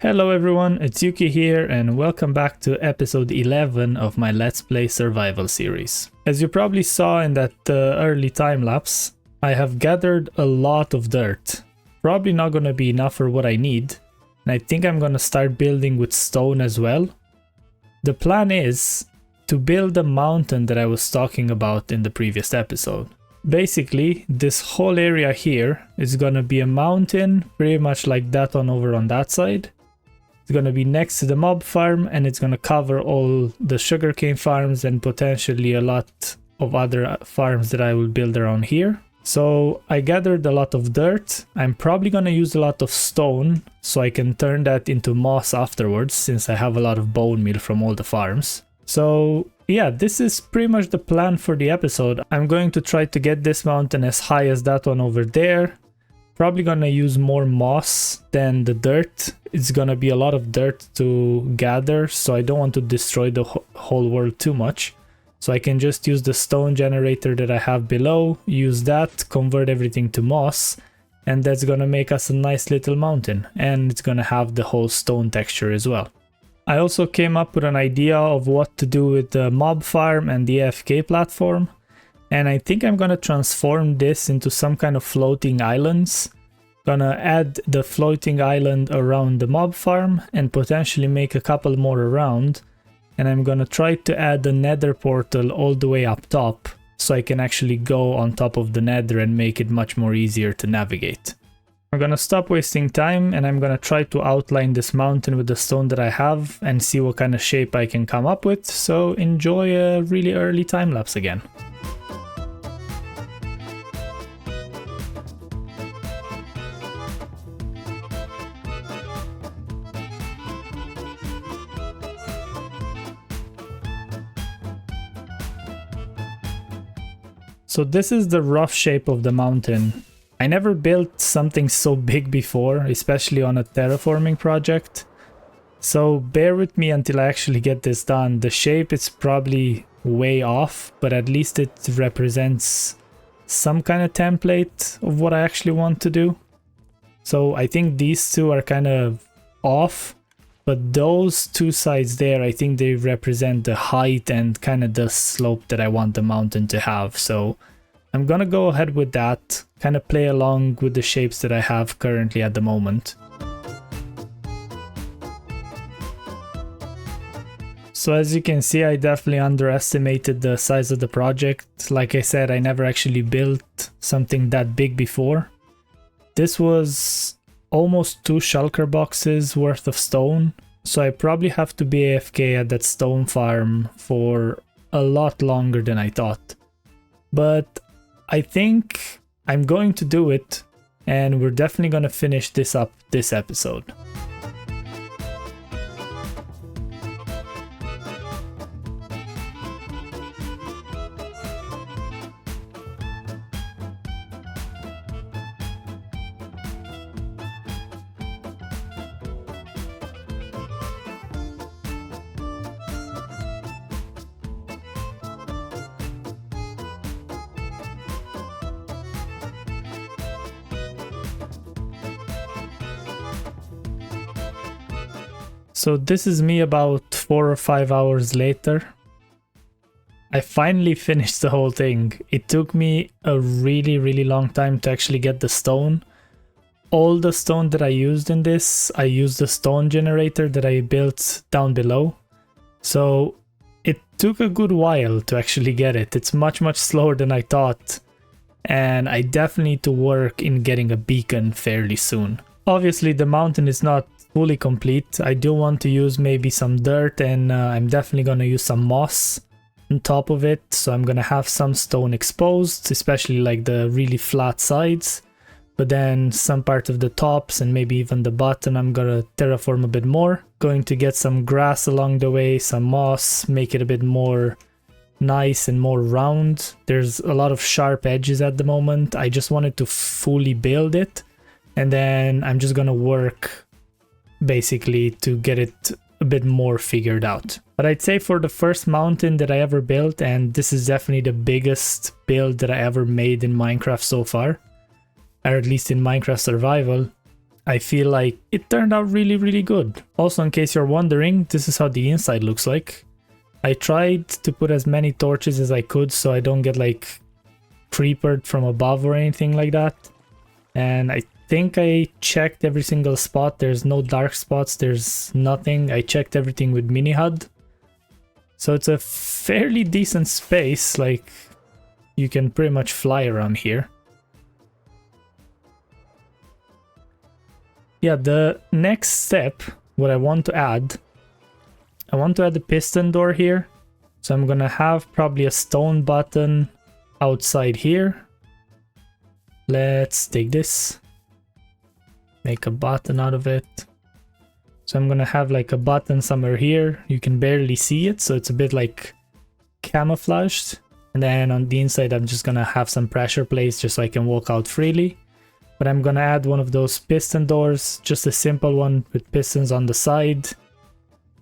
Hello everyone, it's Yuki here and welcome back to episode 11 of my Let's Play survival series. As you probably saw in that early time lapse, I have gathered a lot of dirt. Probably not gonna be enough for what I need, and I think I'm gonna start building with stone as well. The plan is to build the mountain that I was talking about in the previous episode. Basically, this whole area here is gonna be a mountain, pretty much like that one over on that side. It's gonna be next to the mob farm and it's gonna cover all the sugarcane farms and potentially a lot of other farms that I will build around here. So I gathered a lot of dirt. I'm probably gonna use a lot of stone so I can turn that into moss afterwards, since I have a lot of bone meal from all the farms. So yeah, this is pretty much the plan for the episode. I'm going to try to get this mountain as high as that one over there. Probably gonna use more moss than the dirt. It's gonna be a lot of dirt to gather, so I don't want to destroy the whole world too much. So I can just use the stone generator that I have below, use that, convert everything to moss, and that's gonna make us a nice little mountain. And it's gonna have the whole stone texture as well. I also came up with an idea of what to do with the mob farm and the AFK platform. And I think I'm gonna transform this into some kind of floating islands. Gonna add the floating island around the mob farm and potentially make a couple more around. And I'm gonna try to add the nether portal all the way up top, so I can actually go on top of the nether and make it much more easier to navigate. I'm gonna stop wasting time and I'm gonna try to outline this mountain with the stone that I have and see what kind of shape I can come up with. So enjoy a really early time lapse again. So this is the rough shape of the mountain. I never built something so big before, especially on a terraforming project. So bear with me until I actually get this done. The shape is probably way off, but at least it represents some kind of template of what I actually want to do. So I think these two are kind of off, but those two sides there, I think they represent the height and kind of the slope that I want the mountain to have. So I'm gonna go ahead with that, kind of play along with the shapes that I have currently at the moment. So as you can see, I definitely underestimated the size of the project. Like I said, I never actually built something that big before. This was almost 2 shulker boxes worth of stone, so I probably have to be AFK at that stone farm for a lot longer than I thought. But I think I'm going to do it, and we're definitely going to finish this up this episode. So this is me about 4 or 5 hours later. I finally finished the whole thing. It took me a really long time to actually get the stone. All the stone that I used in this, I used the stone generator that I built down below. So it took a good while to actually get it. It's much slower than I thought. And I definitely need to work in getting a beacon fairly soon. Obviously the mountain is not fully complete. I do want to use maybe some dirt, and I'm definitely going to use some moss on top of it. So I'm going to have some stone exposed, especially like the really flat sides. But then some part of the tops and maybe even the bottom I'm going to terraform a bit more. Going to get some grass along the way, some moss, make it a bit more nice and more round. There's a lot of sharp edges at the moment. I just wanted to fully build it, and then I'm just going to work basically to get it a bit more figured out. But I'd say for the first mountain that I ever built, and this is definitely the biggest build that I ever made in Minecraft so far, or at least in Minecraft survival, I feel like it turned out really good. Also, in case you're wondering, this is how the inside looks like. I tried to put as many torches as I could so I don't get like creepered from above or anything like that. And I think I checked every single spot. There's no dark spots, there's nothing. I checked everything with mini HUD. So it's a fairly decent space, like you can pretty much fly around here. Yeah, the next step, what I want to add a piston door here. So I'm gonna have probably a stone button outside here. Let's take this, make a button out of it. So I'm gonna have like a button somewhere here. You can barely see it, so it's a bit like camouflaged. And then on the inside, I'm just gonna have some pressure plates just so I can walk out freely. But I'm gonna add one of those piston doors, just a simple one with pistons on the side.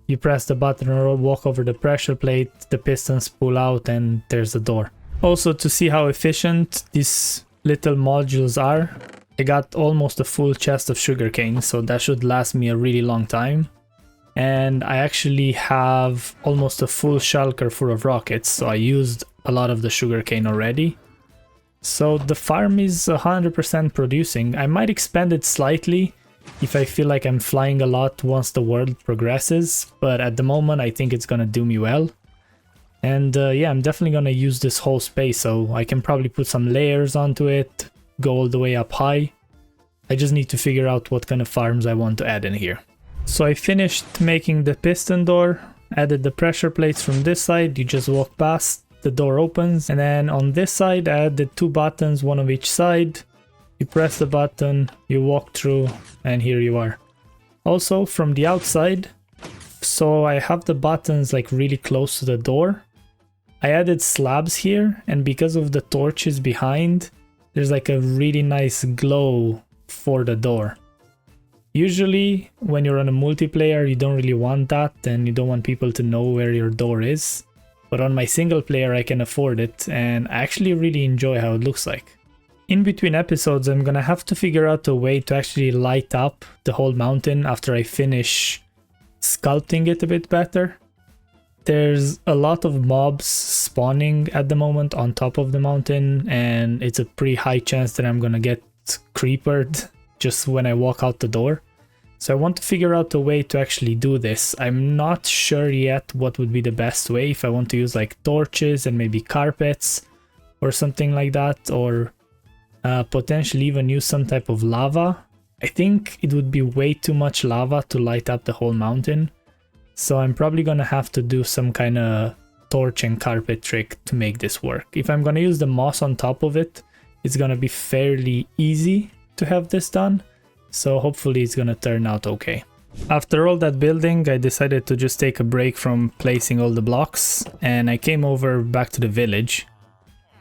You press the button or walk over the pressure plate, the pistons pull out, and there's the door. Also, to see how efficient these little modules are, I got almost a full chest of sugarcane, so that should last me a really long time. And I actually have almost a full shulker full of rockets, so I used a lot of the sugarcane already. So the farm is 100% producing. I might expand it slightly if I feel like I'm flying a lot once the world progresses, but at the moment I think it's gonna do me well. And yeah, I'm definitely gonna use this whole space, so I can probably put some layers onto it, go all the way up high. I just need to figure out what kind of farms I want to add in here. So I finished making the piston door, added the pressure plates from this side. You just walk past, the door opens, and then on this side I added two buttons, one on each side. You press the button, you walk through, and here you are. Also from the outside, so I have the buttons like really close to the door. I added slabs here, and because of the torches behind, there's like a really nice glow for the door. Usually when you're on a multiplayer, you don't really want that, and you don't want people to know where your door is. But on my single player I can afford it, and I actually really enjoy how it looks like. In between episodes I'm gonna have to figure out a way to actually light up the whole mountain after I finish sculpting it a bit better. There's a lot of mobs spawning at the moment on top of the mountain, and it's a pretty high chance that I'm gonna get creepered just when I walk out the door. So I want to figure out a way to actually do this. I'm not sure yet what would be the best way, if I want to use like torches and maybe carpets or something like that, or potentially even use some type of lava. I think it would be way too much lava to light up the whole mountain. So I'm probably gonna have to do some kind of torch and carpet trick to make this work. If I'm gonna use the moss on top of it, it's gonna be fairly easy to have this done. So hopefully it's gonna turn out okay. After all that building, I decided to just take a break from placing all the blocks, and I came over back to the village.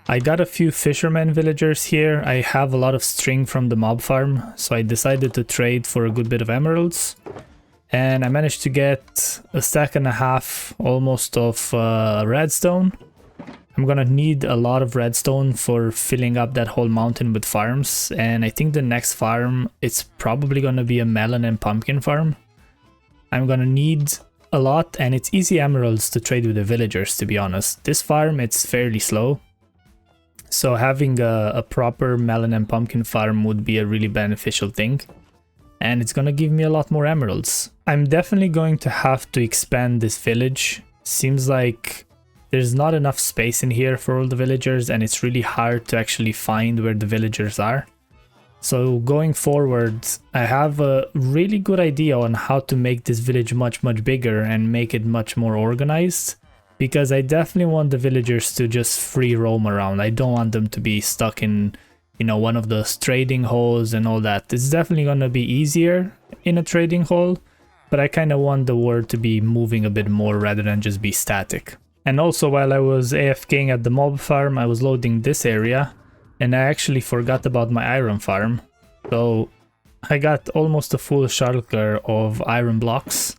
I got a few fishermen villagers here. I have a lot of string from the mob farm, so I decided to trade for a good bit of emeralds. And I managed to get a stack and a half almost of redstone. I'm gonna need a lot of redstone for filling up that whole mountain with farms, and I think the next farm, it's probably gonna be a melon and pumpkin farm. I'm gonna need a lot, and it's easy emeralds to trade with the villagers, to be honest. This farm, it's fairly slow, so having a proper melon and pumpkin farm would be a really beneficial thing, and it's gonna give me a lot more emeralds. I'm definitely going to have to expand this village. Seems like there's not enough space in here for all the villagers, and it's really hard to actually find where the villagers are. So going forward, I have a really good idea on how to make this village much bigger and make it much more organized, because I definitely want the villagers to just free roam around. I don't want them to be stuck in, you know, one of those trading halls and all that. It's definitely gonna be easier in a trading hall, but I kind of want the world to be moving a bit more rather than just be static. And also, while I was AFKing at the mob farm, I was loading this area, and I actually forgot about my iron farm. So I got almost a full shulker of iron blocks.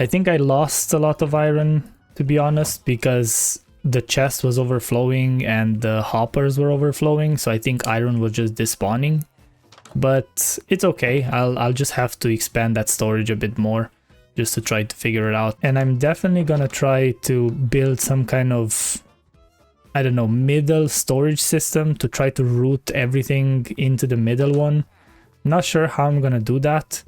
I think I lost a lot of iron, to be honest, because the chest was overflowing and the hoppers were overflowing, so I think iron was just despawning. but it's okay. I'll just have to expand that storage a bit more just to try to figure it out. And I'm definitely gonna try to build some kind of, I don't know, middle storage system to try to route everything into the middle one. Not sure how I'm gonna do that.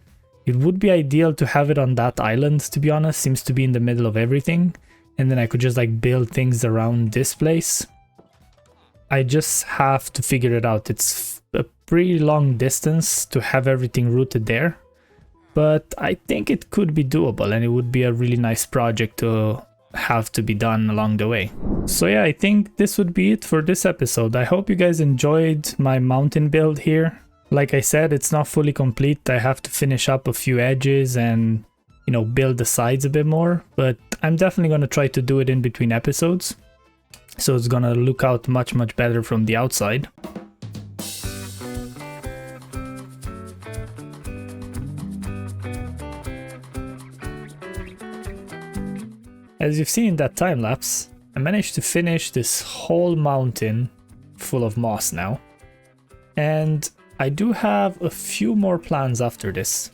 It would be ideal to have it on that island, to be honest. Seems to be in the middle of everything, and then I could just like build things around this place. I just have to figure it out. It's a pretty long distance to have everything routed there, but I think it could be doable, and it would be a really nice project to have to be done along the way. So yeah, I think this would be it for this episode. I hope you guys enjoyed my mountain build here. Like I said, it's not fully complete. I have to finish up a few edges and, you know, build the sides a bit more, but I'm definitely going to try to do it in between episodes, so it's going to look out much better from the outside. As you've seen in that time lapse, I managed to finish this whole mountain full of moss now. And I do have a few more plans after this.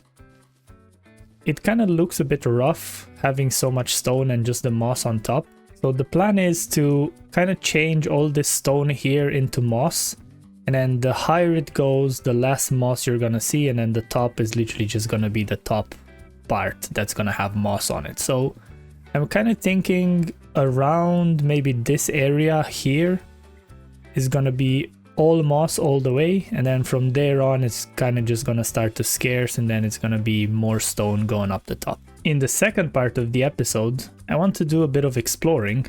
It kind of looks a bit rough having so much stone and just the moss on top. So the plan is to kind of change all this stone here into moss. And then the higher it goes, the less moss you're gonna see. And then the top is literally just gonna be the top part that's gonna have moss on it. So I'm kind of thinking around maybe this area here is gonna be all moss all the way, and then from there on it's kind of just gonna start to scarce, and then it's gonna be more stone going up the top. In the second part of the episode, I want to do a bit of exploring,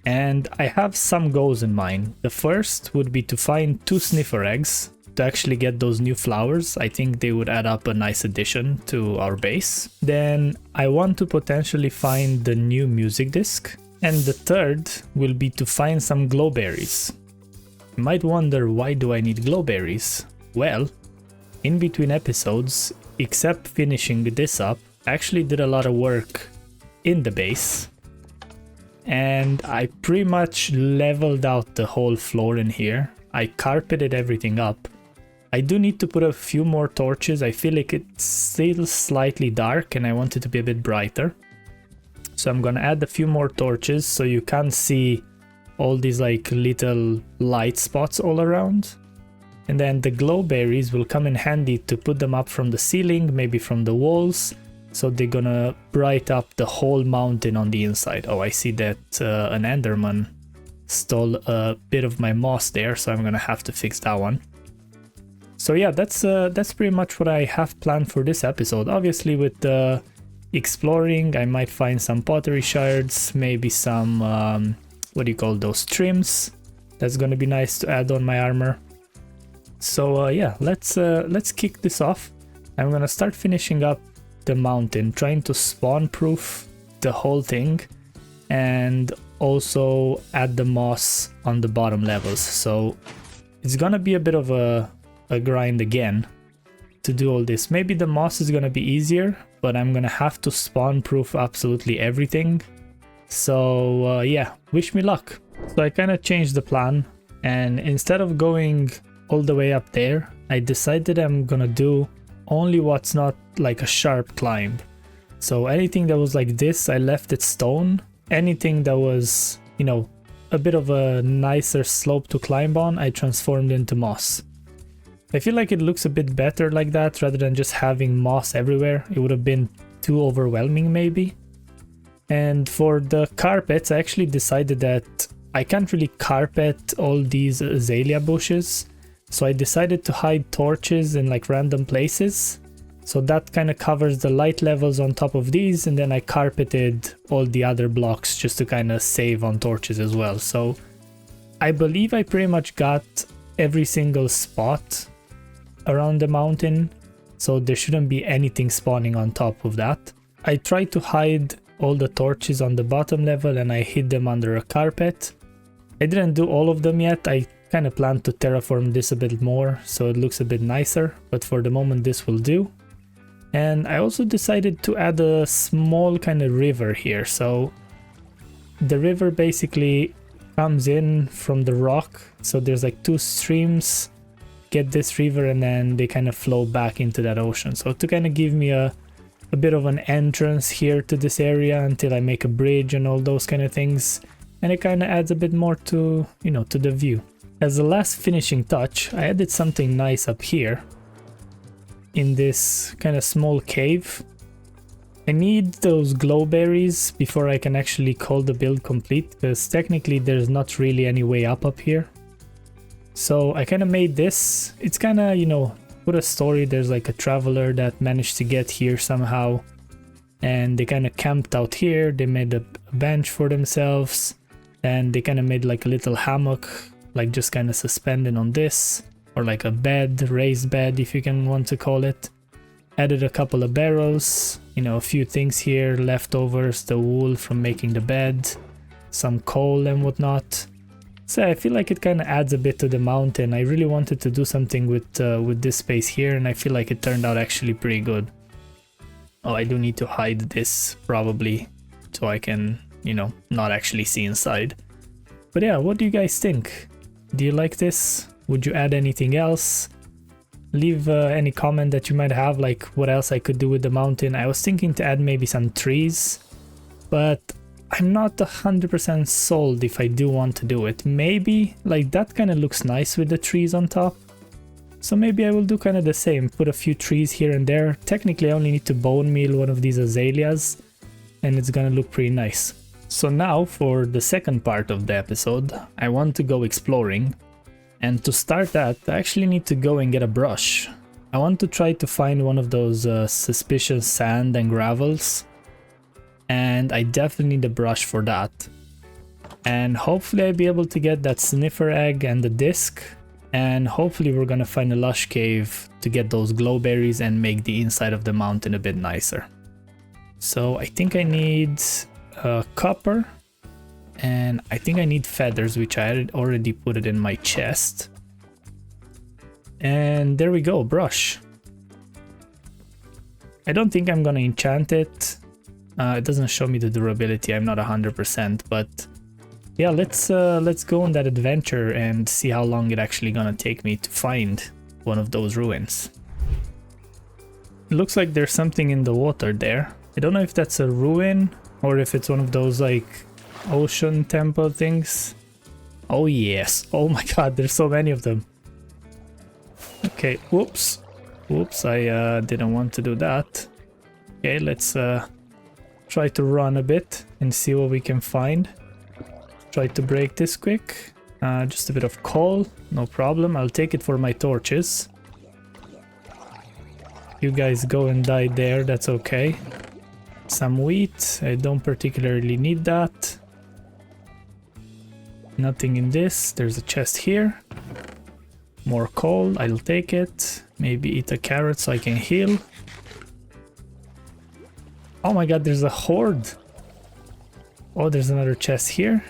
and I have some goals in mind. The first would be to find 2 sniffer eggs to actually get those new flowers. I think they would add up a nice addition to our base. Then I want to potentially find the new music disc, and the third will be to find some glowberries. You might wonder, why do I need glowberries? Well, in between episodes, except finishing this up, I actually did a lot of work in the base, and I pretty much leveled out the whole floor in here. I carpeted everything up. I do need to put a few more torches. I feel like it's still slightly dark and I want it to be a bit brighter. So I'm gonna add a few more torches so you can see all these like little light spots all around. And then the glowberries will come in handy to put them up from the ceiling, maybe from the walls. So they're gonna bright up the whole mountain on the inside. Oh, I see that an enderman stole a bit of my moss there, so I'm gonna have to fix that one. So yeah, that's pretty much what I have planned for this episode. Obviously with the exploring, I might find some pottery shards, maybe some what do you call those, trims. That's gonna be nice to add on my armor. So yeah, let's kick this off. I'm gonna start finishing up the mountain, trying to spawn proof the whole thing, and also add the moss on the bottom levels. So it's gonna be a bit of a grind again to do all this. Maybe the moss is gonna be easier, but I'm gonna have to spawn proof absolutely everything. So yeah, wish me luck. So I kind of changed the plan, and instead of going all the way up there, I decided I'm gonna do only what's not like a sharp climb. So anything that was like this, I left it stone. Anything that was, you know, a bit of a nicer slope to climb on, I transformed into moss. I feel like it looks a bit better like that rather than just having moss everywhere. It would have been too overwhelming maybe. And for the carpets, I actually decided that I can't really carpet all these azalea bushes. So I decided to hide torches in like random places. So that kind of covers the light levels on top of these, and then I carpeted all the other blocks just to kind of save on torches as well. So I believe I pretty much got every single spot around the mountain, so there shouldn't be anything spawning on top of that. I tried to hide all the torches on the bottom level and I hid them under a carpet. I didn't do all of them yet. I kind of plan to terraform this a bit more so it looks a bit nicer, but for the moment this will do. And I also decided to add a small kind of river here. So the river basically comes in from the rock, so there's like 2 streams get this river and then they kind of flow back into that ocean. So to kind of give me a bit of an entrance here to this area until I make a bridge and all those kind of things. And it kind of adds a bit more to, you know, to the view. As a last finishing touch, I added something nice up here in this kind of small cave. I need those glowberries before I can actually call the build complete, because technically there's not really any way up here. So I kind of made this. It's kind of, you know, put a story. There's like a traveler that managed to get here somehow, and they kind of camped out here. They made a bench for themselves, and they kind of made like a little hammock, like just kind of suspended on this, or like a bed, raised bed if you can want to call it. Added a couple of barrels, you know, a few things here, leftovers, the wool from making the bed, some coal and whatnot. So I feel like it kind of adds a bit to the mountain. I really wanted to do something with this space here, and I feel like it turned out actually pretty good. Oh, I do need to hide this probably so I can, you know, not actually see inside. But yeah, what do you guys think? Do you like this? Would you add anything else? Leave any comment that you might have, like what else I could do with the mountain. I was thinking to add maybe some trees, but I'm not 100% sold if I do want to do it. Maybe, like that kind of looks nice with the trees on top. So maybe I will do kind of the same, put a few trees here and there. Technically I only need to bone meal one of these azaleas and it's gonna look pretty nice. So now for the second part of the episode, I want to go exploring. And to start that, I actually need to go and get a brush. I want to try to find one of those suspicious sand and gravels. And I definitely need a brush for that. And hopefully I'll be able to get that sniffer egg and the disc. And hopefully we're gonna find a lush cave to get those glowberries and make the inside of the mountain a bit nicer. So I think I need copper. And I think I need feathers, which I had already put it in my chest. And there we go, brush. I don't think I'm gonna enchant it. It doesn't show me the durability, I'm not 100%, but yeah, let's go on that adventure and see how long it actually gonna take me to find one of those ruins. It looks like there's something in the water there. I don't know if that's a ruin or if it's one of those like ocean temple things. Oh yes, oh my god, there's so many of them. Okay, whoops, I didn't want to do that. Okay, let's try to run a bit and see what we can find. Try to break this quick. Just a bit of coal, no problem, I'll take it for my torches. You guys go and die there, that's okay. Some wheat, I don't particularly need that. Nothing in this. There's a chest here. More coal, I'll take it. Maybe eat a carrot so I can heal. Oh my god, there's a horde. Oh, there's another chest here.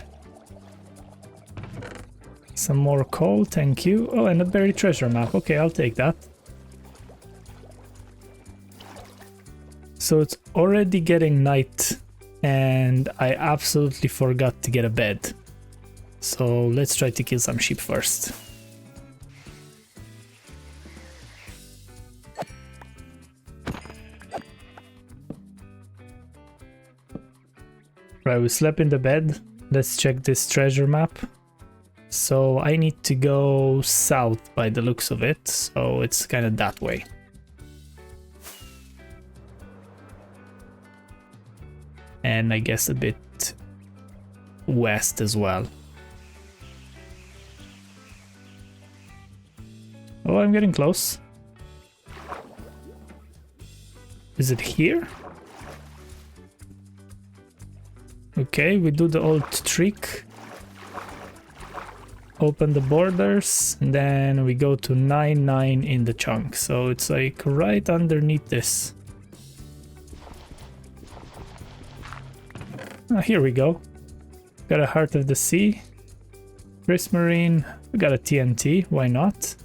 Some more coal, thank you. Oh, and a buried treasure map. Okay, I'll take that. So it's already getting night and I absolutely forgot to get a bed. So let's try to kill some sheep first. Right, we slept in the bed. Let's check this treasure map. So I need to go south by the looks of it. So it's kind of that way. And I guess a bit west as well. Oh, I'm getting close. Is it here? Okay, we do the old trick. Open the borders, and then we go to 9 in the chunk. So it's like right underneath this. Ah, here we go. Got a Heart of the Sea. Prismarine. We got a TNT, why not?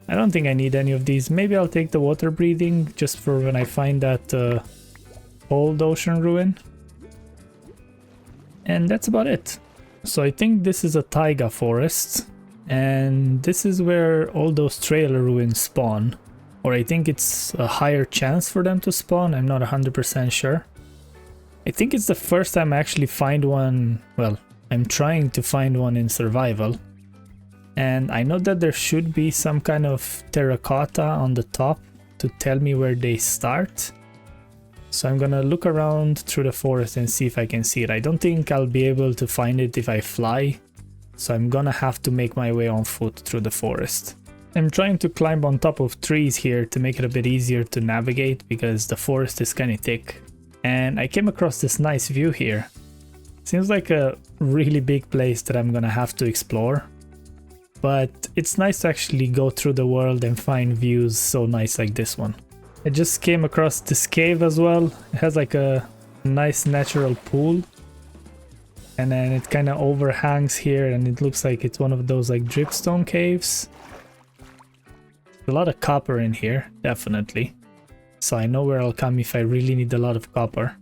I don't think I need any of these. Maybe I'll take the water breathing just for when I find that old ocean ruin. And that's about it. So I think this is a taiga forest. And this is where all those trailer ruins spawn. Or I think it's a higher chance for them to spawn, I'm not 100% sure. I think it's the first time I actually find one, well, I'm trying to find one in survival. And I know that there should be some kind of terracotta on the top to tell me where they start. So I'm gonna look around through the forest and see if I can see it. I don't think I'll be able to find it if I fly, so I'm gonna have to make my way on foot through the forest. I'm trying to climb on top of trees here to make it a bit easier to navigate because the forest is kinda thick. And I came across this nice view here. Seems like a really big place that I'm gonna have to explore. But it's nice to actually go through the world and find views so nice like this one. I just came across this cave as well. It has like a nice natural pool. And then it kind of overhangs here and it looks like it's one of those like dripstone caves. A lot of copper in here, definitely. So I know where I'll come if I really need a lot of copper.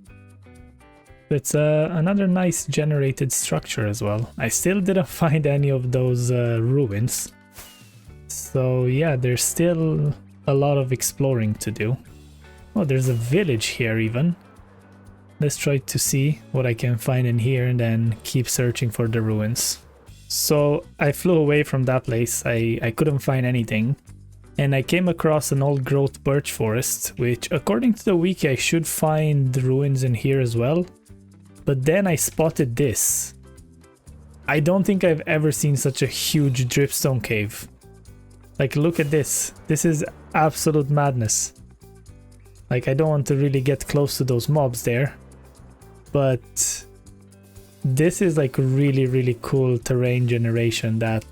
It's another nice generated structure as well. I still didn't find any of those ruins. So yeah, there's still a lot of exploring to do. Oh, there's a village here even. Let's try to see what I can find in here and then keep searching for the ruins. So I flew away from that place. I couldn't find anything. And I came across an old growth birch forest, which according to the wiki I should find the ruins in here as well. But then I spotted this. I don't think I've ever seen such a huge dripstone cave. Like, look at this. This is absolute madness. Like, I don't want to really get close to those mobs there. But this is like really, really cool terrain generation that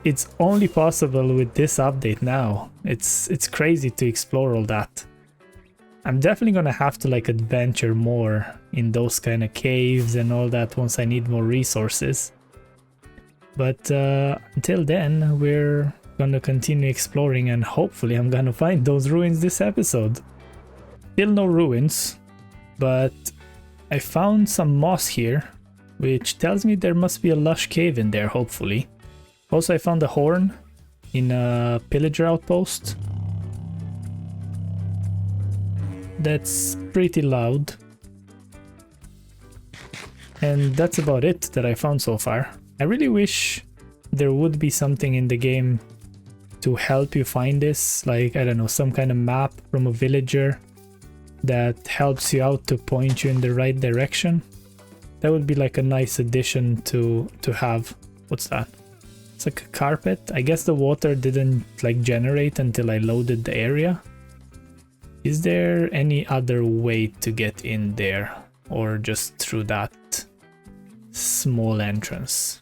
it's only possible with this update now. It's crazy to explore all that. I'm definitely gonna have to like adventure more in those kind of caves and all that once I need more resources. But until then, we're gonna continue exploring and hopefully I'm gonna find those ruins this episode. Still no ruins, but I found some moss here, which tells me there must be a lush cave in there, hopefully. Also, I found a horn in a pillager outpost. That's pretty loud. And that's about it that I found so far. I really wish there would be something in the game to help you find this, like, I don't know, some kind of map from a villager that helps you out to point you in the right direction. That would be like a nice addition to have. What's that? It's like a carpet. I guess the water didn't like generate until I loaded the area. Is there any other way to get in there, or just through that small entrance?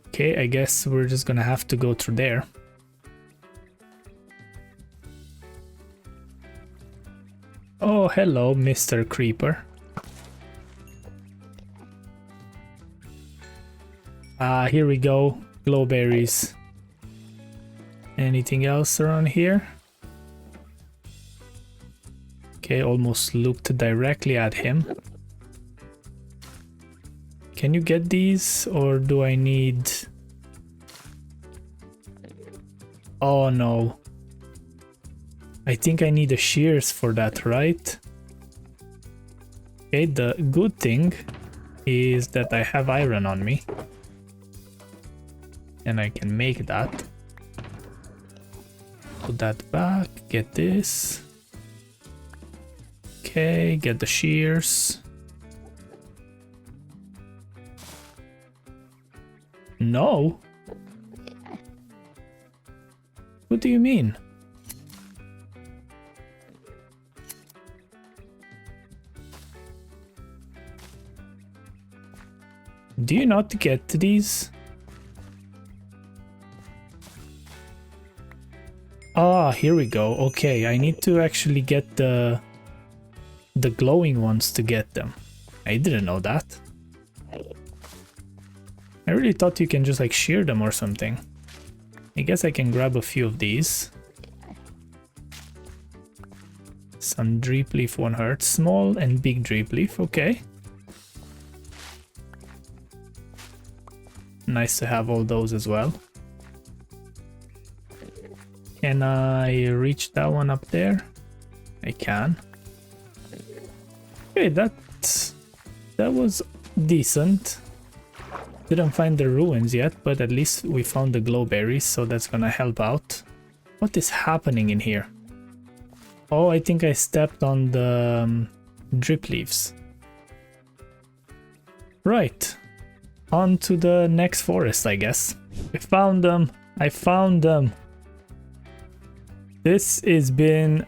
Okay, I guess we're just gonna have to go through there. Oh, hello, Mr. Creeper. Here we go. Glowberries. Anything else around here? Okay, almost looked directly at him. Can you get these, or do I need... Oh no. I think I need the shears for that, right? Okay, the good thing is that I have iron on me. And I can make that. Put that back, get this. Okay, get the shears. No? What do you mean? Do you not get these? Ah, here we go. Okay, I need to actually get the glowing ones to get them. I didn't know that. I really thought you can just like shear them or something. I guess I can grab a few of these. Some drip leaf won't hurt. Small and big drip leaf, okay. nice to have all those as well. Can I reach that one up there? I can. Okay, that was decent. Didn't find the ruins yet, but at least we found the glowberries, so that's gonna help out. What is happening in here? Oh, I think I stepped on the drip leaves. Right. On to the next forest, I guess. I found them. I found them. This has been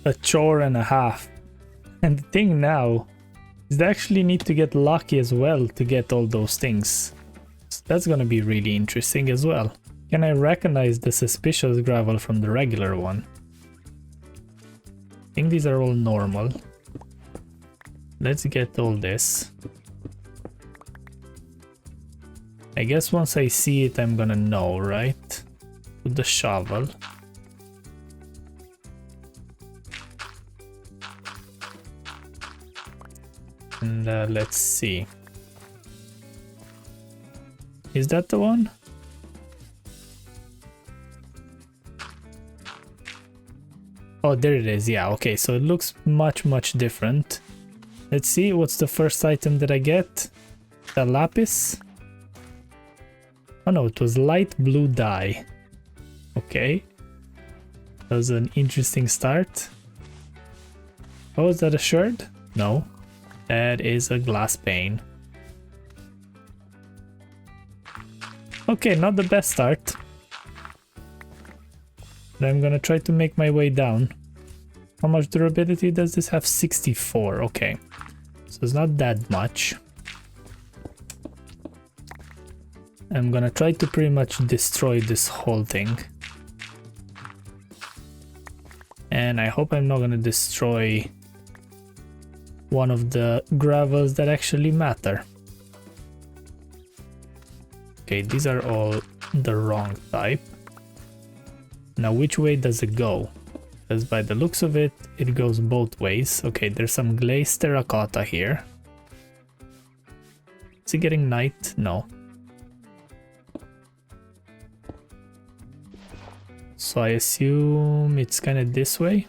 a chore and a half. And the thing now is I actually need to get lucky as well to get all those things. So that's gonna be really interesting as well. Can I recognize the suspicious gravel from the regular one? I think these are all normal. Let's get all this. I guess once I see it, I'm gonna know, right? With the shovel. And let's see. Is that the one? Oh, there it is. Yeah, okay, so it looks much different. Let's see, what's the first item that I get? The lapis? Oh no, it was light blue dye. Okay. That was an interesting start. Oh, is that a shard? No. That is a glass pane. Okay, not the best start. But I'm gonna try to make my way down. How much durability does this have? 64, okay. So it's not that much. I'm gonna try to pretty much destroy this whole thing. And I hope I'm not gonna destroy one of the gravels that actually matter. Okay, these are all the wrong type. Now, which way does it go? Because by the looks of it, it goes both ways. Okay, there's some glazed terracotta here. Is it getting night? No. So I assume it's kind of this way.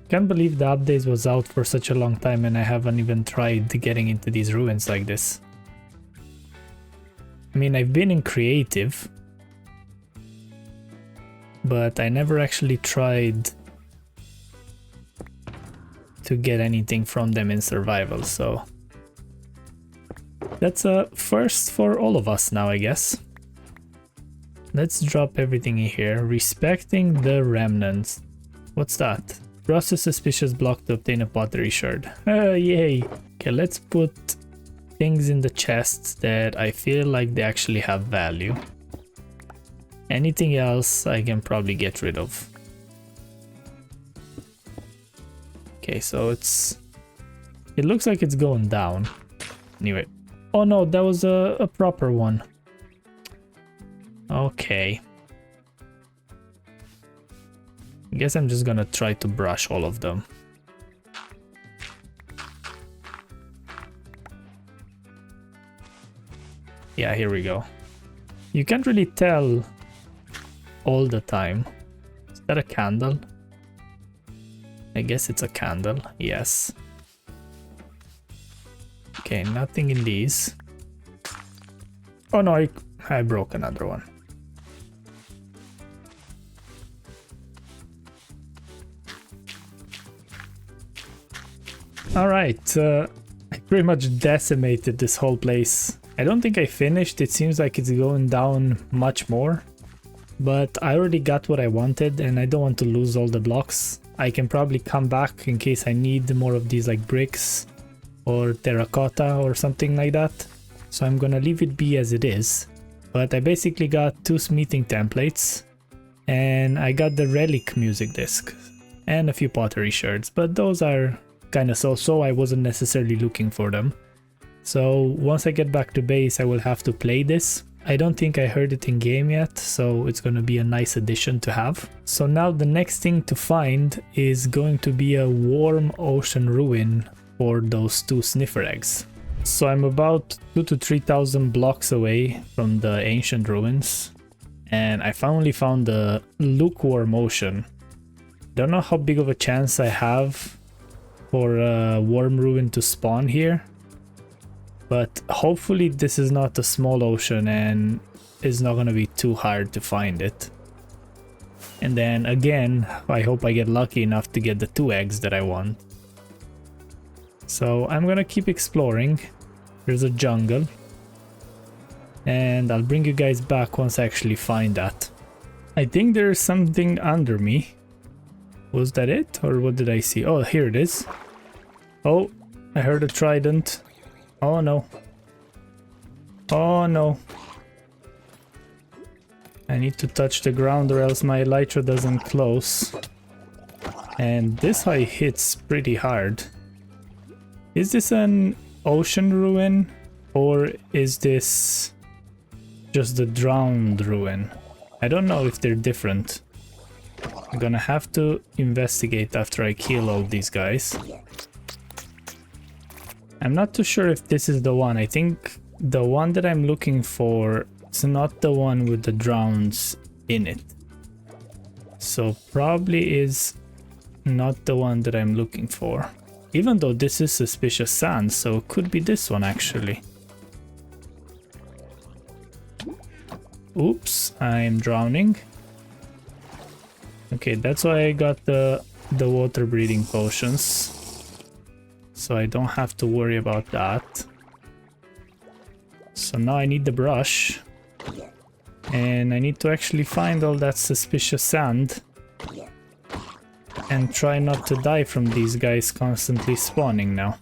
Can't believe the update was out for such a long time and I haven't even tried getting into these ruins like this. I mean, I've been in creative, but I never actually tried to get anything from them in survival, so that's a first for all of us now, I guess. Let's drop everything in here. Respecting the remnants. What's that? Process suspicious block to obtain a pottery shard. Yay! Okay, let's put things in the chests that I feel like they actually have value. Anything else I can probably get rid of. Okay, so it looks like it's going down. Anyway. Oh no, that was a proper one. Okay. I guess I'm just gonna try to brush all of them. Yeah, here we go. You can't really tell all the time. Is that a candle? I guess it's a candle, yes. Okay, nothing in these. Oh no, I broke another one. Alright, I pretty much decimated this whole place. I don't think I finished, it seems like it's going down much more. But I already got what I wanted and I don't want to lose all the blocks. I can probably come back in case I need more of these like bricks or terracotta or something like that. So I'm gonna leave it be as it is. But I basically got 2 smithing templates and I got the relic music disc and a few pottery shards, but those are kind of so I wasn't necessarily looking for them. So once I get back to base I will have to play this. I don't think I heard it in game yet, so it's gonna be a nice addition to have. So now the next thing to find is going to be a warm ocean ruin for those 2 sniffer eggs. So I'm about 2,000 to 3,000 blocks away from the ancient ruins, and I finally found the lukewarm ocean. Don't know how big of a chance I have for a warm ruin to spawn here, but hopefully this is not a small ocean and it's not gonna be too hard to find it. And then again, I hope I get lucky enough to get the 2 eggs that I want. So I'm gonna keep exploring. There's a jungle. And I'll bring you guys back once I actually find that. I think there's something under me. Was that it? Or what did I see? Oh, here it is. Oh, I heard a trident. Oh no. Oh no. I need to touch the ground or else my elytra doesn't close. And this high hits pretty hard. Is this an ocean ruin? Or is this just the drowned ruin? I don't know if they're different. I'm gonna have to investigate after I kill all these guys. I'm not too sure if this is the one. I think the one that I'm looking for is not the one with the drowns in it. So probably is not the one that I'm looking for. Even though this is suspicious sand, so it could be this one actually. Oops, I'm drowning. Okay, that's why I got the water breathing potions. So I don't have to worry about that. So now I need the brush. And I need to actually find all that suspicious sand. And try not to die from these guys constantly spawning now.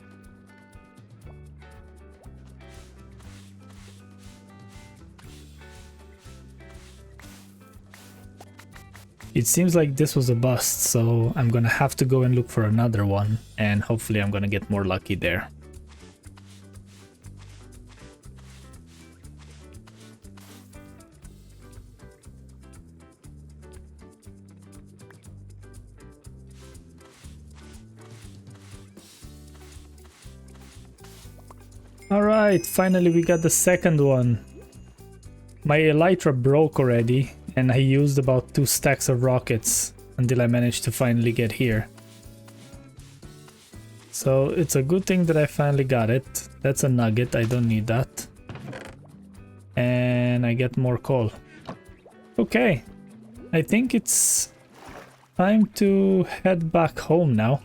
It seems like this was a bust, so I'm gonna have to go and look for another one, and hopefully I'm gonna get more lucky there. Alright, finally we got the second one. My elytra broke already, and I used about 2 stacks of rockets until I managed to finally get here. So it's a good thing that I finally got it. That's a nugget, I don't need that. And I get more coal. Okay, I think it's time to head back home now.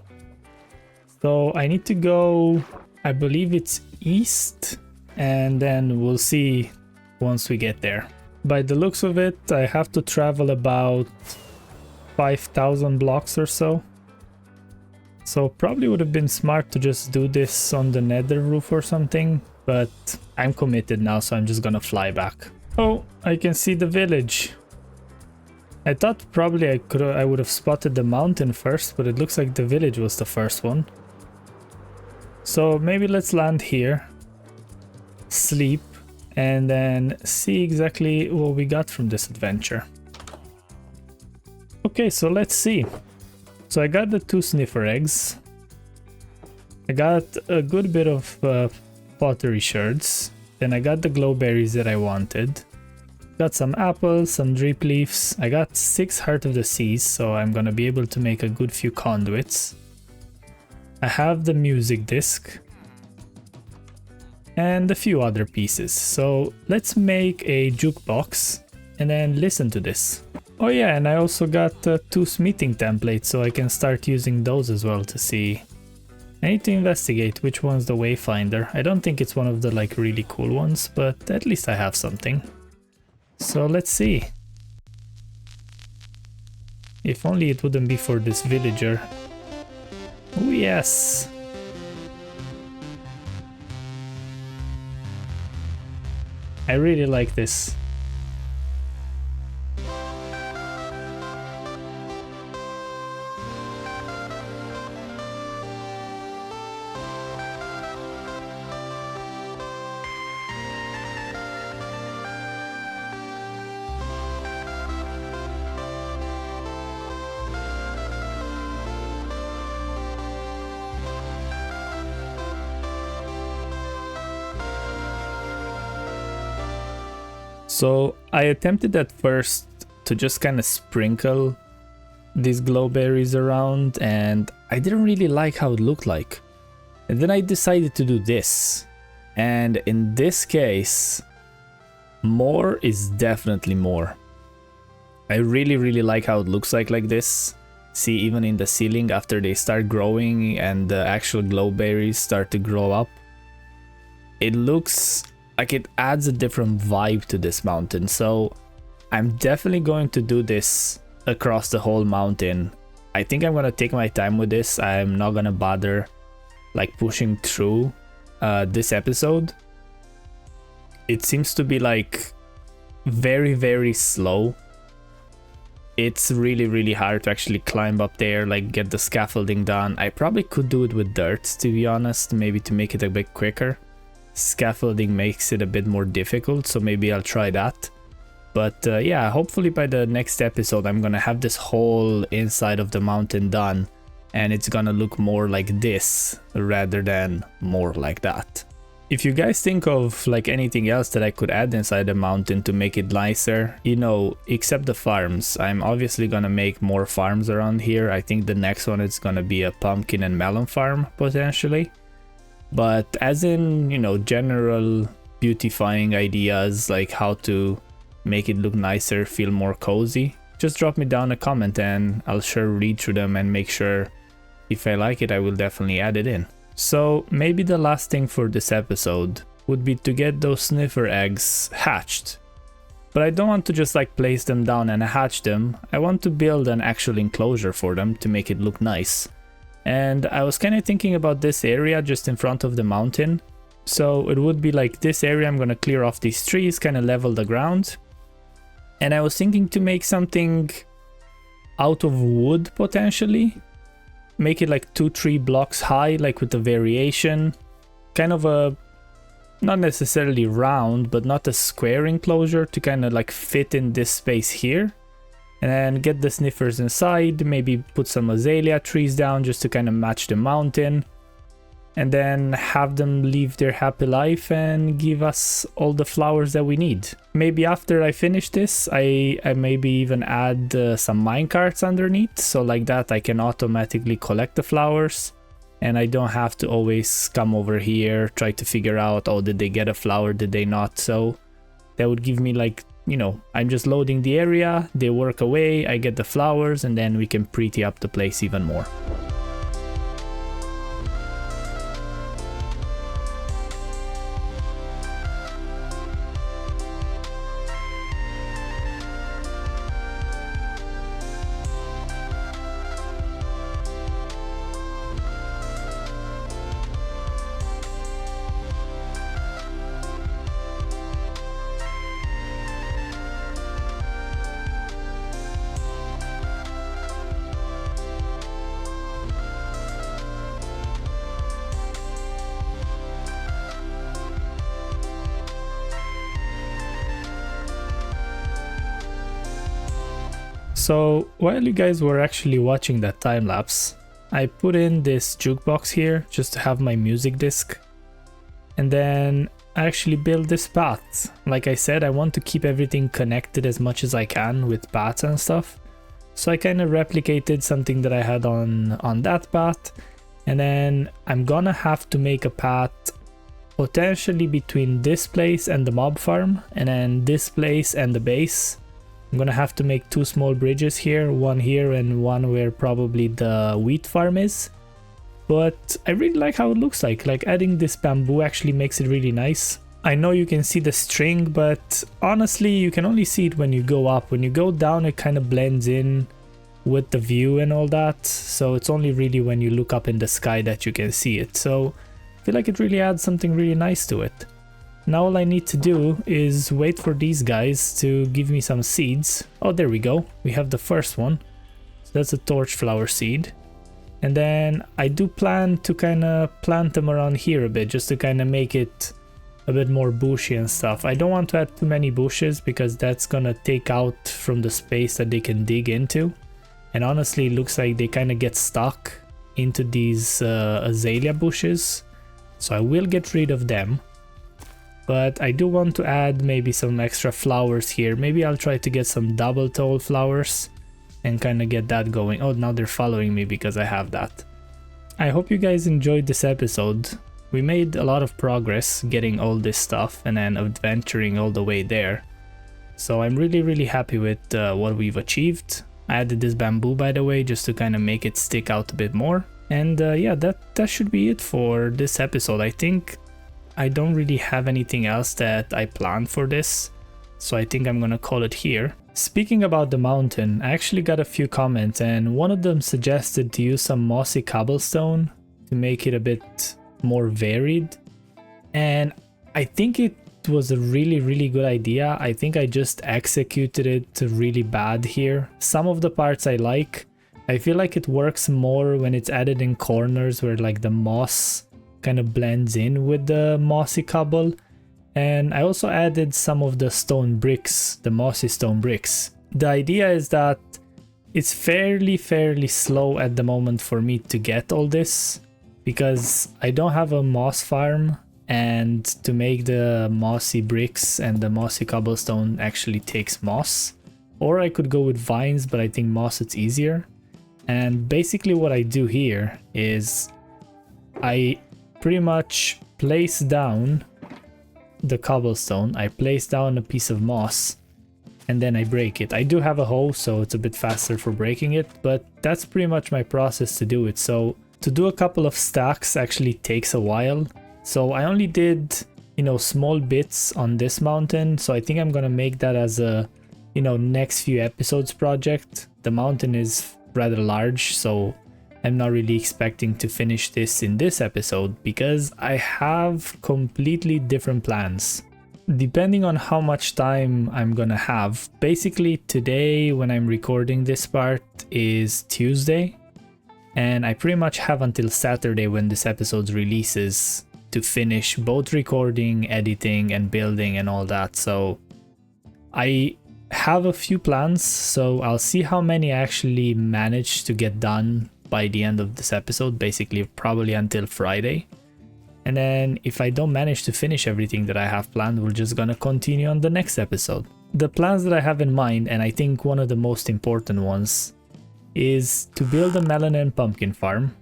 So I need to go, I believe it's east, and then we'll see once we get there. By the looks of it, I have to travel about 5,000 blocks or so. So probably would have been smart to just do this on the nether roof or something, but I'm committed now, so I'm just gonna fly back. Oh, I can see the village. I thought probably I would have spotted the mountain first, but it looks like the village was the first one. So maybe let's land here, sleep, and then see exactly what we got from this adventure. Okay, so let's see. So I got the 2 sniffer eggs. I got a good bit of pottery shards. Then I got the glowberries that I wanted. Got some apples, some drip leaves. I got 6 heart of the seas, so I'm gonna be able to make a good few conduits. I have the music disc. And a few other pieces. So let's make a jukebox and then listen to this. Oh yeah, and I also got 2 smithing templates, so I can start using those as well to see. I need to investigate which one's the wayfinder. I don't think it's one of the like really cool ones, but at least I have something. So let's see. If only it wouldn't be for this villager. Oh yes! I really like this. So I attempted at first to just kind of sprinkle these glowberries around, and I didn't really like how it looked like. And then I decided to do this. And in this case, more is definitely more. I really like how it looks like this. See, even in the ceiling, after they start growing and the actual glowberries start to grow up, it looks like it adds a different vibe to this mountain. So I'm definitely going to do this across the whole mountain. I think I'm gonna take my time with this. I'm not gonna bother like pushing through this episode. It seems to be like very slow. It's really hard to actually climb up there, like get the scaffolding done. I probably could do it with dirt, to be honest, maybe to make it a bit quicker. Scaffolding makes it a bit more difficult, so maybe I'll try that. But yeah, hopefully by the next episode I'm gonna have this whole inside of the mountain done, and it's gonna look more like this rather than more like that. If you guys think of like anything else that I could add inside the mountain to make it nicer, you know, except the farms, I'm obviously gonna make more farms around here. I think the next one is gonna be a pumpkin and melon farm potentially. But as in, you know, general beautifying ideas, like how to make it look nicer, feel more cozy, just drop me down a comment and I'll sure read through them and make sure if I like it, I will definitely add it in. So maybe the last thing for this episode would be to get those sniffer eggs hatched. But I don't want to just like place them down and hatch them. I want to build an actual enclosure for them to make it look nice. And I was kind of thinking about this area just in front of the mountain. So it would be like this area, I'm going to clear off these trees, kind of level the ground. And I was thinking to make something out of wood potentially. Make it like 2-3 blocks high, like with a variation. Kind of a, not necessarily round, but not a square enclosure to kind of like fit in this space here. And then get the sniffers inside, maybe put some azalea trees down just to kind of match the mountain. And then have them live their happy life and give us all the flowers that we need. Maybe after I finish this, I maybe even add some minecarts underneath. So like that I can automatically collect the flowers. And I don't have to always come over here, try to figure out, oh, did they get a flower, did they not? So that would give me like, you know, I'm just loading the area, they work away, I get the flowers, and then we can pretty up the place even more. So while you guys were actually watching that time lapse, I put in this jukebox here just to have my music disc. And then I actually built this path. Like I said, I want to keep everything connected as much as I can with paths and stuff. So I kind of replicated something that I had on that path. And then I'm gonna have to make a path potentially between this place and the mob farm, and then this place and the base. I'm gonna have to make 2 small bridges here, one here and one where probably the wheat farm is. But I really like how it looks like adding this bamboo actually makes it really nice. I know you can see the string, but honestly you can only see it when you go up. When you go down it kind of blends in with the view and all that, so it's only really when you look up in the sky that you can see it. So I feel like it really adds something really nice to it. Now all I need to do is wait for these guys to give me some seeds. Oh, there we go. We have the first one. So that's a torch flower seed. And then I do plan to kind of plant them around here a bit, just to kind of make it a bit more bushy and stuff. I don't want to add too many bushes because that's gonna take out from the space that they can dig into. And honestly, it looks like they kind of get stuck into these azalea bushes. So I will get rid of them. But I do want to add maybe some extra flowers here. Maybe I'll try to get some double tall flowers and kind of get that going. Oh, now they're following me because I have that. I hope you guys enjoyed this episode. We made a lot of progress getting all this stuff and then adventuring all the way there. So I'm really happy with what we've achieved. I added this bamboo, by the way, just to kind of make it stick out a bit more. And yeah, that should be it for this episode. I think I don't really have anything else that I planned for this, so I think I'm gonna call it here. Speaking about the mountain, I actually got a few comments, and one of them suggested to use some mossy cobblestone to make it a bit more varied. And I think it was a really good idea. I think I just executed it really bad here. Some of the parts I like. I feel like it works more when it's added in corners where like the moss kind of blends in with the mossy cobble. And I also added some of the stone bricks, the mossy stone bricks. The idea is that it's fairly slow at the moment for me to get all this because I don't have a moss farm, and to make the mossy bricks and the mossy cobblestone actually takes moss. Or I could go with vines, but I think moss it's easier. And basically what I do here is I pretty much place down the cobblestone, I place down a piece of moss, and then I break it. I do have a hoe, so it's a bit faster for breaking it, but that's pretty much my process to do it. So to do a couple of stacks actually takes a while. So I only did, you know, small bits on this mountain, so I think I'm gonna make that as a, you know, next few episodes project. The mountain is rather large, so I'm not really expecting to finish this in this episode because I have completely different plans. Depending on how much time I'm gonna have. Basically today when I'm recording this part is Tuesday, and I pretty much have until Saturday when this episode releases to finish both recording, editing and building and all that. So I have a few plans, so I'll see how many I actually manage to get done by the end of this episode, basically probably until Friday. And then if I don't manage to finish everything that I have planned, we're just gonna continue on the next episode. The plans that I have in mind, and I think one of the most important ones, is to build a melon and pumpkin farm.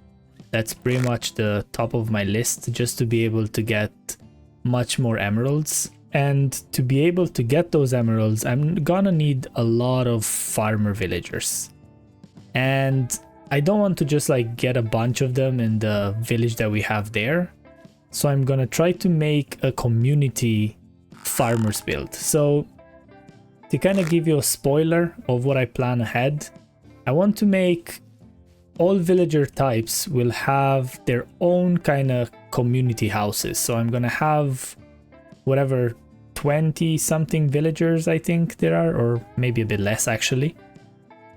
That's pretty much the top of my list, just to be able to get much more emeralds. And to be able to get those emeralds, I'm gonna need a lot of farmer villagers. And I don't want to just like get a bunch of them in the village that we have there. So I'm gonna try to make a community farmers build. So to kind of give you a spoiler of what I plan ahead, I want to make all villager types will have their own kind of community houses. So I'm gonna have whatever 20 something villagers I think there are, or maybe a bit less actually.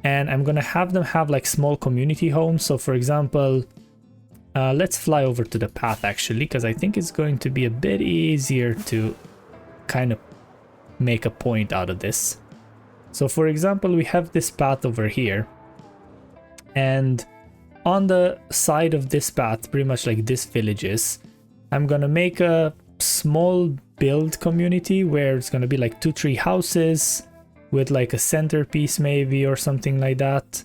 And I'm gonna have them have like small community homes. So for example, let's fly over to the path actually, because I think it's going to be a bit easier to kind of make a point out of this. So for example, we have this path over here, and on the side of this path, pretty much like this village is, I'm gonna make a small build community where it's gonna be like 2-3 houses with like a centerpiece maybe or something like that,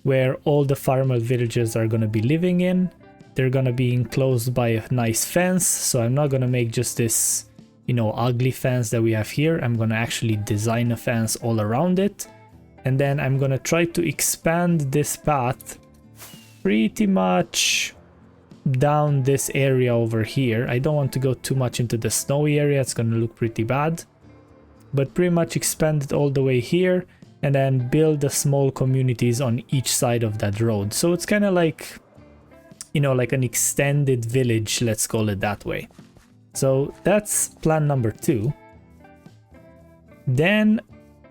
where all the farmer villages are gonna be living in. They're gonna be enclosed by a nice fence, so I'm not gonna make just this, you know, ugly fence that we have here. I'm gonna actually design a fence all around it, and then I'm gonna try to expand this path pretty much down this area over here. I don't want to go too much into the snowy area, it's gonna look pretty bad, but pretty much expand it all the way here and then build the small communities on each side of that road. So it's kind of like, you know, like an extended village, let's call it that way. So that's plan number 2. Then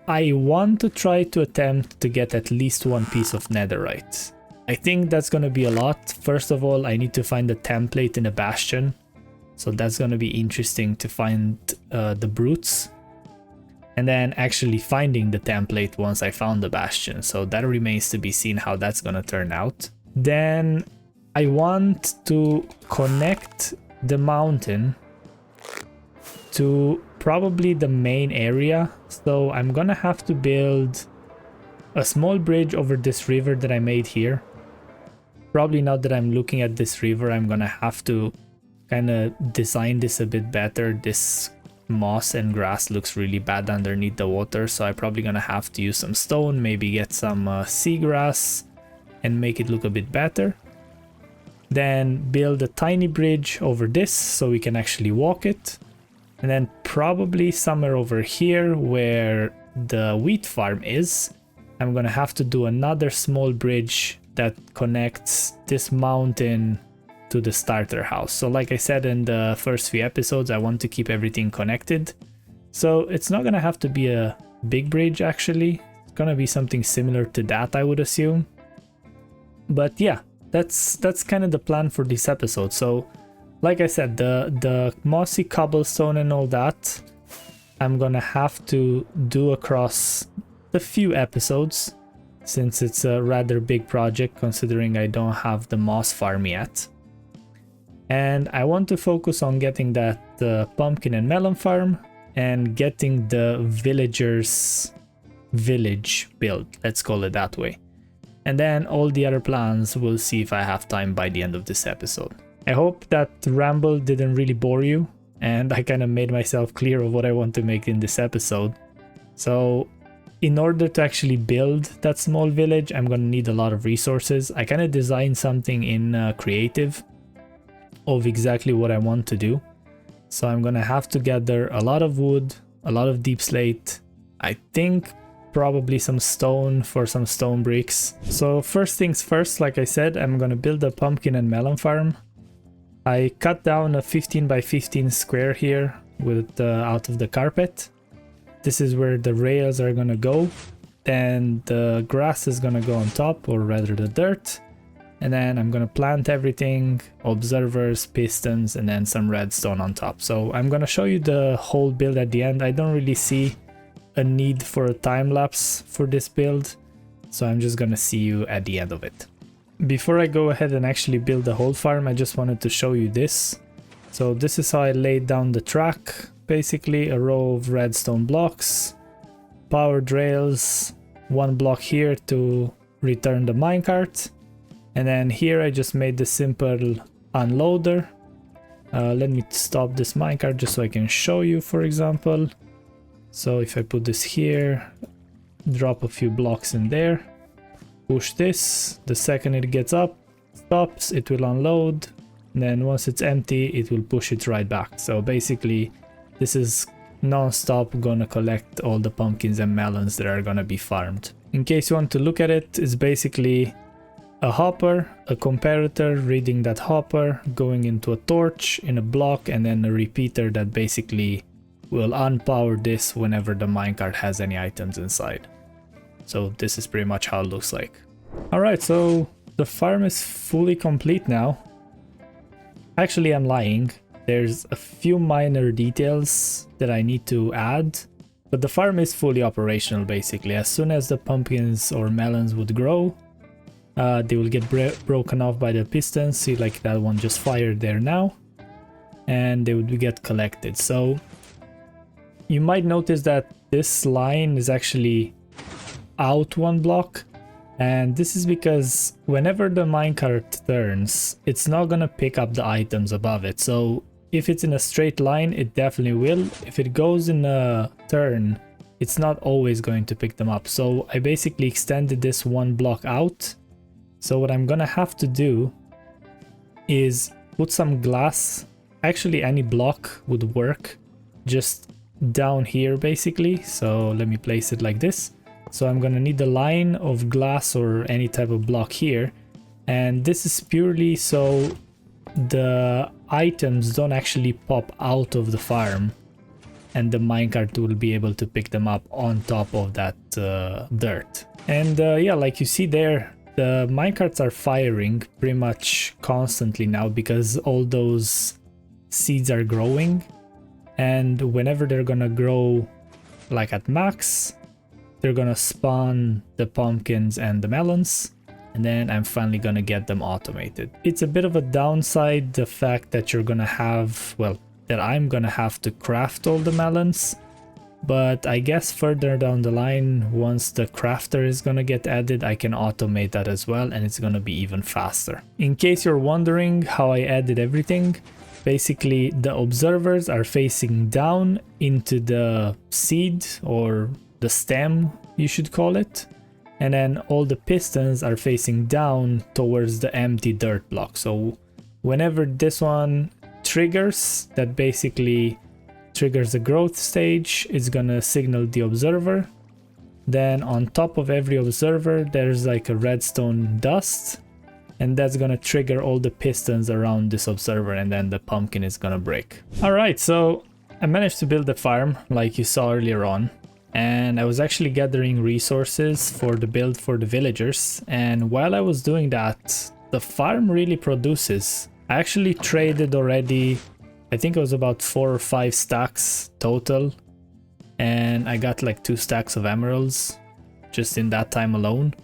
I want to try to attempt to get at least one piece of netherite. I think that's going to be a lot. First of all, I need to find a template in a bastion. So that's going to be interesting to find the brutes. And then actually finding the template once I found the bastion. So that remains to be seen how that's going to turn out. Then I want to connect the mountain to probably the main area. So I'm gonna have to build a small bridge over this river that I made here. Probably now that I'm looking at this river, I'm gonna have to kind of design this a bit better. This moss and grass looks really bad underneath the water, so I'm probably gonna have to use some stone, maybe get some seagrass and make it look a bit better. Then build a tiny bridge over this so we can actually walk it. And then probably somewhere over here where the wheat farm is, I'm gonna have to do another small bridge that connects this mountain to the starter house. So like I said in the first few episodes, I want to keep everything connected. So it's not gonna have to be a big bridge actually. It's gonna be something similar to that, I would assume. But yeah, that's kind of the plan for this episode. So like I said, the mossy cobblestone and all that, I'm gonna have to do across the few episodes, since it's a rather big project considering I don't have the moss farm yet. And I want to focus on getting that pumpkin and melon farm and getting the villagers village built, let's call it that way. And then all the other plans, we'll see if I have time by the end of this episode. I hope that ramble didn't really bore you and I kind of made myself clear of what I want to make in this episode. So in order to actually build that small village, I'm gonna need a lot of resources. I kind of designed something in creative of exactly what I want to do. So I'm gonna have to gather a lot of wood, a lot of deep slate, I think probably some stone for some stone bricks. So first things first, like I said, I'm gonna build a pumpkin and melon farm. I cut down a 15 by 15 square here with out of the carpet. This is where the rails are gonna go. Then the grass is gonna go on top, or rather the dirt. And then I'm gonna plant everything, observers, pistons, and then some redstone on top. So I'm gonna show you the whole build at the end. I don't really see a need for a time lapse for this build, so I'm just gonna see you at the end of it. Before I go ahead and actually build the whole farm, I just wanted to show you this. So this is how I laid down the track. Basically a row of redstone blocks, powered rails, one block here to return the minecart, and then here I just made the simple unloader. Let me stop this minecart just so I can show you, for example. So if I put this here, drop a few blocks in there, push this, the second it gets up, stops, it will unload, and then once it's empty, it will push it right back. So basically, this is non-stop gonna collect all the pumpkins and melons that are gonna be farmed. In case you want to look at it, it's basically a hopper, a comparator reading that hopper, going into a torch in a block, and then a repeater that basically will unpower this whenever the minecart has any items inside. So this is pretty much how it looks like. Alright, so the farm is fully complete now. Actually, I'm lying. There's a few minor details that I need to add, but the farm is fully operational basically. As soon as the pumpkins or melons would grow, they will get broken off by the pistons. See, like that one just fired there now, and they would get collected. So you might notice that this line is actually out one block, and this is because whenever the minecart turns, it's not gonna pick up the items above it. So if it's in a straight line, it definitely will. If it goes in a turn, it's not always going to pick them up. So I basically extended this one block out. So what I'm gonna have to do is put some glass, actually any block would work, just down here basically. So let me place it like this. So I'm gonna need a line of glass or any type of block here, and this is purely so the items don't actually pop out of the farm and the minecart will be able to pick them up on top of that dirt. And yeah, like you see there, the minecarts are firing pretty much constantly now because all those seeds are growing, and whenever they're gonna grow like at max, they're gonna spawn the pumpkins and the melons, and then I'm finally gonna get them automated. It's a bit of a downside, the fact that you're gonna have, well, that I'm gonna have to craft all the melons. But I guess further down the line, once the crafter is gonna get added, I can automate that as well, and it's gonna be even faster. In case you're wondering how I added everything, basically the observers are facing down into the seed, or the stem you should call it, and then all the pistons are facing down towards the empty dirt block. So whenever this one triggers, that basically triggers the growth stage, it's gonna signal the observer. Then on top of every observer there's like a redstone dust, and that's gonna trigger all the pistons around this observer, and then the pumpkin is gonna break. Alright, so I managed to build a farm like you saw earlier on, and I was actually gathering resources for the build for the villagers, and while I was doing that, the farm really produces. I actually traded already, I think it was about 4 or 5 stacks total, and I got like 2 stacks of emeralds just in that time alone.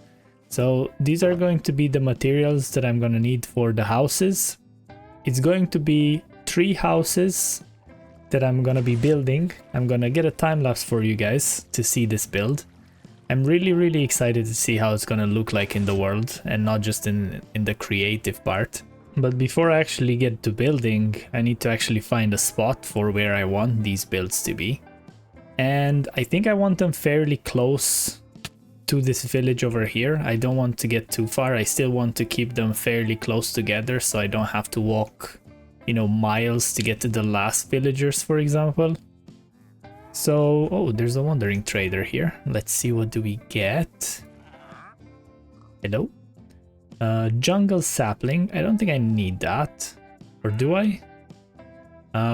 So these are going to be the materials that I'm gonna need for the houses. It's going to be 3 houses that I'm gonna be building. I'm gonna get a time lapse for you guys to see this build. I'm really excited to see how it's gonna look like in the world, and not just in the creative part. But before I actually get to building, I need to actually find a spot for where I want these builds to be. And I think I want them fairly close to this village over here. I don't want to get too far. I still want to keep them fairly close together, so I don't have to walk, you know, miles to get to the last villagers, for example. So, oh, there's a wandering trader here. Let's see, what do we get? Hello? Jungle sapling. I don't think I need that. Or do I?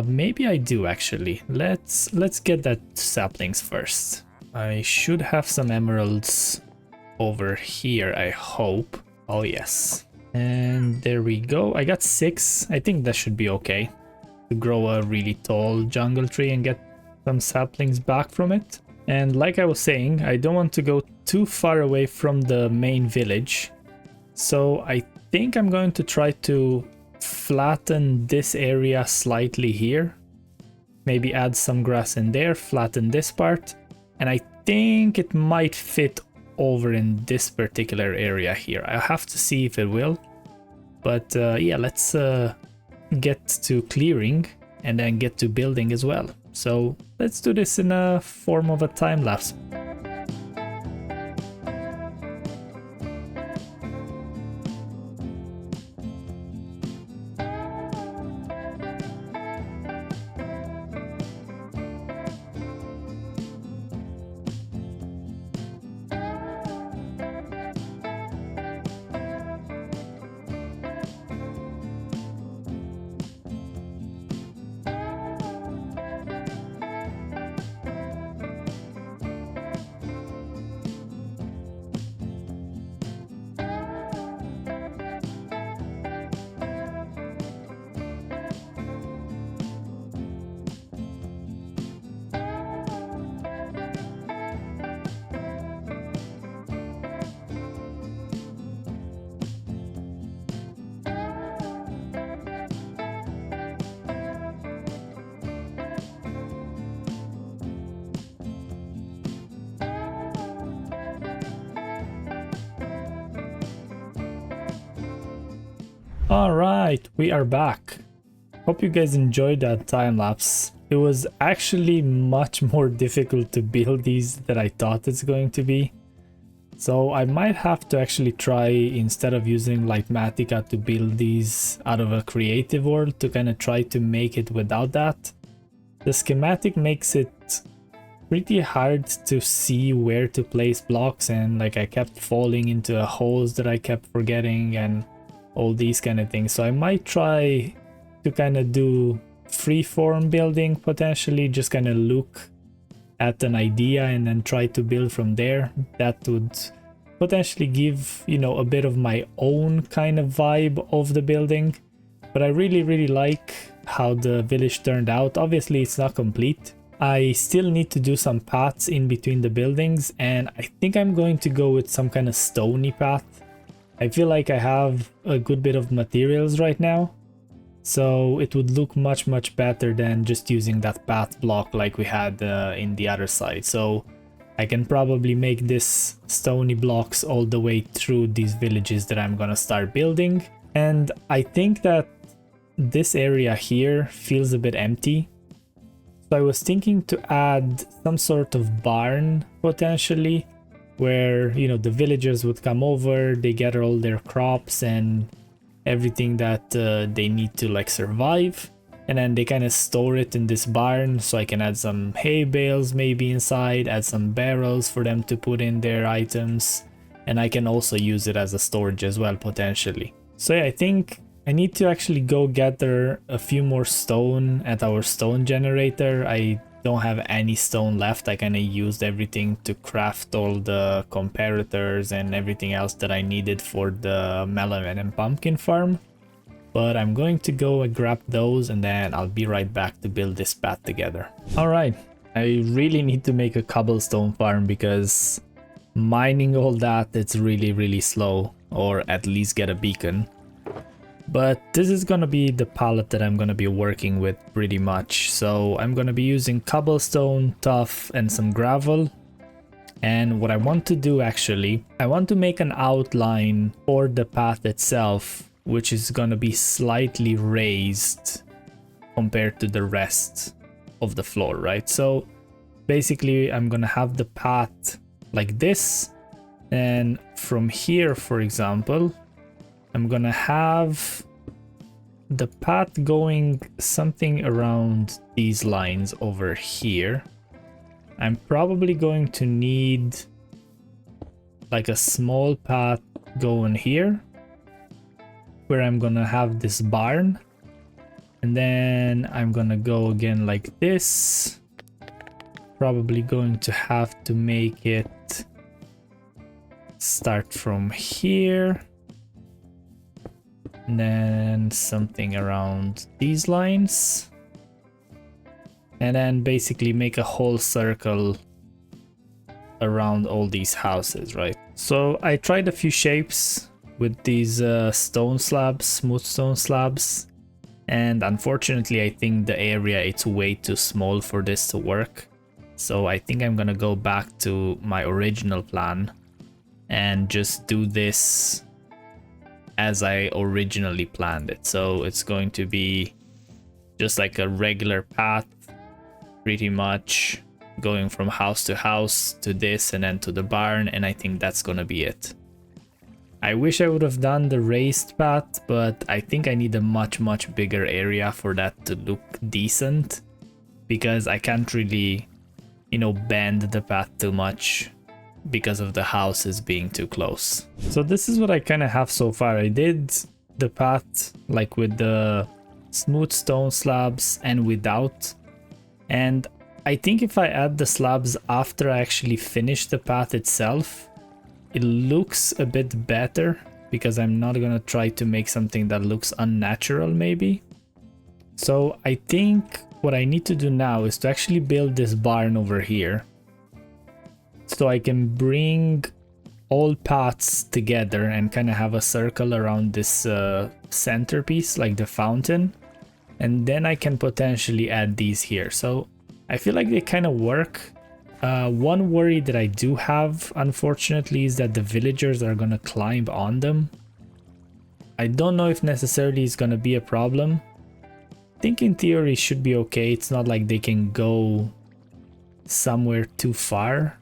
Maybe I do actually. Let's get that saplings first. I should have some emeralds over here, I hope. Oh yes. And there we go. I got 6. I think that should be okay to grow a really tall jungle tree and get some saplings back from it. And like I was saying, I don't want to go too far away from the main village. So I think I'm going to try to flatten this area slightly here. Maybe add some grass in there, flatten this part. And I think it might fit over in this particular area here. I'll have to see if it will. But yeah, let's get to clearing and then get to building as well. So let's do this in a form of a time lapse. Alright, we are back. Hope you guys enjoyed that time lapse. It was actually much more difficult to build these than I thought it's going to be. So I might have to actually try, instead of using Lightmatica to build these out of a creative world, to kind of try to make it without that. The schematic makes it pretty hard to see where to place blocks, and like I kept falling into holes that I kept forgetting and all these kind of things. So I might try to kind of do freeform building, potentially just kind of look at an idea and then try to build from there. That would potentially give, you know, a bit of my own kind of vibe of the building. But I really like how the village turned out. Obviously it's not complete. I still need to do some paths in between the buildings, and I think I'm going to go with some kind of stony path. I feel like I have a good bit of materials right now, So it would look much better than just using that path block like we had in the other side. So I can probably make this stony blocks all the way through these villages that I'm gonna start building. And I think that this area here feels a bit empty. So I was thinking to add some sort of barn potentially, where, you know, the villagers would come over, they gather all their crops and everything that they need to like survive, and then they kind of store it in this barn. So I can add some hay bales maybe inside, add some barrels for them to put in their items, and I can also use it as a storage as well potentially. So yeah, I think I need to actually go gather a few more stone at our stone generator. I don't have any stone left. I kind of used everything to craft all the comparators and everything else that I needed for the melon and pumpkin farm. But I'm going to go and grab those, and then I'll be right back to build this path together. All right, I really need to make a cobblestone farm because mining all that, it's really slow, or at least get a beacon. But this is gonna be the palette that I'm gonna be working with pretty much. So I'm gonna be using cobblestone, tuff, and some gravel. And what I want to do actually, I want to make an outline for the path itself, which is gonna be slightly raised compared to the rest of the floor, right? So basically I'm gonna have the path like this, and from here, for example, I'm gonna have the path going something around these lines over here. I'm probably going to need like a small path going here, where I'm gonna have this barn, and then I'm gonna go again like this. Probably going to have to make it start from here, and then something around these lines, and then basically make a whole circle around all these houses, right? So I tried a few shapes with these stone slabs, smooth stone slabs, and unfortunately I think the area, it's way too small for this to work. So I think I'm gonna go back to my original plan and just do this as I originally planned it. So it's going to be just like a regular path, pretty much going from house to house to this and then to the barn, and I think that's gonna be it. I wish I would have done the raised path, but I think I need a much bigger area for that to look decent, because I can't really, you know, bend the path too much because of the houses being too close. So this is what I kind of have so far. I did the path like with the smooth stone slabs and without, and I think if I add the slabs after I actually finish the path itself, it looks a bit better, because I'm not gonna try to make something that looks unnatural maybe. So I think what I need to do now is to actually build this barn over here, so I can bring all paths together and kind of have a circle around this centerpiece, like the fountain, and then I can potentially add these here. So I feel like they kind of work. One worry that I do have, unfortunately, is that the villagers are gonna climb on them. I don't know if necessarily it's gonna be a problem. I think in theory it should be okay. It's not like they can go somewhere too far,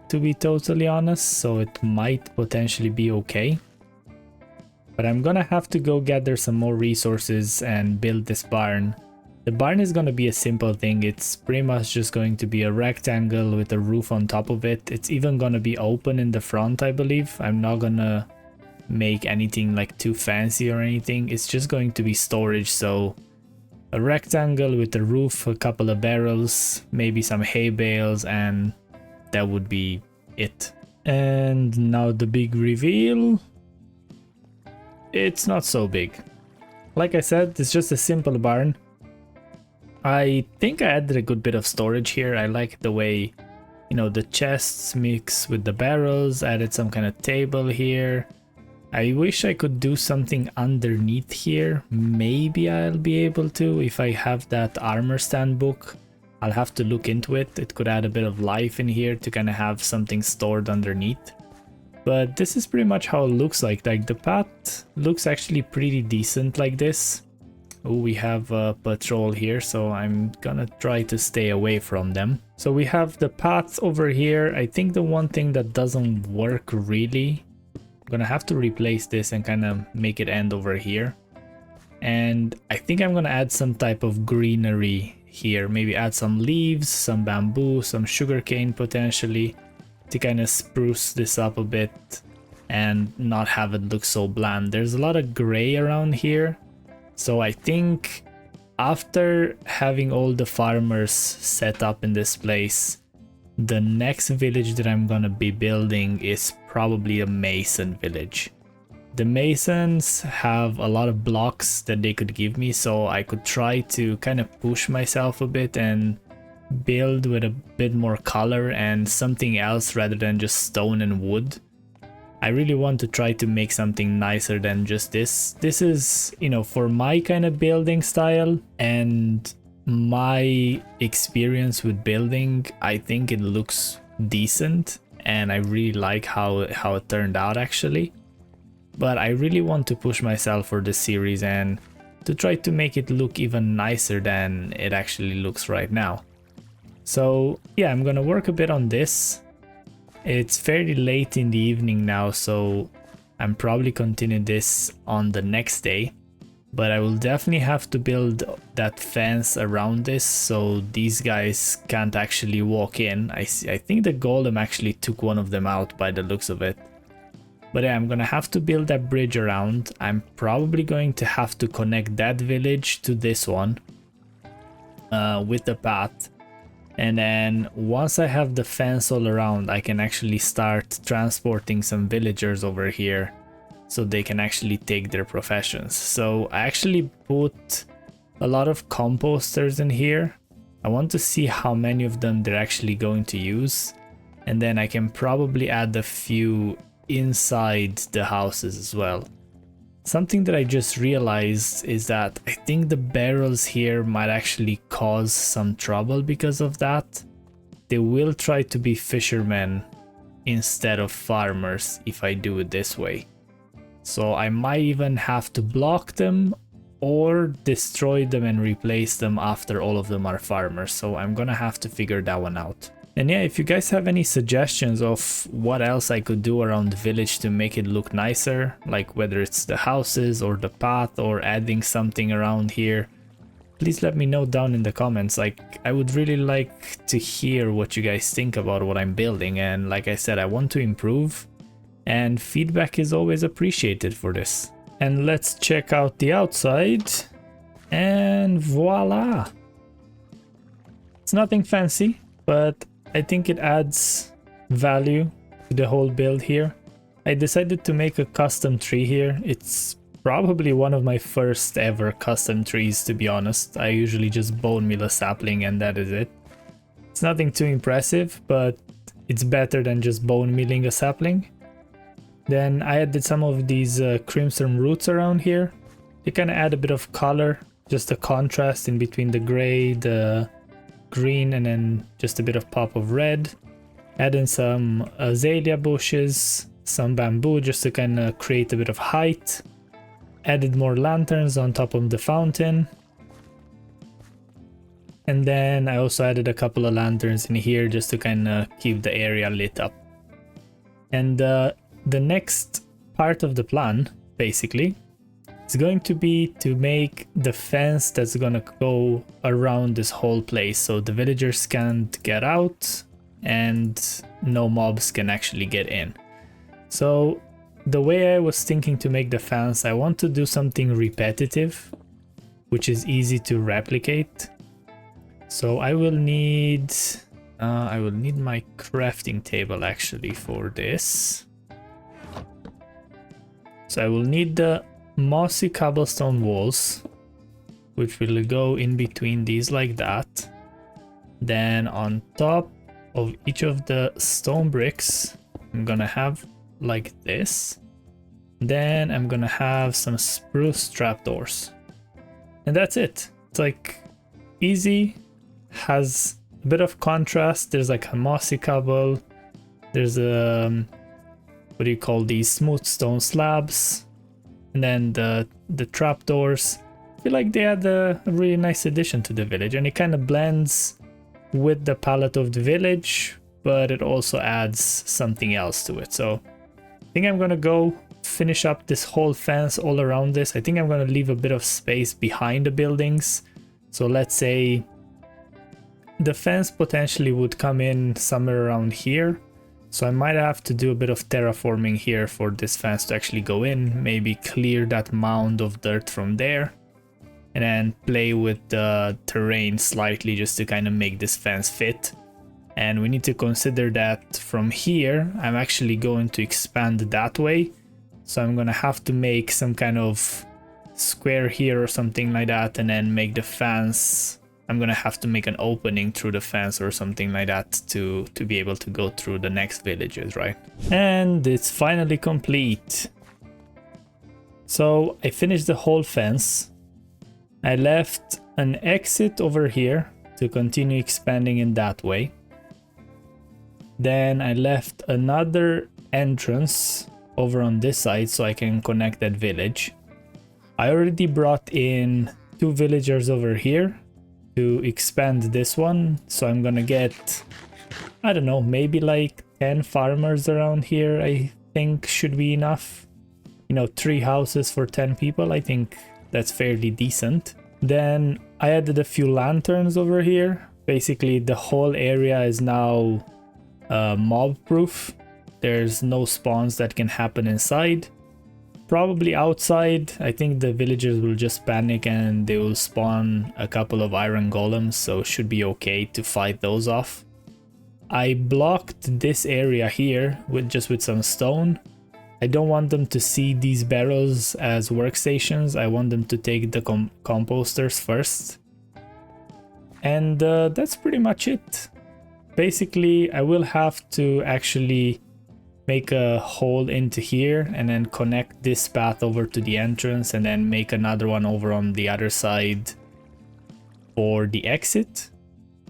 to be totally honest, so it might potentially be okay. But I'm gonna have to go gather some more resources and build this barn. The barn is gonna be a simple thing. It's pretty much just going to be a rectangle with a roof on top of it. It's even gonna be open in the front, I believe. I'm not gonna make anything like too fancy or anything. It's just going to be storage, so a rectangle with a roof, a couple of barrels, maybe some hay bales, and that would be it. And now the big reveal. It's not so big. Like I said, it's just a simple barn. I think I added a good bit of storage here. I like the way, you know, the chests mix with the barrels. Added some kind of table here. I wish I could do something underneath here. Maybe I'll be able to if I have that armor stand book. I'll have to look into it. It could add a bit of life in here to kind of have something stored underneath. But this is pretty much how it looks like. Like the path looks actually pretty decent like this. Oh, we have a patrol here, so I'm gonna try to stay away from them. So we have the paths over here. I think the one thing that doesn't work really, I'm gonna have to replace this and kind of make it end over here. And I think I'm gonna add some type of greenery here. Maybe add some leaves, some bamboo, some sugarcane potentially to kind of spruce this up a bit and not have it look so bland. There's a lot of gray around here. So I think after having all the farmers set up in this place, the next village that I'm gonna be building is probably a mason village. The masons have a lot of blocks that they could give me, so I could try to kind of push myself a bit and build with a bit more color and something else rather than just stone and wood. I really want to try to make something nicer than just this. This is, you know, for my kind of building style and my experience with building, I think it looks decent and I really like how it turned out actually. But I really want to push myself for this series and to try to make it look even nicer than it actually looks right now. So yeah, I'm gonna work a bit on this. It's fairly late in the evening now, so I'm probably continuing this on the next day. But I will definitely have to build that fence around this so these guys can't actually walk in. I think the golem actually took one of them out by the looks of it. But yeah, I'm gonna have to build that bridge around. I'm probably going to have to connect that village to this one with the path. And then once I have the fence all around, I can actually start transporting some villagers over here so they can actually take their professions. So I actually put a lot of composters in here. I want to see how many of them they're actually going to use. And then I can probably add a few inside the houses as well. Something that I just realized is that I think the barrels here might actually cause some trouble because of that. They will try to be fishermen instead of farmers if I do it this way. So I might even have to block them or destroy them and replace them after all of them are farmers. So I'm gonna have to figure that one out. And yeah, if you guys have any suggestions of what else I could do around the village to make it look nicer, like whether it's the houses or the path or adding something around here, please let me know down in the comments. Like, I would really like to hear what you guys think about what I'm building. And like I said, I want to improve and feedback is always appreciated for this. And let's check out the outside and voila! It's nothing fancy, but I think it adds value to the whole build here. I decided to make a custom tree here. It's probably one of my first ever custom trees, to be honest. I usually just bone meal a sapling and that is it. It's nothing too impressive, but it's better than just bone milling a sapling. Then I added some of these crimson roots around here. They kind of add a bit of color, just a contrast in between the gray, the green, and then just a bit of pop of red. Add in some azalea bushes, some bamboo just to kind of create a bit of height. Added more lanterns on top of the fountain. And then I also added a couple of lanterns in here just to kind of keep the area lit up. And the next part of the plan, basically, it's going to be to make the fence that's gonna go around this whole place so the villagers can't get out and no mobs can actually get in. So the way I was thinking to make the fence, I want to do something repetitive, which is easy to replicate. So I will need my crafting table actually for this. So I will need the mossy cobblestone walls, which will go in between these like that. Then on top of each of the stone bricks, I'm gonna have like this. Then I'm gonna have some spruce trapdoors. And that's it. It's like easy, has a bit of contrast. There's like a mossy cobble. There's a, what do you call these, smooth stone slabs. And then the trapdoors. I feel like they had a really nice addition to the village, and it kind of blends with the palette of the village, but it also adds something else to it. So I think I'm gonna go finish up this whole fence all around this. I think I'm gonna leave a bit of space behind the buildings. So let's say the fence potentially would come in somewhere around here. So I might have to do a bit of terraforming here for this fence to actually go in, maybe clear that mound of dirt from there, and then play with the terrain slightly just to kind of make this fence fit. And we need to consider that from here, I'm actually going to expand that way. So I'm gonna have to make some kind of square here or something like that, and then make the fence. I'm gonna have to make an opening through the fence or something like that to be able to go through the next villages, right? And it's finally complete. So I finished the whole fence. I left an exit over here to continue expanding in that way. Then I left another entrance over on this side so I can connect that village. I already brought in 2 villagers over here to expand this one, so I'm gonna get, I don't know, maybe like 10 farmers around here. I think should be enough. You know, 3 houses for 10 people, I think that's fairly decent. Then I added a few lanterns over here. Basically the whole area is now mob proof. There's no spawns that can happen inside. Probably outside, I think the villagers will just panic and they will spawn a couple of iron golems, so it should be okay to fight those off. I blocked this area here with some stone. I don't want them to see these barrels as workstations. I want them to take the composters first. And that's pretty much it. Basically, I will have to actually make a hole into here and then connect this path over to the entrance, and then make another one over on the other side for the exit.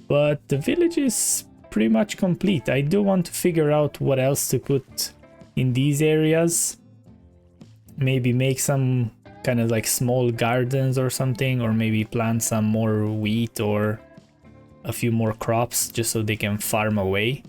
But the village is pretty much complete. I do want to figure out what else to put in these areas. Maybe make some kind of like small gardens or something, or maybe plant some more wheat or a few more crops just so they can farm away.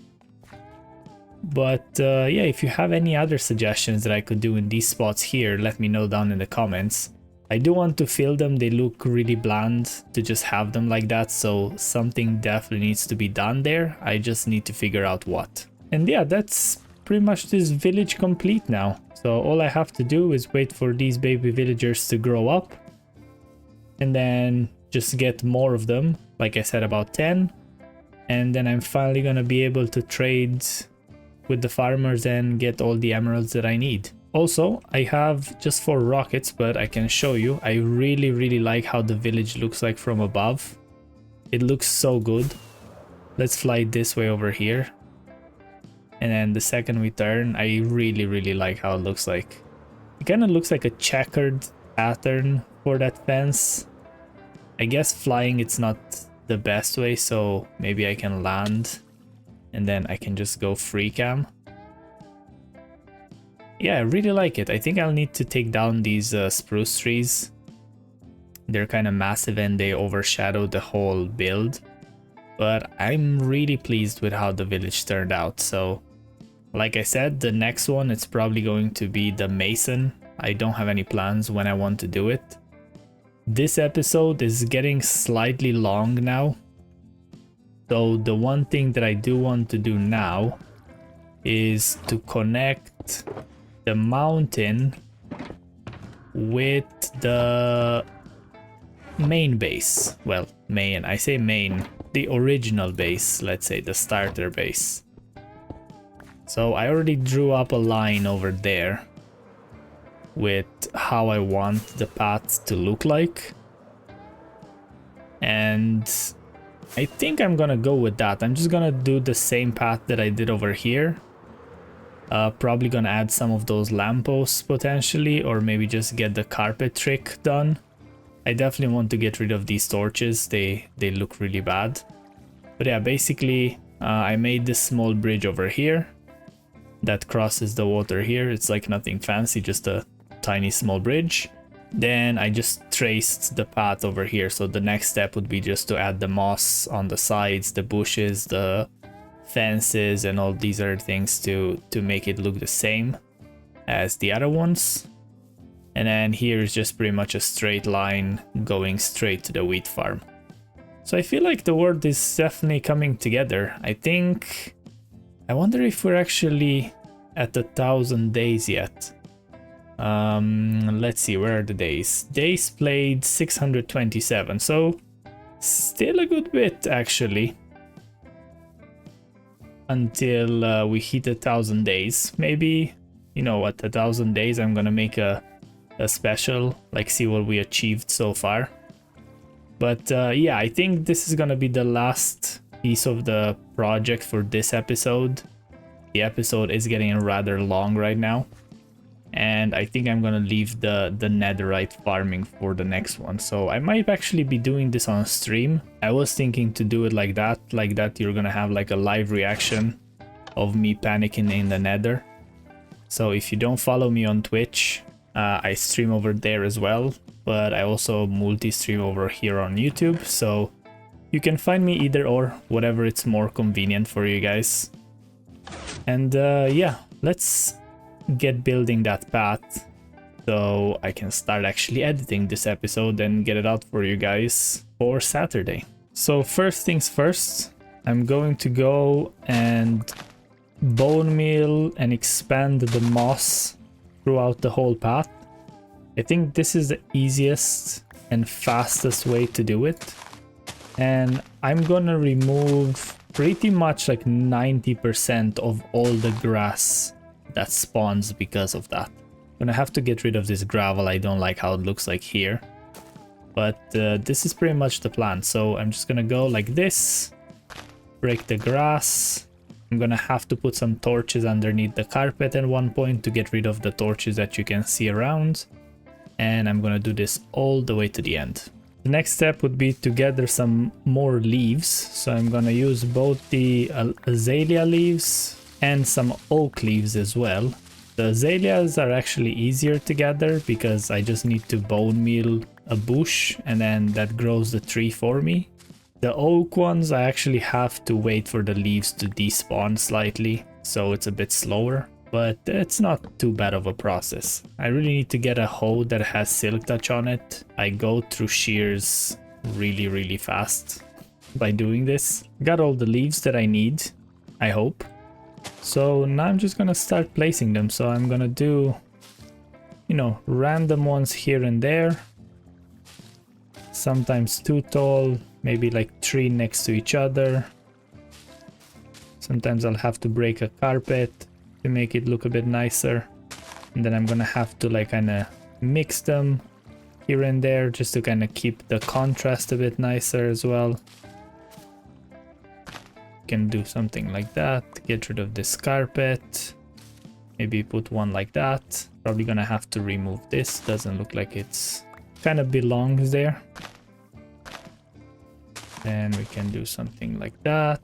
But yeah, if you have any other suggestions that I could do in these spots here, let me know down in the comments. I do want to fill them. They look really bland to just have them like that, so something definitely needs to be done there. I just need to figure out what. And yeah, that's pretty much this village complete now. So all I have to do is wait for these baby villagers to grow up, and then just get more of them, like I said, about 10. And then I'm finally gonna be able to trade with the farmers and get all the emeralds that I need. Also, I have just 4 rockets, but I can show you. I really like how the village looks like from above. It looks so good. Let's fly this way over here. And then the second we turn, I really like how it looks like. It kind of looks like a checkered pattern for that fence. I guess flying it's not the best way, so maybe I can land and then I can just go free cam. Yeah, I really like it. I think I'll need to take down these spruce trees. They're kind of massive and they overshadow the whole build. But I'm really pleased with how the village turned out. So, like I said, the next one it's probably going to be the mason. I don't have any plans when I want to do it. This episode is getting slightly long now. So the one thing that I do want to do now is to connect the mountain with the main base. Well, main, I say main, the original base, let's say the starter base. So I already drew up a line over there with how I want the path to look like. And I think I'm gonna go with that. I'm just gonna do the same path that I did over here. Probably gonna add some of those lampposts potentially, or maybe just get the carpet trick done. I definitely want to get rid of these torches, they look really bad. But yeah, basically I made this small bridge over here that crosses the water here. It's like nothing fancy, just a tiny small bridge. Then I just traced the path over here, so the next step would be just to add the moss on the sides, the bushes, the fences and all these other things to make it look the same as the other ones. And then here is just pretty much a straight line going straight to the wheat farm. So I feel like the world is definitely coming together. I wonder if we're actually at 1,000 days yet. Let's see, where are the days? Days played 627, so still a good bit actually. Until we hit 1,000 days. Maybe, you know, at 1,000 days I'm gonna make a special, like see what we achieved so far. But yeah, I think this is gonna be the last piece of the project for this episode. The episode is getting rather long right now, and I think I'm gonna leave the netherite farming for the next one. So I might actually be doing this on stream. I was thinking to do it like that you're gonna have like a live reaction of me panicking in the nether. So if you don't follow me on Twitch, I stream over there as well, but I also multi-stream over here on YouTube, so you can find me either or, whatever it's more convenient for you guys. And yeah, let's get building that path so I can start actually editing this episode and get it out for you guys for Saturday. So first things first, I'm going to go and bone meal and expand the moss throughout the whole path. I think this is the easiest and fastest way to do it. And I'm gonna remove pretty much like 90% of all the grass that spawns because of that. I'm gonna have to get rid of this gravel. I don't like how it looks like here. But this is pretty much the plan. So I'm just gonna go like this, break the grass. I'm gonna have to put some torches underneath the carpet at one point to get rid of the torches that you can see around. And I'm gonna do this all the way to the end. The next step would be to gather some more leaves. So I'm gonna use both the azalea leaves and some oak leaves as well. The azaleas are actually easier to gather because I just need to bone meal a bush and then that grows the tree for me. The oak ones, I actually have to wait for the leaves to despawn slightly, so it's a bit slower, but it's not too bad of a process. I really need to get a hoe that has silk touch on it. I go through shears really fast by doing this. Got all the leaves that I need, I hope. So now I'm just gonna start placing them. So I'm gonna do, you know, random ones here and there. Sometimes too tall, maybe like 3 next to each other. Sometimes I'll have to break a carpet to make it look a bit nicer. And then I'm gonna have to like kind of mix them here and there just to kind of keep the contrast a bit nicer as well. Can do something like that, get rid of this carpet, maybe put one like that. Probably gonna have to remove this, doesn't look like it's kind of belongs there. Then we can do something like that.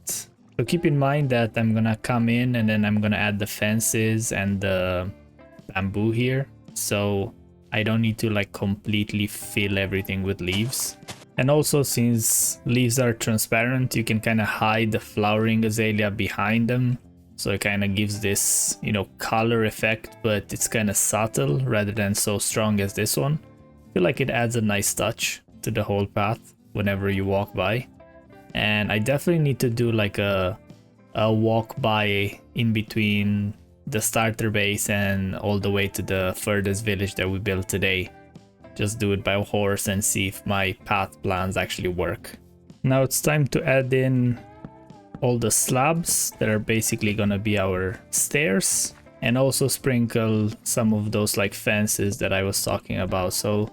So keep in mind that I'm gonna come in and then I'm gonna add the fences and the bamboo here, so I don't need to like completely fill everything with leaves. And also, since leaves are transparent, you can kind of hide the flowering azalea behind them. So it kind of gives this, you know, color effect, but it's kind of subtle rather than so strong as this one. I feel like it adds a nice touch to the whole path whenever you walk by. And I definitely need to do like a walk by in between the starter base and all the way to the furthest village that we built today. Just do it by horse and see if my path plans actually work. Now it's time to add in all the slabs that are basically gonna be our stairs, and also sprinkle some of those like fences that I was talking about. So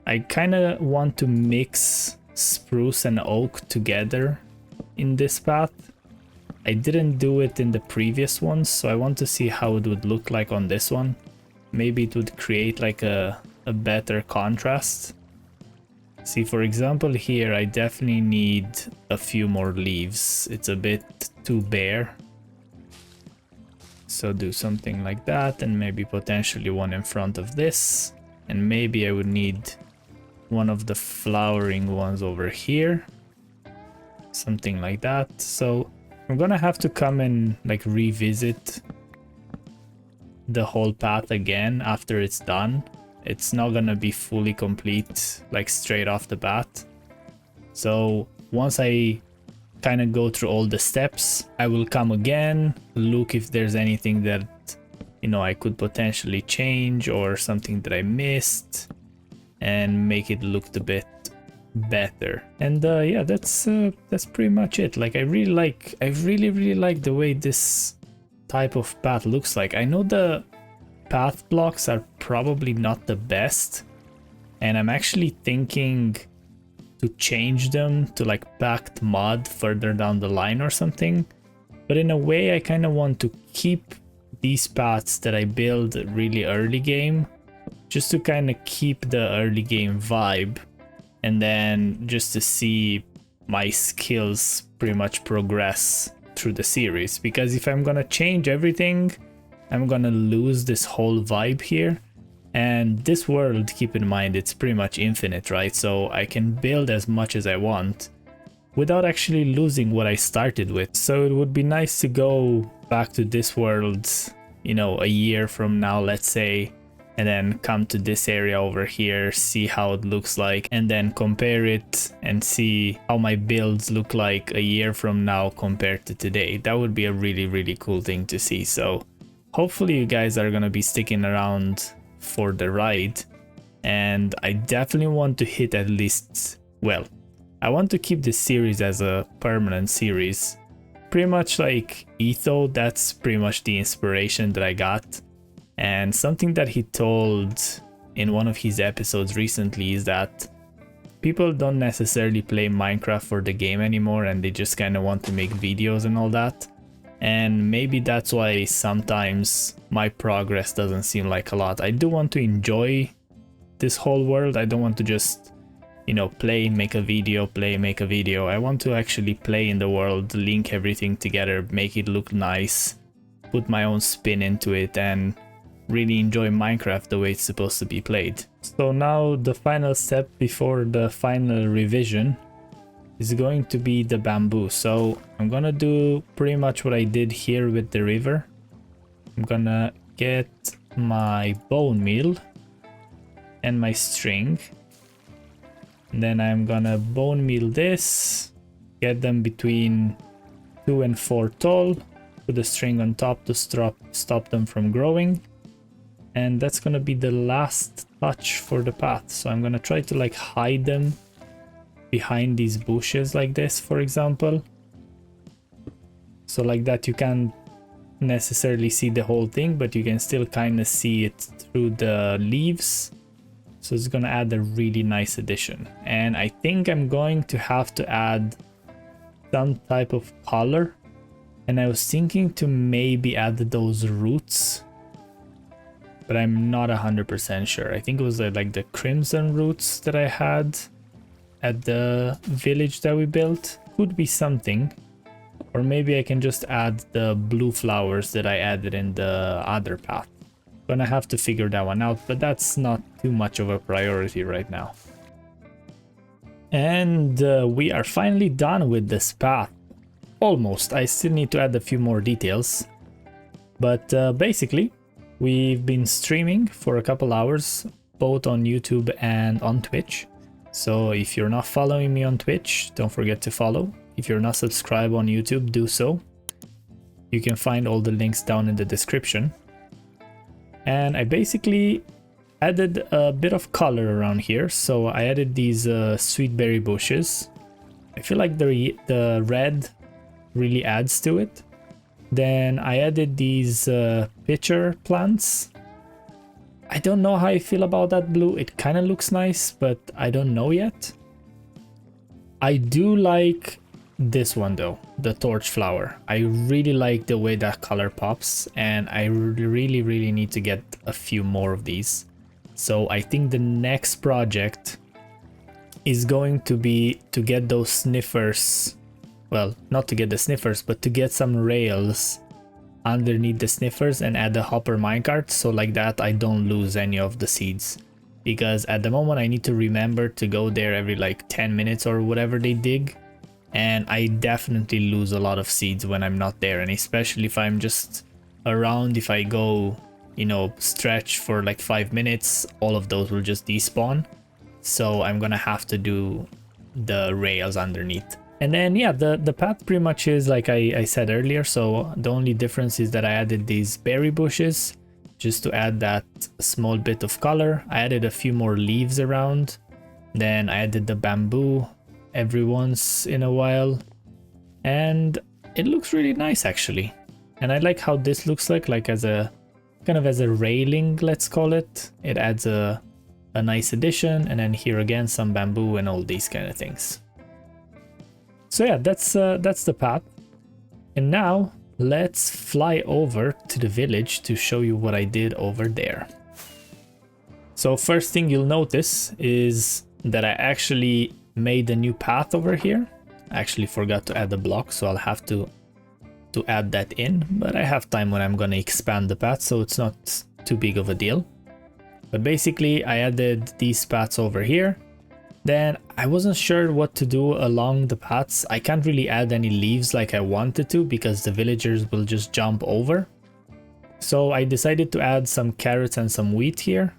I kind of want to mix spruce and oak together in this path. I didn't do it in the previous ones, so I want to see how it would look like on this one. Maybe it would create like a better contrast. See, for example, here I definitely need a few more leaves. It's a bit too bare. So do something like that, and maybe potentially one in front of this. And maybe I would need one of the flowering ones over here. Something like that. So I'm gonna have to come and like revisit the whole path again after it's done. It's not gonna be fully complete like straight off the bat. So once I kind of go through all the steps, I will come again, look if there's anything that, you know, I could potentially change or something that I missed, and make it look a bit better. And yeah, that's pretty much it. Like I really like the way this type of path looks like. I know the path blocks are probably not the best, and I'm actually thinking to change them to like packed mud further down the line or something. But in a way, I kind of want to keep these paths that I build really early game, just to kind of keep the early game vibe, and then just to see my skills pretty much progress through the series. Because if I'm gonna change everything, I'm gonna lose this whole vibe here. And this world, keep in mind, it's pretty much infinite, right? So I can build as much as I want without actually losing what I started with. So it would be nice to go back to this world, you know, a year from now, let's say, and then come to this area over here, see how it looks like, and then compare it and see how my builds look like a year from now compared to today. That would be a really cool thing to see. So hopefully you guys are gonna be sticking around for the ride, and I definitely want to hit at least, well, I want to keep this series as a permanent series. Pretty much like Etho, that's pretty much the inspiration that I got. And something that he told in one of his episodes recently is that people don't necessarily play Minecraft for the game anymore, and they just kind of want to make videos and all that. And maybe that's why sometimes my progress doesn't seem like a lot. I do want to enjoy this whole world. I don't want to just, you know, play, make a video, play, make a video. I want to actually play in the world, link everything together, make it look nice, put my own spin into it, and really enjoy Minecraft the way it's supposed to be played. So now the final step before the final revision is going to be the bamboo. So I'm gonna do pretty much what I did here with the river. I'm gonna get my bone meal and my string, and then I'm gonna bone meal this, get them between 2 and 4 tall, put the string on top to stop them from growing. And that's gonna be the last touch for the path. So I'm gonna try to like hide them behind these bushes like this, for example. So like that you can't necessarily see the whole thing, but you can still kind of see it through the leaves. So it's gonna add a really nice addition. And I think I'm going to have to add some type of color. And I was thinking to maybe add those roots, but I'm not 100% sure. I think it was like the crimson roots that I had at the village that we built. Could be something. Or maybe I can just add the blue flowers that I added in the other path. Gonna have to figure that one out, but that's not too much of a priority right now. And we are finally done with this path. Almost. I still need to add a few more details. But basically, we've been streaming for a couple hours, both on YouTube and on Twitch. So if you're not following me on Twitch, don't forget to follow. If you're not subscribed on YouTube, do so. You can find all the links down in the description. And I basically added a bit of color around here. So I added these sweet berry bushes. I feel like the red really adds to it. Then I added these pitcher plants. I don't know how I feel about that blue. It kind of looks nice, but I don't know yet. I do like this one though, the torch flower. I really like the way that color pops, and I really need to get a few more of these. So I think the next project is going to be to get those sniffers. Well, not to get the sniffers, but to get some rails underneath the sniffers and add the hopper minecart, so like that I don't lose any of the seeds. Because at the moment I need to remember to go there every like 10 minutes or whatever they dig, and I definitely lose a lot of seeds when I'm not there, and especially if I'm just around, if I go, you know, stretch for like 5 minutes, all of those will just despawn. So I'm gonna have to do the rails underneath. And then yeah, the path pretty much is like I said earlier. So the only difference is that I added these berry bushes just to add that small bit of color. I added a few more leaves around. Then I added the bamboo every once in a while. And it looks really nice actually. And I like how this looks like as a kind of as a railing, let's call it. It adds a nice addition. And then here again, some bamboo and all these kind of things. So yeah, that's the path. And now let's fly over to the village to show you what I did over there. So first thing you'll notice is that I actually made a new path over here. I actually forgot to add the block, so I'll have to add that in, but I have time when I'm gonna expand the path, so it's not too big of a deal. But basically I added these paths over here. Then I wasn't sure what to do along the paths. I can't really add any leaves like I wanted to because the villagers will just jump over. So I decided to add some carrots and some wheat here.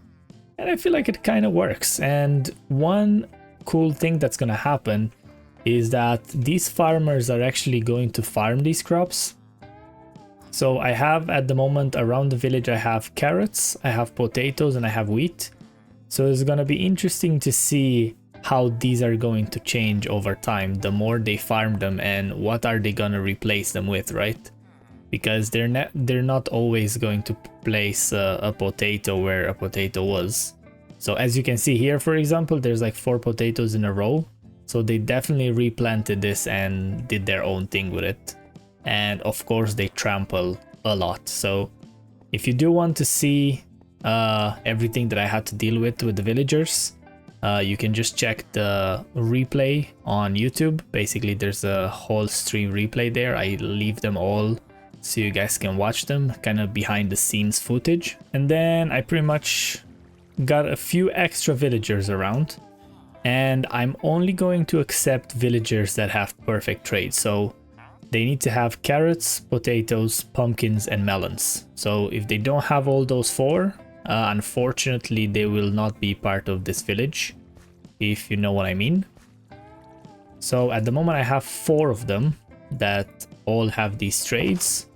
And I feel like it kind of works. And one cool thing that's gonna happen is that these farmers are actually going to farm these crops. So I have at the moment around the village, I have carrots, I have potatoes, and I have wheat. So it's gonna be interesting to see how these are going to change over time, the more they farm them, and what are they gonna replace them with, right? Because they're not always going to place a potato where a potato was. So as you can see here, for example, there's like 4 potatoes in a row. So they definitely replanted this and did their own thing with it. And of course they trample a lot. So if you do want to see everything that I had to deal with the villagers, you can just check the replay on YouTube. Basically there's a whole stream replay there. I leave them all so you guys can watch them, kind of behind the scenes footage. And then I pretty much got a few extra villagers around, and I'm only going to accept villagers that have perfect traits. So they need to have carrots, potatoes, pumpkins, and melons. So if they don't have all those 4, unfortunately they will not be part of this village, if you know what I mean. So at the moment I have 4 of them that all have these traits.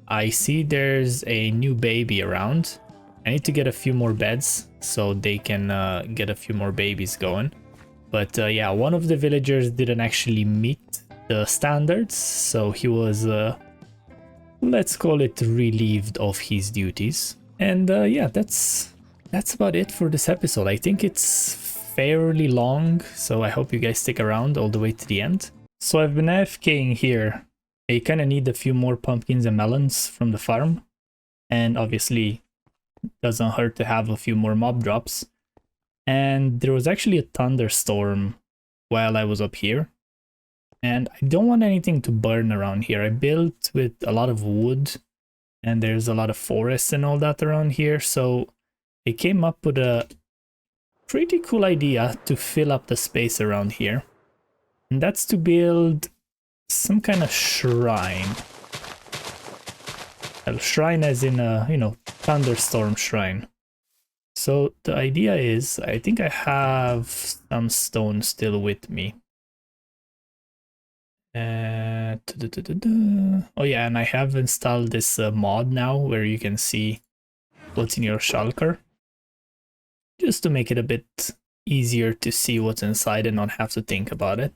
I see there's a new baby around. I need to get a few more beds so they can get a few more babies going. But yeah, one of the villagers didn't actually meet the standards, so he was, let's call it, relieved of his duties. And yeah, that's about it for this episode. I think it's fairly long, so I hope you guys stick around all the way to the end. So I've been AFKing here. I kind of need a few more pumpkins and melons from the farm, and obviously doesn't hurt to have a few more mob drops. And there was actually a thunderstorm while I was up here, and I don't want anything to burn around here. I built with a lot of wood, and there's a lot of forest and all that around here, so I came up with a pretty cool idea to fill up the space around here, and that's to build some kind of shrine. A shrine as in a, you know, thunderstorm shrine. So the idea is, I think I have some stone still with me. Oh yeah, and I have installed this mod now where you can see what's in your shulker, just to make it a bit easier to see what's inside and not have to think about it.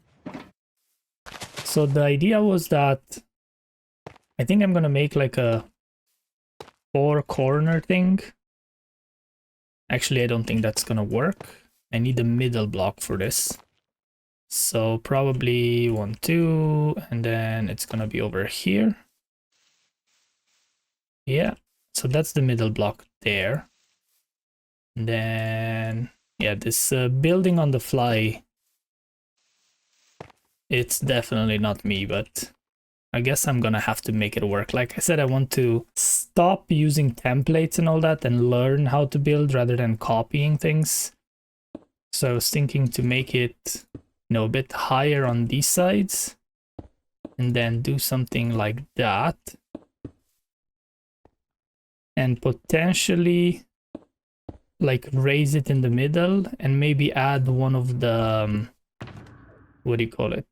So the idea was that I think I'm gonna make like a 4-corner thing. Actually, I don't think that's gonna work. I need a middle block for this. So probably 1, 2, and then it's gonna be over here. Yeah, so that's the middle block there. And then, yeah, this building on the fly, it's definitely not me, but I guess I'm gonna have to make it work. Like I said, I want to stop using templates and all that and learn how to build rather than copying things. So I was thinking to make it, you know, a bit higher on these sides and then do something like that. And potentially like raise it in the middle and maybe add one of the, what do you call it?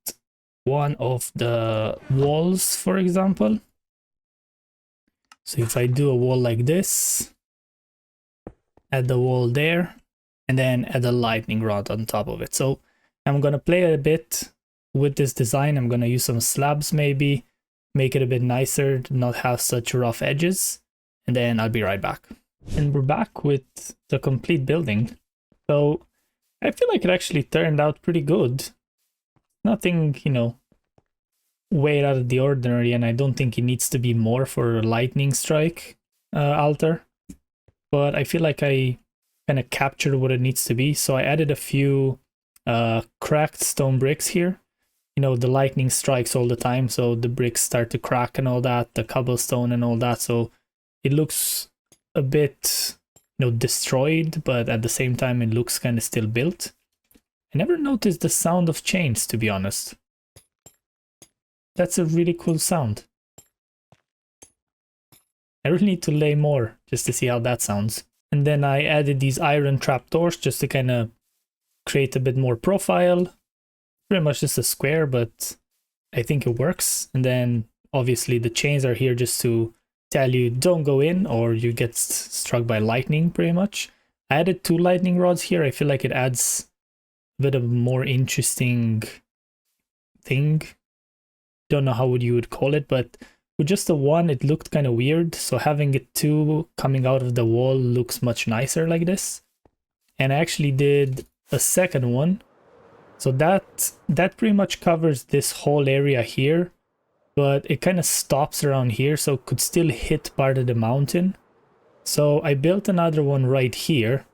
One of the walls, for example. So if I do a wall like this, add the wall there, and then add a lightning rod on top of it. So I'm gonna play a bit with this design. I'm gonna use some slabs maybe, make it a bit nicer, not have such rough edges, and then I'll be right back. And we're back with the complete building. So I feel like it actually turned out pretty good. Nothing, you know, way out of the ordinary, and I don't think it needs to be more for a lightning strike altar. But I feel like I kind of captured what it needs to be. So I added a few cracked stone bricks here. You know, the lightning strikes all the time, so the bricks start to crack and all that, the cobblestone and all that. So it looks a bit, you know, destroyed, but at the same time it looks kind of still built. I never noticed the sound of chains, to be honest. That's a really cool sound. I really need to lay more just to see how that sounds. And then I added these iron trapdoors just to kind of create a bit more profile. Pretty much just a square, but I think it works. And then obviously the chains are here just to tell you don't go in or you get struck by lightning pretty much. I added 2 lightning rods here. I feel like it adds a bit of a more interesting thing. Don't know how you would call it, but with just the one it looked kind of weird, so having it 2 coming out of the wall looks much nicer like this. And I actually did a second one, so that pretty much covers this whole area here, but it kind of stops around here, so it could still hit part of the mountain. So I built another one right here,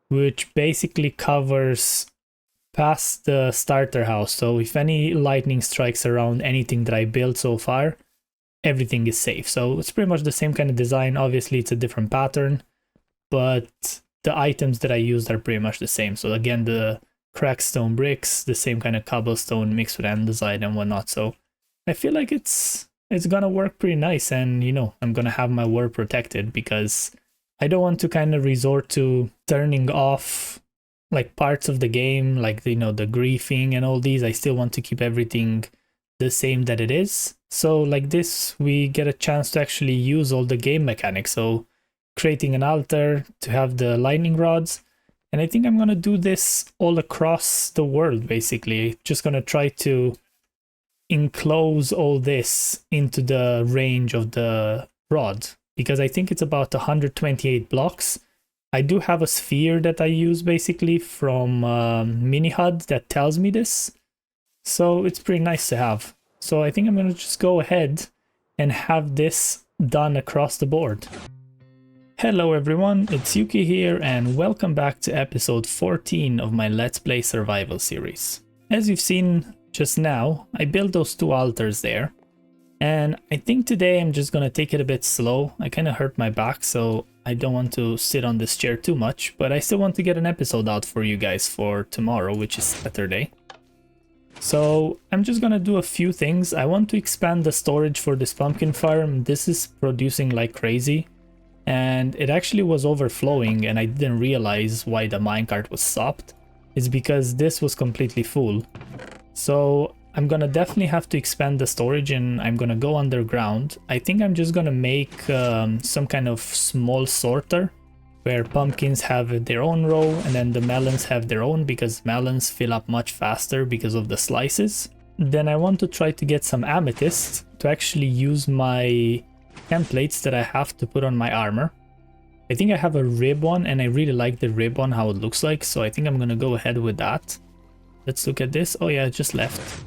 which basically covers past the starter house. So if any lightning strikes around anything that I built so far, everything is safe. So it's pretty much the same kind of design. Obviously it's a different pattern, but the items that I used are pretty much the same. So again, the cracked stone bricks, the same kind of cobblestone mixed with andesite and whatnot. So I feel like it's gonna work pretty nice, and you know, I'm gonna have my work protected because I don't want to kind of resort to turning off like parts of the game, like, you know, the griefing and all these. I still want to keep everything the same that it is. So like this, we get a chance to actually use all the game mechanics. So creating an altar to have the lightning rods. And I think I'm going to do this all across the world, basically. Just going to try to enclose all this into the range of the rod, because I think it's about 128 blocks. I do have a sphere that I use basically from MiniHUD that tells me this. So it's pretty nice to have. So I think I'm going to just go ahead and have this done across the board. Hello everyone, it's Yuki here and welcome back to episode 14 of my Let's Play Survival series. As you've seen just now, I built those 2 altars there. And I think today I'm just going to take it a bit slow. I kind of hurt my back, so I don't want to sit on this chair too much, but I still want to get an episode out for you guys for tomorrow, which is Saturday. So I'm just going to do a few things. I want to expand the storage for this pumpkin farm. This is producing like crazy, and it actually was overflowing, and I didn't realize why the minecart was stopped. It's because this was completely full. So I'm gonna definitely have to expand the storage, and I'm gonna go underground. I think I'm just gonna make some kind of small sorter where pumpkins have their own row and then the melons have their own, because melons fill up much faster because of the slices. Then I want to try to get some amethyst to actually use my templates that I have to put on my armor. I think I have a rib one and I really like the rib one, how it looks like, so I think I'm gonna go ahead with that. let's look at this. Oh yeah, it just left.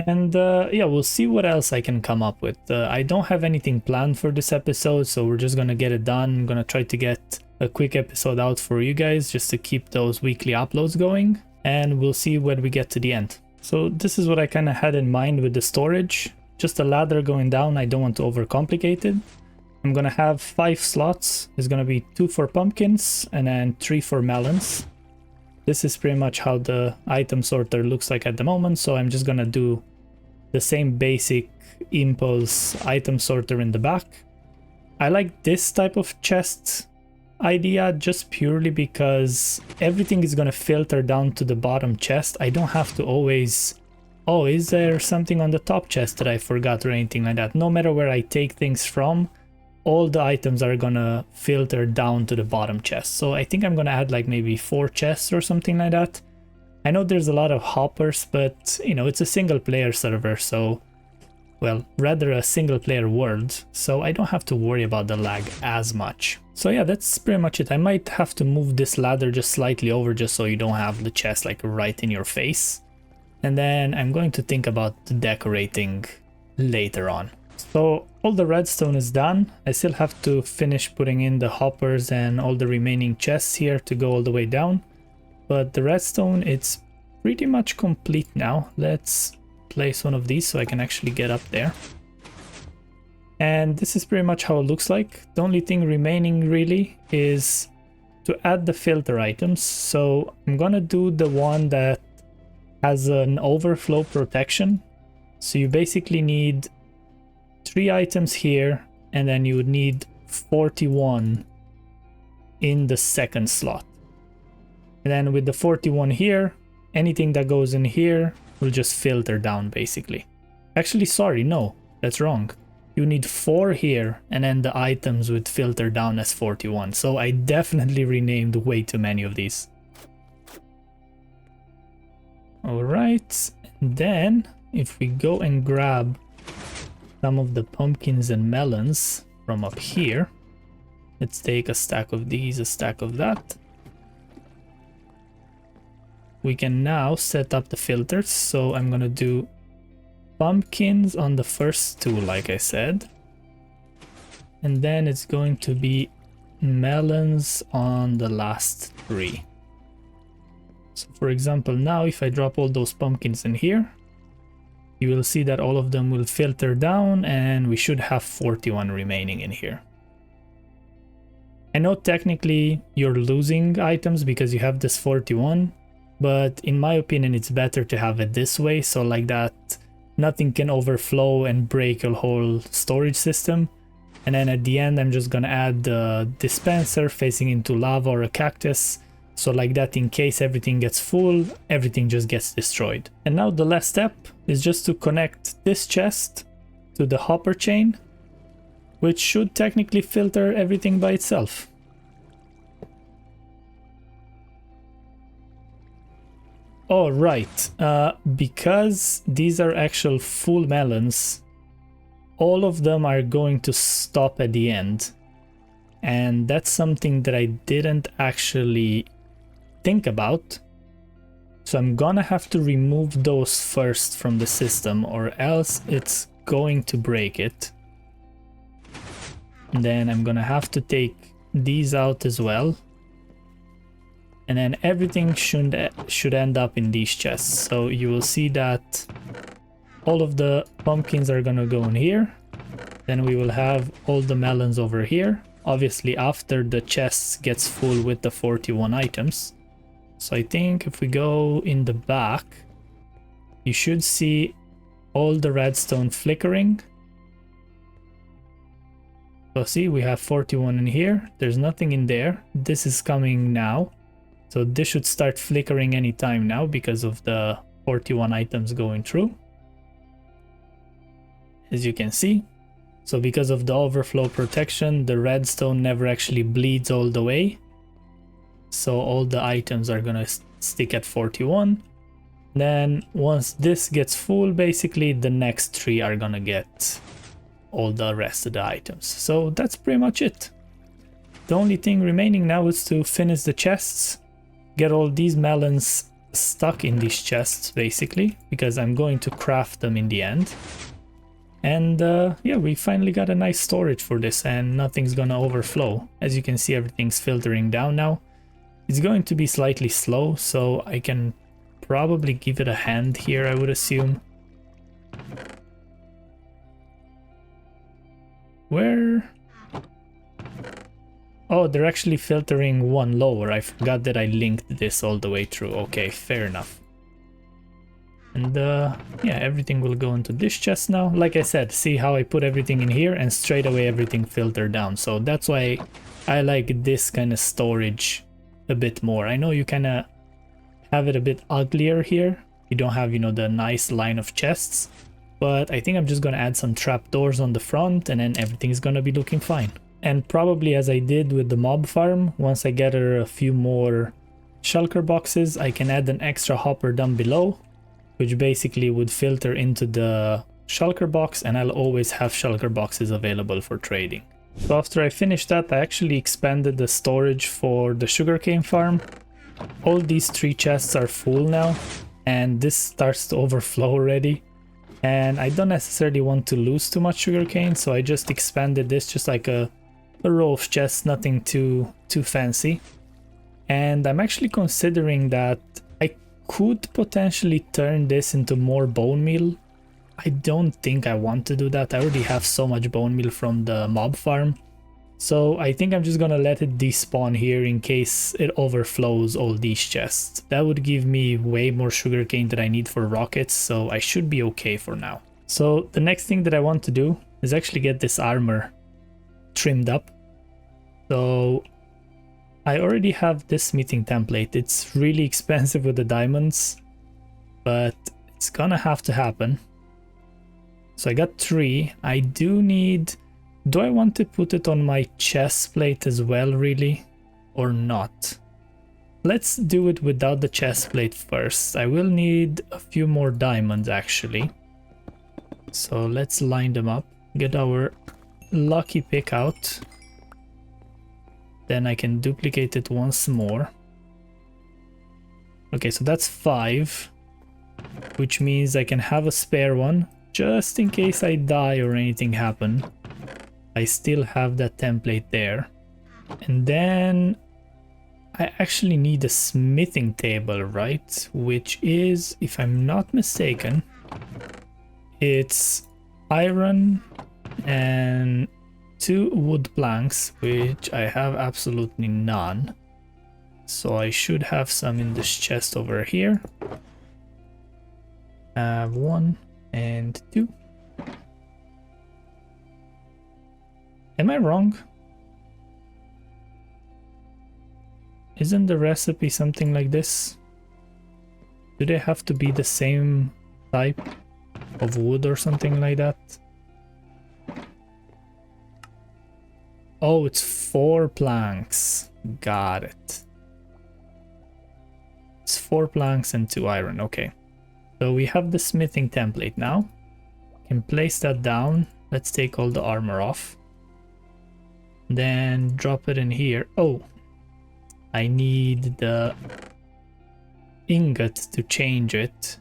And yeah, we'll see what else I can come up with. I don't have anything planned for this episode, so we're just gonna get it done. I'm gonna try to get a quick episode out for you guys just to keep those weekly uploads going, and we'll see when we get to the end. So this is what I kind of had in mind with the storage. Just a ladder going down. I don't want to overcomplicate it. I'm gonna have 5 slots. There's gonna be 2 for pumpkins and then 3 for melons. This is pretty much how the item sorter looks like at the moment, so I'm just gonna do the same basic impulse item sorter in the back. I like this type of chest idea just purely because everything is gonna filter down to the bottom chest. I don't have to always, oh, is there something on the top chest that I forgot or anything like that. No matter where I take things from, all the items are gonna filter down to the bottom chest. So I think I'm gonna add like maybe 4 chests or something like that. I know there's a lot of hoppers, but you know, it's a single player server, so, well, rather a single player world, so I don't have to worry about the lag as much. So yeah, that's pretty much it. I might have to move this ladder just slightly over just so you don't have the chest like right in your face. And then I'm going to think about decorating later on. So all the redstone is done. I still have to finish putting in the hoppers and all the remaining chests here to go all the way down. But the redstone, it's pretty much complete now. Let's place one of these so I can actually get up there. And this is pretty much how it looks like. The only thing remaining really is to add the filter items. So I'm gonna do the one that has an overflow protection. So you basically need 3 items here, and then you would need 41 in the second slot. And then with the 41 here, anything that goes in here will just filter down basically. Actually, sorry, no, that's wrong. You need 4 here, and then the items would filter down as 41. So I definitely renamed way too many of these. Alright, then if we go and grab some of the pumpkins and melons from up here, let's take a stack of these, a stack of that. We can now set up the filters. So I'm gonna do pumpkins on the first 2, like I said, and then it's going to be melons on the last 3. So for example, now if I drop all those pumpkins in here, you will see that all of them will filter down, and we should have 41 remaining in here. I know technically you're losing items because you have this 41, but in my opinion it's better to have it this way, so like that nothing can overflow and break your whole storage system. And then at the end I'm just gonna add the dispenser facing into lava or a cactus, so like that in case everything gets full, everything just gets destroyed. And now the last step is just to connect this chest to the hopper chain, which should technically filter everything by itself. Oh, right. Because these are actual full melons, all of them are going to stop at the end. And that's something that I didn't actually think about. So I'm gonna have to remove those first from the system, or else it's going to break it. And then I'm gonna have to take these out as well. And then everything should end up in these chests. So you will see that all of the pumpkins are gonna go in here. Then we will have all the melons over here. Obviously after the chest gets full with the 41 items. So I think if we go in the back, you should see all the redstone flickering. So see, we have 41 in here. There's nothing in there. This is coming now. So this should start flickering anytime now because of the 41 items going through, as you can see. So because of the overflow protection, the redstone never actually bleeds all the way. So all the items are gonna stick at 41. Then once this gets full, basically the next 3 are gonna get all the rest of the items. So that's pretty much it. The only thing remaining now is to finish the chests, get all these melons stuck in these chests basically, because I'm going to craft them in the end. And yeah, we finally got a nice storage for this and nothing's gonna overflow. As you can see, everything's filtering down now. It's going to be slightly slow, so I can probably give it a hand here, I would assume. Where? Oh, they're actually filtering one lower. I forgot that I linked this all the way through. Okay, fair enough. And yeah, everything will go into this chest now. Like I said, see how I put everything in here and straight away everything filtered down. So that's why I like this kind of storage a bit more. I know you kind of have it a bit uglier here. You don't have, you know, the nice line of chests. But I think I'm just going to add some trapdoors on the front and then everything's going to be looking fine. And probably as I did with the mob farm, once I gather a few more shulker boxes, I can add an extra hopper down below, which basically would filter into the shulker box, and I'll always have shulker boxes available for trading. So after I finished that, I actually expanded the storage for the sugarcane farm. All these 3 chests are full now, and this starts to overflow already. And I don't necessarily want to lose too much sugarcane, so I just expanded this just like a row of chests, nothing too fancy. And I'm actually considering that I could potentially turn this into more bone meal. I don't think I want to do that. I already have so much bone meal from the mob farm. So I think I'm just gonna let it despawn here in case it overflows all these chests. That would give me way more sugarcane that I need for rockets, so I should be okay for now. So the next thing that I want to do is actually get this armor trimmed up. So I already have this smithing template. It's really expensive with the diamonds, but it's gonna have to happen. So I got 3. I do need... Do I want to put it on my chest plate as well, really? Or not? Let's do it without the chest plate first. I will need a few more diamonds, actually. So let's line them up. Get our lucky pick out. Then I can duplicate it once more. Okay, so that's 5. Which means I can have a spare one. Just in case I die or anything happen. I still have that template there. And then I actually need a smithing table, right? Which is, if I'm not mistaken, it's iron and 2 wood planks, which I have absolutely none. So I should have some in this chest over here. I have 1 and 2. Am I wrong? Isn't the recipe something like this? Do they have to be the same type of wood or something like that? Oh, it's 4 planks. Got it. It's 4 planks and 2 iron. Okay. So we have the smithing template now. Can place that down. Let's take all the armor off. Then drop it in here. Oh, I need the ingot to change it.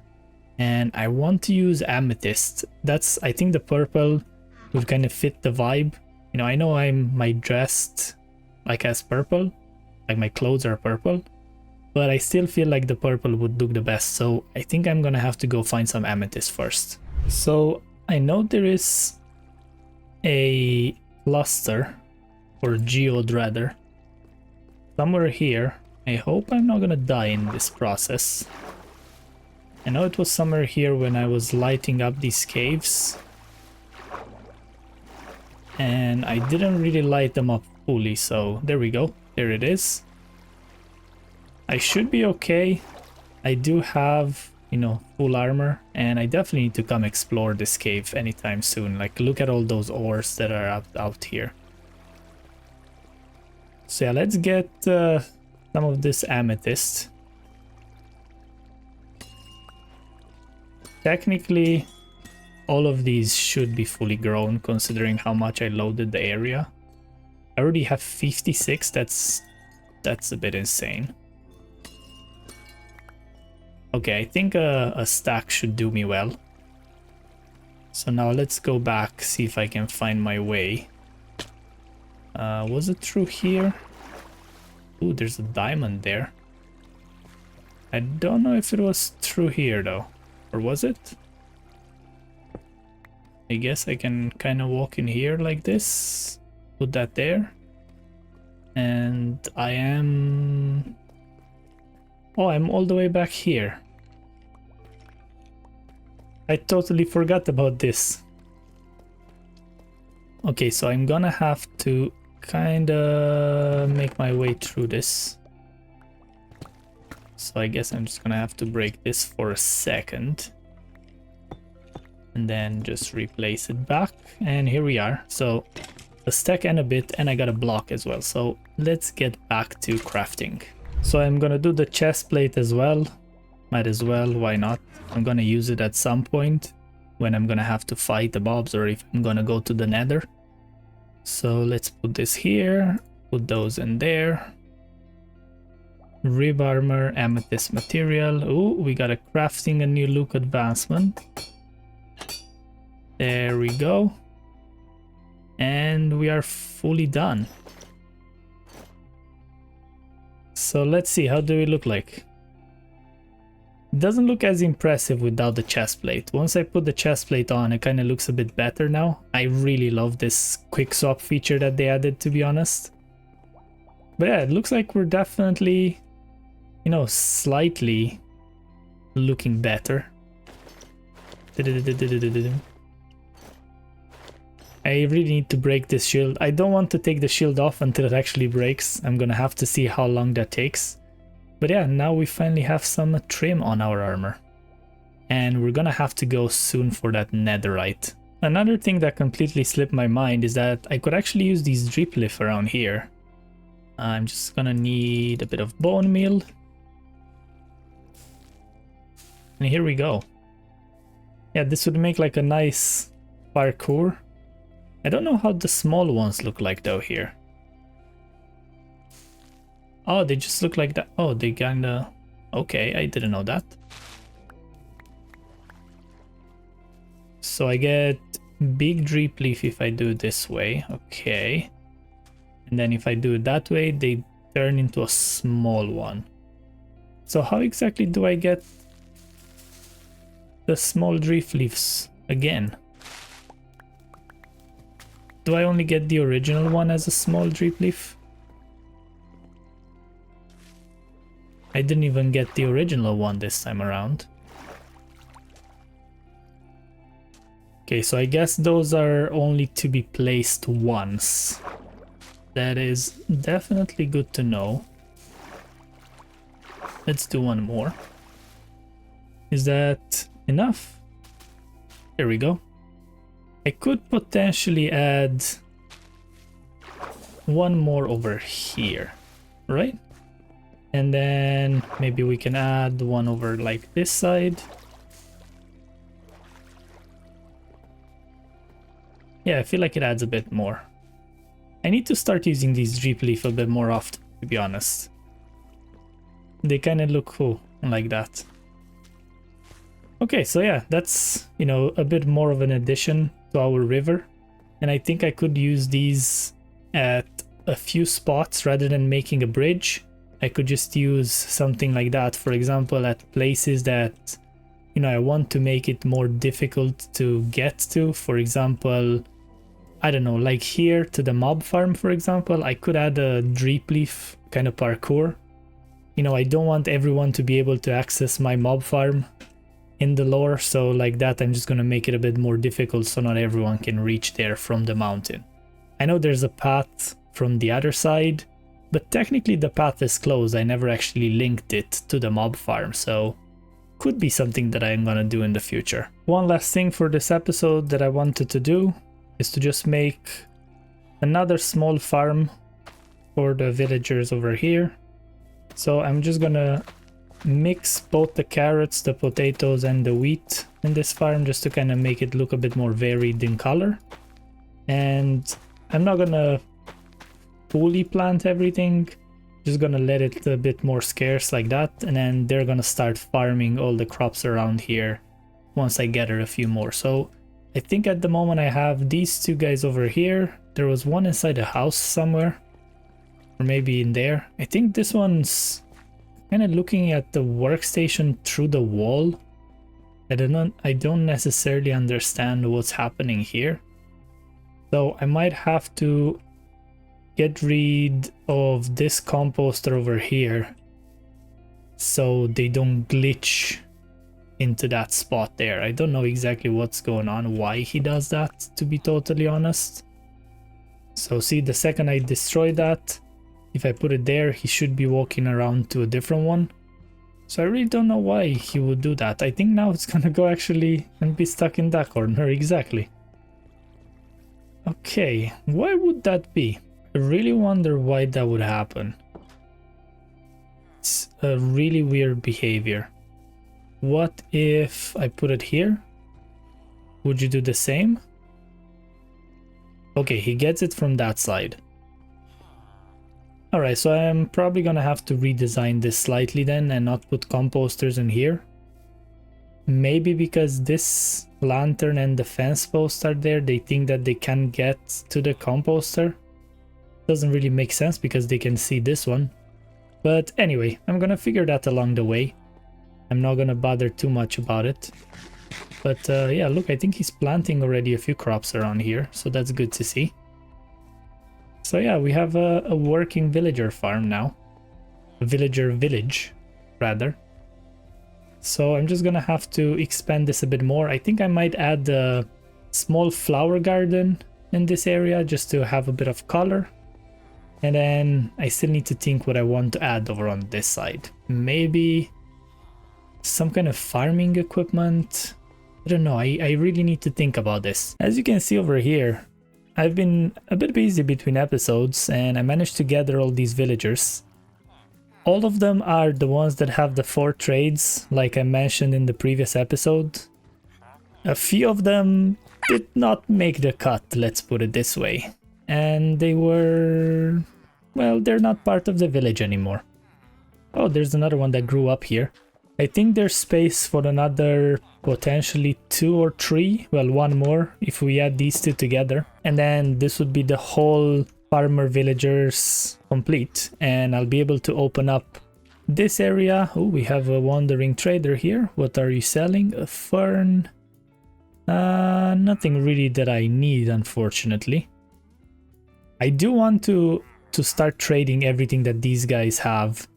And I want to use amethyst. That's, I think the purple would kind of fit the vibe. You know, I know my dressed like as purple, like my clothes are purple, but I still feel like the purple would look the best. So I think I'm gonna have to go find some amethyst first. So I know there is a cluster, or geode rather, somewhere here. I hope I'm not gonna die in this process. I know it was somewhere here when I was lighting up these caves, and I didn't really light them up fully, so there we go. There it is. I should be okay. I do have, you know, full armor, and I definitely need to come explore this cave anytime soon. Like, look at all those ores that are out here. So yeah, let's get some of this amethyst. Technically, all of these should be fully grown considering how much I loaded the area. I already have 56, that's a bit insane. Okay, I think a stack should do me well. So now let's go back, see if I can find my way. Was it through here? Ooh, there's a diamond there. I don't know if it was through here though. Or was it? I guess I can kind of walk in here like this. Put that there. And I am... Oh, I'm all the way back here. I totally forgot about this. Okay, so I'm gonna have to kinda make my way through this. So I guess I'm just gonna have to break this for a second. And then just replace it back. And here we are. So a stack and a bit, and I got a block as well. So let's get back to crafting. So I'm gonna do the chest plate as well. Might as well, why not? I'm gonna use it at some point when I'm gonna have to fight the mobs or if I'm gonna go to the nether. So let's put this here, put those in there. Rib armor, amethyst material. Oh, we got a crafting a new look advancement. There we go. And we are fully done. So let's see, how do we look like? It doesn't look as impressive without the chest plate. Once I put the chest plate on, it kind of looks a bit better now. I really love this quick swap feature that they added, to be honest. But yeah, it looks like we're definitely, you know, slightly looking better. I really need to break this shield. I don't want to take the shield off until it actually breaks. I'm gonna have to see how long that takes. But yeah, now we finally have some trim on our armor. And we're gonna have to go soon for that netherite. Another thing that completely slipped my mind is that I could actually use these drip leaf around here. I'm just gonna need a bit of bone meal. And here we go. Yeah, this would make like a nice parkour. I don't know how the small ones look like though here. Oh, they just look like that. Oh, they kinda... Okay, I didn't know that. So I get big drip leaf if I do it this way. Okay. And then if I do it that way, they turn into a small one. So how exactly do I get the small drip leaves again? Do I only get the original one as a small drip leaf? I didn't even get the original one this time around. Okay, so I guess those are only to be placed once. That is definitely good to know. Let's do one more. Is that enough? There we go. I could potentially add one more over here, right? And then maybe we can add one over like this side. Yeah, I feel like it adds a bit more. I need to start using these drip leaf a bit more often, to be honest. They kind of look cool like that. Okay, so yeah, that's, you know, a bit more of an addition to our river. And I think I could use these at a few spots rather than making a bridge. I could just use something like that, for example, at places that, you know, I want to make it more difficult to get to. For example, I don't know, like here to the mob farm, for example, I could add a drip leaf kind of parkour. You know, I don't want everyone to be able to access my mob farm in the lore, so like that I'm just gonna make it a bit more difficult so not everyone can reach there from the mountain. I know there's a path from the other side, but technically the path is closed. I never actually linked it to the mob farm, so could be something that I'm gonna do in the future. One last thing for this episode that I wanted to do is to just make another small farm for the villagers over here. So I'm just gonna mix both the carrots, the potatoes and the wheat in this farm just to kind of make it look a bit more varied in color. And I'm not gonna fully plant everything. Just gonna let it a bit more scarce like that, and then they're gonna start farming all the crops around here once I gather a few more. So I think at the moment I have these two guys over here. There was one inside a house somewhere, or maybe in there. I think this one's kind of looking at the workstation through the wall. I don't necessarily understand what's happening here. So I might have to get rid of this composter over here so they don't glitch into that spot there. I don't know exactly what's going on, why he does that, to be totally honest. So see, the second I destroy that, if I put it there, he should be walking around to a different one. So I really don't know why he would do that. I think now it's gonna go actually and be stuck in that corner, exactly. Okay, why would that be? I really wonder why that would happen. It's a really weird behavior. What if I put it here? Would you do the same? Okay, he gets it from that side. Alright, so I'm probably gonna have to redesign this slightly then and not put composters in here. Maybe because this lantern and the fence post are there, they think that they can get to the composter. Doesn't really make sense because they can see this one. But anyway, I'm gonna figure that along the way. I'm not gonna bother too much about it. But yeah, look, I think he's planting already a few crops around here, so that's good to see. So yeah, we have a working villager farm now. A villager village, rather. So I'm just gonna have to expand this a bit more. I think I might add a small flower garden in this area just to have a bit of color. And then I still need to think what I want to add over on this side. Maybe some kind of farming equipment. I don't know, I really need to think about this. As you can see over here, I've been a bit busy between episodes and I managed to gather all these villagers. All of them are the ones that have the 4 trades, like I mentioned in the previous episode. A few of them did not make the cut, let's put it this way. And they were... well, they're not part of the village anymore. Oh, there's another one that grew up here. I think there's space for another potentially 2 or 3, well, 1 more if we add these 2 together. And then this would be the whole farmer villagers complete, and I'll be able to open up this area. Oh, we have a wandering trader here. What are you selling? A fern? Nothing really that I need, unfortunately. I do want to start trading everything that these guys have,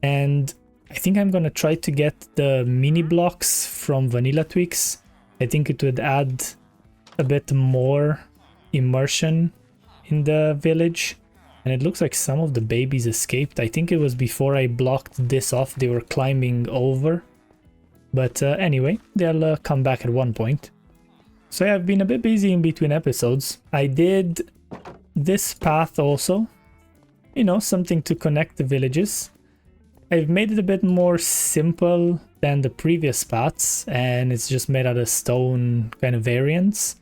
and I think I'm gonna try to get the mini blocks from Vanilla Twix. I think it would add a bit more immersion in the village. And it looks like some of the babies escaped. I think it was before I blocked this off, they were climbing over. But anyway, they'll come back at one point. So yeah, I've been a bit busy in between episodes. I did this path also, you know, something to connect the villages. I've made it a bit more simple than the previous paths, and it's just made out of stone kind of variants.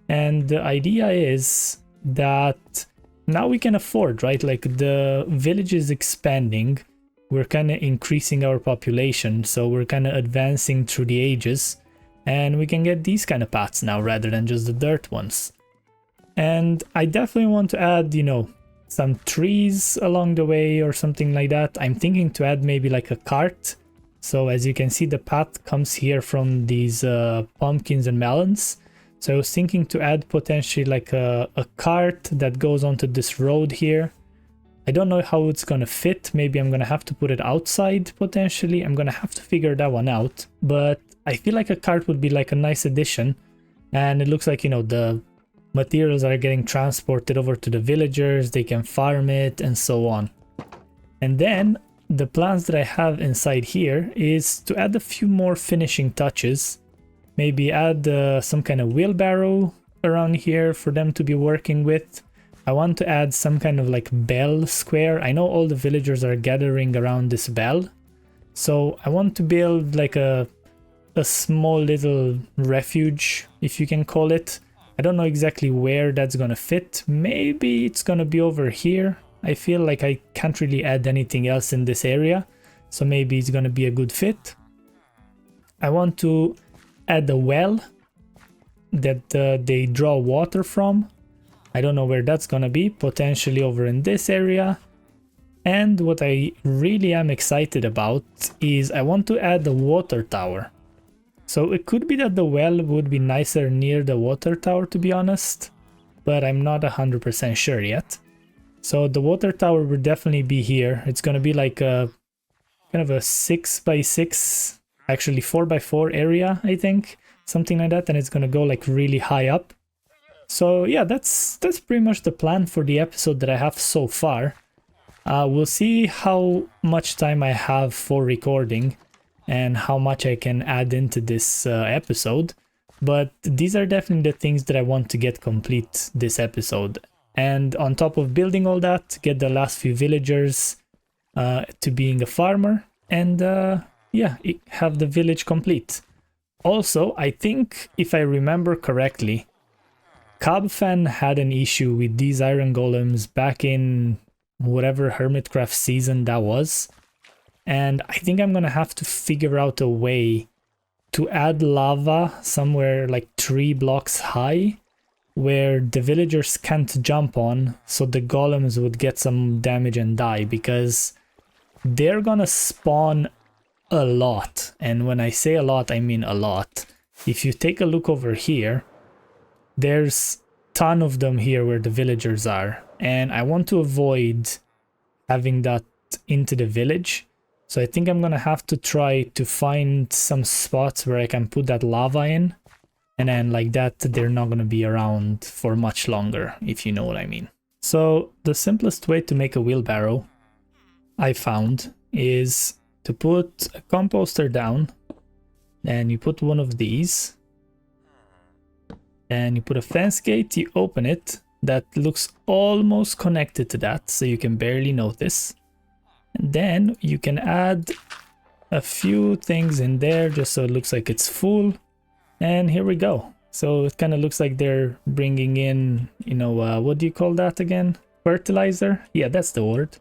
And the idea is that now we can afford, right? Like the village is expanding, we're kind of increasing our population, so we're kind of advancing through the ages, and we can get these kind of paths now rather than just the dirt ones. And I definitely want to add, you know, some trees along the way or something like that. I'm thinking to add maybe like a cart. So as you can see, the path comes here from these pumpkins and melons. So I was thinking to add potentially like a cart that goes onto this road here. I don't know how it's gonna fit. Maybe I'm gonna have to put it outside potentially. I'm gonna have to figure that one out. But I feel like a cart would be like a nice addition. And it looks like, you know, the materials are getting transported over to the villagers, they can farm it and so on. And then the plans that I have inside here is to add a few more finishing touches. Maybe add some kind of wheelbarrow around here for them to be working with. I want to add some kind of like bell square. I know all the villagers are gathering around this bell. So I want to build like a small little refuge, if you can call it. I don't know exactly where that's gonna fit. Maybe it's gonna be over here. I feel like I can't really add anything else in this area, so maybe it's gonna be a good fit. I want to add a well that they draw water from. I don't know where that's gonna be, potentially over in this area. And what I really am excited about is I want to add a water tower. So it could be that the well would be nicer near the water tower, to be honest, but I'm not 100% sure yet. So the water tower will definitely be here. It's gonna be like a kind of a 6x6, actually 4x4 area, I think, something like that, and it's gonna go like really high up. So yeah, that's pretty much the plan for the episode that I have so far. We'll see how much time I have for recording and how much I can add into this episode, but these are definitely the things that I want to get complete this episode. And on top of building all that, get the last few villagers to being a farmer, and yeah, have the village complete. Also, I think if I remember correctly, Cobfan had an issue with these iron golems back in whatever Hermitcraft season that was, and I think I'm gonna have to figure out a way to add lava somewhere like 3 blocks high where the villagers can't jump on, so the golems would get some damage and die, because they're gonna spawn a lot. And when I say a lot, I mean a lot. If you take a look over here, there's a ton of them here where the villagers are, and I want to avoid having that into the village. So I think I'm gonna have to try to find some spots where I can put that lava in, and then like that they're not gonna be around for much longer, if you know what I mean. So the simplest way to make a wheelbarrow I found is to put a composter down, then you put one of these, and you put a fence gate, you open it, that looks almost connected to that, so you can barely notice. And then you can add a few things in there just so it looks like it's full. And here we go. So it kind of looks like they're bringing in, you know, what do you call that again? Fertilizer? Yeah, that's the word.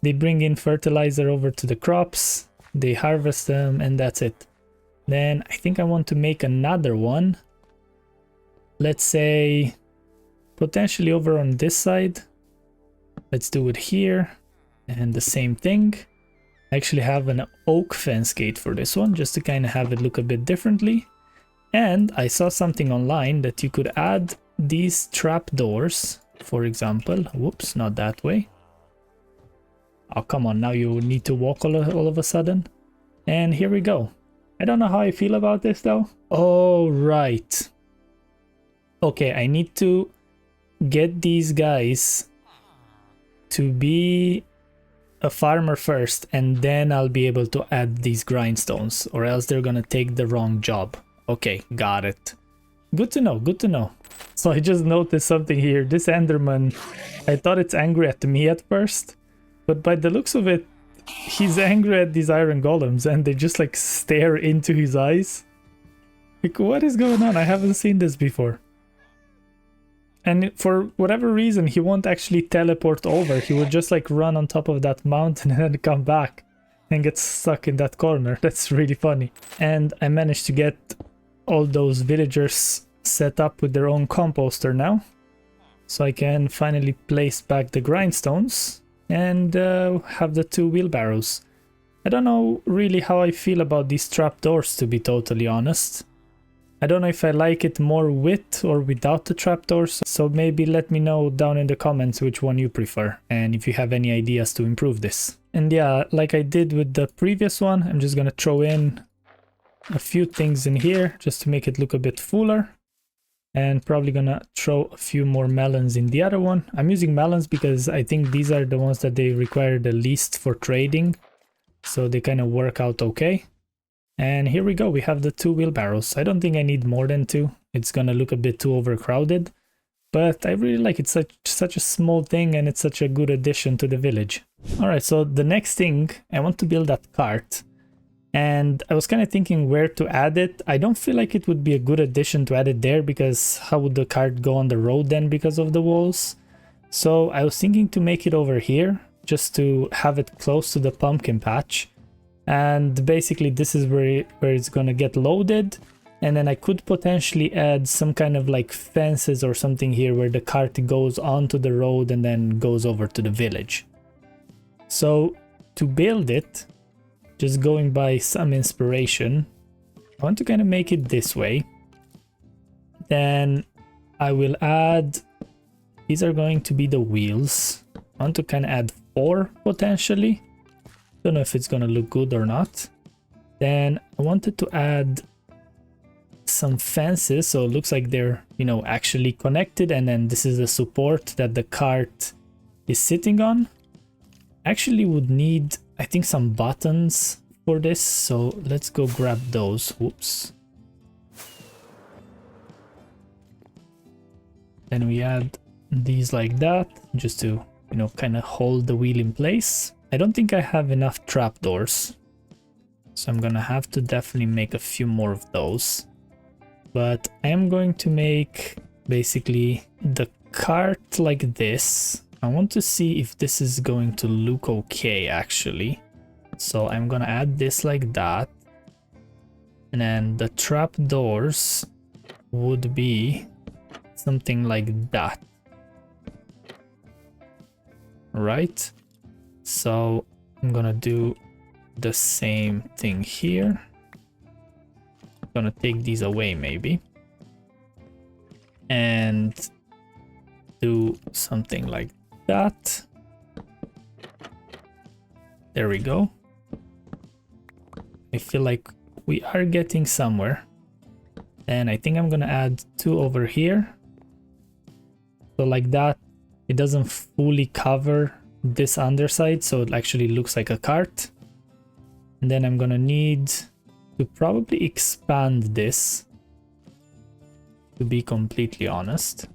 They bring in fertilizer over to the crops, they harvest them, and that's it. Then I think I want to make another one. Let's say potentially over on this side. Let's do it here. And the same thing. I actually have an oak fence gate for this one, just to kind of have it look a bit differently. And I saw something online that you could add these trapdoors, for example. Whoops, not that way. Oh, come on, now you need to walk all of a sudden. And here we go. I don't know how I feel about this though. Oh, right. Okay, I need to get these guys to be a farmer first, and then I'll be able to add these grindstones, or else they're gonna take the wrong job. Okay, got it. Good to know, good to know. So I just noticed something here. This Enderman, I thought it's angry at me at first, but by the looks of it, he's angry at these iron golems, and they just like stare into his eyes. Like, what is going on? I haven't seen this before. And for whatever reason, he won't actually teleport over. He would just like run on top of that mountain and then come back and get stuck in that corner. That's really funny. And I managed to get all those villagers set up with their own composter now. So I can finally place back the grindstones and have the 2 wheelbarrows. I don't know really how I feel about these trapdoors, to be totally honest. I don't know if I like it more with or without the trapdoors, so maybe let me know down in the comments which one you prefer, and if you have any ideas to improve this. And yeah, like I did with the previous one, I'm just gonna throw in a few things in here just to make it look a bit fuller. And probably gonna throw a few more melons in the other one. I'm using melons because I think these are the ones that they require the least for trading, so they kind of work out okay. And here we go, we have the 2 wheelbarrows. I don't think I need more than 2. It's gonna look a bit too overcrowded, but I really like it. It's such a small thing, and it's such a good addition to the village. Alright, so the next thing, I want to build that cart. And I was kind of thinking where to add it. I don't feel like it would be a good addition to add it there, because how would the cart go on the road then because of the walls? So I was thinking to make it over here, just to have it close to the pumpkin patch. And basically this is where it's gonna get loaded. And then I could potentially add some kind of like fences or something here where the cart goes onto the road and then goes over to the village. So to build it, just going by some inspiration, I want to kind of make it this way. Then I will add, these are going to be the wheels. I want to kind of add 4 potentially. Don't know if it's gonna look good or not. Then I wanted to add some fences, so it looks like they're, you know, actually connected, and then this is the support that the cart is sitting on. Actually would need, I think, some buttons for this, so let's go grab those. Whoops. Then we add these like that, just to, you know, kind of hold the wheel in place. I don't think I have enough trapdoors, so I'm gonna have to definitely make a few more of those. But I am going to make basically the cart like this. I want to see if this is going to look okay actually. So I'm gonna add this like that. And then the trapdoors would be something like that. Right? So I'm gonna do the same thing here. Gonna take these away maybe and do something like that. There we go. I feel like we are getting somewhere, and I think I'm gonna add 2 over here, so like that it doesn't fully cover this underside, so it actually looks like a cart. And then I'm gonna need to probably expand this, to be completely honest.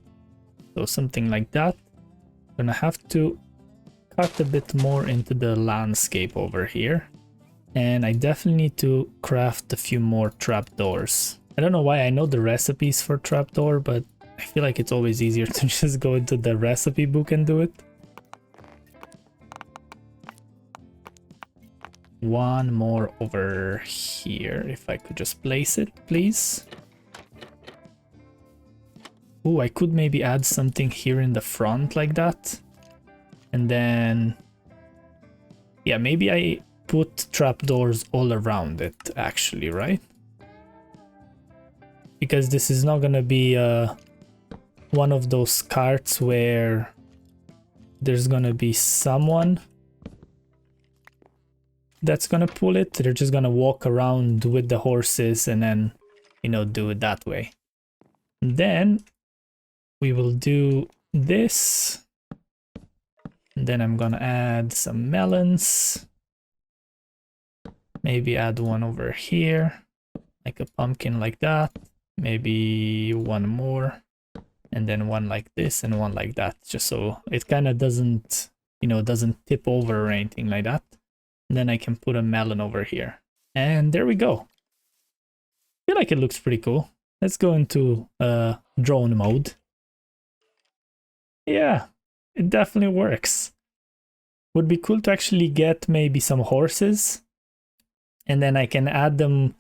So something like that. I'm gonna have to cut a bit more into the landscape over here. And I definitely need to craft a few more trapdoors. I don't know why I know the recipes for trapdoor, but I feel like it's always easier to just go into the recipe book and do it. One more over here, if I could just place it, please. Oh, I could maybe add something here in the front like that. And then, yeah, maybe I put trapdoors all around it actually, right? Because this is not gonna be one of those carts where there's gonna be someone that's gonna pull it. They're just gonna walk around with the horses and then, you know, do it that way. And then we will do this. And then I'm gonna add some melons. Maybe add one over here, like a pumpkin like that. Maybe one more. And then one like this and one like that, just so it kind of doesn't, you know, doesn't tip over or anything like that. And then I can put a melon over here. And there we go. I feel like it looks pretty cool. Let's go into drone mode. Yeah, it definitely works. Would be cool to actually get maybe some horses. And then I can add them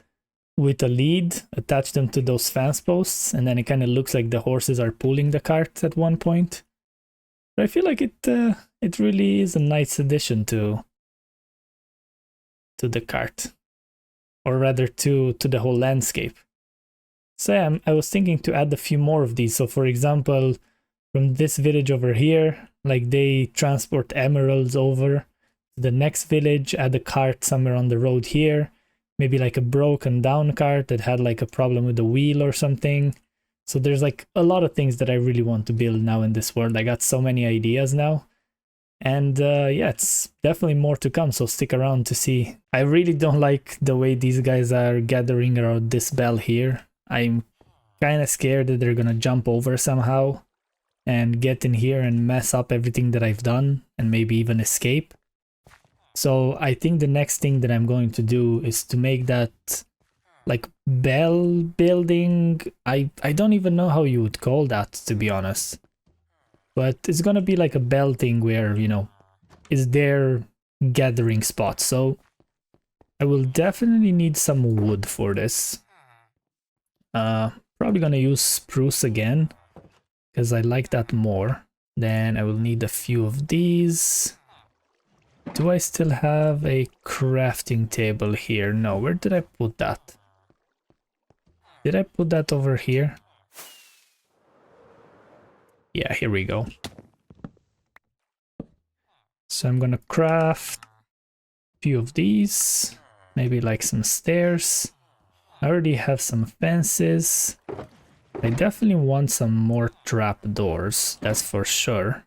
with a lead, attach them to those fence posts. And then it kind of looks like the horses are pulling the cart at one point. But I feel like it really is a nice addition to the cart, or rather to the whole landscape. So I was thinking to add a few more of these. So for example, from this village over here, like they transport emeralds over to the next village, add a cart somewhere on the road here, maybe like a broken down cart that had like a problem with the wheel or something. So there's like a lot of things that I really want to build now in this world. I got so many ideas now. And yeah, it's definitely more to come, so stick around to see. I really don't like the way these guys are gathering around this bell here. I'm kind of scared that they're gonna jump over somehow and get in here and mess up everything that I've done and maybe even escape. So I think the next thing that I'm going to do is to make that like bell building. I don't even know how you would call that, to be honest. but it's gonna be like a bell thing where, you know, is their gathering spot. So I will definitely need some wood for this. Probably gonna use spruce again because I like that more. Then I will need a few of these. Do I still have a crafting table here? No, where did I put that? Did I put that over here? Yeah, here we go. So I'm gonna craft a few of these. Maybe like some stairs. I already have some fences. I definitely want some more trapdoors, that's for sure.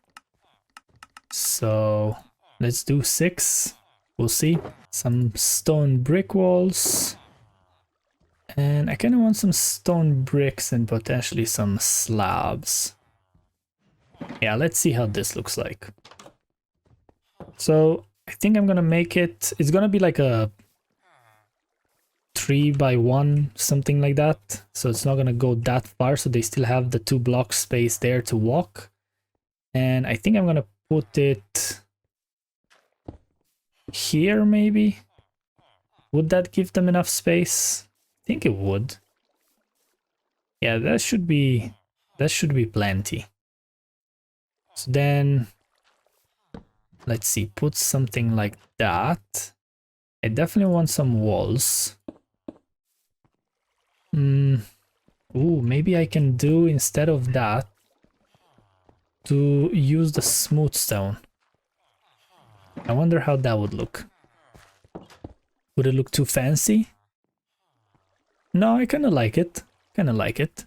So let's do 6. We'll see. Some stone brick walls. And I kind of want some stone bricks and potentially some slabs. Yeah, let's see how this looks like. So I think I'm gonna make it, it's gonna be like a 3x1, something like that. So it's not gonna go that far, so they still have the 2 block space there to walk. And I think I'm gonna put it here maybe. Would that give them enough space? I think it would. Yeah, that should be plenty. So then let's see, put something like that. I definitely want some walls. Ooh, maybe I can do, instead of that, to use the smooth stone. I wonder how that would look. Would it look too fancy? No, I kind of like it. Kind of like it.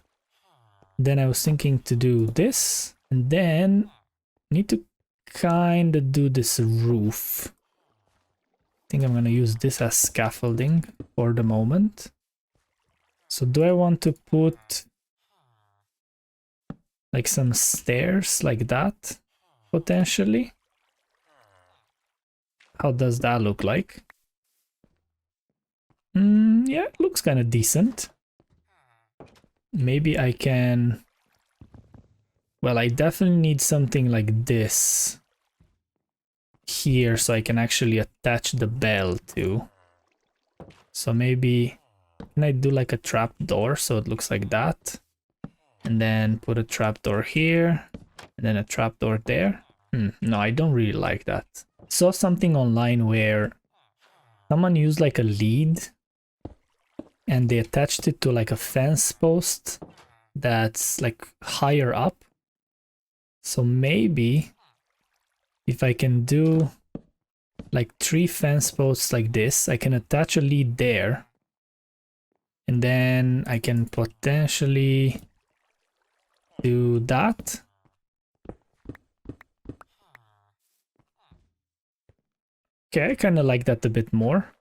Then I was thinking to do this, and then need to kind of do this roof. I think I'm gonna use this as scaffolding for the moment. So do I want to put like some stairs like that, potentially? How does that look like? Yeah, it looks kind of decent. Maybe I can... Well, I definitely need something like this here so I can actually attach the bell to. So maybe... Can I do like a trap door so it looks like that? And then put a trap door here, and then a trap door there. No, I don't really like that. Saw something online where someone used like a lead and they attached it to like a fence post that's like higher up. So maybe if I can do like 3 fence posts like this, I can attach a lead there. And then I can potentially do that. Okay, I kind of like that a bit more.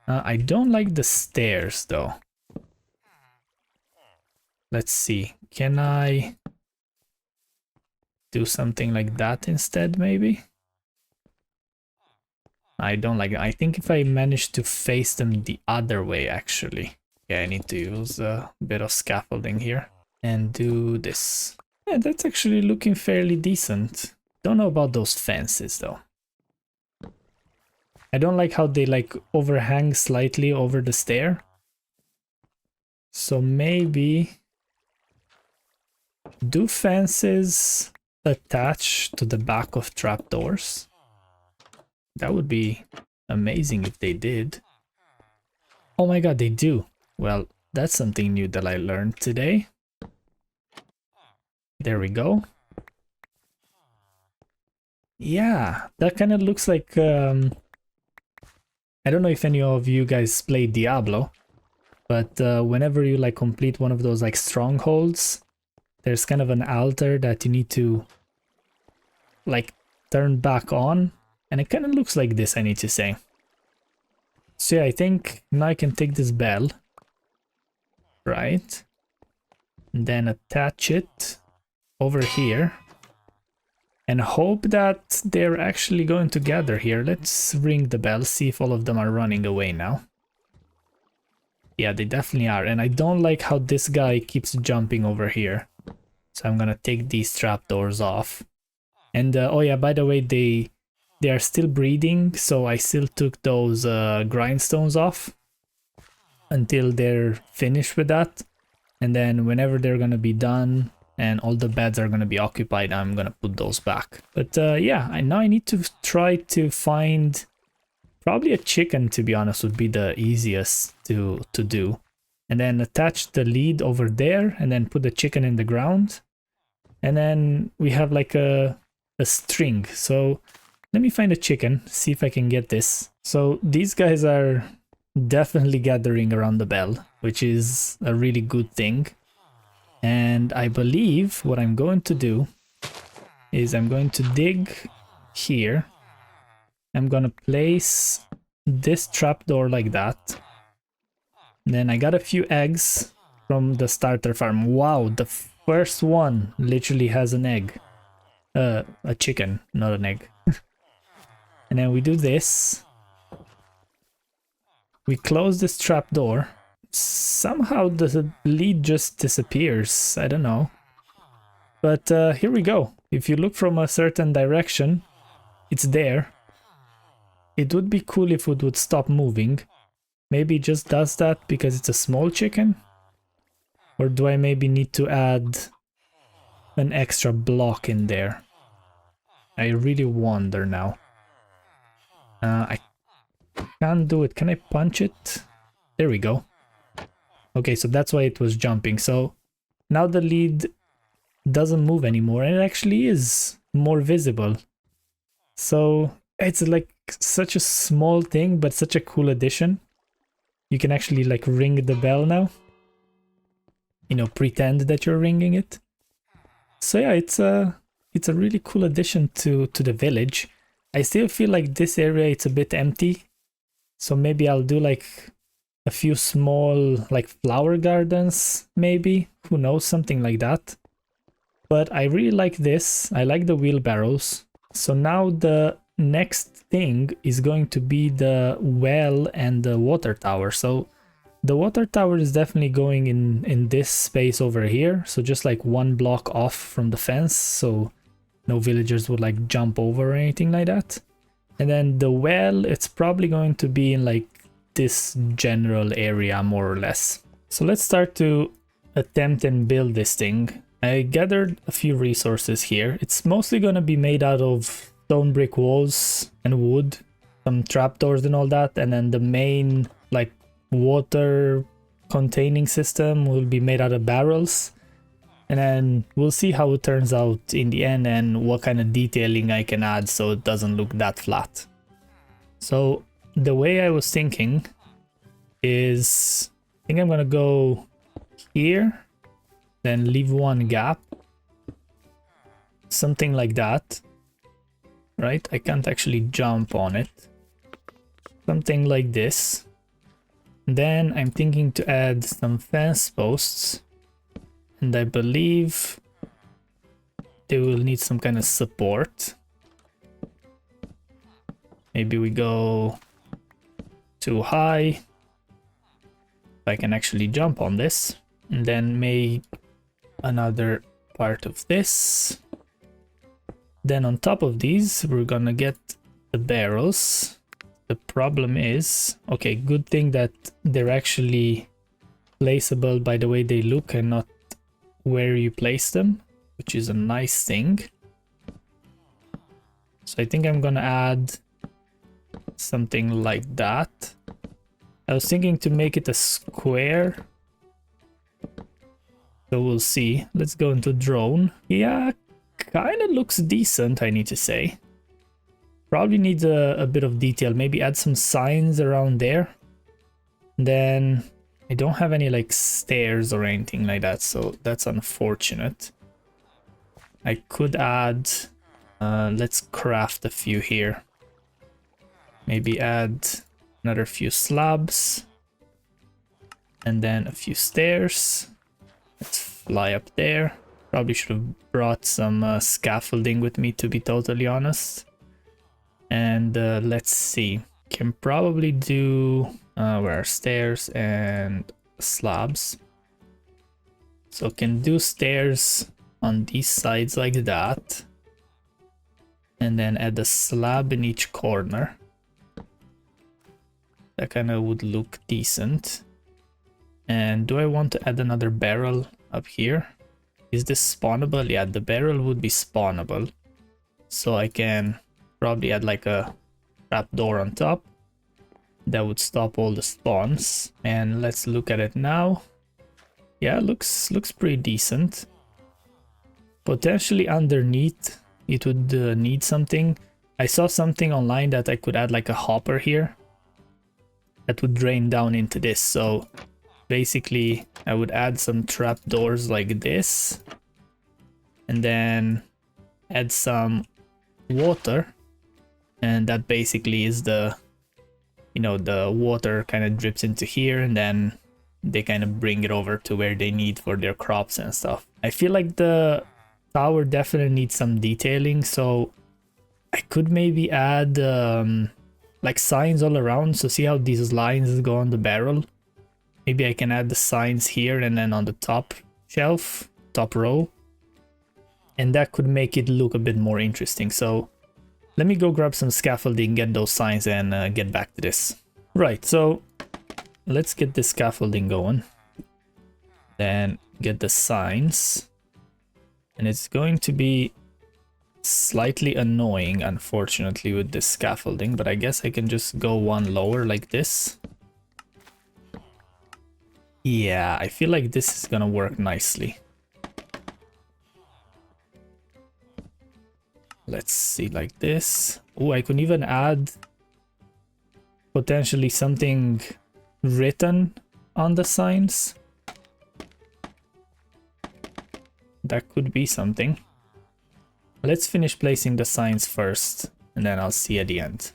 I don't like the stairs though. Let's see. Can I do something like that instead, maybe? I don't like it. I think if I manage to face them the other way, actually. Yeah, I need to use a bit of scaffolding here and do this. Yeah, that's actually looking fairly decent. Don't know about those fences though. I don't like how they like overhang slightly over the stair. So maybe do fences attach to the back of trapdoors? That would be amazing if they did. Oh my god, they do. Well, that's something new that I learned today. There we go. Yeah, that kind of looks like... I don't know if any of you guys play Diablo, but whenever you like complete one of those like strongholds, there's kind of an altar that you need to like turn back on, and it kind of looks like this, I need to say. So yeah, I think now I can take this bell, right, and then attach it over here and hope that they're actually going to gather here. Let's ring the bell, see if all of them are running away now. Yeah, they definitely are, and I don't like how this guy keeps jumping over here. So I'm gonna take these trapdoors off. And oh yeah, by the way, they are still breeding, so I still took those grindstones off until they're finished with that. And then whenever they're gonna be done and all the beds are gonna be occupied, I'm gonna put those back. But yeah, now I need to try to find probably a chicken, to be honest, would be the easiest to do. And then attach the lead over there and then put the chicken in the ground. And then we have like a string. So let me find a chicken, see if I can get this. So these guys are definitely gathering around the bell, which is a really good thing. And I believe what I'm going to do is I'm going to dig here. I'm gonna place this trapdoor like that. Then I got a few eggs from the starter farm. Wow, the first one literally has an egg. A chicken, not an egg. And then we do this. We close this trapdoor. Somehow the lead just disappears. I don't know. But here we go. If you look from a certain direction, it's there. It would be cool if it would stop moving. Maybe it just does that because it's a small chicken? Or do I maybe need to add an extra block in there? I really wonder now. I can't do it. Can I punch it? There we go. Okay, so that's why it was jumping. So now the lead doesn't move anymore and it actually is more visible. So it's like such a small thing, but such a cool addition. You can actually like ring the bell now. You know, pretend that you're ringing it. So yeah, it's a really cool addition to the village. I still feel like this area it's a bit empty. So maybe I'll do like a few small like flower gardens, maybe. Who knows, something like that. But I really like this. I like the wheelbarrows. So now the next thing is going to be the well and the water tower. So the water tower is definitely going in this space over here. So just like one block off from the fence. So no villagers would like jump over or anything like that. And then the well, it's probably going to be in like this general area more or less. So let's start to attempt and build this thing. I gathered a few resources here. It's mostly going to be made out of stone brick walls and wood, some trapdoors and all that. And then the main like water containing system will be made out of barrels. And then we'll see how it turns out in the end and what kind of detailing I can add so it doesn't look that flat. So the way I was thinking is, I think I'm gonna go here, then leave one gap. Something like that. Right? I can't actually jump on it. Something like this. Then I'm thinking to add some fence posts. And I believe they will need some kind of support. Maybe we go too high. If I can actually jump on this. And then make another part of this. Then on top of these, we're gonna get the barrels. The problem is, okay, good thing that they're actually placeable by the way they look and not where you place them, which is a nice thing. So I think I'm gonna add something like that. I was thinking to make it a square. So we'll see. Let's go into drone. Yeah, kind of looks decent, I need to say. Probably needs a bit of detail. Maybe add some signs around there. Then I don't have any like stairs or anything like that, so that's unfortunate. I could add, let's craft a few here. Maybe add another few slabs. And then a few stairs. Let's fly up there. Probably should have brought some scaffolding with me, to be totally honest. And let's see. Can probably do where are stairs and slabs. So can do stairs on these sides like that. And then add a slab in each corner. That kind of would look decent. And do I want to add another barrel up here? Is this spawnable? Yeah, the barrel would be spawnable. So I can probably add like a trapdoor on top. That would stop all the spawns. And let's look at it now. Yeah, looks pretty decent. Potentially underneath, it would need something. I saw something online that I could add like a hopper here. That would drain down into this. So basically, I would add some trapdoors like this. And then add some water. And that basically is the, you know, the water kind of drips into here and then they kind of bring it over to where they need for their crops and stuff. I feel like the tower definitely needs some detailing, so I could maybe add like signs all around. So see how these lines go on the barrel? Maybe I can add the signs here and then on the top shelf, top row. And that could make it look a bit more interesting. So let me go grab some scaffolding, get those signs, and get back to this. Right, so let's get this scaffolding going. Then get the signs. And it's going to be slightly annoying, unfortunately, with this scaffolding, but I guess I can just go one lower like this. Yeah, I feel like this is gonna work nicely. Let's see, like this. Oh, I could even add potentially something written on the signs. That could be something. Let's finish placing the signs first, and then I'll see at the end.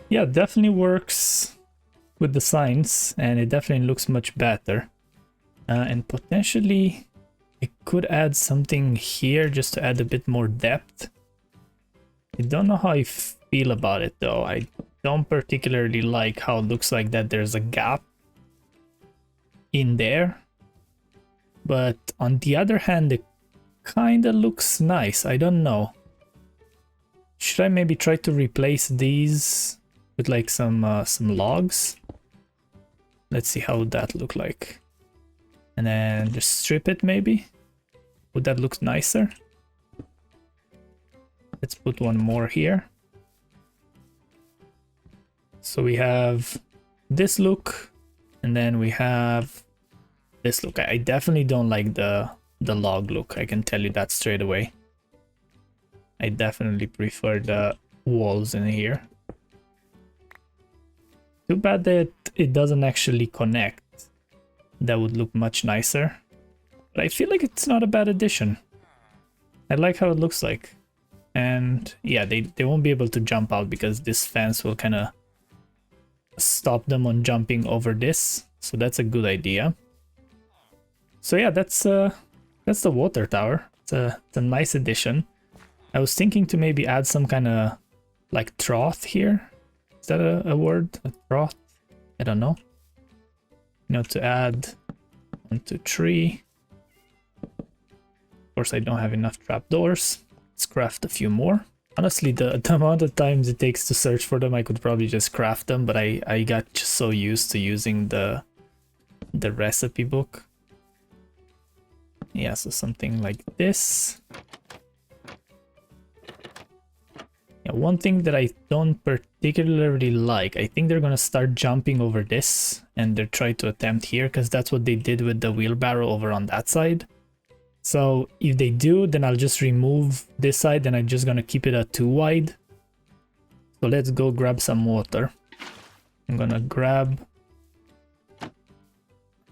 Yeah, it definitely works with the signs, and it definitely looks much better. And potentially I could add something here just to add a bit more depth. I don't know how I feel about it though. I don't particularly like how it looks like that there's a gap in there. But on the other hand, it kind of looks nice. I don't know. Should I maybe try to replace these with like some logs? Let's see how would that look like. And then just strip it maybe. Would that look nicer? Let's put one more here. So we have this look, and then we have this look. I definitely don't like the log look. I can tell you that straight away. I definitely prefer the walls in here. Too bad that it doesn't actually connect. That would look much nicer. But I feel like it's not a bad addition. I like how it looks like. And yeah, they won't be able to jump out because this fence will kind of stop them on jumping over this. So that's a good idea. So yeah, that's the water tower. It's a nice addition. I was thinking to maybe add some kind of like trough here. Is that a word? A trough? I don't know. You know, to add 1, 2, 3. Of course, I don't have enough trapdoors. Let's craft a few more. Honestly, the amount of times it takes to search for them, I could probably just craft them, but I got just so used to using the recipe book. Yeah, so something like this. Yeah, one thing that I don't particularly like, I think they're gonna start jumping over this, and they're trying to attempt here, because that's what they did with the wheelbarrow over on that side. So if they do, then I'll just remove this side, and I'm just gonna keep it at 2 wide. So let's go grab some water. I'm gonna grab...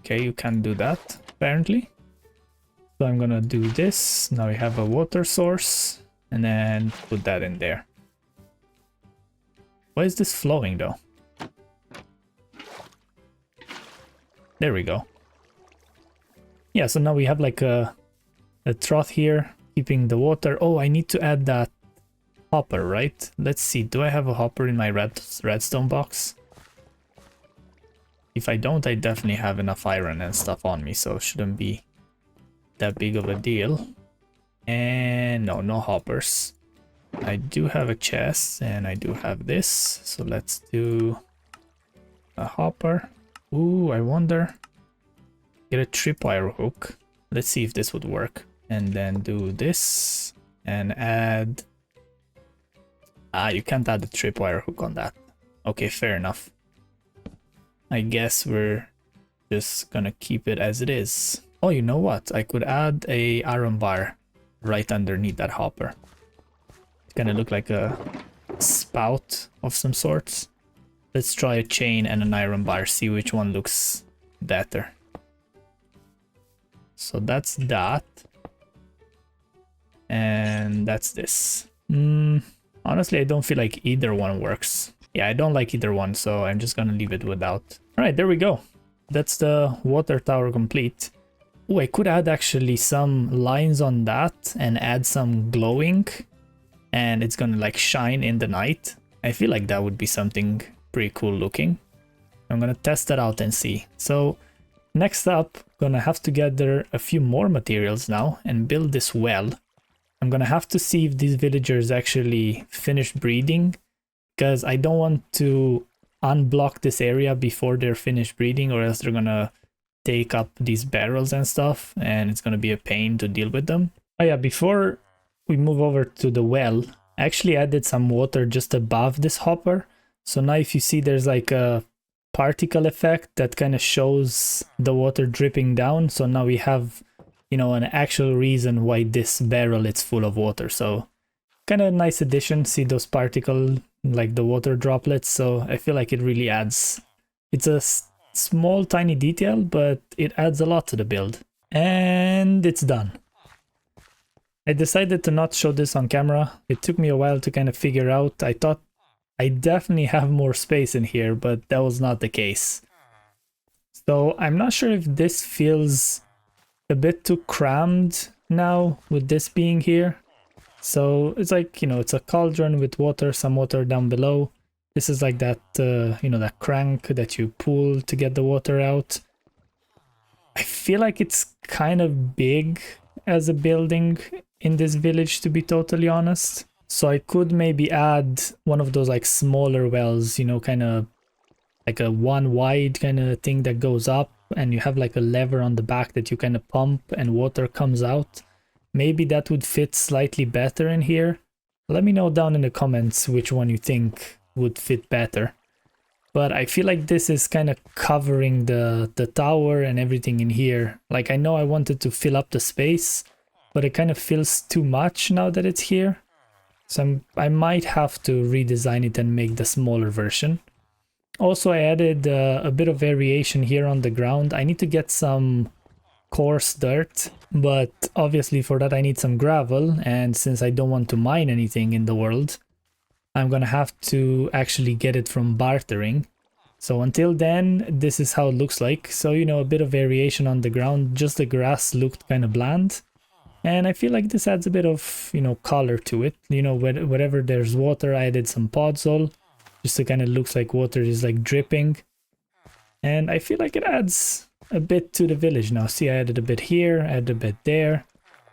Okay, you can't do that, apparently. So I'm gonna do this. Now we have a water source, and then put that in there. Why is this flowing though? There we go. Yeah, so now we have like a a trough here, keeping the water. Oh, I need to add that hopper, right? Let's see, do I have a hopper in my redstone box? If I don't, I definitely have enough iron and stuff on me, so it shouldn't be that big of a deal. And no, no hoppers. I do have a chest and I do have this, so let's do a hopper. Ooh, I wonder. Get a tripwire hook. Let's see if this would work. And then do this and add... Ah, you can't add the tripwire hook on that. Okay, fair enough. I guess we're just gonna keep it as it is. Oh, you know what? I could add a iron bar right underneath that hopper. It's gonna look like a spout of some sorts. Let's try a chain and an iron bar, see which one looks better. So that's that. And that's this. Honestly, I don't feel like either one works. Yeah, I don't like either one, so I'm just gonna leave it without. Alright, there we go. That's the water tower complete. Oh, I could add actually some lines on that and add some glowing. And it's gonna like shine in the night. I feel like that would be something pretty cool looking. I'm gonna test that out and see. So next up, gonna have to gather a few more materials now and build this well. I'm gonna have to see if these villagers actually finish breeding, because I don't want to unblock this area before they're finished breeding, or else they're gonna take up these barrels and stuff and it's gonna be a pain to deal with them. Oh yeah, before we move over to the well, I actually added some water just above this hopper. So now if you see, there's like a particle effect that kind of shows the water dripping down. So now we have, you know, an actual reason why this barrel is full of water. So kind of nice addition. See those particle, like the water droplets. So I feel like it really adds. It's a small tiny detail, but it adds a lot to the build. And it's done. I decided to not show this on camera. It took me a while to kind of figure out. I thought I definitely have more space in here, but that was not the case. So I'm not sure if this feels a bit too crammed now with this being here. So it's like, you know, it's a cauldron with water, some water down below. This is like that, you know, that crank that you pull to get the water out. I feel like it's kind of big as a building in this village, to be totally honest. So I could maybe add one of those like smaller wells, you know, kind of like a one wide kind of thing that goes up, and you have like a lever on the back that you kind of pump and water comes out. Maybe that would fit slightly better in here. Let me know down in the comments which one you think would fit better. But I feel like this is kind of covering the tower and everything in here. Like, I know I wanted to fill up the space, but it kind of feels too much now that it's here. So I might have to redesign it and make the smaller version. Also, I added a bit of variation here on the ground. I need to get some coarse dirt, but obviously for that I need some gravel, and since I don't want to mine anything in the world, I'm gonna have to actually get it from bartering. So until then, this is how it looks like. So, you know, a bit of variation on the ground. Just the grass looked kind of bland. And I feel like this adds a bit of, you know, color to it. You know, wherever there's water, I added some podzol, just to kind of looks like water is like dripping. And I feel like it adds a bit to the village now. See, I added a bit here, added a bit there,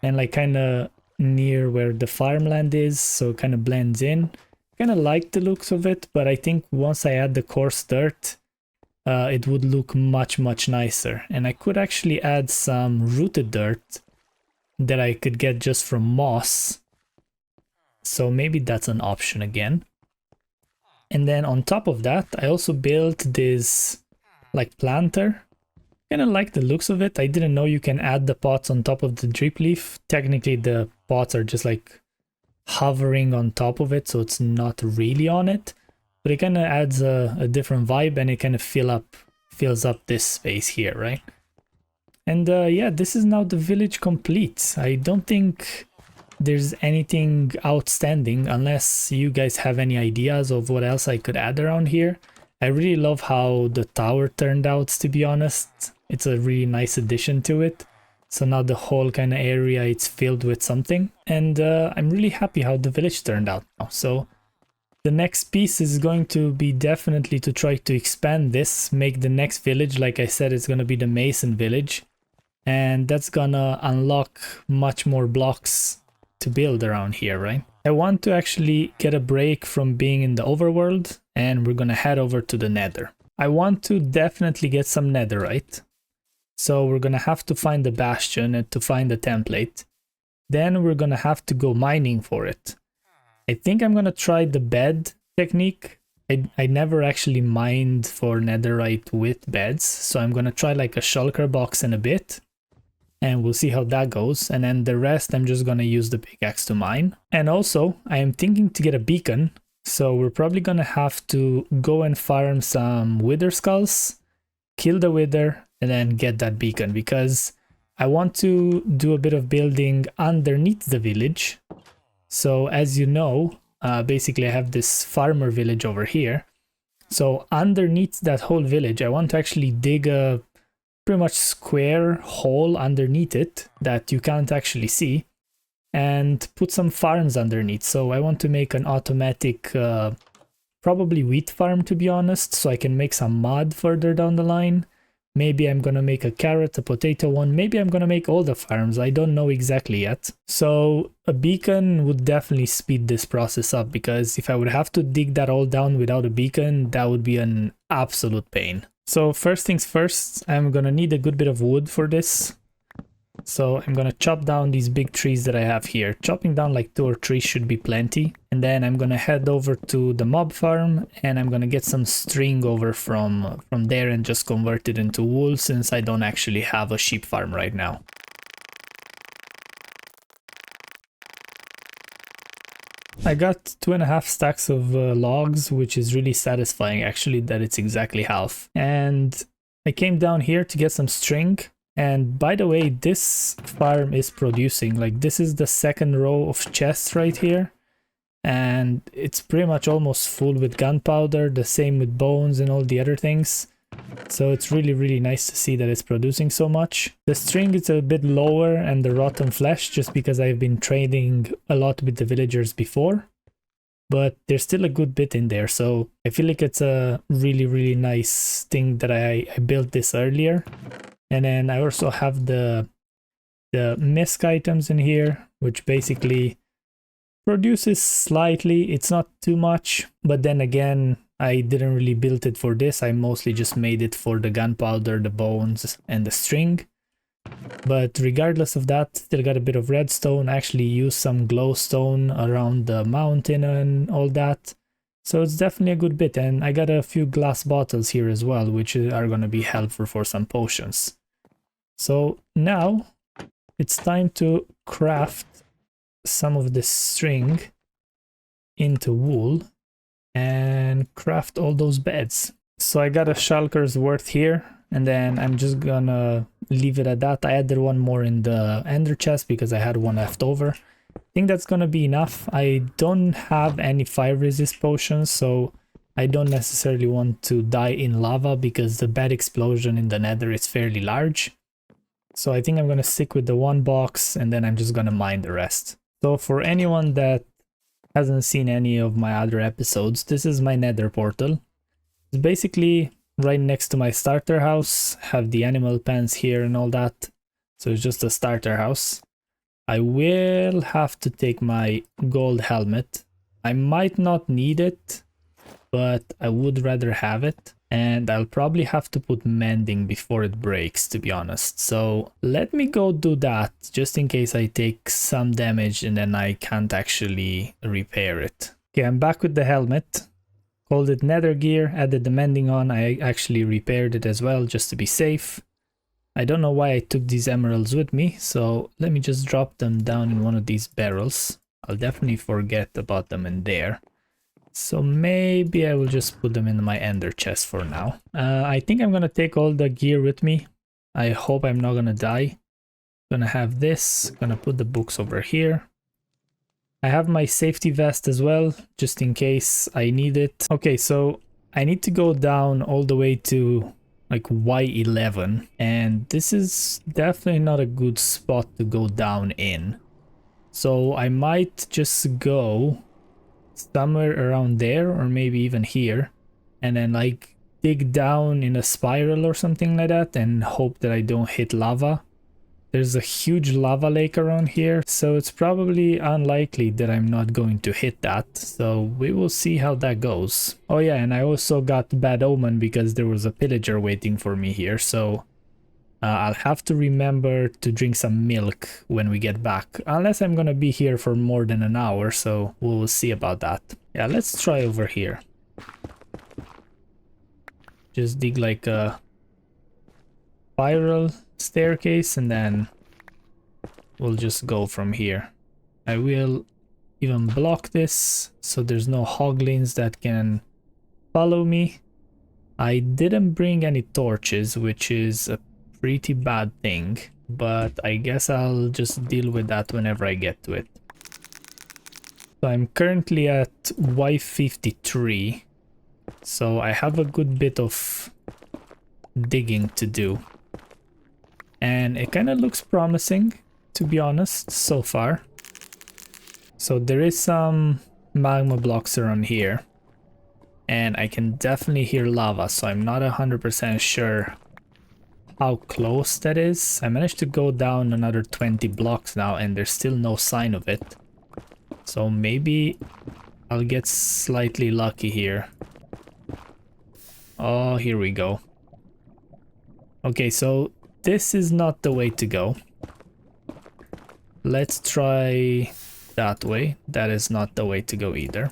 and like kind of near where the farmland is, so it kind of blends in. Kind of like the looks of it, but I think once I add the coarse dirt, it would look much nicer. And I could actually add some rooted dirt that I could get just from moss, so maybe that's an option again. And then on top of that, I also built this like planter. Kind of like the looks of it. I didn't know you can add the pots on top of the drip leaf. Technically the pots are just like hovering on top of it, so it's not really on it, but it kind of adds a different vibe, and it kind of fills up this space here, right? And yeah, this is now the village complete. I don't think there's anything outstanding, unless you guys have any ideas of what else I could add around here. I really love how the tower turned out, to be honest. It's a really nice addition to it. So now the whole kind of area, it's filled with something. And I'm really happy how the village turned out now. So the next piece is going to be definitely to try to expand this, make the next village. Like I said, it's going to be the Mason village. And that's gonna unlock much more blocks to build around here, right? I want to actually get a break from being in the overworld, and we're gonna head over to the Nether. I want to definitely get some Netherite. So we're gonna have to find the bastion and to find the template. Then we're gonna have to go mining for it. I think I'm gonna try the bed technique. I never actually mined for Netherite with beds, so I'm gonna try like a shulker box in a bit. And we'll see how that goes. And then the rest, I'm just gonna use the pickaxe to mine. And also, I am thinking to get a beacon. So we're probably gonna have to go and farm some wither skulls, kill the wither, and then get that beacon. Because I want to do a bit of building underneath the village. So as you know, basically I have this farmer village over here. So underneath that whole village, I want to actually dig a pretty much square hole underneath it that you can't actually see and put some farms underneath. So I want to make an automatic probably wheat farm, to be honest, so I can make some mud further down the line. Maybe I'm gonna make a carrot, a potato one, maybe I'm gonna make all the farms, I don't know exactly yet. So a beacon would definitely speed this process up, because if I would have to dig that all down without a beacon, that would be an absolute pain. So first things first, I'm gonna need a good bit of wood for this. So I'm gonna chop down these big trees that I have here. Chopping down like 2 or 3 should be plenty. And then I'm gonna head over to the mob farm, and I'm gonna get some string over from there and just convert it into wool, since I don't actually have a sheep farm right now. I got 2.5 stacks of logs, which is really satisfying actually, that it's exactly half. And I came down here to get some string. And by the way, this farm is producing, like this is the second row of chests right here. And it's pretty much almost full with gunpowder, the same with bones and all the other things. So it's really, really nice to see that it's producing so much. The string is a bit lower and the rotten flesh, just because I've been trading a lot with the villagers before. But there's still a good bit in there, so I feel like it's a really, really nice thing that I built this earlier. And then I also have the misc items in here, which basically produces slightly. It's not too much, but then again, I didn't really build it for this. I mostly just made it for the gunpowder, the bones, and the string. But regardless of that, still got a bit of redstone. I actually used some glowstone around the mountain and all that. So it's definitely a good bit. And I got a few glass bottles here as well, which are going to be helpful for some potions. So now it's time to craft some of this string into wool and craft all those beds. So I got a shulker's worth here, and then I'm just gonna leave it at that. I added one more in the ender chest because I had one left over. I think that's gonna be enough. I don't have any fire resist potions, so I don't necessarily want to die in lava because the bed explosion in the nether is fairly large. So I think I'm gonna stick with the one box, and then I'm just gonna mine the rest. So for anyone that hasn't seen any of my other episodes, this is my nether portal. It's basically right next to my starter house. Have the animal pens here and all that. So it's just a starter house. I will have to take my gold helmet. I might not need it, but I would rather have it. And I'll probably have to put mending before it breaks, to be honest. So let me go do that, just in case I take some damage and then I can't actually repair it. Okay, I'm back with the helmet. Called it nether gear, added the mending on. I actually repaired it as well, just to be safe. I don't know why I took these emeralds with me, so let me just drop them down in one of these barrels. I'll definitely forget about them in there. So maybe I will just put them in my ender chest for now. I think I'm gonna take all the gear with me. I hope I'm not gonna die. Gonna have this, gonna put the books over here. I have my safety vest as well, just in case I need it. Okay, so I need to go down all the way to like Y11, and this is definitely not a good spot to go down in. So I might just go somewhere around there, or maybe even here, and then like dig down in a spiral or something like that and hope that I don't hit lava. There's a huge lava lake around here, so it's probably unlikely that I'm not going to hit that, so we will see how that goes. Oh yeah, and I also got bad omen because there was a pillager waiting for me here, so I'll have to remember to drink some milk when we get back, unless I'm gonna be here for more than an hour, so we'll see about that. Yeah, let's try over here. Just dig like a spiral staircase and then we'll just go from here. I will even block this so there's no hoglins that can follow me. I didn't bring any torches, which is a pretty bad thing, but I guess I'll just deal with that whenever I get to it. So I'm currently at Y53, so I have a good bit of digging to do. And it kind of looks promising, to be honest, so far. So there is some magma blocks around here. And I can definitely hear lava, so I'm not 100% sure how close that is. I managed to go down another 20 blocks now and there's still no sign of it. So maybe I'll get slightly lucky here. Oh, here we go. Okay, so this is not the way to go. Let's try that way. That is not the way to go either.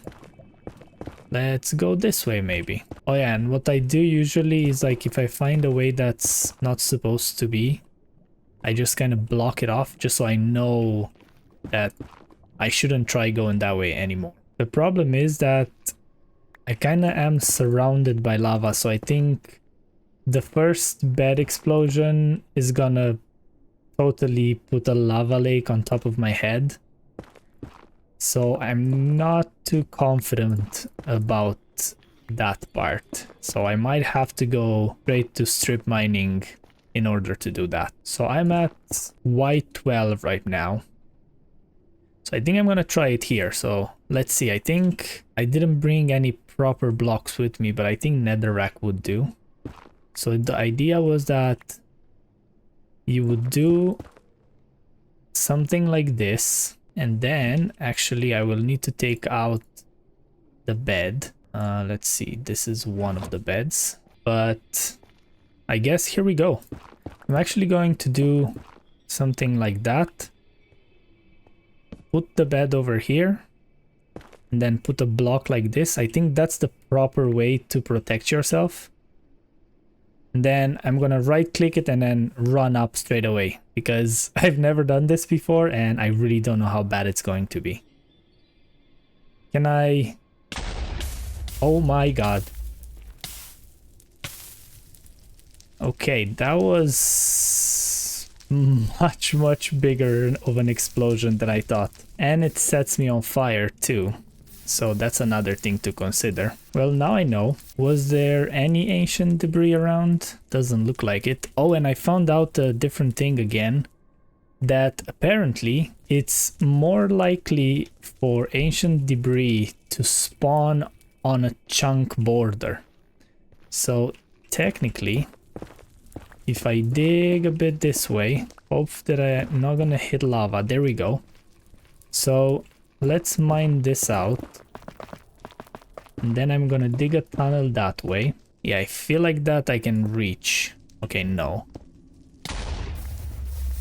Let's go this way maybe. Oh yeah, and what I do usually is like if I find a way that's not supposed to be, I just kind of block it off just so I know that I shouldn't try going that way anymore. The problem is that I kind of am surrounded by lava, so I think the first bed explosion is gonna totally put a lava lake on top of my head. So I'm not too confident about that part. So I might have to go straight to strip mining in order to do that. So I'm at Y12 right now. So I think I'm gonna try it here. So let's see. I think I didn't bring any proper blocks with me, but I think netherrack would do. So the idea was that you would do something like this, and then actually I will need to take out the bed. Let's see, this is one of the beds, but I guess here we go. I'm actually going to do something like that. Put the bed over here and then put a block like this. I think that's the proper way to protect yourself. And then I'm gonna right click it and then run up straight away because I've never done this before and I really don't know how bad it's going to be. Can I? Oh my god. Okay, that was much bigger of an explosion than I thought. And it sets me on fire too. So that's another thing to consider. Well, now I know. Was there any ancient debris around? Doesn't look like it. Oh, and I found out a different thing again. That apparently it's more likely for ancient debris to spawn on a chunk border. So technically, if I dig a bit this way, hope that I'm not gonna hit lava. There we go. So let's mine this out. And then I'm gonna dig a tunnel that way. Yeah, I feel like that I can reach. Okay, no.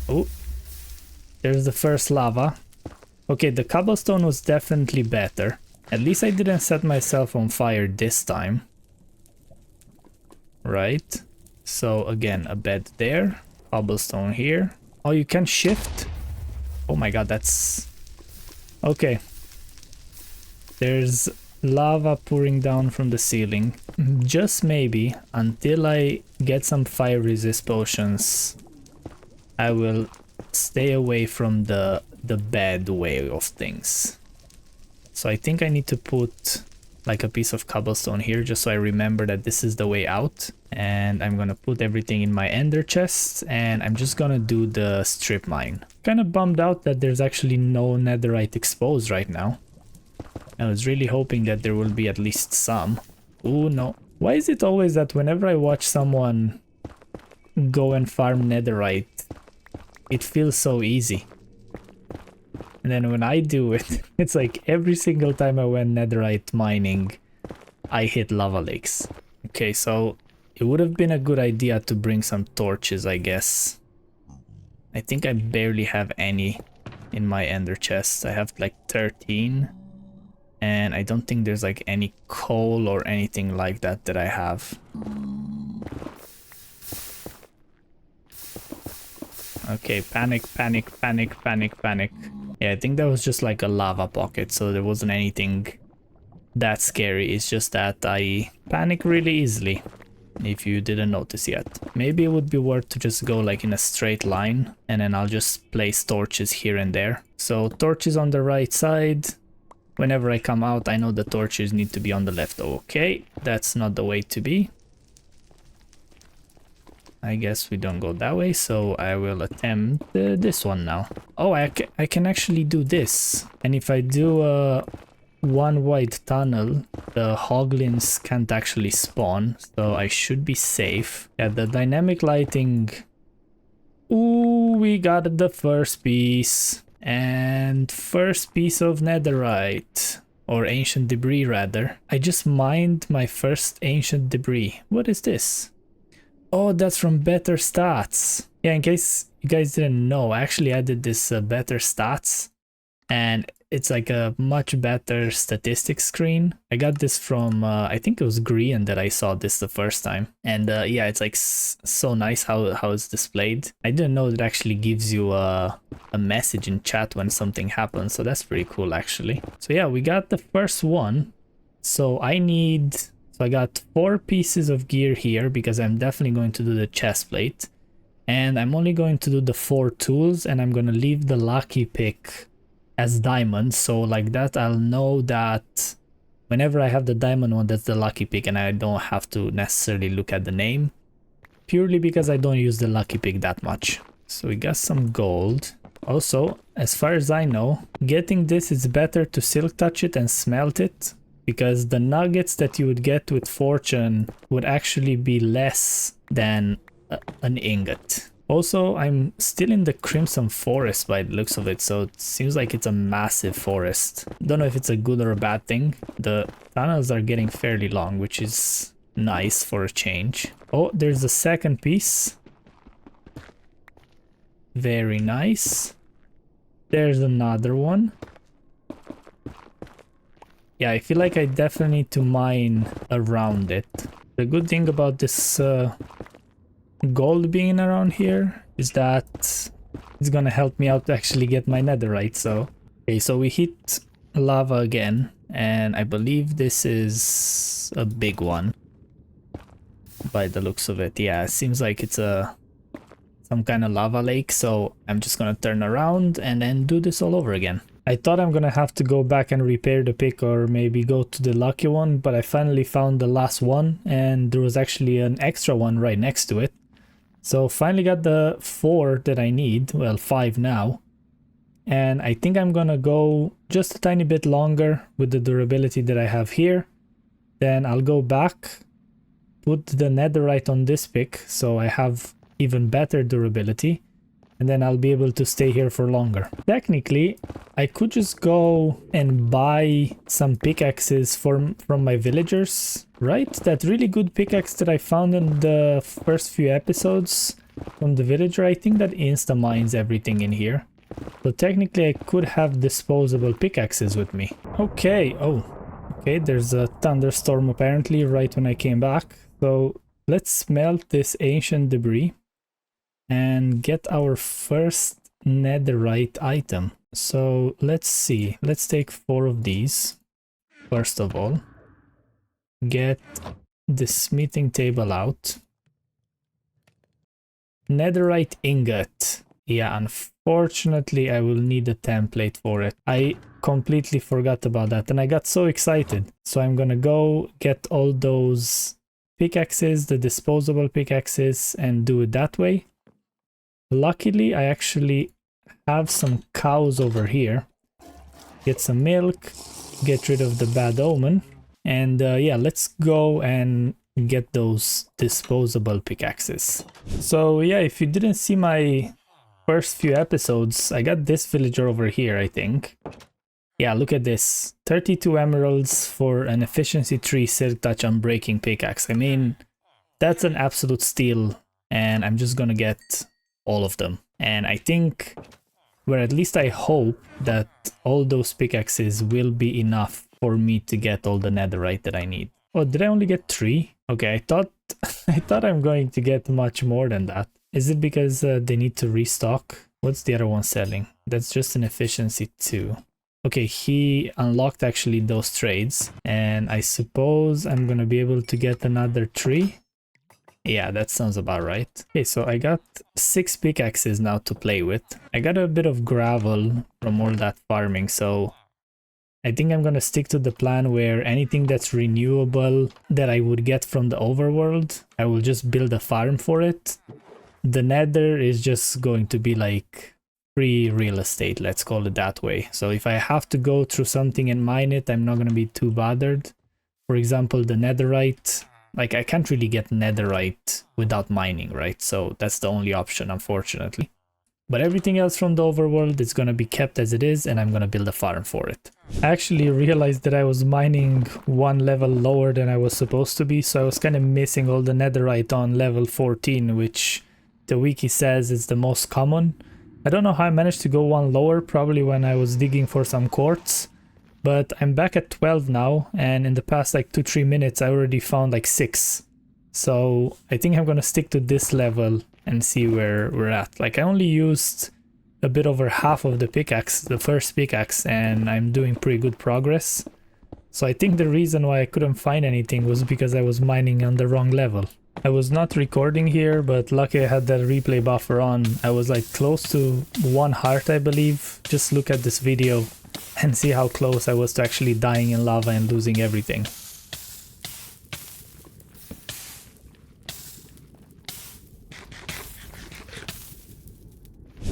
Oh, there's the first lava. Okay, the cobblestone was definitely better. At least I didn't set myself on fire this time. Right. So again, a bed there. Cobblestone here. Oh, you can shift? Oh my god, that's... Okay. There's lava pouring down from the ceiling. Just maybe, until I get some fire resist potions, I will stay away from the bad way of things. So I think I need to put like a piece of cobblestone here just so I remember that this is the way out. And I'm gonna put everything in my ender chest and I'm just gonna do the strip mine. Kind of bummed out that there's actually no netherite exposed right now. I was really hoping that there will be at least some. Oh no. Why is it always that whenever I watch someone go and farm netherite, it feels so easy? And then when I do it, it's like every single time I went netherite mining, I hit lava lakes. Okay, so it would have been a good idea to bring some torches, I guess. I think I barely have any in my ender chest. I have like 13. And I don't think there's like any coal or anything like that that I have. Okay, panic, panic, panic, panic, panic. Yeah, I think that was just like a lava pocket, so there wasn't anything that scary. It's just that I panic really easily, if you didn't notice yet. Maybe it would be worth to just go like in a straight line, and then I'll just place torches here and there. So torches on the right side. Whenever I come out, I know the torches need to be on the left. Okay, that's not the way to be. I guess we don't go that way, so I will attempt this one now. Oh, I can actually do this. And if I do a one wide tunnel, the hoglins can't actually spawn, so I should be safe. Yeah, the dynamic lighting... Ooh, we got the first piece. And first piece of netherite. Or ancient debris, rather. I just mined my first ancient debris. What is this? Oh, that's from better stats. Yeah, in case you guys didn't know, I actually added this better stats, and it's like a much better statistics screen. I got this from I think it was Grian that I saw this the first time, and yeah, it's like so nice how it's displayed. I didn't know it actually gives you a message in chat when something happens, so that's pretty cool actually. So yeah, we got the first one. So I got 4 pieces of gear here because I'm definitely going to do the chest plate. And I'm only going to do the 4 tools, and I'm going to leave the lucky pick as diamond. So like that, I'll know that whenever I have the diamond one, that's the lucky pick, and I don't have to necessarily look at the name. Purely because I don't use the lucky pick that much. So we got some gold. Also, as far as I know, getting this is better to silk touch it and smelt it, because the nuggets that you would get with fortune would actually be less than an ingot. Also, I'm still in the Crimson Forest by the looks of it, so it seems like it's a massive forest. Don't know if it's a good or a bad thing. The tunnels are getting fairly long, which is nice for a change. Oh, there's a second piece. Very nice. There's another one. Yeah, I feel like I definitely need to mine around it. The good thing about this gold being around here is that it's gonna help me out to actually get my netherite. So okay, so we hit lava again, and I believe this is a big one by the looks of it. Yeah, it seems like it's some kind of lava lake, so I'm just gonna turn around and then do this all over again. I thought I'm gonna have to go back and repair the pick or maybe go to the lucky one, but I finally found the last one, and there was actually an extra one right next to it. So finally got the 4 that I need, well 5 now. And I think I'm gonna go just a tiny bit longer with the durability that I have here. Then I'll go back, put the netherite on this pick so I have even better durability. And then I'll be able to stay here for longer. Technically, I could just go and buy some pickaxes from my villagers, right? That really good pickaxe that I found in the first few episodes from the villager, I think that insta-mines everything in here. So technically I could have disposable pickaxes with me. Okay, oh, okay, there's a thunderstorm apparently right when I came back. So let's smelt this ancient debris and get our first netherite item. So let's see, let's take 4 of these. First of all, get the smithing table out. Netherite ingot. Yeah, unfortunately I will need a template for it. I completely forgot about that and I got so excited. So I'm gonna go get all those pickaxes, the disposable pickaxes, and do it that way. Luckily I actually have some cows over here. Get some milk, get rid of the bad omen, and yeah, let's go and get those disposable pickaxes. So yeah, if you didn't see my first few episodes, I got this villager over here, I think. Yeah, look at this. 32 emeralds for an efficiency 3 silk touch unbreaking pickaxe. I mean, that's an absolute steal, and I'm just gonna get all of them. And I think, or at least I hope, that all those pickaxes will be enough for me to get all the netherite that I need. Oh, did I only get 3? Okay, I thought I thought I'm going to get much more than that. Is it because they need to restock? What's the other one selling? That's just an efficiency 2. Okay, he unlocked actually those trades, and I suppose I'm gonna be able to get another 3. Yeah, that sounds about right. Okay, so I got 6 pickaxes now to play with. I got a bit of gravel from all that farming, so I think I'm gonna stick to the plan where anything that's renewable that I would get from the overworld, I will just build a farm for it. The nether is just going to be like free real estate, let's call it that way. So if I have to go through something and mine it, I'm not gonna be too bothered. For example, the netherite, like I can't really get netherite without mining, right? So that's the only option, unfortunately. But everything else from the overworld is gonna be kept as it is, and I'm gonna build a farm for it. I actually realized that I was mining one level lower than I was supposed to be, so I was kind of missing all the netherite on level 14, which the wiki says is the most common. I don't know how I managed to go one lower, probably when I was digging for some quartz. But I'm back at 12 now, and in the past like 2-3 minutes I already found like 6. So I think I'm gonna stick to this level and see where we're at. Like I only used a bit over half of the pickaxe, the first pickaxe, and I'm doing pretty good progress. So I think the reason why I couldn't find anything was because I was mining on the wrong level. I was not recording here, but lucky I had that replay buffer on. I was like close to 1 heart, I believe. Just look at this video and see how close I was to actually dying in lava and losing everything.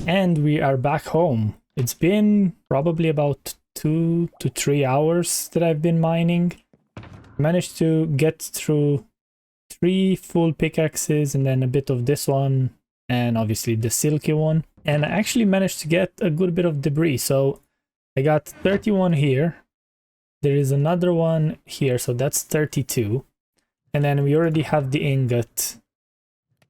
And we are back home. It's been probably about 2 to 3 hours that I've been mining. Managed to get through 3 full pickaxes and then a bit of this one and obviously the silky one. And I actually managed to get a good bit of debris. So I got 31 here. There is another one here, so that's 32. And then we already have the ingot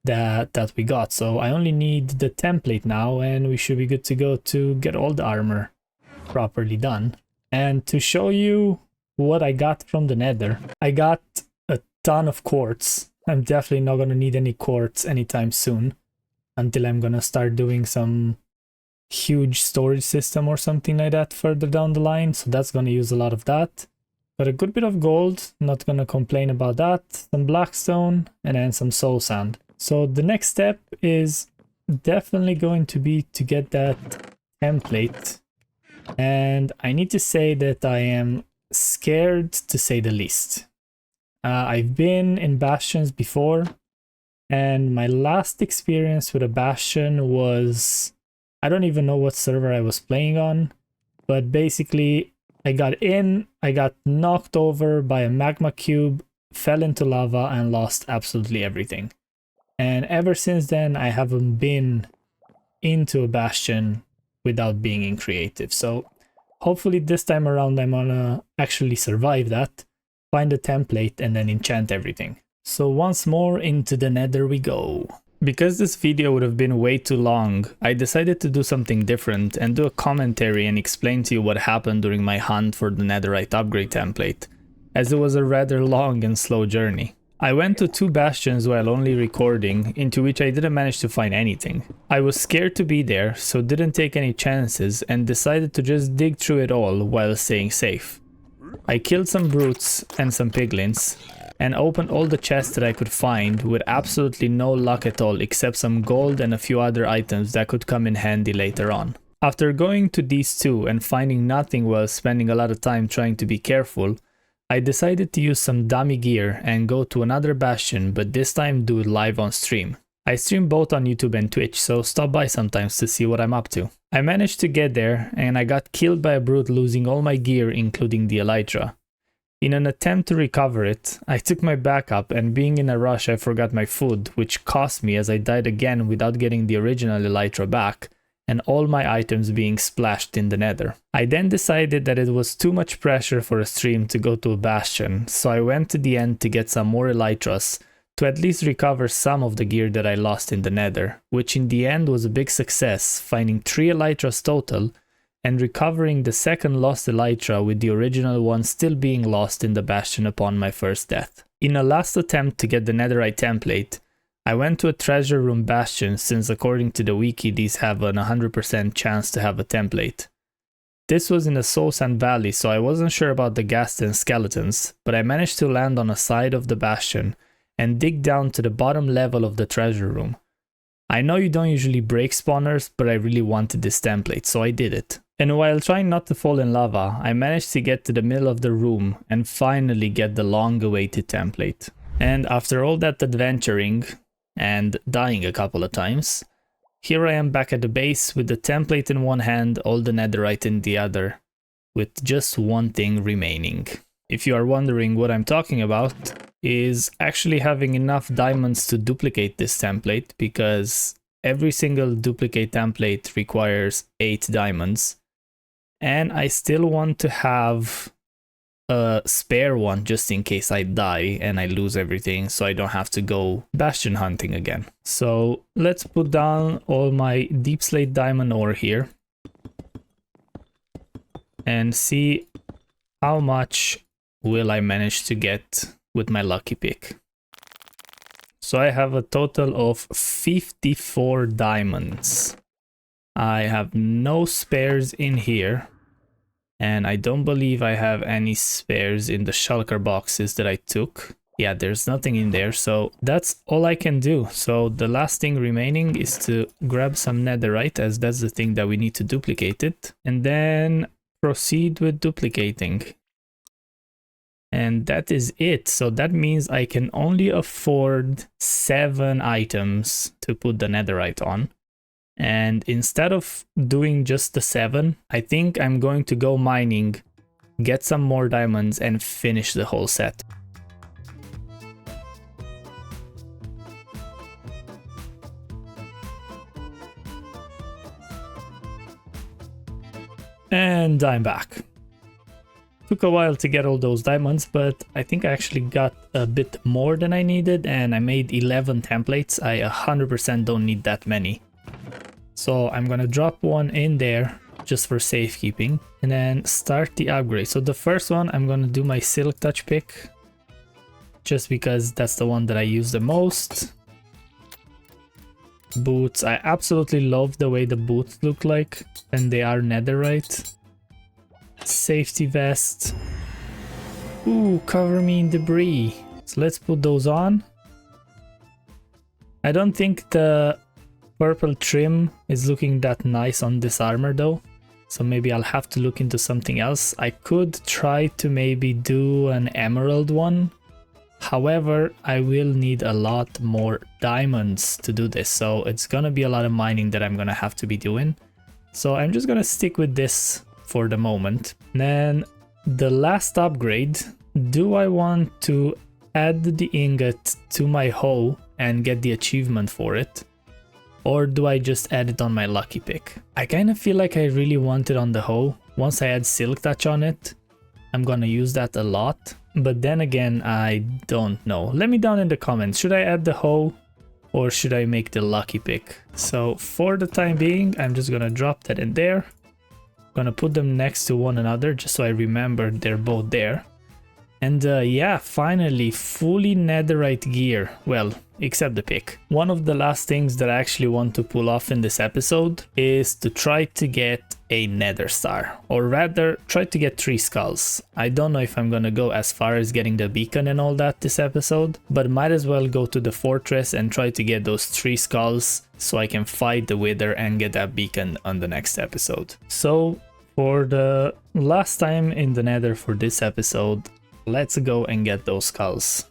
that we got. So I only need the template now and we should be good to go to get all the armor properly done. And to show you what I got from the nether, I got a ton of quartz. I'm definitely not going to need any quartz anytime soon until I'm going to start doing some huge storage system or something like that further down the line. So that's going to use a lot of that. Got a good bit of gold, not going to complain about that. Some blackstone and then some soul sand. So the next step is definitely going to be to get that template. And I need to say that I am scared to say the least. I've been in bastions before, and my last experience with a bastion was, I don't even know what server I was playing on, but basically I got in, I got knocked over by a magma cube, fell into lava and lost absolutely everything. And ever since then I haven't been into a bastion without being in creative. So hopefully this time around I'm gonna actually survive that, find a template and then enchant everything. So once more into the nether we go. Because this video would have been way too long, I decided to do something different and do a commentary and explain to you what happened during my hunt for the netherite upgrade template, as it was a rather long and slow journey. I went to 2 bastions while only recording, into which I didn't manage to find anything. I was scared to be there, so didn't take any chances and decided to just dig through it all while staying safe. I killed some brutes and some piglins, and opened all the chests that I could find with absolutely no luck at all except some gold and a few other items that could come in handy later on. After going to these two and finding nothing while spending a lot of time trying to be careful, I decided to use some dummy gear and go to another bastion, but this time do it live on stream. I stream both on YouTube and Twitch, so stop by sometimes to see what I'm up to. I managed to get there and I got killed by a brute, losing all my gear including the elytra. In an attempt to recover it, I took my backup, and being in a rush I forgot my food, which cost me as I died again without getting the original elytra back, and all my items being splashed in the nether. I then decided that it was too much pressure for a stream to go to a bastion, so I went to the end to get some more elytras, to at least recover some of the gear that I lost in the nether, which in the end was a big success, finding 3 elytras total, and recovering the second lost elytra with the original one still being lost in the bastion upon my first death. In a last attempt to get the netherite template, I went to a treasure room bastion, since according to the wiki these have an 100% chance to have a template. This was in the Soul Sand Valley, so I wasn't sure about the Gaston skeletons, but I managed to land on a side of the bastion and dig down to the bottom level of the treasure room. I know you don't usually break spawners, but I really wanted this template, so I did it. And while trying not to fall in lava, I managed to get to the middle of the room and finally get the long-awaited template. And after all that adventuring and dying a couple of times, here I am back at the base with the template in one hand, all the netherite in the other, with just one thing remaining. If you are wondering what I'm talking about, is actually having enough diamonds to duplicate this template, because every single duplicate template requires 8 diamonds. And I still want to have a spare one just in case I die and I lose everything, so I don't have to go bastion hunting again. So let's put down all my deep slate diamond ore here and see how much will I manage to get with my lucky pick. So I have a total of 54 diamonds. I have no spares in here, and I don't believe I have any spares in the shulker boxes that I took. Yeah, there's nothing in there, so that's all I can do. So the last thing remaining is to grab some netherite, as that's the thing that we need to duplicate it, and then proceed with duplicating. And that is it. So that means I can only afford 7 items to put the netherite on. And instead of doing just the 7, I think I'm going to go mining, get some more diamonds, and finish the whole set. And I'm back. Took a while to get all those diamonds, but I think I actually got a bit more than I needed, and I made 11 templates. I 100% don't need that many. So I'm gonna drop one in there just for safekeeping and then start the upgrade. So the first one, I'm gonna do my silk touch pick just because that's the one that I use the most. Boots, I absolutely love the way the boots look like, and they are netherite. Safety vest. Ooh, cover me in debris. So let's put those on. I don't think the purple trim is looking that nice on this armor though, so maybe I'll have to look into something else. I could try to maybe do an emerald one, however I will need a lot more diamonds to do this, so it's gonna be a lot of mining that I'm gonna have to be doing, so I'm just gonna stick with this for the moment. Then the last upgrade, do I want to add the ingot to my hoe and get the achievement for it? Or do I just add it on my lucky pick? I kind of feel like I really want it on the hoe. Once I add silk touch on it, I'm gonna use that a lot. But then again, I don't know. Let me down in the comments. Should I add the hoe or should I make the lucky pick? So for the time being, I'm just gonna drop that in there. Gonna put them next to one another just so I remember they're both there. And yeah, finally, fully netherite gear. Well, except the pick. One of the last things that I actually want to pull off in this episode is to try to get a nether star. Or rather, try to get 3 skulls. I don't know if I'm gonna go as far as getting the beacon and all that this episode, but might as well go to the fortress and try to get those 3 skulls so I can fight the wither and get that beacon on the next episode. So, for the last time in the nether for this episode, let's go and get those skulls.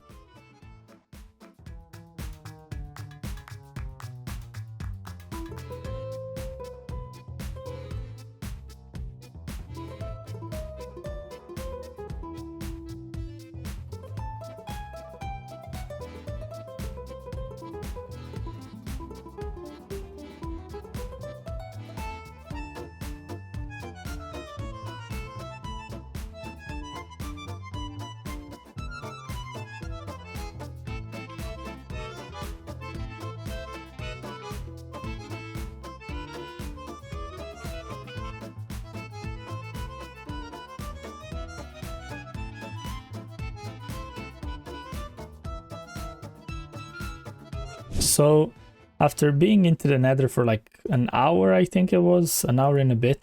So after being into the nether for like an hour, I think it was, an hour and a bit,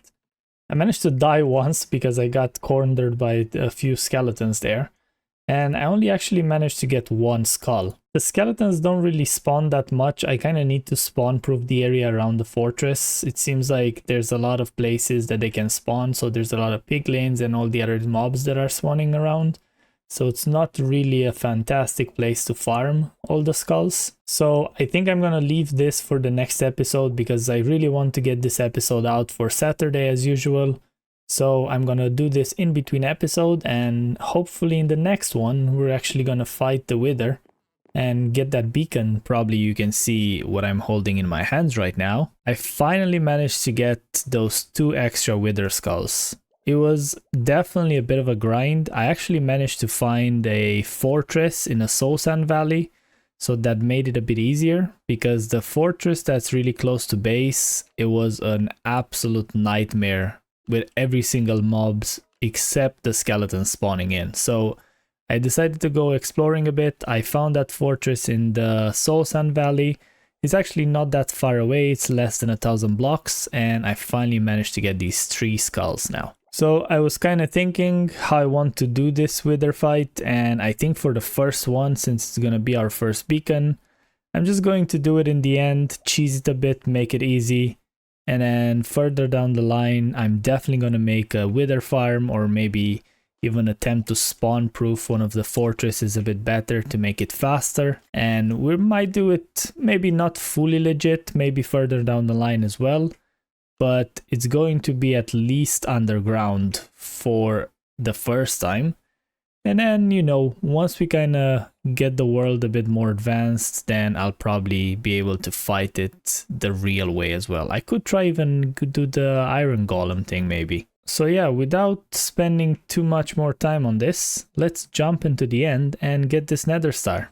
I managed to die once because I got cornered by a few skeletons there. And I only actually managed to get 1 skull. The skeletons don't really spawn that much. I kind of need to spawn proof the area around the fortress. It seems like there's a lot of places that they can spawn. So there's a lot of piglins and all the other mobs that are spawning around. So it's not really a fantastic place to farm all the skulls. So I think I'm gonna leave this for the next episode because I really want to get this episode out for Saturday as usual. So I'm gonna do this in between episode, and hopefully in the next one we're actually gonna fight the wither and get that beacon. Probably you can see what I'm holding in my hands right now. I finally managed to get those 2 extra wither skulls. It was definitely a bit of a grind. I actually managed to find a fortress in a soul sand valley, so that made it a bit easier, because the fortress that's really close to base, it was an absolute nightmare with every single mobs except the skeletons spawning in. So I decided to go exploring a bit. I found that fortress in the soul sand valley. It's actually not that far away, it's less than 1,000 blocks, and I finally managed to get these 3 skulls now. So I was kind of thinking how I want to do this wither fight, and I think for the first one, since it's gonna be our first beacon, I'm just going to do it in the end, cheese it a bit, make it easy, and then further down the line, I'm definitely gonna make a wither farm, or maybe even attempt to spawn proof one of the fortresses a bit better to make it faster. And we might do it maybe not fully legit, maybe further down the line as well. But it's going to be at least underground for the first time. And then, you know, once we kind of get the world a bit more advanced, then I'll probably be able to fight it the real way as well. I could try even do the iron golem thing maybe. So yeah, without spending too much more time on this, let's jump into the end and get this nether star.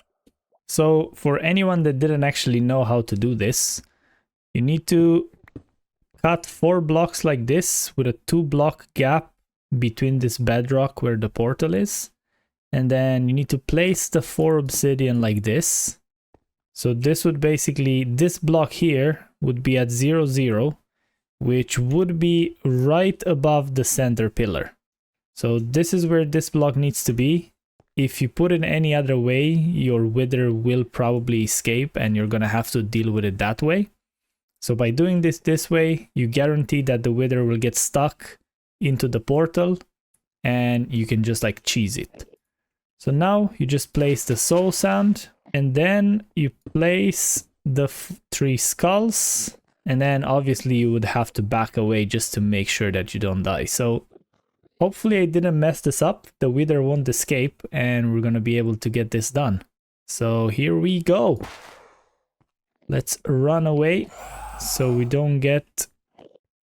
So for anyone that didn't actually know how to do this, you need to cut 4 blocks like this with a 2-block gap between this bedrock where the portal is. And then you need to place the 4 obsidian like this. So this would basically, this block here would be at 0, 0, which would be right above the center pillar. So this is where this block needs to be. If you put it any other way, your wither will probably escape and you're gonna have to deal with it that way. So by doing this way, you guarantee that the wither will get stuck into the portal and you can just like cheese it. So now you just place the soul sand, and then you place the 3 skulls, and then obviously you would have to back away just to make sure that you don't die. So hopefully I didn't mess this up, the wither won't escape, and we're gonna be able to get this done. So here we go. Let's run away so we don't get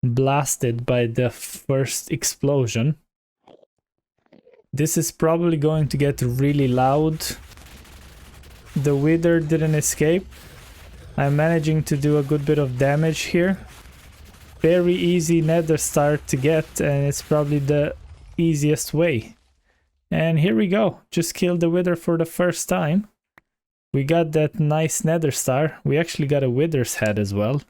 blasted by the first explosion. This is probably going to get really loud. The wither didn't escape. I'm managing to do a good bit of damage here. Very easy nether star to get, and it's probably the easiest way. And here we go. Just killed the wither for the first time. We got that nice nether star. We actually got a wither's head as well,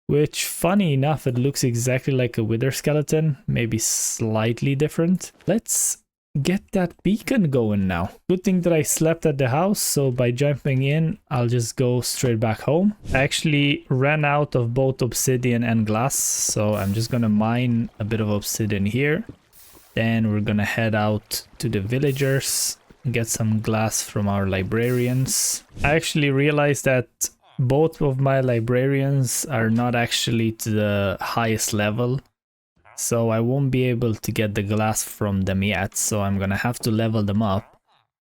which, funny enough, it looks exactly like a wither skeleton, maybe slightly different. Let's get that beacon going now. Good thing that I slept at the house, so by jumping in, I'll just go straight back home. I actually ran out of both obsidian and glass, so I'm just gonna mine a bit of obsidian here. Then we're gonna head out to the villagers, get some glass from our librarians. I actually realized that both of my librarians are not actually to the highest level, so I won't be able to get the glass from them yet, so I'm gonna have to level them up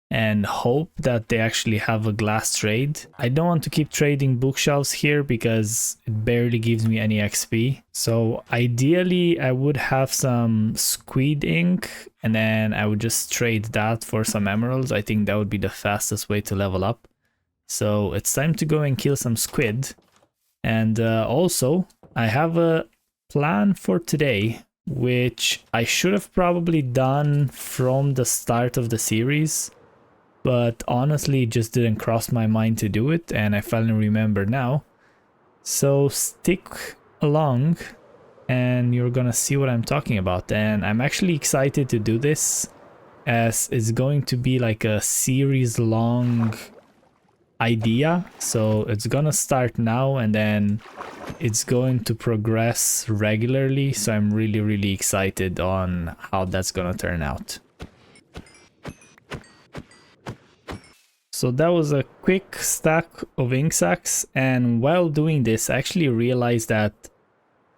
and hope that they actually have a glass trade. I don't want to keep trading bookshelves here because it barely gives me any XP. So ideally I would have some squid ink and then I would just trade that for some emeralds. I think that would be the fastest way to level up. So it's time to go and kill some squid. And also I have a plan for today, which I should have probably done from the start of the series, but honestly it just didn't cross my mind to do it, and I finally remember now. So stick along and you're gonna see what I'm talking about. And I'm actually excited to do this, as it's going to be like a series long idea. So it's gonna start now and then it's going to progress regularly, so I'm really excited on how that's gonna turn out. So that was a quick stack of ink sacks, and while doing this I actually realized that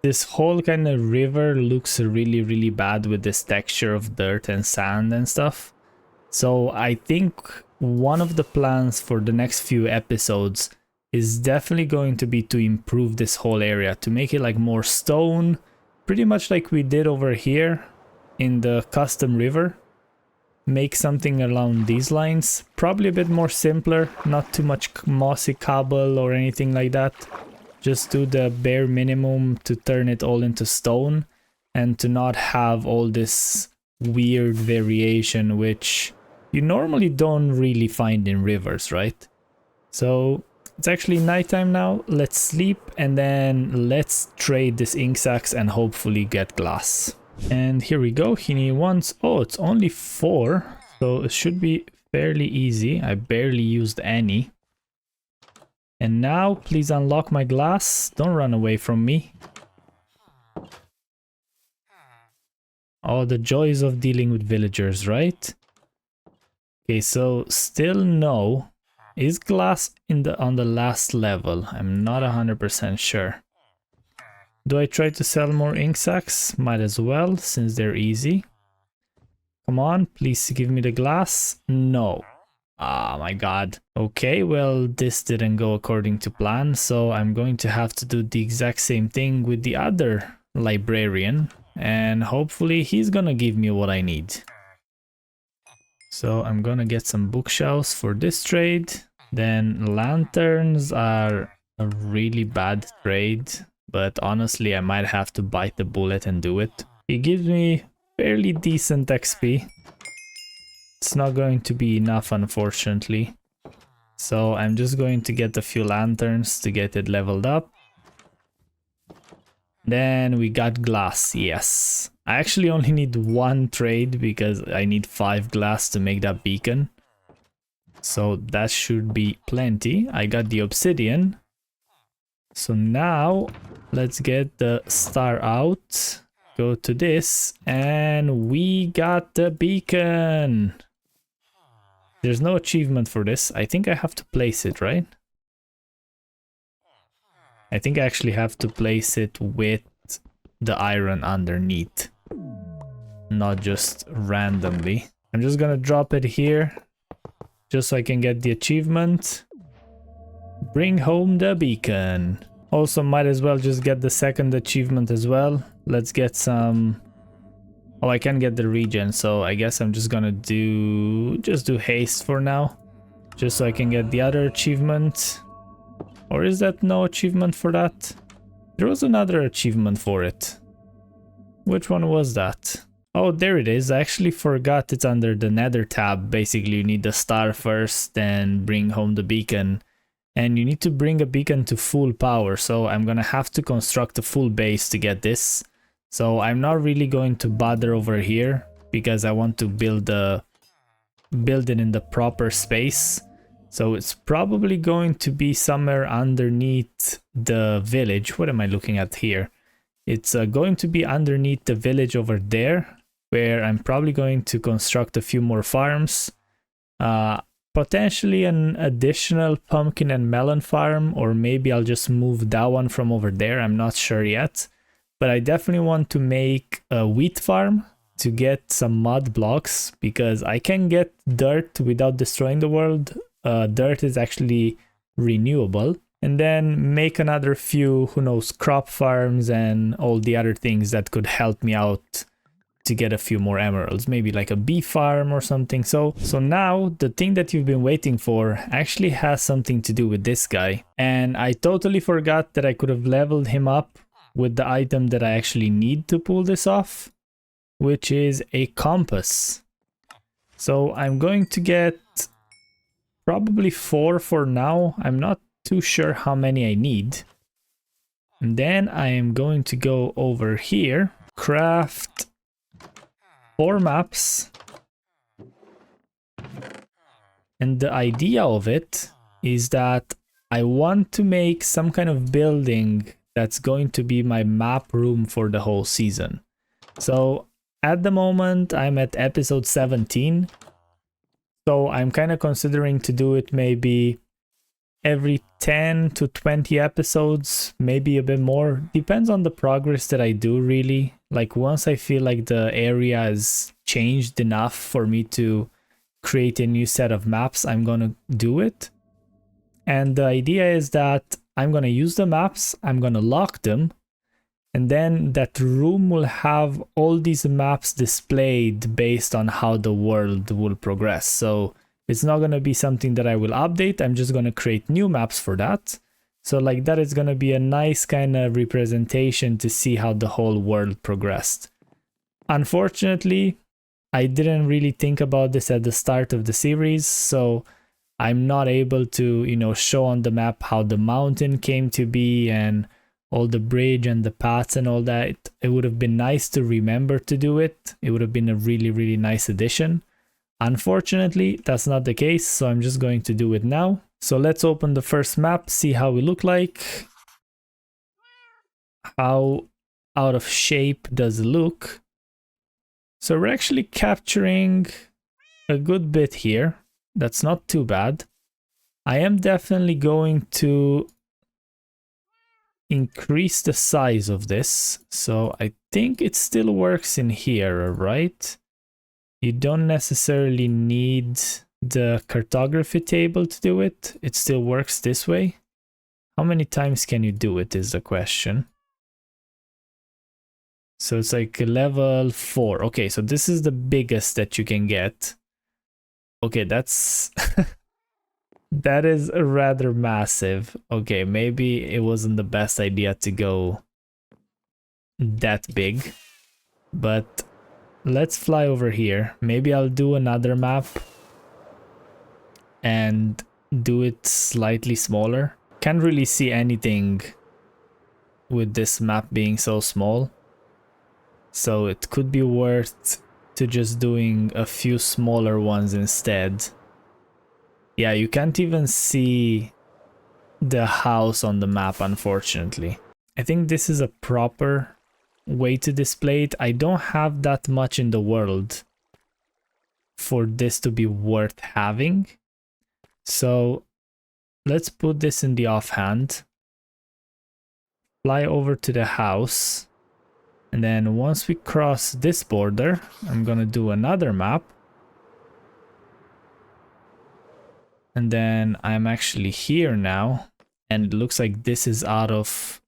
this whole kind of river looks really bad with this texture of dirt and sand and stuff. So I think one of the plans for the next few episodes is definitely going to be to improve this whole area, to make it like more stone, pretty much like we did over here in the custom river. Make something along these lines, probably a bit more simpler, not too much mossy cobble or anything like that. Just do the bare minimum to turn it all into stone and to not have all this weird variation which you normally don't really find in rivers, right? So it's actually nighttime now. Let's sleep and then let's trade this ink sacks and hopefully get glass. And here we go. He wants, oh, it's only 4, so it should be fairly easy. I barely used any. And now please unlock my glass. Don't run away from me. Oh, the joys of dealing with villagers, right? Okay, so still no. Is glass on the last level? I'm not 100% sure. Do I try to sell more ink sacks? Might as well, since they're easy. Come on, please give me the glass. No. Ah, my god. Okay, well, this didn't go according to plan, so I'm going to have to do the exact same thing with the other librarian, and hopefully he's gonna give me what I need. So I'm gonna get some bookshelves for this trade. Then lanterns are a really bad trade, but honestly I might have to bite the bullet and do it. It gives me fairly decent XP. It's not going to be enough, unfortunately. So I'm just going to get a few lanterns to get it leveled up. Then we got glass, yes. I actually only need 1 trade because I need 5 glass to make that beacon. So that should be plenty. I got the obsidian. So now let's get the star out. Go to this and we got the beacon. There's no achievement for this. I think I have to place it, right? I think I actually have to place it with the iron underneath, not just randomly. I'm just gonna drop it here just so I can get the achievement. Bring home the beacon. Also might as well just get the second achievement as well. Let's get some... Oh, I can get the regen, so I guess I'm just gonna do haste for now, just so I can get the other achievement. Or is that no achievement for that? There was another achievement for it. Which one was that? Oh, there it is. I actually forgot it's under the Nether tab. Basically, you need the star first, then bring home the beacon. And you need to bring a beacon to full power. So I'm gonna have to construct a full base to get this. So I'm not really going to bother over here because I want to build it in the proper space. So it's probably going to be somewhere underneath the village. What am I looking at here? It's going to be underneath the village over there, where I'm probably going to construct a few more farms. Potentially an additional pumpkin and melon farm, or maybe I'll just move that one from over there. I'm not sure yet. But I definitely want to make a wheat farm to get some mud blocks, because I can get dirt without destroying the world. Dirt is actually renewable. And then make another few, who knows, crop farms and all the other things that could help me out to get a few more emeralds, maybe like a bee farm or something. So now the thing that you've been waiting for actually has something to do with this guy. And I totally forgot that I could have leveled him up with the item that I actually need to pull this off, which is a compass. So I'm going to get probably 4 for now. I'm not too sure how many I need. And then I am going to go over here, craft 4 maps. And the idea of it is that I want to make some kind of building that's going to be my map room for the whole season. So at the moment I'm at episode 17. So I'm kind of considering to do it maybe every 10 to 20 episodes, maybe a bit more. Depends on the progress that I do, really. Like once I feel like the area has changed enough for me to create a new set of maps, I'm gonna do it. And the idea is that I'm gonna use the maps, I'm gonna lock them, and then that room will have all these maps displayed based on how the world will progress. So it's not going to be something that I will update. I'm just going to create new maps for that. So like that is going to be a nice kind of representation to see how the whole world progressed. Unfortunately, I didn't really think about this at the start of the series, so I'm not able to, you know, show on the map how the mountain came to be and all the bridge and the paths and all that. It would have been nice to remember to do it. It would have been a really, really nice addition. Unfortunately, that's not the case, so I'm just going to do it now. So let's open the first map, see how we look like. How out of shape does it look? So we're actually capturing a good bit here. That's not too bad. I am definitely going to increase the size of this. So I think it still works in here, right? You don't necessarily need the cartography table to do it. It still works this way. How many times can you do it is the question. So it's like level 4. Okay, so this is the biggest that you can get. Okay, that's... that is rather massive. Okay, maybe it wasn't the best idea to go that big. But let's fly over here. Maybe I'll do another map and do it slightly smaller. Can't really see anything with this map being so small. So it could be worth to just doing a few smaller ones instead. Yeah, you can't even see the house on the map, unfortunately. I think this is a proper way to display it. I don't have that much in the world for this to be worth having. So let's put this in the offhand. Fly over to the house. And then once we cross this border, I'm gonna do another map. And then I'm actually here now. And it looks like this is out of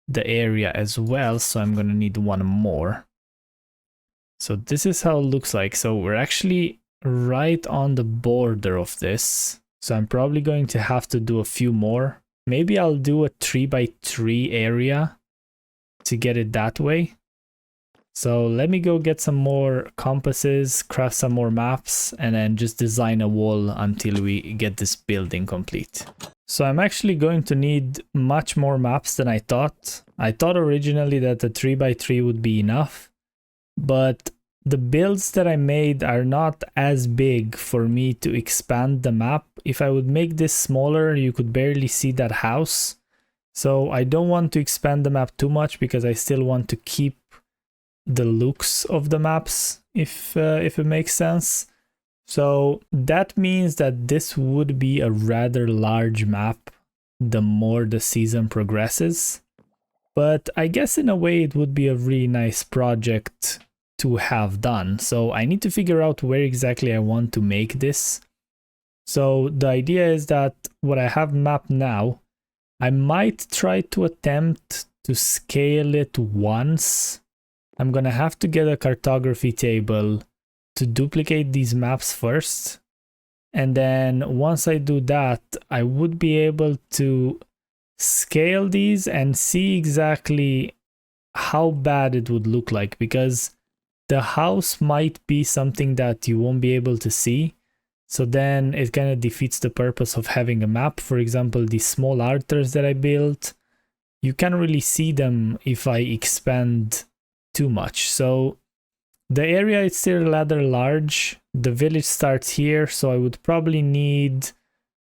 the area as well. So I'm gonna need one more. So this is how it looks like. So we're actually right on the border of this. So I'm probably going to have to do a few more. Maybe I'll do a 3x3 area to get it that way. So let me go get some more compasses, craft some more maps, and then just design a wall until we get this building complete. So I'm actually going to need much more maps than I thought. I thought originally that the 3x3 would be enough, but the builds that I made are not as big for me to expand the map. If I would make this smaller, you could barely see that house. So I don't want to expand the map too much because I still want to keep the looks of the maps, if it makes sense. So that means that this would be a rather large map the more the season progresses. But I guess in a way it would be a really nice project to have done. So I need to figure out where exactly I want to make this. So the idea is that what I have mapped now, I might try to attempt to scale it once. I'm gonna have to get a cartography table to duplicate these maps first. And then once I do that, I would be able to scale these and see exactly how bad it would look like, because the house might be something that you won't be able to see. So then it kind of defeats the purpose of having a map. For example, these small altars that I built, you can't really see them if I expand too much. So the area is still rather large. The village starts here, so I would probably need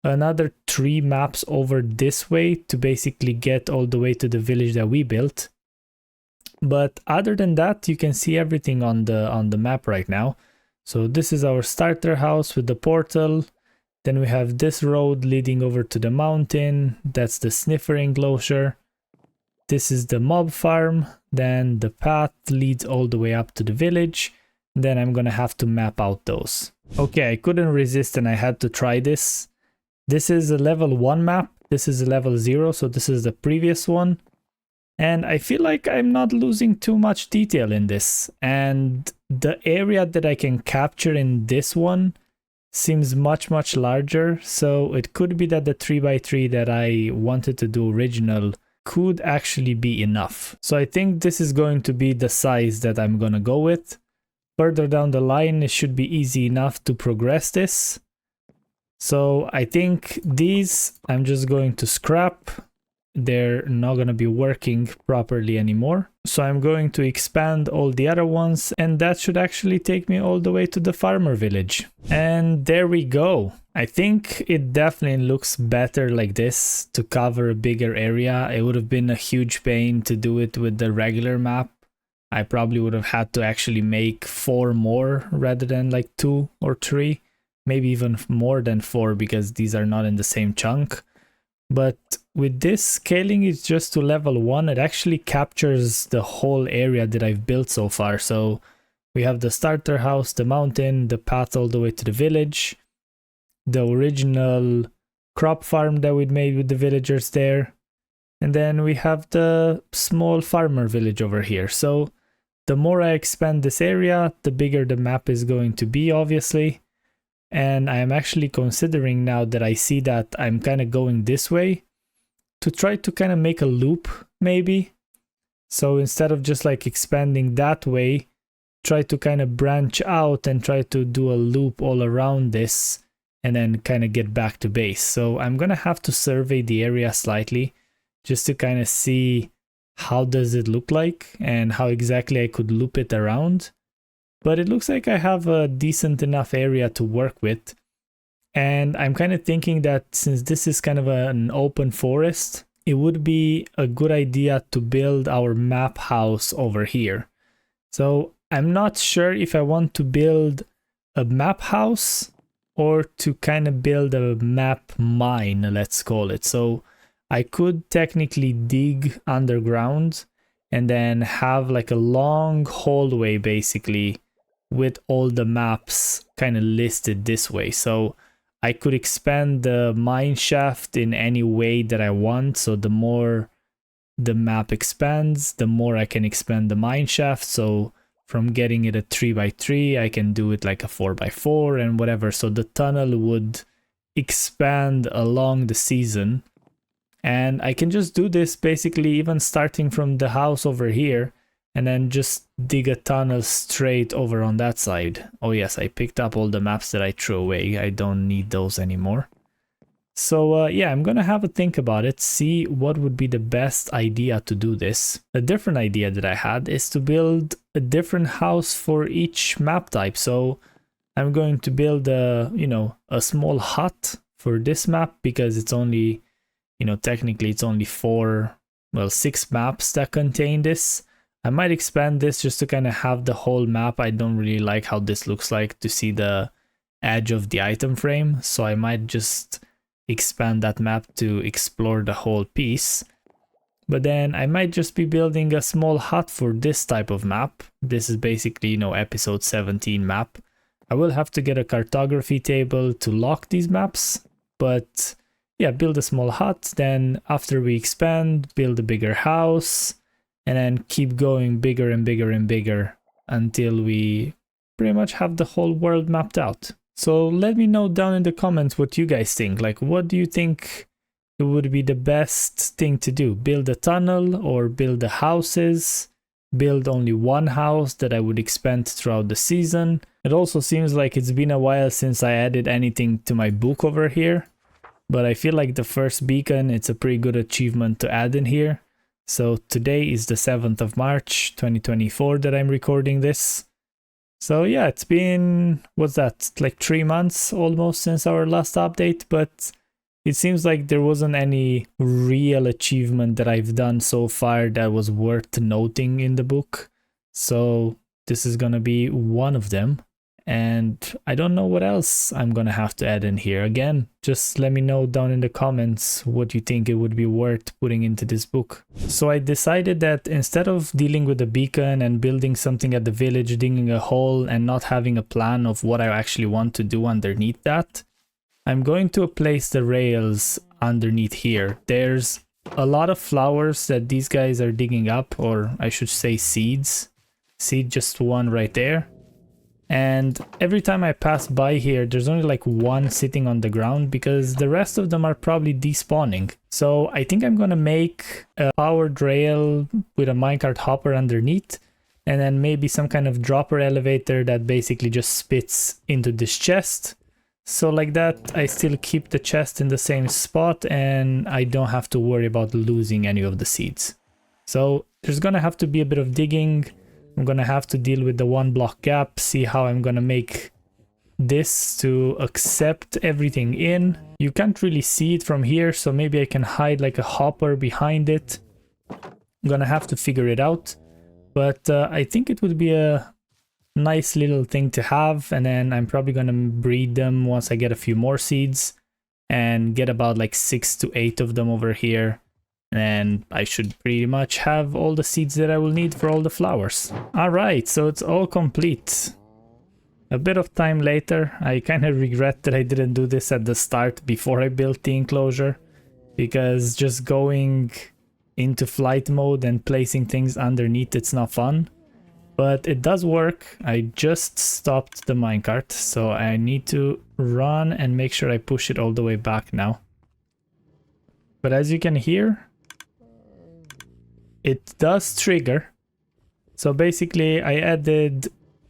another 3 maps over this way to basically get all the way to the village that we built. But other than that, you can see everything on the map right now. So this is our starter house with the portal. Then we have this road leading over to the mountain. That's the Sniffer enclosure. This is the mob farm. Then the path leads all the way up to the village. Then I'm gonna have to map out those. Okay, I couldn't resist and I had to try this. This is a level 1 map. This is a level 0, so this is the previous one. And I feel like I'm not losing too much detail in this. And the area that I can capture in this one seems much larger. So it could be that the 3x3 that I wanted to do original could actually be enough. So I think this is going to be the size that I'm gonna go with. Further down the line, it should be easy enough to progress this. So I think these I'm just going to scrap. They're not going to be working properly anymore. So I'm going to expand all the other ones, and that should actually take me all the way to the farmer village. And there we go. I think it definitely looks better like this to cover a bigger area. It would have been a huge pain to do it with the regular map. I probably would have had to actually make 4 more rather than like 2 or 3, maybe even more than 4 because these are not in the same chunk. But with this, scaling it just to level 1, it actually captures the whole area that I've built so far. So we have the starter house, the mountain, the path all the way to the village, the original crop farm that we'd made with the villagers there, and then we have the small farmer village over here. So the more I expand this area, the bigger the map is going to be, obviously. And I am actually considering, now that I see that I'm kind of going this way, to try to kind of make a loop maybe. So instead of just like expanding that way, try to kind of branch out and try to do a loop all around this and then kind of get back to base. So I'm gonna have to survey the area slightly just to kind of see how does it look like and how exactly I could loop it around. But it looks like I have a decent enough area to work with. And I'm kind of thinking that since this is kind of an open forest, it would be a good idea to build our map house over here. So I'm not sure if I want to build a map house or to kind of build a map mine, let's call it. So I could technically dig underground and then have like a long hallway basically with all the maps kind of listed this way. So I could expand the mine shaft in any way that I want. So the more the map expands, the more I can expand the mine shaft. So from getting it a 3x3, I can do it like a 4x4 and whatever. So the tunnel would expand along the season. And I can just do this basically even starting from the house over here and then just dig a tunnel straight over on that side. Oh yes, I picked up all the maps that I threw away. I don't need those anymore. So yeah, I'm gonna have a think about it, see what would be the best idea to do this. A different idea that I had is to build a different house for each map type. So I'm going to build a, a small hut for this map because it's only, technically it's only 6 maps that contain this. I might expand this just to kind of have the whole map. I don't really like how this looks like to see the edge of the item frame, so I might just expand that map to explore the whole piece. But then I might just be building a small hut for this type of map. This is basically, episode 17 map. I will have to get a cartography table to lock these maps, but yeah, build a small hut. Then after we expand, build a bigger house, and then keep going bigger and bigger and bigger until we pretty much have the whole world mapped out. So let me know down in the comments what you guys think. Like, what do you think it would be the best thing to do? Build a tunnel or build the houses? Build only one house that I would expand throughout the season? It also seems like it's been a while since I added anything to my book over here, but I feel like the first beacon, it's a pretty good achievement to add in here. So today is the 7th of March 2024 that I'm recording this. So yeah, it's been, what's that, like 3 months almost since our last update, but it seems like there wasn't any real achievement that I've done so far that was worth noting in the book. So this is gonna be one of them. And I don't know what else I'm gonna have to add in here. Again, just let me know down in the comments what you think it would be worth putting into this book. So I decided that instead of dealing with the beacon and building something at the village, digging a hole and not having a plan of what I actually want to do underneath that, I'm going to place the rails underneath here. There's a lot of flowers that these guys are digging up, or I should say seeds. Seed just one right there. And every time I pass by here, there's only like one sitting on the ground because the rest of them are probably despawning. So I think I'm gonna make a powered rail with a minecart hopper underneath, and then maybe some kind of dropper elevator that basically just spits into this chest. So like that, I still keep the chest in the same spot and I don't have to worry about losing any of the seeds. So there's gonna have to be a bit of digging. I'm gonna have to deal with the 1 block gap, see how I'm gonna make this to accept everything in. You can't really see it from here, so maybe I can hide like a hopper behind it. I'm gonna have to figure it out, but I think it would be a nice little thing to have, and then I'm probably gonna breed them once I get a few more seeds and get about like 6 to 8 of them over here. And I should pretty much have all the seeds that I will need for all the flowers. Alright, so it's all complete. A bit of time later, I kind of regret that I didn't do this at the start before I built the enclosure, because just going into flight mode and placing things underneath, it's not fun. But it does work. I just stopped the minecart, so I need to run and make sure I push it all the way back now. But as you can hear, it does trigger. So basically I added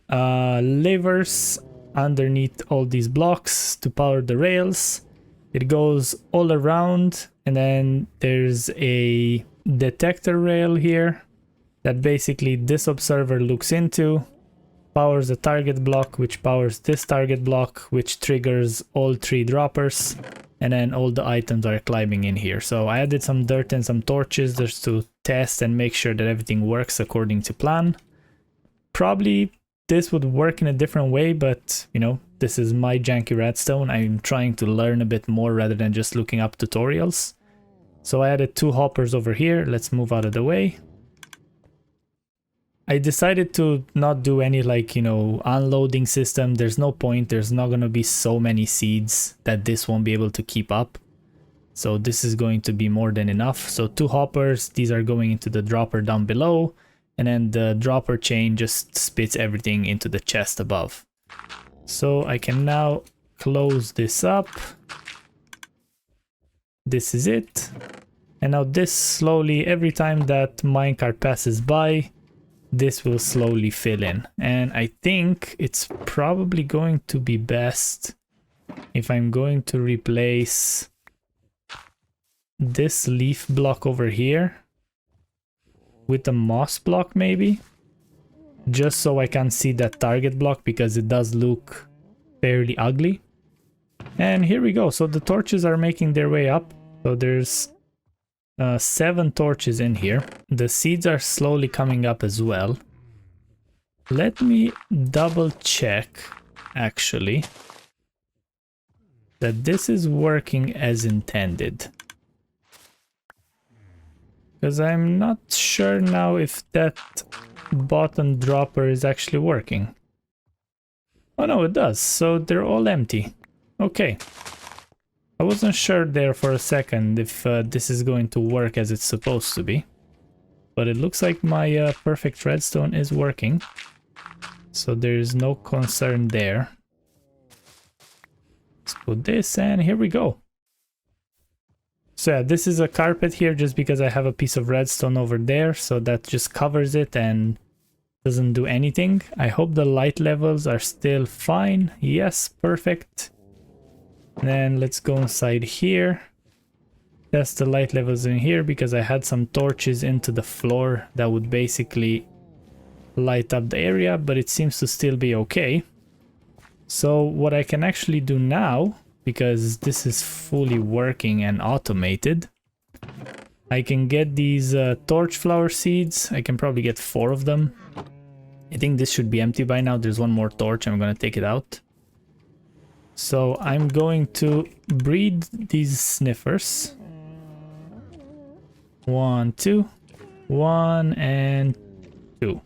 levers underneath all these blocks to power the rails. It goes all around, and then there's a detector rail here that basically this observer looks into, powers the target block, which powers this target block, which triggers all 3 droppers. And then all the items are climbing in here. So I added some dirt and some torches just to test and make sure that everything works according to plan. Probably this would work in a different way, but this is my janky redstone. I'm trying to learn a bit more rather than just looking up tutorials. So I added 2 hoppers over here. Let's move out of the way. I decided to not do any unloading system. There's no point. There's not going to be so many seeds that this won't be able to keep up. So this is going to be more than enough. So 2 hoppers, these are going into the dropper down below, and then the dropper chain just spits everything into the chest above. So I can now close this up. This is it. And now this slowly, every time that minecart passes by, this will slowly fill in. And I think it's probably going to be best if I'm going to replace this leaf block over here with a moss block maybe, just so I can see that target block, because it does look fairly ugly. And here we go. So the torches are making their way up. So there's 7 torches in here. The seeds are slowly coming up as well. Let me double check actually that this is working as intended, because I'm not sure now if that bottom dropper is actually working. Oh no, it does. So they're all empty. Okay. I wasn't sure there for a second if this is going to work as it's supposed to be. But it looks like my perfect redstone is working. So there's no concern there. Let's put this, and here we go. So yeah, this is a carpet here just because I have a piece of redstone over there, so that just covers it and doesn't do anything. I hope the light levels are still fine. Yes, perfect. Then let's go inside here. Test the light levels in here, because I had some torches into the floor that would basically light up the area, but it seems to still be okay. So what I can actually do now, because this is fully working and automated, I can get these torch flower seeds. I can probably get 4 of them. I think this should be empty by now. There's one more torch. I'm gonna take it out. So I'm going to breed these sniffers. 1, 2, 1 and 2.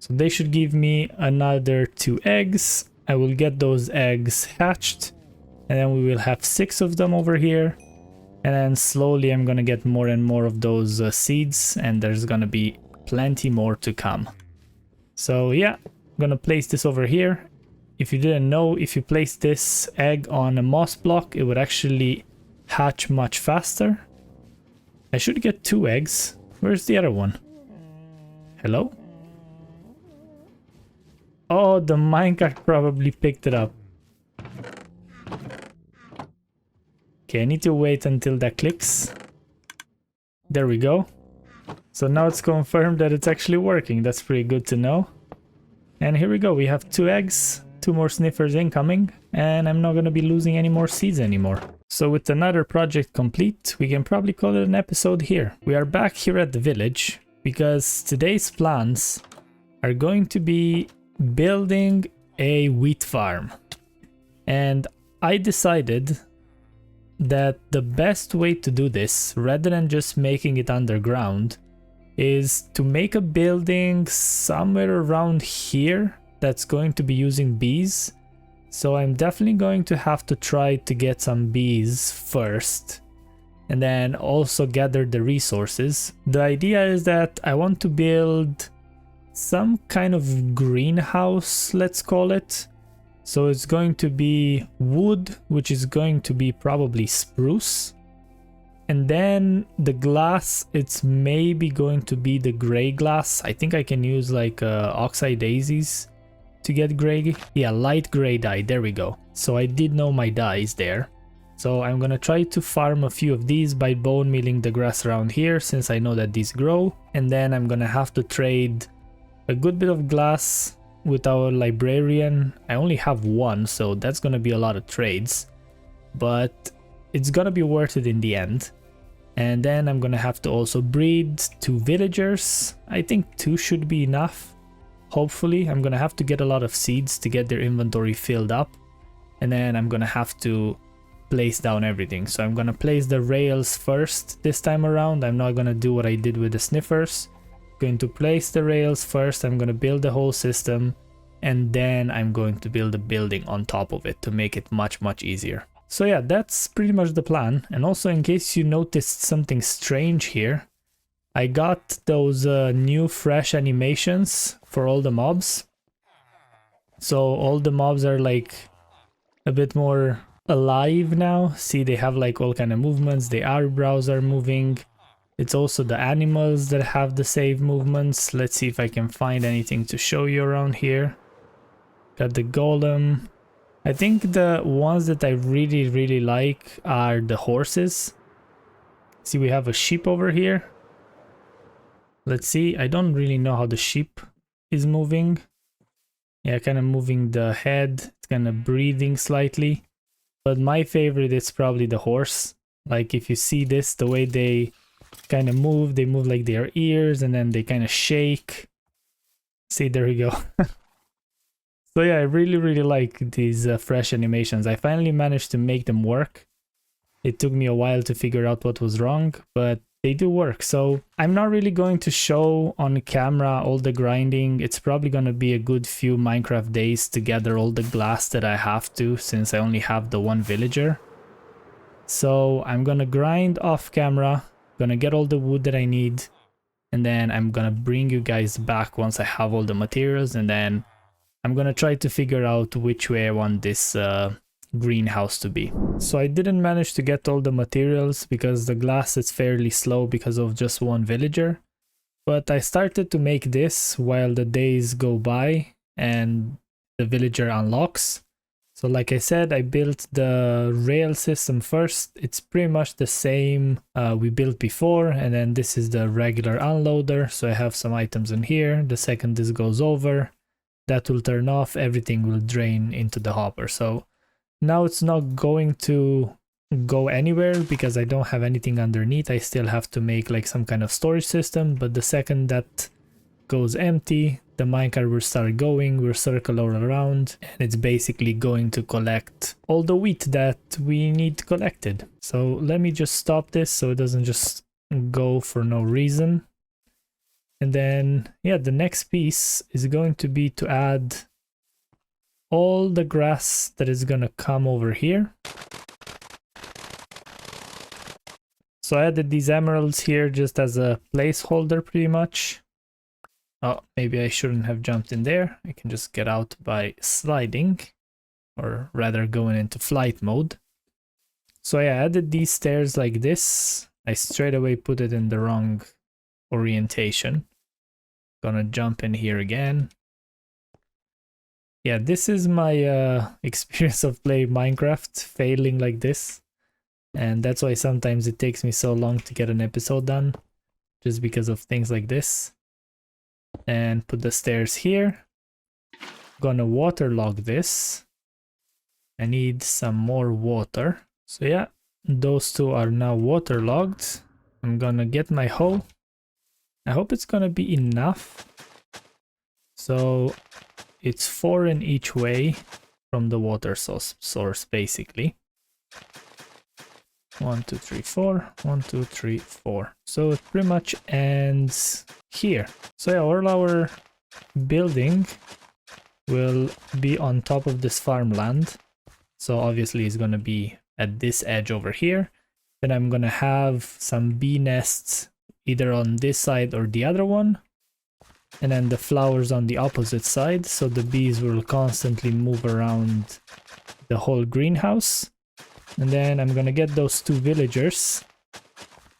So they should give me another 2 eggs. I will get those eggs hatched, and then we will have 6 of them over here. And then slowly I'm gonna get more and more of those seeds, and there's gonna be plenty more to come. So yeah, I'm gonna place this over here. If you didn't know, if you place this egg on a moss block, it would actually hatch much faster. I should get 2 eggs. Where's the other one? Hello? Oh, the minecart probably picked it up. Okay, I need to wait until that clicks. There we go. So now it's confirmed that it's actually working. That's pretty good to know. And here we go. We have 2 eggs, 2 more sniffers incoming, and I'm not going to be losing any more seeds anymore. So with another project complete, we can probably call it an episode here. We are back here at the village because today's plans are going to be building a wheat farm. And I decided that the best way to do this, rather than just making it underground, is to make a building somewhere around here that's going to be using bees. So I'm definitely going to have to try to get some bees first, and then also gather the resources. The idea is that I want to build some kind of greenhouse, let's call it. So it's going to be wood, which is going to be probably spruce. And then the glass, it's maybe going to be the gray glass. I think I can use like oxide daisies to get gray. Yeah, light gray dye, there we go. So I did know my dye is there. So I'm gonna try to farm a few of these by bone milling the grass around here, since I know that these grow. And then I'm gonna have to trade a good bit of glass with our librarian. I only have 1, so that's gonna be a lot of trades, but it's gonna be worth it in the end. And then I'm gonna have to also breed 2 villagers. I think 2 should be enough. Hopefully, I'm gonna have to get a lot of seeds to get their inventory filled up. And then I'm gonna have to place down everything. So I'm gonna place the rails first this time around. I'm not gonna do what I did with the sniffers. Going to place the rails first. I'm going to build the whole system, and then I'm going to build a building on top of it to make it much easier. So yeah, that's pretty much the plan. And also, in case you noticed something strange here, I got those new fresh animations for all the mobs. So all the mobs are like a bit more alive now. See, they have like all kind of movements. The eyebrows are moving. It's also the animals that have the save movements. Let's see if I can find anything to show you around here. Got the golem. I think the ones that I really like are the horses. See, we have a sheep over here. Let's see. I don't really know how the sheep is moving. Yeah, kind of moving the head. It's kind of breathing slightly. But my favorite is probably the horse. Like if you see this, the way they kind of move, they move like their ears and then they kind of shake. See, there we go. So yeah, I really like these fresh animations. I finally managed to make them work. It took me a while to figure out what was wrong, but they do work. So I'm not really going to show on camera all the grinding. It's probably going to be a good few Minecraft days to gather all the glass that I have to, since I only have the one villager. So I'm going to grind off camera, going to get all the wood that I need, and then I'm going to bring you guys back once I have all the materials, and then I'm going to try to figure out which way I want this greenhouse to be. So I didn't manage to get all the materials because the glass is fairly slow because of just one villager, but I started to make this while the days go by and the villager unlocks. So like I said, I built the rail system first. It's pretty much the same we built before, and then this is the regular unloader. So I have some items in here. The second this goes over, that will turn off, everything will drain into the hopper. So now it's not going to go anywhere because I don't have anything underneath. I still have to make like some kind of storage system, but the second that goes empty, the minecart will start going, we'll circle all around, and it's basically going to collect all the wheat that we need collected. So let me just stop this so it doesn't just go for no reason. And then, yeah, the next piece is going to be to add all the grass that is gonna come over here. So I added these emeralds here just as a placeholder pretty much. Oh, maybe I shouldn't have jumped in there. I can just get out by sliding, or rather going into flight mode. So I added these stairs like this. I straight away put it in the wrong orientation. Gonna jump in here again. Yeah, this is my experience of playing Minecraft, failing like this. And that's why sometimes it takes me so long to get an episode done, just because of things like this. And put the stairs here. Gonna waterlog this. I need some more water. So yeah, those two are now waterlogged. I'm gonna get my hoe. I hope it's gonna be enough. So it's 4 in each way from the water source basically. 1, 2, 3, 4. 1, 2, 3, 4. So it pretty much ends here. So yeah, all our building will be on top of this farmland. So obviously it's gonna be at this edge over here. Then I'm gonna have some bee nests either on this side or the other one. And then the flowers on the opposite side, so the bees will constantly move around the whole greenhouse. And then I'm gonna get those 2 villagers.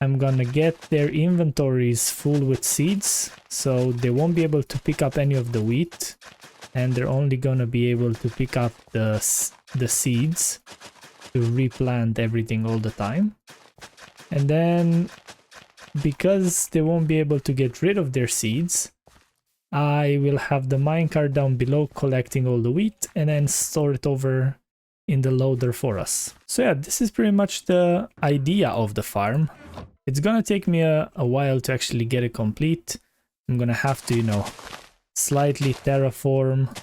I'm gonna get their inventories full with seeds, so they won't be able to pick up any of the wheat, and they're only gonna be able to pick up the seeds to replant everything all the time. And then because they won't be able to get rid of their seeds, I will have the minecart down below collecting all the wheat and then store it over in the loader for us. So yeah, this is pretty much the idea of the farm. It's gonna take me a while to actually get it complete. I'm gonna have to, you know, slightly terraform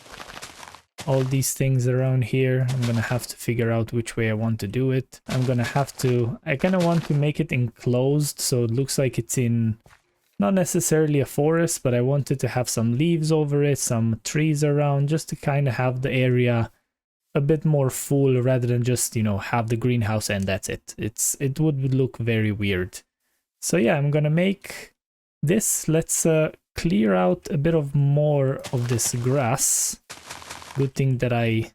all these things around here. I'm gonna have to figure out which way I want to do it. I kind of want to make it enclosed, so it looks like it's in not necessarily a forest, but I wanted to have some leaves over it, some trees around, just to kind of have the area a bit more full rather than just, you know, have the greenhouse and that's it. It would look very weird. So yeah, I'm gonna make this. Let's clear out a bit of more of this grass. Good thing that I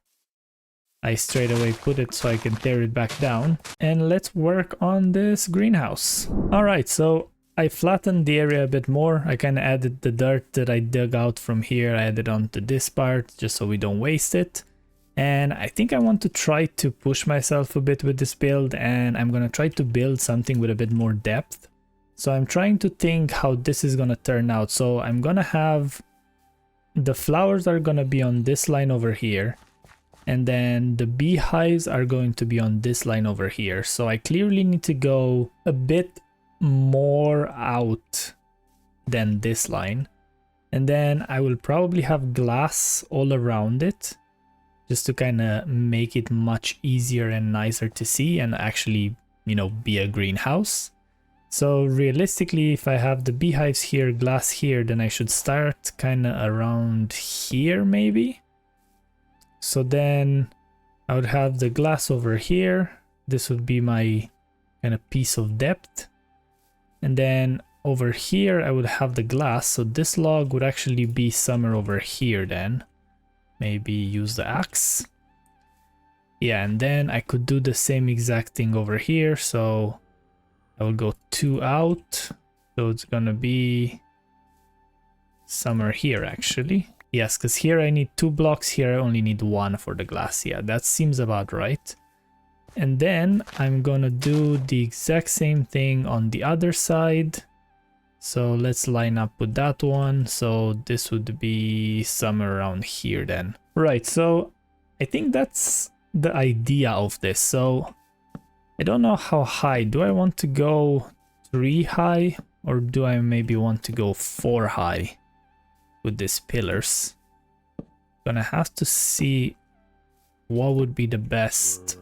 straight away put it so I can tear it back down. And let's work on this greenhouse. All right, so I flattened the area a bit more. I kind of added the dirt that I dug out from here. I added onto this part just so we don't waste it. And I think I want to try to push myself a bit with this build, and I'm going to try to build something with a bit more depth. So I'm trying to think how this is going to turn out. So I'm going to have the flowers are going to be on this line over here. And then the beehives are going to be on this line over here. So I clearly need to go a bit more out than this line. And then I will probably have glass all around it, just to kind of make it much easier and nicer to see and actually, you know, be a greenhouse. So realistically, if I have the beehives here, glass here, then I should start kind of around here maybe. So then I would have the glass over here. This would be my kind of piece of depth. And then over here, I would have the glass. So this log would actually be somewhere over here then. Maybe use the axe. Yeah, and then I could do the same exact thing over here. So I will go 2 out. So it's gonna be somewhere here actually. Yes, because here I need 2 blocks, here I only need 1 for the glass. Yeah, that seems about right. And then I'm gonna do the exact same thing on the other side. So let's line up with that one. So this would be somewhere around here then. Right, so I think that's the idea of this. So I don't know how high. Do I want to go 3 high or do I maybe want to go 4 high with these pillars? Gonna have to see what would be the best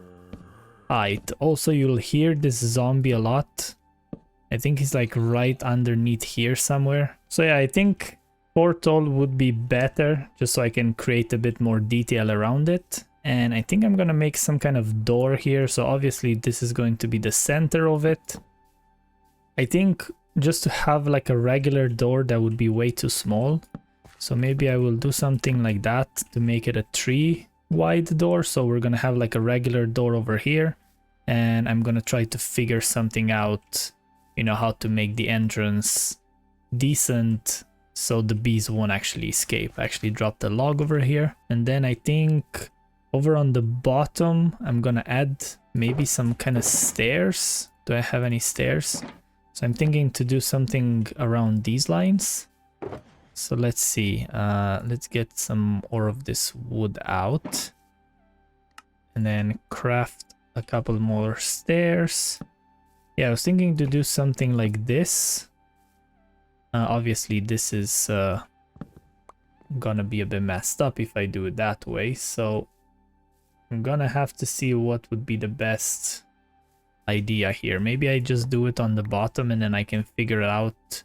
height. Also, you'll hear this zombie a lot. I think he's like right underneath here somewhere. So yeah, I think portal would be better just so I can create a bit more detail around it. And I think I'm gonna make some kind of door here. So obviously this is going to be the center of it. I think just to have like a regular door, that would be way too small. So maybe I will do something like that to make it a 3 wide door. So we're gonna have like a regular door over here. And I'm gonna try to figure something out, you know, how to make the entrance decent so the bees won't actually escape. I actually dropped a log over here. And then I think over on the bottom, I'm gonna add maybe some kind of stairs. Do I have any stairs? So I'm thinking to do something around these lines. So let's see, let's get some more of this wood out. And then craft a couple more stairs. Yeah, I was thinking to do something like this. Obviously this is gonna be a bit messed up if I do it that way. So I'm gonna have to see what would be the best idea here. Maybe I just do it on the bottom and then I can figure out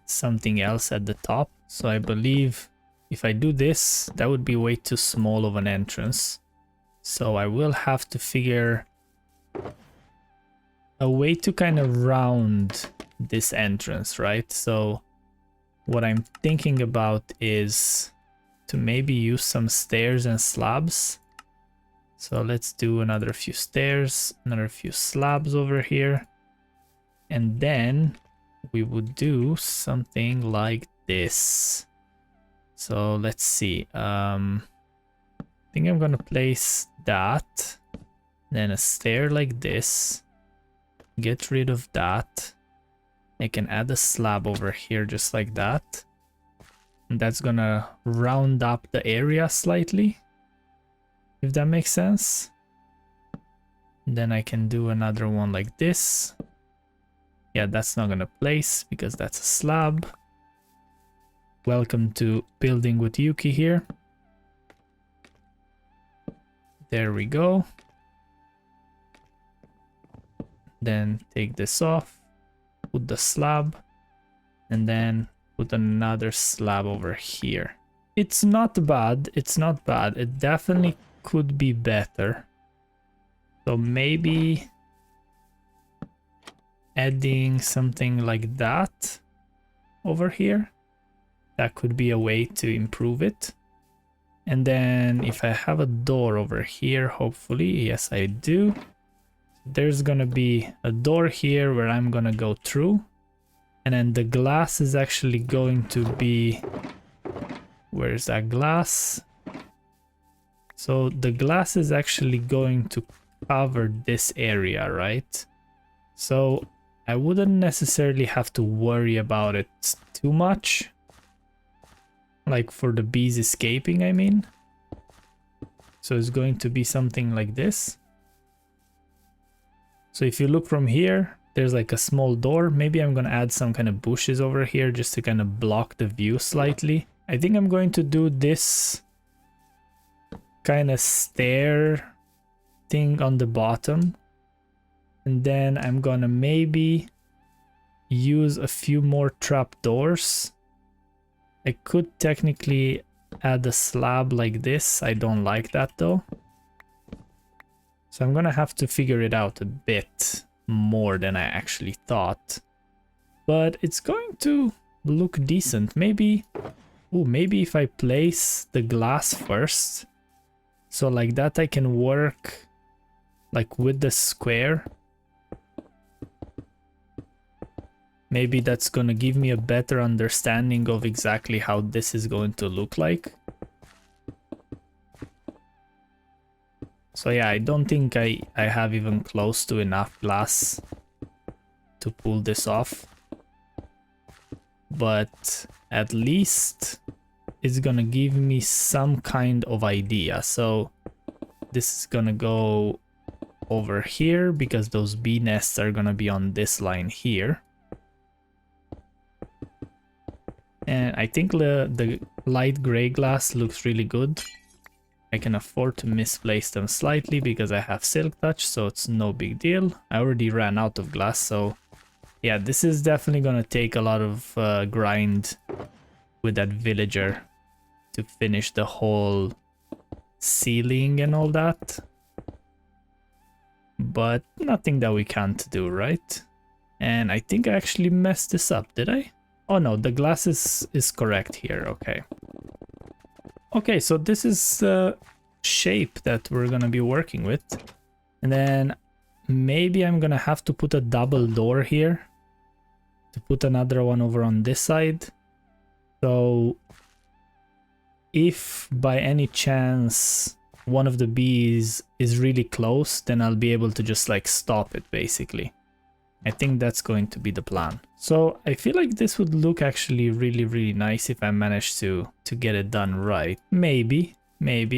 something else at the top. So I believe if I do this, that would be way too small of an entrance. So I will have to figure a way to kind of round this entrance, right? So what I'm thinking about is to maybe use some stairs and slabs. So let's do another few stairs, another few slabs over here. And then we would do something like this. So let's see. I think I'm gonna place that, then a stair like this. Get rid of that. I can add a slab over here just like that. And that's gonna round up the area slightly, if that makes sense. And then I can do another one like this. Yeah, that's not gonna place because that's a slab. Welcome to building with Yuki here. There we go. Then take this off, put the slab, and then put another slab over here. It's not bad, it's not bad. It definitely could be better. So maybe adding something like that over here. That could be a way to improve it. And then if I have a door over here, hopefully, yes I do. There's gonna be a door here where I'm gonna go through. And then the glass is actually going to be... Where's that glass? So the glass is actually going to cover this area, right? So I wouldn't necessarily have to worry about it too much. Like for the bees escaping, I mean. So it's going to be something like this. So if you look from here, there's like a small door. Maybe I'm gonna add some kind of bushes over here just to kind of block the view slightly. I think I'm going to do this kind of stair thing on the bottom. And then I'm gonna maybe use a few more trapdoors. I could technically add a slab like this. I don't like that though. So I'm gonna have to figure it out a bit more than I actually thought. But it's going to look decent. Maybe, oh, maybe if I place the glass first. So like that I can work like with the square. Maybe that's gonna give me a better understanding of exactly how this is going to look like. So yeah, I don't think I have even close to enough glass to pull this off. But at least it's gonna give me some kind of idea. So this is gonna go over here because those bee nests are gonna be on this line here. And I think the light gray glass looks really good. I can afford to misplace them slightly because I have silk touch, so it's no big deal. I already ran out of glass, so yeah, this is definitely gonna take a lot of grind with that villager to finish the whole ceiling and all that. But nothing that we can't do, right? And I think I actually messed this up, did I? Oh no, the glass is correct here, okay. Okay, so this is the shape that we're gonna be working with. And then maybe I'm gonna have to put a double door here to put another one over on this side. So if by any chance one of the bees is really close, then I'll be able to just like stop it basically. I think that's going to be the plan. So I feel like this would look actually really, really nice if I manage to get it done right. Maybe.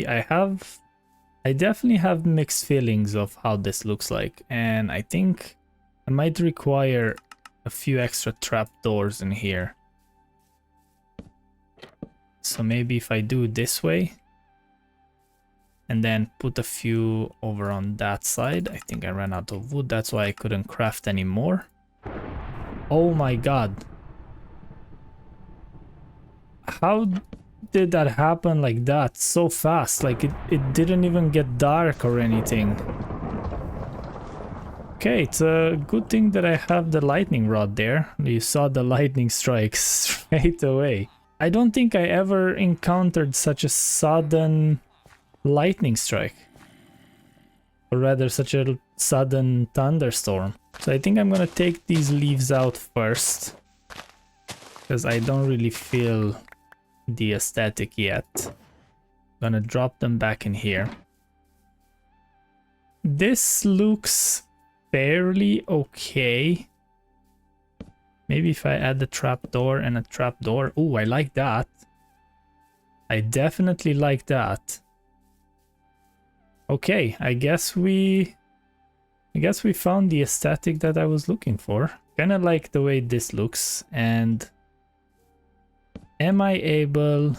I definitely have mixed feelings of how this looks like. And I think I might require a few extra trapdoors in here. So maybe if I do it this way, and then put a few over on that side. I think I ran out of wood, that's why I couldn't craft any more. Oh my god. How did that happen like that so fast? Like it didn't even get dark or anything. Okay, it's a good thing that I have the lightning rod there. You saw the lightning strike straight away. I don't think I ever encountered such a sudden lightning strike, or rather such a sudden thunderstorm. So I think I'm gonna take these leaves out first because I don't really feel the aesthetic yet. I'm gonna drop them back in here. This looks fairly okay. Maybe if I add the trapdoor and a trapdoor. Oh, I like that. I definitely like that. Okay, I guess we found the aesthetic that I was looking for. Kind of like the way this looks. And am I able...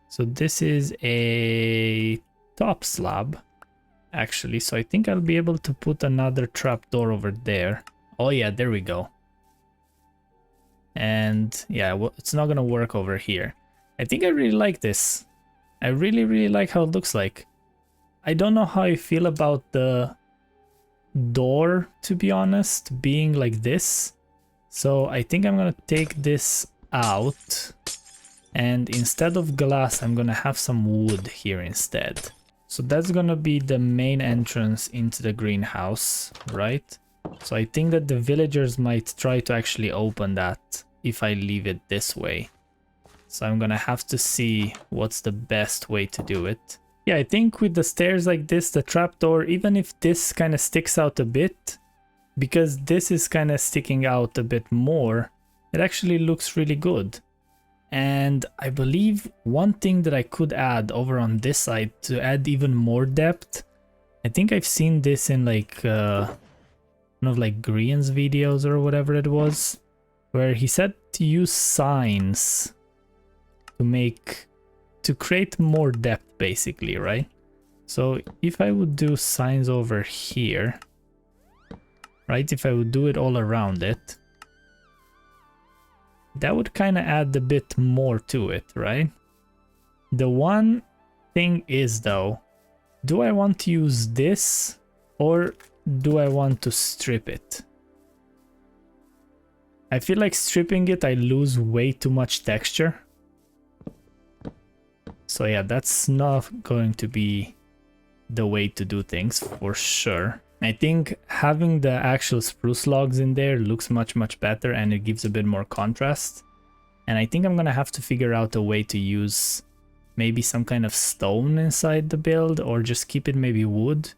So this is a top slab, actually. So I think I'll be able to put another trapdoor over there. Oh yeah, there we go. And yeah, well, it's not gonna work over here. I think I really like this. I really, really like how it looks like. I don't know how I feel about the door, to be honest, being like this. So I think I'm gonna take this out. And instead of glass, I'm gonna have some wood here instead. So that's gonna be the main entrance into the greenhouse, right? So I think that the villagers might try to actually open that if I leave it this way. So I'm gonna have to see what's the best way to do it. Yeah, I think with the stairs like this, the trapdoor, even if this kind of sticks out a bit, because this is kind of sticking out a bit more, it actually looks really good. And I believe one thing that I could add over on this side to add even more depth, I think I've seen this in like one of like Grian's videos or whatever it was, where he said to use signs to create more depth basically, right? So if I would do signs over here, right, if I would do it all around it, that would kind of add a bit more to it, right? The one thing is though, do I want to use this or do I want to strip it? I feel like stripping it, I lose way too much texture. So yeah, that's not going to be the way to do things for sure. I think having the actual spruce logs in there looks much better and it gives a bit more contrast. And I think I'm gonna have to figure out a way to use maybe some kind of stone inside the build or just keep it maybe wood.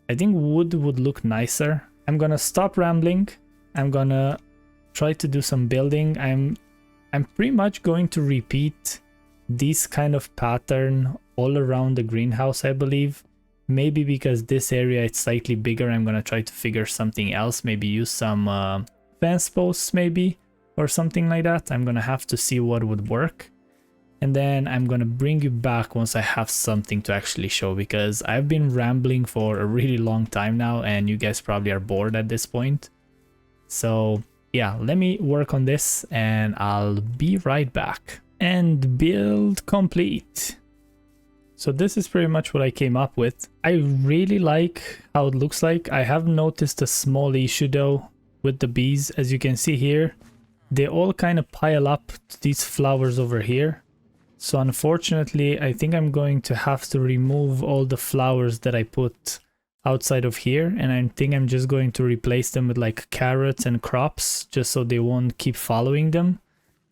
I think wood would look nicer. I'm gonna stop rambling. I'm gonna try to do some building. I'm pretty much going to repeat this kind of pattern all around the greenhouse, I believe. Maybe because this area is slightly bigger, I'm gonna try to figure something else, maybe use some fence posts maybe or something like that. I'm gonna have to see what would work, and then I'm gonna bring you back once I have something to actually show, because I've been rambling for a really long time now and you guys probably are bored at this point. So yeah, let me work on this and I'll be right back. And build complete. So this is pretty much what I came up with. I really like how it looks like. I have noticed a small issue though with the bees. As you can see here, they all kind of pile up to these flowers over here. So unfortunately, I think I'm going to have to remove all the flowers that I put outside of here. And I think I'm just going to replace them with like carrots and crops just so they won't keep following them.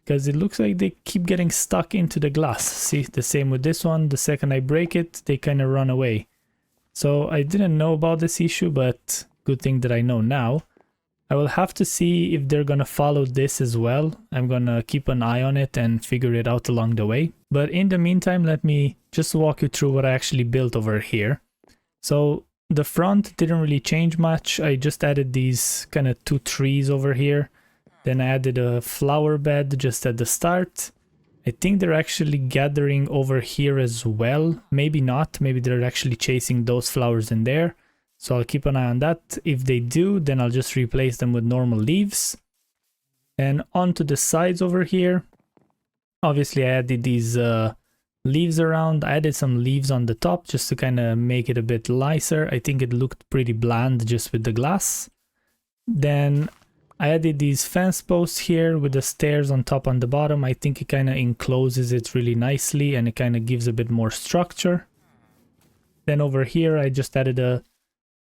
Because it looks like they keep getting stuck into the glass. See, the same with this one. The second I break it, they kind of run away. So I didn't know about this issue, but good thing that I know now. I will have to see if they're gonna follow this as well. I'm gonna keep an eye on it and figure it out along the way. But in the meantime, let me just walk you through what I actually built over here. So the front didn't really change much. I just added these kind of 2 trees over here. Then I added a flower bed just at the start. I think they're actually gathering over here as well. Maybe not. Maybe they're actually chasing those flowers in there. So I'll keep an eye on that. If they do, then I'll just replace them with normal leaves. And onto the sides over here. Obviously, I added these leaves around. I added some leaves on the top just to kind of make it a bit lighter. I think it looked pretty bland just with the glass. Then I added these fence posts here with the stairs on top and the bottom. I think it kind of encloses it really nicely and it kind of gives a bit more structure. Then over here I just added a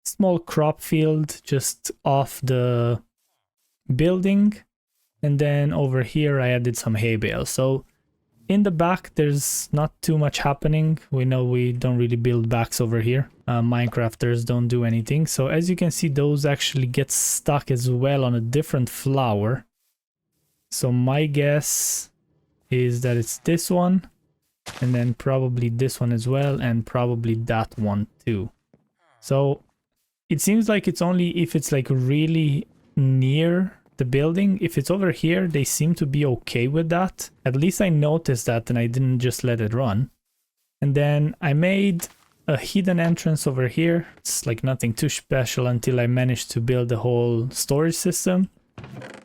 small crop field just off the building. And then over here I added some hay bales. So in the back there's not too much happening. We know we don't really build backs over here. Minecrafters don't do anything. So as you can see, those actually get stuck as well on a different flower. So my guess is that it's this one, and then probably this one as well, and probably that one too. So it seems like it's only if it's like really near the building. If it's over here, they seem to be okay with that. At least I noticed that and I didn't just let it run. And then I made a hidden entrance over here. It's like nothing too special until I managed to build the whole storage system.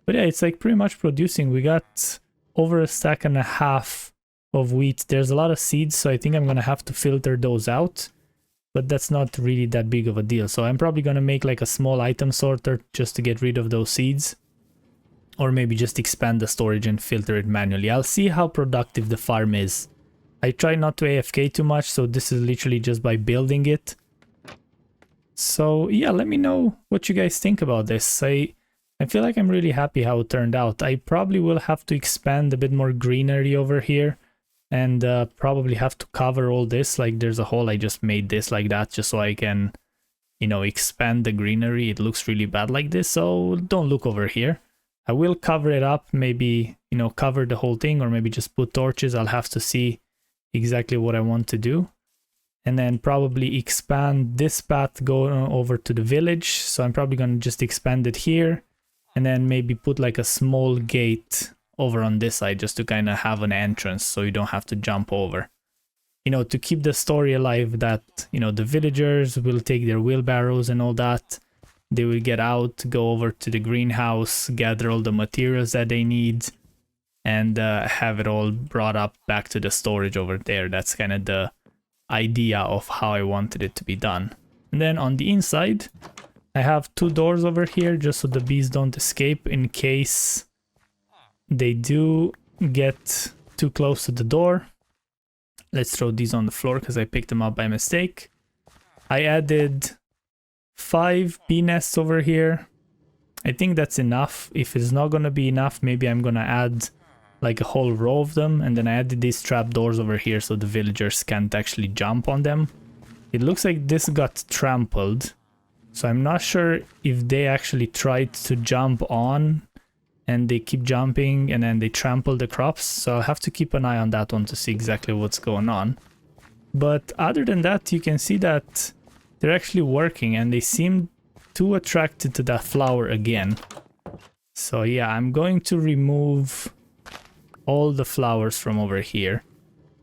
But yeah, it's like pretty much producing. We got over 1.5 stacks of wheat. There's a lot of seeds, so I think I'm gonna have to filter those out. But that's not really that big of a deal. So I'm probably gonna make like a small item sorter just to get rid of those seeds. Or maybe just expand the storage and filter it manually. I'll see how productive the farm is. I try not to AFK too much, so this is literally just by building it. So yeah, let me know what you guys think about this. I feel like I'm really happy how it turned out. I probably will have to expand a bit more greenery over here and probably have to cover all this. Like there's a hole, I just made this like that just so I can, you know, expand the greenery. It looks really bad like this, so don't look over here. I will cover it up, maybe, you know, cover the whole thing or maybe just put torches. I'll have to see exactly what I want to do. And then probably expand this path going over to the village. So I'm probably going to just expand it here and then maybe put like a small gate over on this side just to kind of have an entrance so you don't have to jump over. You know, to keep the story alive that, you know, the villagers will take their wheelbarrows and all that. They will get out, go over to the greenhouse, gather all the materials that they need, and have it all brought up back to the storage over there. That's kind of the idea of how I wanted it to be done. And then on the inside, I have 2 doors over here just so the bees don't escape in case they do get too close to the door. Let's throw these on the floor because I picked them up by mistake. I added 5 bee nests over here. I think that's enough. If it's not going to be enough, maybe I'm going to add like a whole row of them, and then I added these trap doors over here so the villagers can't actually jump on them. It looks like this got trampled, so I'm not sure if they actually tried to jump on and they keep jumping and then they trample the crops, so I'll have to keep an eye on that one to see exactly what's going on. But other than that, you can see that they're actually working and they seem too attracted to that flower again. So yeah, I'm going to remove all the flowers from over here.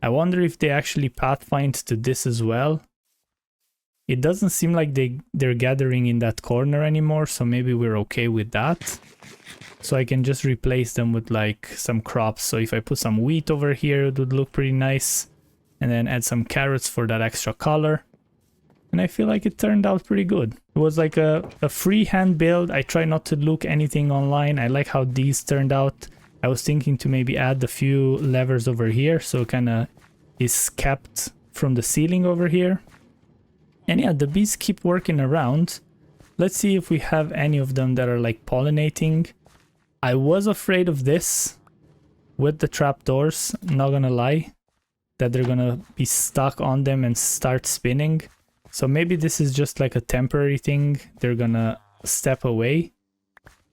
I wonder if they actually pathfind to this as well. It doesn't seem like they're gathering in that corner anymore, so maybe we're okay with that. So I can just replace them with like some crops. So if I put some wheat over here, it would look pretty nice. And then add some carrots for that extra color. And I feel like it turned out pretty good. It was like a freehand build. I try not to look anything online. I like how these turned out. I was thinking to maybe add a few levers over here so it kind of is kept from the ceiling over here. And yeah, the bees keep working around. Let's see if we have any of them that are like pollinating. I was afraid of this with the trapdoors, not gonna lie, that they're gonna be stuck on them and start spinning. So maybe this is just like a temporary thing. They're gonna step away.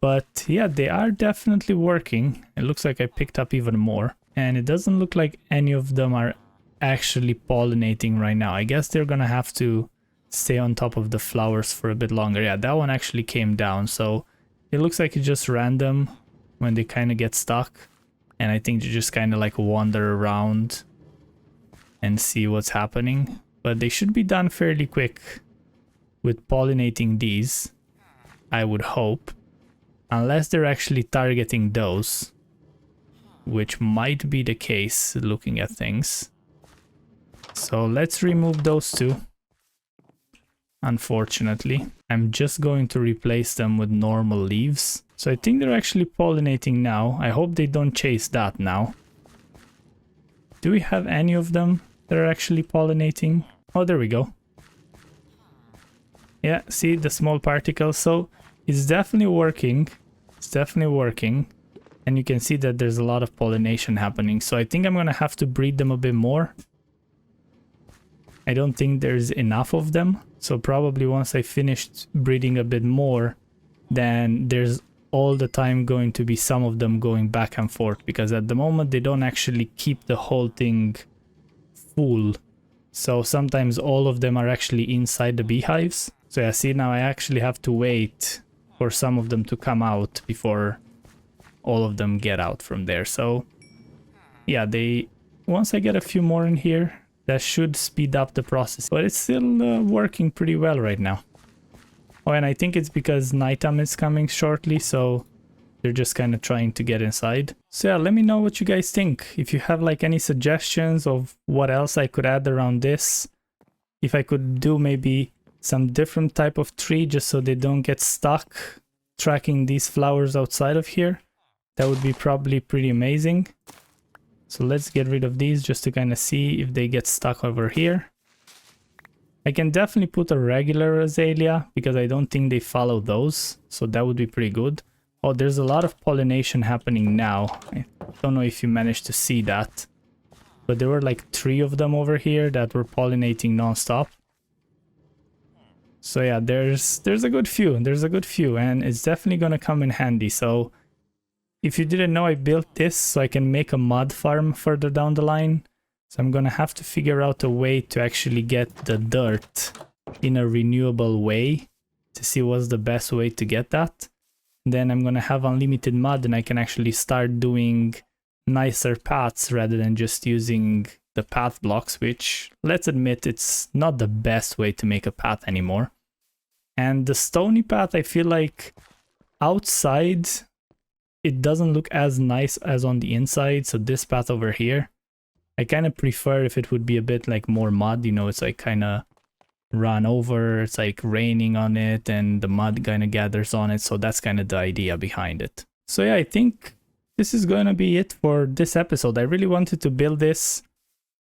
But yeah, they are definitely working. It looks like I picked up even more. And it doesn't look like any of them are actually pollinating right now. I guess they're gonna have to stay on top of the flowers for a bit longer. Yeah, that one actually came down. So it looks like it's just random when they kind of get stuck. And I think they just kind of like wander around and see what's happening. But they should be done fairly quick with pollinating these, I would hope. Unless they're actually targeting those, which might be the case looking at things. So let's remove those 2. Unfortunately, I'm just going to replace them with normal leaves. So I think they're actually pollinating now. I hope they don't chase that now. Do we have any of them that are actually pollinating? Oh, there we go. Yeah, see the small particles. So it's definitely working. It's definitely working. And you can see that there's a lot of pollination happening. So I think I'm going to have to breed them a bit more. I don't think there's enough of them. So probably once I finished breeding a bit more, then there's all the time going to be some of them going back and forth. Because at the moment they don't actually keep the whole thing full. So sometimes all of them are actually inside the beehives. So yeah, see, now I actually have to wait for some of them to come out before all of them get out from there. So yeah, once I get a few more in here, that should speed up the process. But it's still working pretty well right now. Oh, and I think it's because nighttime is coming shortly, so they're just kind of trying to get inside. So yeah, let me know what you guys think. If you have like any suggestions of what else I could add around this. If I could do maybe some different type of tree just so they don't get stuck tracking these flowers outside of here. That would be probably pretty amazing. So let's get rid of these just to kind of see if they get stuck over here. I can definitely put a regular azalea because I don't think they follow those. So that would be pretty good. Oh, there's a lot of pollination happening now. I don't know if you managed to see that. But there were like 3 of them over here that were pollinating non-stop. So yeah, there's a good few. There's a good few, and it's definitely gonna come in handy. So if you didn't know, I built this so I can make a mud farm further down the line. So I'm gonna have to figure out a way to actually get the dirt in a renewable way to see what's the best way to get that. Then I'm gonna have unlimited mud and I can actually start doing nicer paths rather than just using the path blocks, which, let's admit, it's not the best way to make a path anymore. And the stony path, I feel like outside it doesn't look as nice as on the inside. So this path over here, I kind of prefer if it would be a bit like more mud, you know, it's like kind of run over, it's like raining on it and the mud kind of gathers on it. So that's kind of the idea behind it. So yeah, I think this is going to be it for this episode. I really wanted to build this.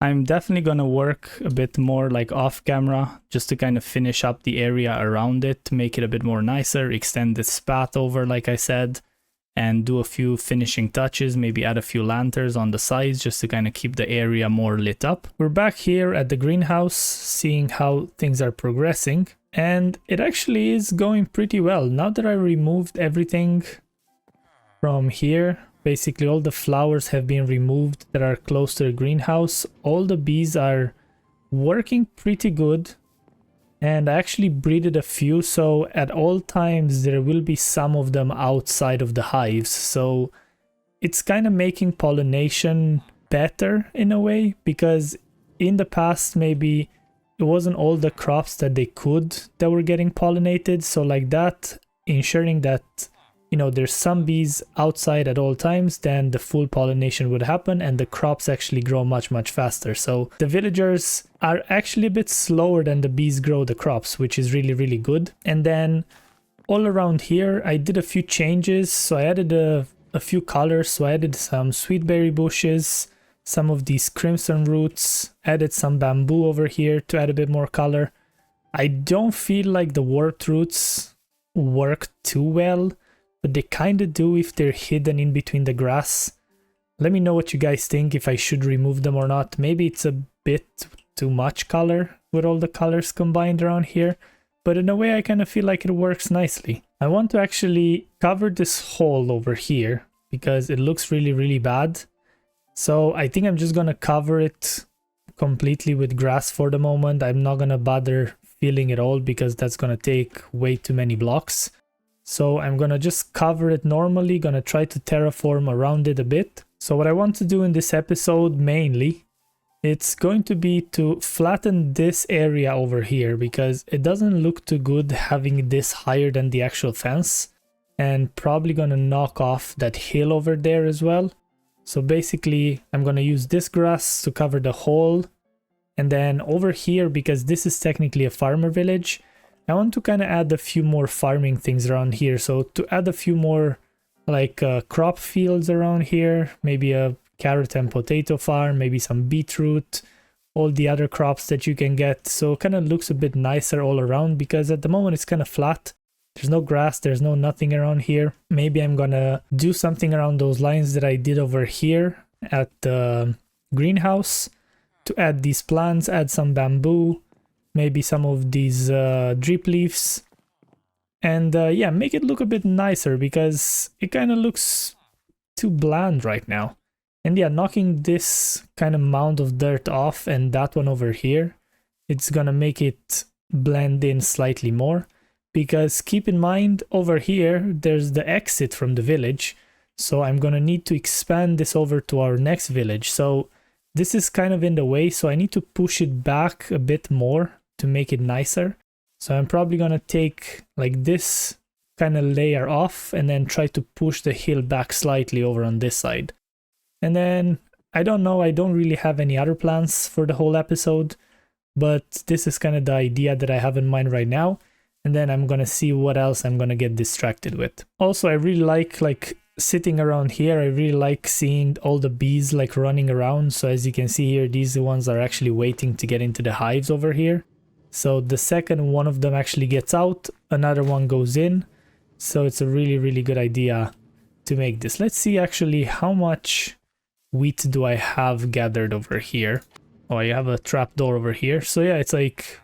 I'm definitely going to work a bit more like off camera just to kind of finish up the area around it, to make it a bit more nicer, extend this path over like I said, and do a few finishing touches, maybe add a few lanterns on the sides just to kind of keep the area more lit up. We're back here at the greenhouse, seeing how things are progressing, and it actually is going pretty well. Now that I removed everything from here, basically all the flowers have been removed that are close to the greenhouse, all the bees are working pretty good. And I actually breeded a few, so at all times there will be some of them outside of the hives. So it's kind of making pollination better in a way, because in the past maybe it wasn't all the crops that they could that were getting pollinated. So like that, ensuring that, you know, there's some bees outside at all times, then the full pollination would happen and the crops actually grow much faster. So the villagers are actually a bit slower than the bees grow the crops, which is really good. And then all around here I did a few changes. So I added a few colors. So I added some sweetberry bushes, some of these crimson roots, added some bamboo over here to add a bit more color. I don't feel like the warped roots work too well, but they kind of do if they're hidden in between the grass. Let me know what you guys think, if I should remove them or not. Maybe it's a bit too much color with all the colors combined around here, but in a way I kind of feel like it works nicely. I want to actually cover this hole over here because it looks really bad. So I think I'm just gonna cover it completely with grass for the moment. I'm not gonna bother filling it all because that's gonna take way too many blocks. So I'm gonna just cover it normally, gonna try to terraform around it a bit. So what I want to do in this episode mainly, it's going to be to flatten this area over here because it doesn't look too good having this higher than the actual fence, and probably gonna knock off that hill over there as well. So basically I'm gonna use this grass to cover the hole, and then over here, because this is technically a farmer village, I want to kind of add a few more farming things around here. So to add a few more like crop fields around here, maybe a carrot and potato farm, maybe some beetroot, all the other crops that you can get. So it kind of looks a bit nicer all around because at the moment it's kind of flat. There's no grass, there's no nothing around here. Maybe I'm gonna do something around those lines that I did over here at the greenhouse to add these plants, add some bamboo, maybe some of these drip leaves, and yeah, make it look a bit nicer because it kind of looks too bland right now. And yeah, knocking this kind of mound of dirt off and that one over here, it's gonna make it blend in slightly more, because keep in mind over here there's the exit from the village, so I'm gonna need to expand this over to our next village. So this is kind of in the way, so I need to push it back a bit more to make it nicer. So I'm probably gonna take like this kind of layer off and then try to push the hill back slightly over on this side. And then I don't know, I don't really have any other plans for the whole episode, but this is kind of the idea that I have in mind right now. And then I'm gonna see what else I'm gonna get distracted with. Also, I really like sitting around here. I really like seeing all the bees like running around. So as you can see here, these ones are actually waiting to get into the hives over here. So the second one of them actually gets out, another one goes in. So it's a really, really good idea to make this. Let's see actually how much wheat do I have gathered over here. Oh, I have a trapdoor over here. So yeah, it's like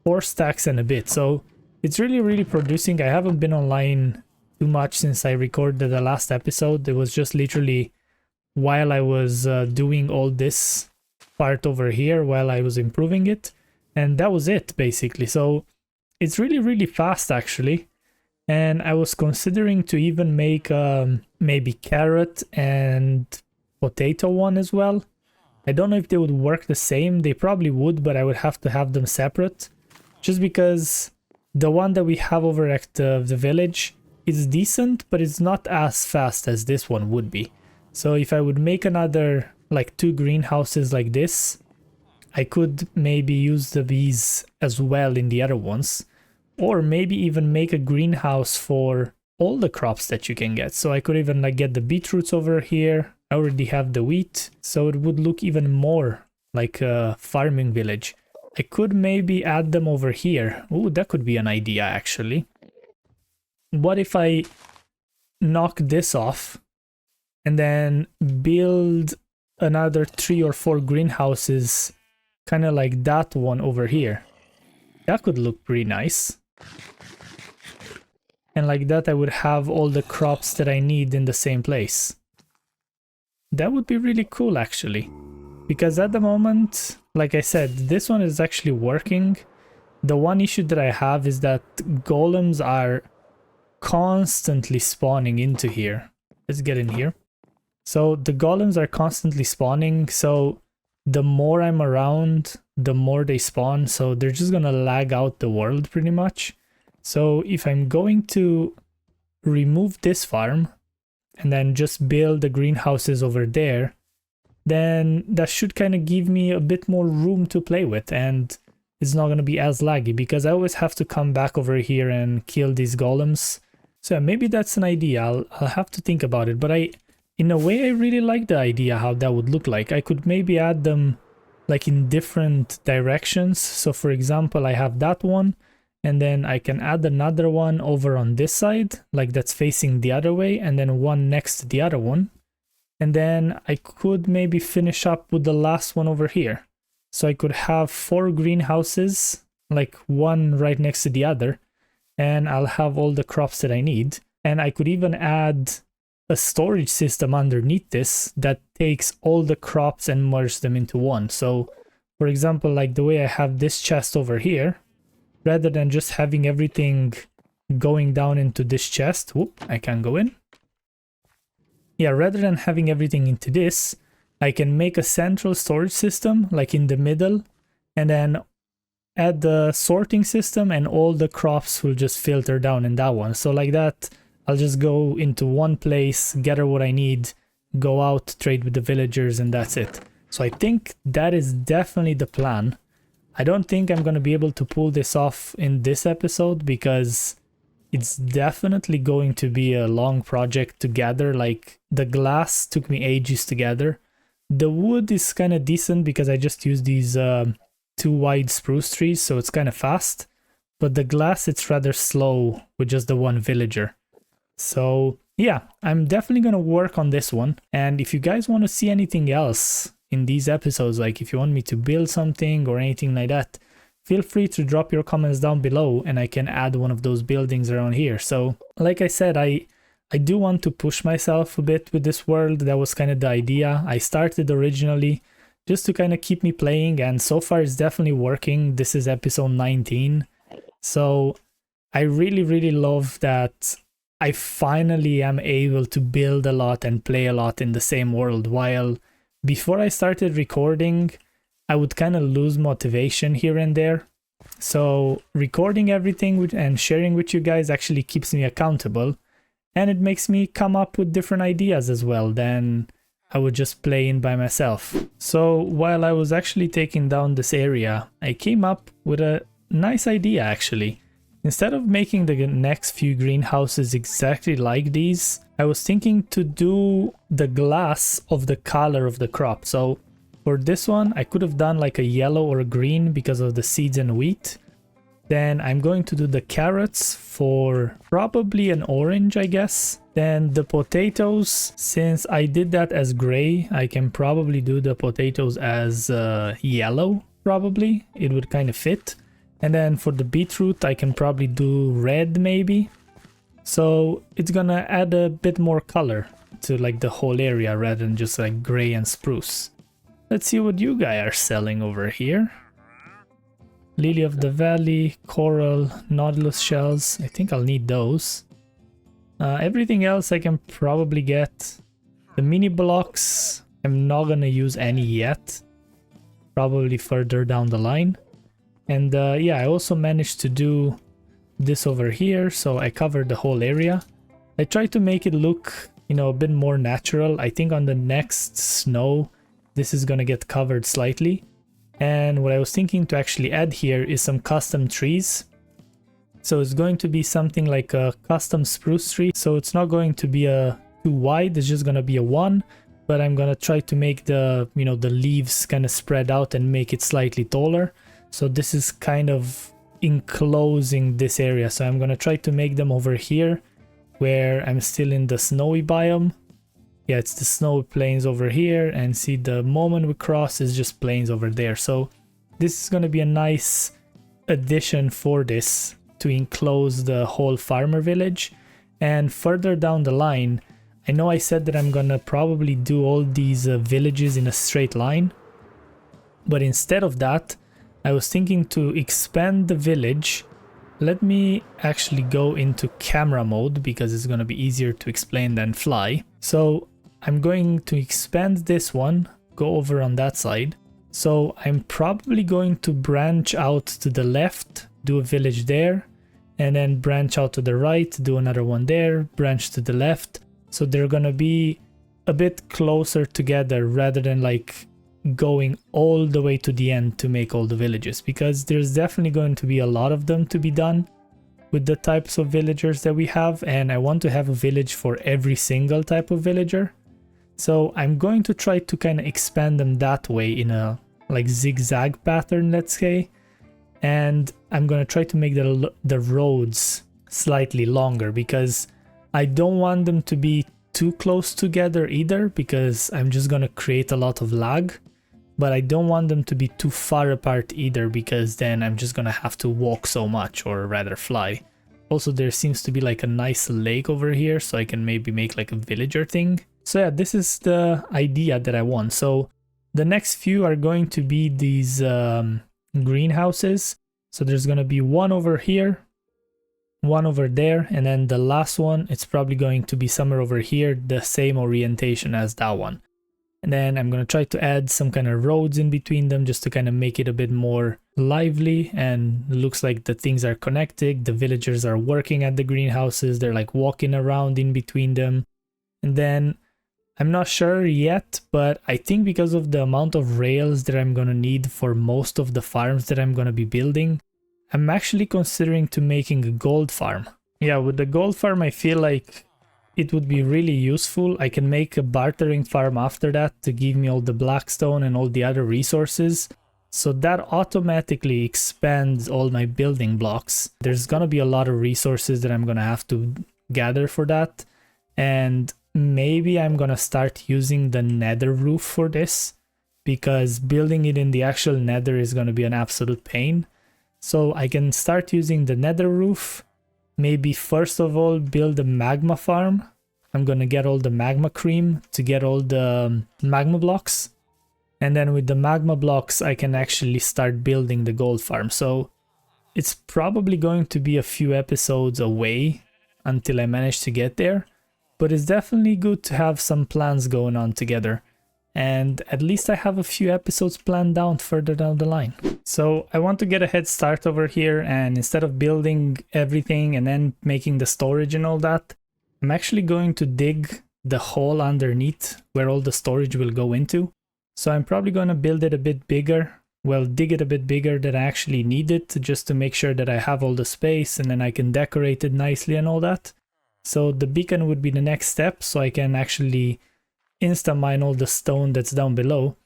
4 stacks and a bit. So it's really, really producing. I haven't been online too much since I recorded the last episode. It was just literally while I was doing all this part over here, while I was improving it. And that was it, basically. So it's really, really fast, actually. And I was considering to even make maybe carrot and potato one as well. I don't know if they would work the same. They probably would, but I would have to have them separate. Just because the one that we have over at the village is decent, but it's not as fast as this one would be. So if I would make another, like 2 greenhouses like this, I could maybe use the bees as well in the other ones. Or maybe even make a greenhouse for all the crops that you can get. So I could even like get the beetroots over here. I already have the wheat, so it would look even more like a farming village. I could maybe add them over here. Ooh, that could be an idea actually. What if I knock this off and then build another 3 or 4 greenhouses, kind of like that one over here? That could look pretty nice. And like that I would have all the crops that I need in the same place. That would be really cool actually. Because at the moment, like I said, this one is actually working. The one issue that I have is that golems are constantly spawning into here. Let's get in here. So the golems are constantly spawning, so the more I'm around, the more they spawn, so they're just gonna lag out the world pretty much. So if I'm going to remove this farm and then just build the greenhouses over there, then that should kind of give me a bit more room to play with, and it's not going to be as laggy because I always have to come back over here and kill these golems. So maybe that's an idea. I'll have to think about it, but in a way I really like the idea how that would look like. I could maybe add them like in different directions. So for example, I have that one, and then I can add another one over on this side, like that's facing the other way, and then one next to the other one. And then I could maybe finish up with the last one over here. So I could have 4 greenhouses, like one right next to the other, and I'll have all the crops that I need. And I could even add a storage system underneath this that takes all the crops and merge them into one. So for example, like the way I have this chest over here, rather than just having everything going down into this chest, whoop, I can't go in. Yeah, rather than having everything into this, I can make a central storage system like in the middle, and then add the sorting system, and all the crops will just filter down in that one. So like that, I'll just go into one place, gather what I need, go out, trade with the villagers, and that's it. So I think that is definitely the plan. I don't think I'm going to be able to pull this off in this episode because it's definitely going to be a long project to gather. Like the glass took me ages to gather. The wood is kind of decent because I just used these 2 wide spruce trees, so it's kind of fast. But the glass, it's rather slow with just the one villager. So yeah, I'm definitely going to work on this one. And if you guys want to see anything else in these episodes, like if you want me to build something or anything like that, feel free to drop your comments down below and I can add one of those buildings around here. So like I said, I do want to push myself a bit with this world. That was kind of the idea. I started originally just to kind of keep me playing, and so far it's definitely working. This is episode 19. So I really, really love that I finally am able to build a lot and play a lot in the same world, while before I started recording, I would kind of lose motivation here and there. So recording everything and sharing with you guys actually keeps me accountable, and it makes me come up with different ideas as well than I would just play in by myself. So while I was actually taking down this area, I came up with a nice idea actually. Instead of making the next few greenhouses exactly like these, I was thinking to do the glass of the color of the crop. So For this one, I could have done like a yellow or a green because of the seeds and wheat. Then I'm going to do the carrots for probably an orange, I guess. Then the potatoes, since I did that as gray, I can probably do the potatoes as yellow, probably. It would kind of fit. And then for the beetroot, I can probably do red maybe. So it's gonna add a bit more color to like the whole area rather than just like gray and spruce. Let's see what you guys are selling over here. Lily of the Valley, coral, nautilus shells. I think I'll need those. Everything else I can probably get. The mini blocks, I'm not gonna use any yet. Probably further down the line. And yeah, I also managed to do this over here, so I covered the whole area. I tried to make it look, you know, a bit more natural. I think on the next snow, this is gonna get covered slightly. And what I was thinking to actually add here is some custom trees. So it's going to be something like a custom spruce tree. So it's not going to be a too wide, it's just gonna be a one. But I'm gonna try to make the, you know, the leaves kind of spread out and make it slightly taller. So this is kind of enclosing this area. So I'm gonna try to make them over here where I'm still in the snowy biome. Yeah, it's the snow plains over here, and see the moment we cross is just plains over there. So this is gonna be a nice addition for this to enclose the whole farmer village. And further down the line, I know I said that I'm gonna probably do all these villages in a straight line, but instead of that, I was thinking to expand the village. Let me actually go into camera mode because it's gonna be easier to explain than fly. So I'm going to expand this one, go over on that side. So I'm probably going to branch out to the left, do a village there, and then branch out to the right, do another one there, branch to the left. So they're gonna be a bit closer together rather than like going all the way to the end to make all the villages, because there's definitely going to be a lot of them to be done with the types of villagers that we have, and I want to have a village for every single type of villager. So I'm going to try to kind of expand them that way in a like zigzag pattern, let's say. And I'm going to try to make the roads slightly longer because I don't want them to be too close together either, because I'm just going to create a lot of lag. But I don't want them to be too far apart either, because then I'm just going to have to walk so much, or rather fly. Also, there seems to be like a nice lake over here, so I can maybe make like a villager thing. So yeah, this is the idea that I want. So the next few are going to be these greenhouses. So there's going to be one over here, one over there, and then the last one, it's probably going to be somewhere over here, the same orientation as that one. And then I'm going to try to add some kind of roads in between them just to kind of make it a bit more lively, and looks like the things are connected. The villagers are working at the greenhouses, they're like walking around in between them. And then I'm not sure yet, but I think because of the amount of rails that I'm going to need for most of the farms that I'm going to be building, I'm actually considering to making a gold farm. Yeah, with the gold farm, I feel like it would be really useful. I can make a bartering farm after that to give me all the blackstone and all the other resources. So that automatically expands all my building blocks. There's going to be a lot of resources that I'm going to have to gather for that. And maybe I'm gonna start using the nether roof for this, because building it in the actual nether is gonna be an absolute pain. So I can start using the nether roof. Maybe first of all build a magma farm. I'm gonna get all the magma cream to get all the magma blocks. And then with the magma blocks I can actually start building the gold farm. So it's probably going to be a few episodes away until I manage to get there. But it's definitely good to have some plans going on together. And at least I have a few episodes planned down further down the line. So I want to get a head start over here, and instead of building everything and then making the storage and all that, I'm actually going to dig the hole underneath where all the storage will go into. So I'm probably going to build it a bit bigger. Well, dig it a bit bigger than I actually need it, just to make sure that I have all the space, and then I can decorate it nicely and all that. So the beacon would be the next step, so I can actually insta-mine all the stone that's down below.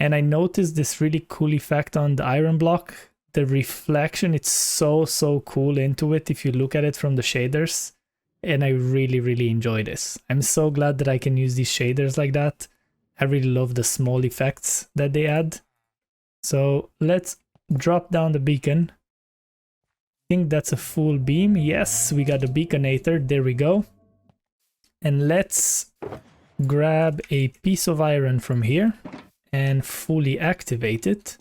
And I noticed this really cool effect on the iron block. The reflection, it's so cool into it if you look at it from the shaders. And I really enjoy this. I'm so glad that I can use these shaders like that. I really love the small effects that they add. So let's drop down the beacon. I think that's a full beam. Yes, we got the beaconator. There we go. And let's grab a piece of iron from here and fully activate it.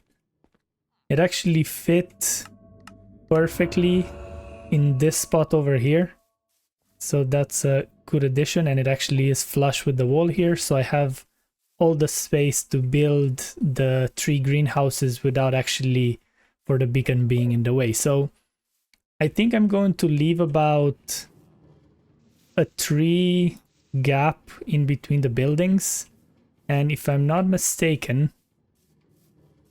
It actually fit perfectly in this spot over here. So that's a good addition, and it actually is flush with the wall here. So I have all the space to build the 3 greenhouses without actually for the beacon being in the way. So I think I'm going to leave about a 3 gap in between the buildings. And if I'm not mistaken,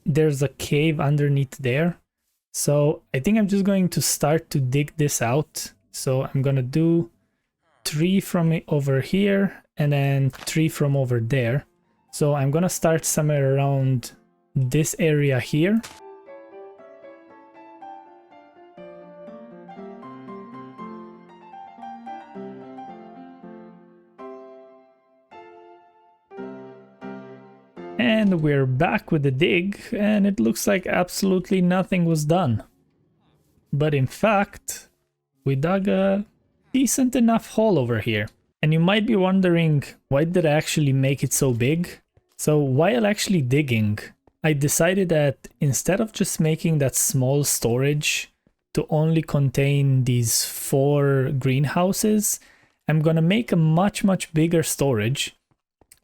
there's a cave underneath there. So I think I'm just going to start to dig this out. So I'm gonna do 3 from over here and then 3 from over there. So I'm gonna start somewhere around this area here. And we're back with the dig, and it looks like absolutely nothing was done. But in fact, we dug a decent enough hole over here. And you might be wondering, why did I actually make it so big? So while actually digging, I decided that instead of just making that small storage to only contain these 4 greenhouses, I'm gonna make a much bigger storage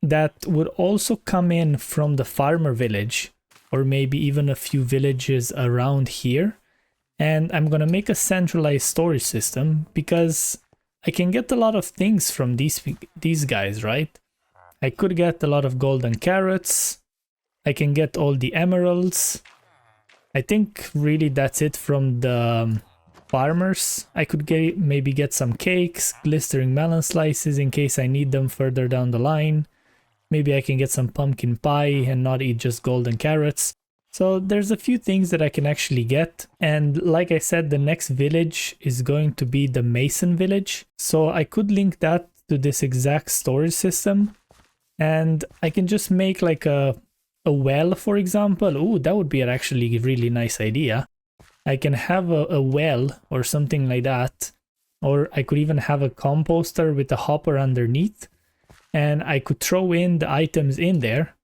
that would also come in from the farmer village, or maybe even a few villages around here. And I'm gonna make a centralized storage system because I can get a lot of things from these guys, right? I could get a lot of golden carrots. I can get all the emeralds. I think really that's it from the farmers. I could maybe get some cakes, glistering melon slices in case I need them further down the line. Maybe I can get some pumpkin pie and not eat just golden carrots. So there's a few things that I can actually get. And like I said, the next village is going to be the Mason village. So I could link that to this exact storage system. And I can just make like a well, for example. Ooh, that would be actually a really nice idea. I can have a well or something like that. Or I could even have a composter with a hopper underneath. And I could throw in the items in there.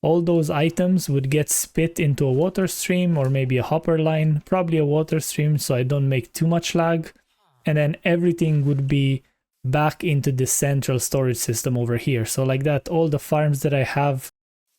All those items would get spit into a water stream or maybe a hopper line, probably a water stream so I don't make too much lag. And then everything would be back into the central storage system over here. So like that, all the farms that I have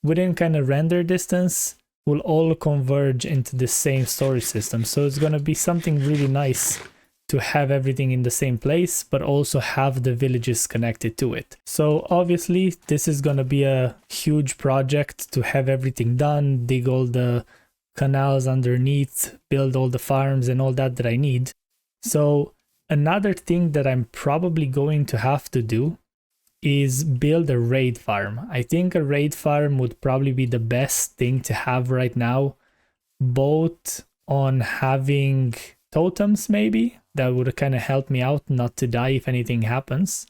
within kind of render distance will all converge into the same storage system. So it's going to be something really nice to have everything in the same place, but also have the villages connected to it. So obviously this is going to be a huge project to have everything done, dig all the canals underneath, build all the farms and all that I need. So another thing that I'm probably going to have to do is build a raid farm. I think a raid farm would probably be the best thing to have right now, both on having totems maybe that would kind of help me out not to die if anything happens.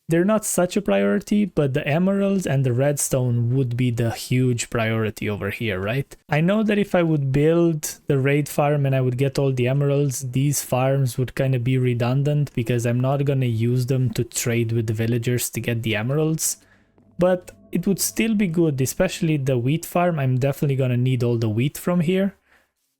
They're not such a priority, but the emeralds and the redstone would be the huge priority over here, right? I know that if I would build the raid farm and I would get all the emeralds, these farms would kind of be redundant because I'm not going to use them to trade with the villagers to get the emeralds. But it would still be good, especially the wheat farm. I'm definitely going to need all the wheat from here.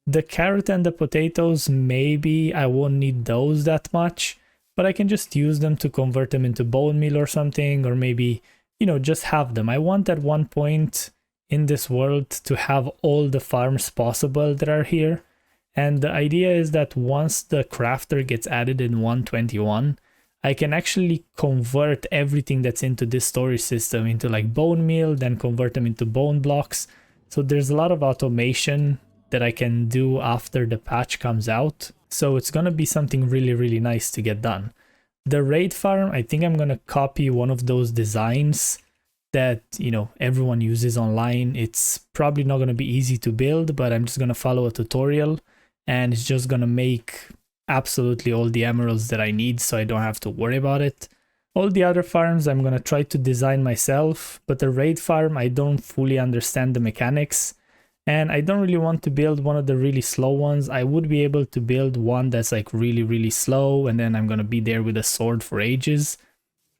The carrot and the potatoes, maybe I won't need those that much, but I can just use them to convert them into bone meal or something, or maybe, you know, just have them. I want at one point in this world to have all the farms possible that are here. And the idea is that once the crafter gets added in 121, I can actually convert everything that's into this storage system into like bone meal, then convert them into bone blocks. So there's a lot of automation that I can do after the patch comes out. So it's going to be something really, really nice to get done. The raid farm, I think I'm going to copy one of those designs that, you know, everyone uses online. It's probably not going to be easy to build, but I'm just going to follow a tutorial and it's just going to make absolutely all the emeralds that I need, so I don't have to worry about it. All the other farms I'm going to try to design myself, but the raid farm, I don't fully understand the mechanics. And I don't really want to build one of the really slow ones. I would be able to build one that's like really slow, and then I'm gonna be there with a sword for ages.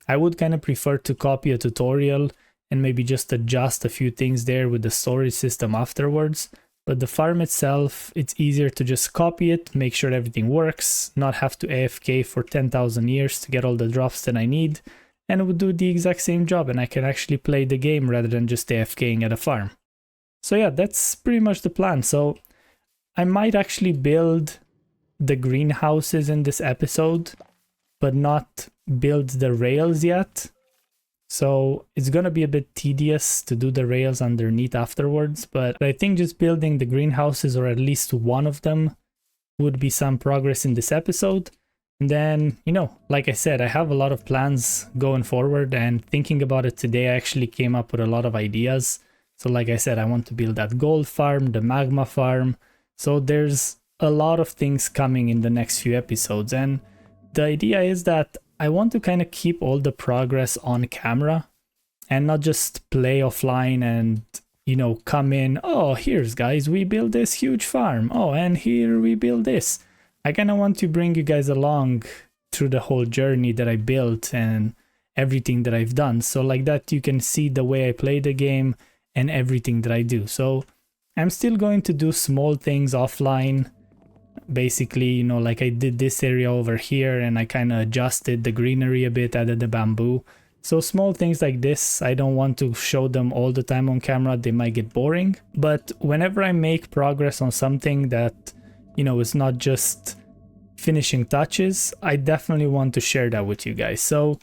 I would kind of prefer to copy a tutorial and maybe just adjust a few things there with the storage system afterwards. But the farm itself, it's easier to just copy it, make sure everything works, not have to AFK for 10,000 years to get all the drops that I need, and it would do the exact same job, and I can actually play the game rather than just AFKing at a farm. So yeah, that's pretty much the plan. So I might actually build the greenhouses in this episode, but not build the rails yet. So it's gonna be a bit tedious to do the rails underneath afterwards, but I think just building the greenhouses, or at least one of them, would be some progress in this episode. And then, you know, like I said, I have a lot of plans going forward, and thinking about it today, I actually came up with a lot of ideas. So like I said, I want to build that gold farm, the magma farm. So there's a lot of things coming in the next few episodes. And the idea is that I want to kind of keep all the progress on camera and not just play offline and, you know, come in, oh, here's guys, we build this huge farm. Oh, and here we build this. I kind of want to bring you guys along through the whole journey that I built and everything that I've done. So like that, you can see the way I play the game and everything that I do. So I'm still going to do small things offline. Basically, you know, like I did this area over here and I kind of adjusted the greenery a bit, added the bamboo. So small things like this, I don't want to show them all the time on camera, they might get boring. But whenever I make progress on something that, you know, is not just finishing touches, I definitely want to share that with you guys. So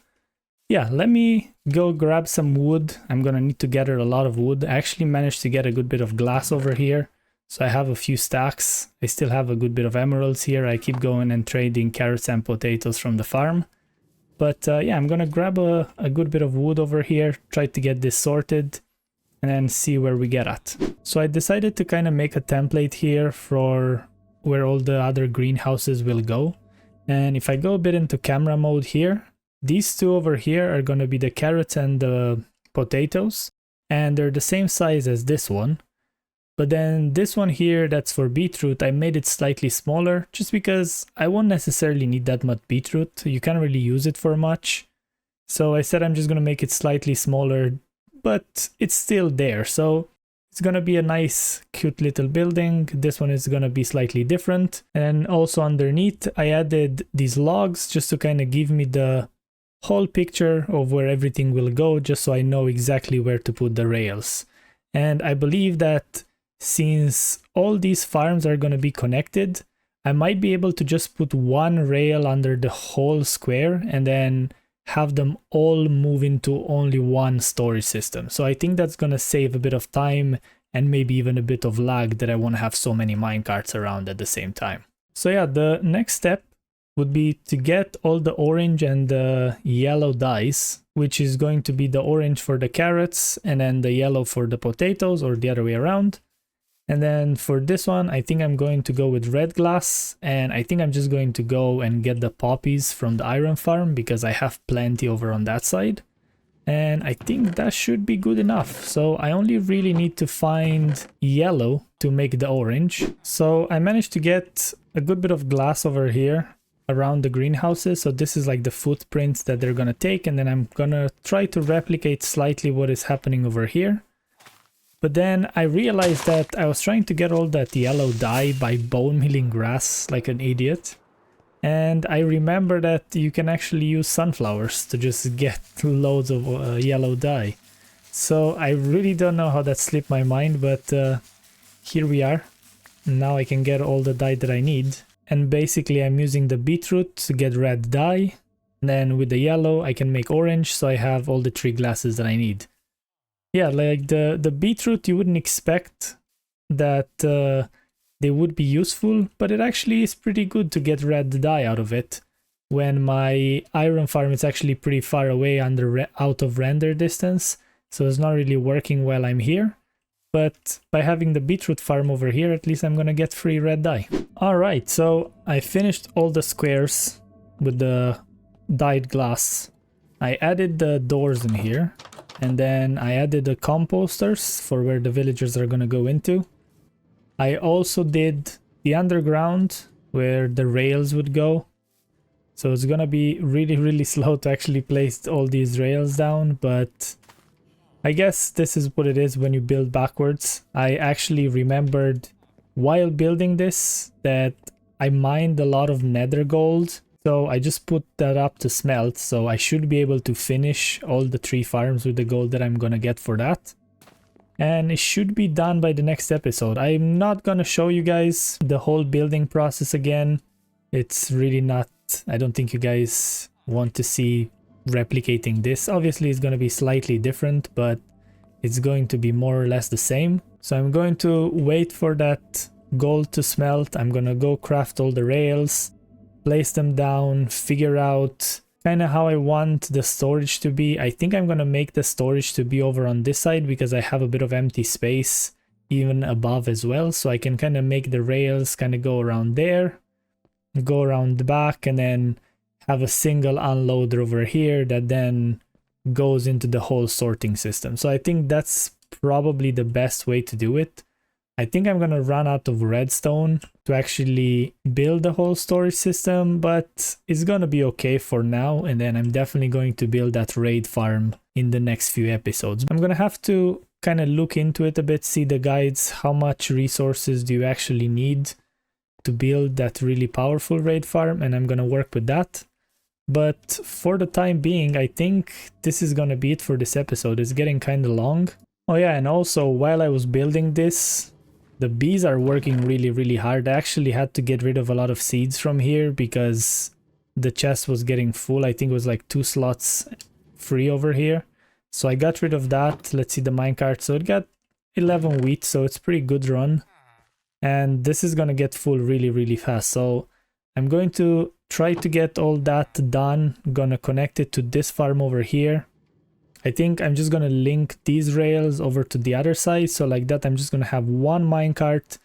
yeah, let me go grab some wood. I'm gonna need to gather a lot of wood. I actually managed to get a good bit of glass over here, so I have a few stacks. I still have a good bit of emeralds here. I keep going and trading carrots and potatoes from the farm. But yeah, I'm gonna grab a good bit of wood over here, try to get this sorted, and then see where we get at. So I decided to kind of make a template here for where all the other greenhouses will go. And if I go a bit into camera mode here, these two over here are going to be the carrots and the potatoes, and they're the same size as this one. But then this one here, that's for beetroot, I made it slightly smaller just because I won't necessarily need that much beetroot. You can't really use it for much. So I said I'm just going to make it slightly smaller, but it's still there. So it's going to be a nice, cute little building. This one is going to be slightly different. And also underneath, I added these logs just to kind of give me the whole picture of where everything will go, just so I know exactly where to put the rails. And I believe that since all these farms are going to be connected, I might be able to just put one rail under the whole square and then have them all move into only one storage system. So I think that's going to save a bit of time and maybe even a bit of lag that I won't have so many minecarts around at the same time. So yeah, the next step would be to get all the orange and the yellow dyes, which is going to be the orange for the carrots and then the yellow for the potatoes, or the other way around. And then for this one, I think I'm going to go with red glass, and I think I'm just going to go and get the poppies from the iron farm because I have plenty over on that side. And I think that should be good enough. So I only really need to find yellow to make the orange. So I managed to get a good bit of glass over here around the greenhouses. So this is like the footprints that they're gonna take, and then I'm gonna try to replicate slightly what is happening over here. But then I realized that I was trying to get all that yellow dye by bone milling grass like an idiot. And I remember that you can actually use sunflowers to just get loads of yellow dye. So I really don't know how that slipped my mind, but here we are. Now I can get all the dye that I need. And basically I'm using the beetroot to get red dye. And then with the yellow I can make orange, so I have all the 3 glasses that I need. Yeah, like the beetroot, you wouldn't expect that they would be useful, but it actually is pretty good to get red dye out of it. When my iron farm is actually pretty far away out of render distance, so it's not really working while I'm here. But by having the beetroot farm over here, at least I'm gonna get free red dye. Alright, so I finished all the squares with the dyed glass. I added the doors in here, and then I added the composters for where the villagers are gonna go into. I also did the underground where the rails would go. So it's gonna be really slow to actually place all these rails down, but I guess this is what it is when you build backwards. I actually remembered while building this that I mined a lot of nether gold, so I just put that up to smelt, so I should be able to finish all the 3 farms with the gold that I'm gonna get for that. And it should be done by the next episode. I'm not gonna show you guys the whole building process again. It's really not, I don't think you guys want to see replicating this. Obviously it's going to be slightly different, but it's going to be more or less the same. So I'm going to wait for that gold to smelt. I'm going to go craft all the rails, place them down, figure out kind of how I want the storage to be. I think I'm going to make the storage to be over on this side because I have a bit of empty space even above as well. So I can kind of make the rails kind of go around there, go around the back, and then have a single unloader over here that then goes into the whole sorting system. So I think that's probably the best way to do it. I think I'm gonna run out of redstone to actually build the whole storage system, but it's gonna be okay for now. And then I'm definitely going to build that raid farm in the next few episodes. I'm gonna have to kind of look into it a bit, see the guides, how much resources do you actually need to build that really powerful raid farm, and I'm gonna work with that. But for the time being, I think this is gonna be it for this episode. It's getting kind of long. Oh yeah, and also while I was building this, the bees are working really hard. I actually had to get rid of a lot of seeds from here because the chest was getting full. I think it was like 2 slots free over here. So I got rid of that. Let's see the minecart. So it got 11 wheat, so it's pretty good run. And this is gonna get full really fast. So I'm going to try to get all that done. I'm gonna connect it to this farm over here. I think I'm just gonna link these rails over to the other side. So like that, I'm just gonna have one minecart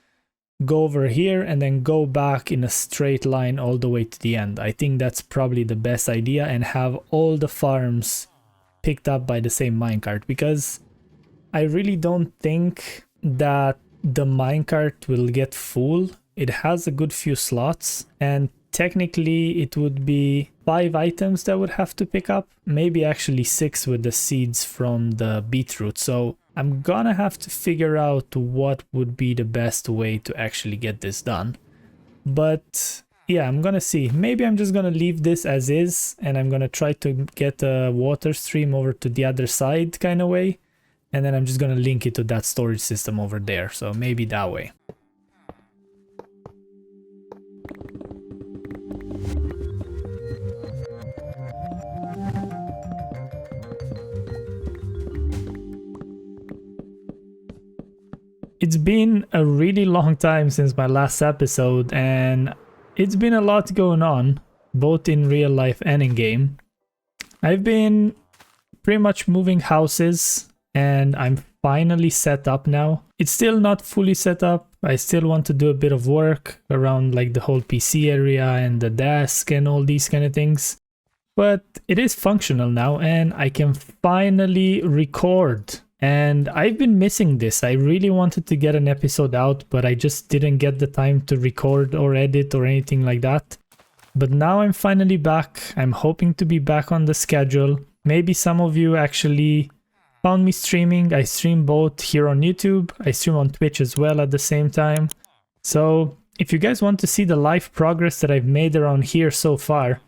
go over here and then go back in a straight line all the way to the end. I think that's probably the best idea, and have all the farms picked up by the same minecart, because I really don't think that the minecart will get full. It has a good few slots, and technically it would be 5 items that would have to pick up, maybe actually 6 with the seeds from the beetroot. So I'm gonna have to figure out what would be the best way to actually get this done. But yeah, I'm gonna see. Maybe I'm just gonna leave this as is, and I'm gonna try to get a water stream over to the other side kind of way, and then I'm just gonna link it to that storage system over there. So maybe that way. It's been a really long time since my last episode, and it's been a lot going on, both in real life and in game. I've been pretty much moving houses, and I'm finally set up now. It's still not fully set up. I still want to do a bit of work around like the whole PC area and the desk and all these kind of things. But it is functional now, and I can finally record. And I've been missing this. I really wanted to get an episode out, but I just didn't get the time to record or edit or anything like that. But now I'm finally back. I'm hoping to be back on the schedule. Maybe some of you actually found me streaming. I stream both here on YouTube. I stream on Twitch as well at the same time. So if you guys want to see the live progress that I've made around here so far,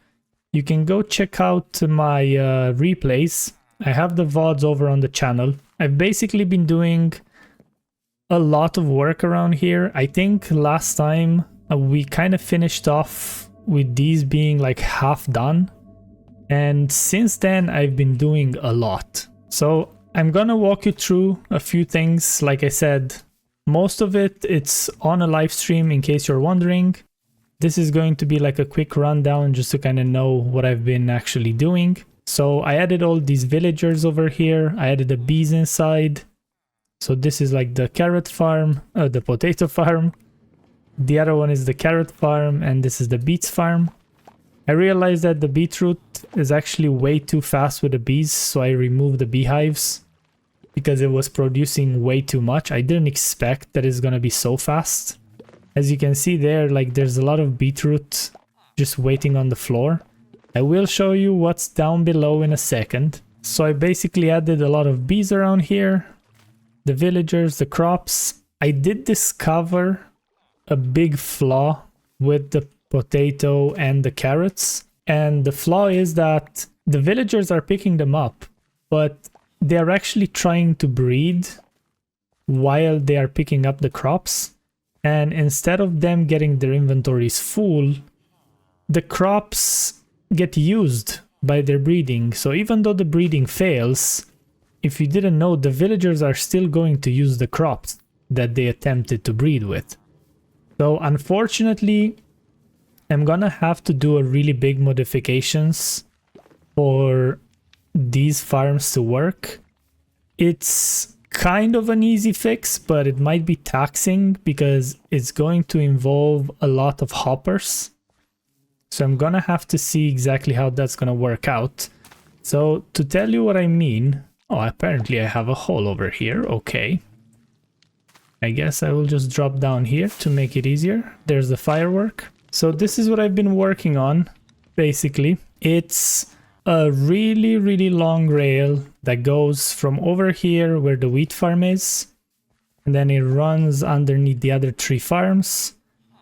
you can go check out my replays. I have the VODs over on the channel. I've basically been doing a lot of work around here. I think last time we kind of finished off with these being like half done. And since then I've been doing a lot. So I'm gonna walk you through a few things. Like I said, most of it's on a live stream in case you're wondering. This is going to be like a quick rundown just to kind of know what I've been actually doing. So I added all these villagers over here. I added the bees inside. So this is like the carrot farm, the potato farm. The other one is the carrot farm, and this is the beets farm. I realized that the beetroot is actually way too fast with the bees, so I removed the beehives because it was producing way too much. I didn't expect that it's gonna be so fast. As you can see there, like there's a lot of beetroot just waiting on the floor. I will show you what's down below in a second. So I basically added a lot of bees around here, the villagers, the crops. I did discover a big flaw with the potato and the carrots, and the flaw is that the villagers are picking them up, but they are actually trying to breed while they are picking up the crops, and instead of them getting their inventories full, the crops get used by their breeding. So even though the breeding fails, if you didn't know, the villagers are still going to use the crops that they attempted to breed with. So unfortunately, I'm gonna have to do a really big modifications for these farms to work. It's kind of an easy fix, but it might be taxing because it's going to involve a lot of hoppers. So I'm gonna have to see exactly how that's gonna work out. So to tell you what I mean, oh, apparently I have a hole over here. Okay. I guess I will just drop down here to make it easier. There's the firework. So this is what I've been working on, basically. It's a really, really long rail that goes from over here where the wheat farm is, and then it runs underneath the other 3 farms.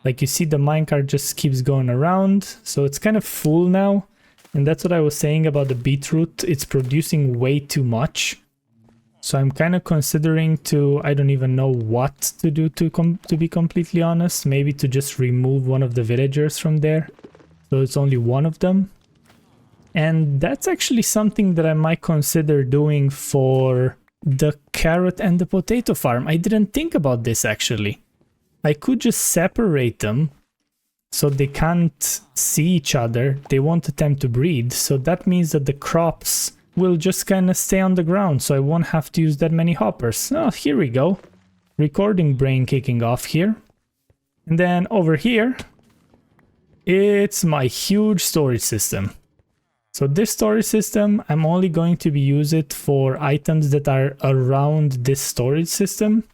Like you see, the minecart just keeps going around, so it's kind of full now. And that's what I was saying about the beetroot. It's producing way too much. So I'm kind of considering to, I don't even know what to do to be completely honest. Maybe to just remove one of the villagers from there. So it's only one of them. And that's actually something that I might consider doing for the carrot and the potato farm. I didn't think about this actually. I could just separate them so they can't see each other. They won't attempt to breed. So that means that the crops will just kind of stay on the ground, so I won't have to use that many hoppers. Oh, here we go. Recording brain kicking off here. And then over here, it's my huge storage system. So this storage system, I'm only going to be use it for items that are around this storage system.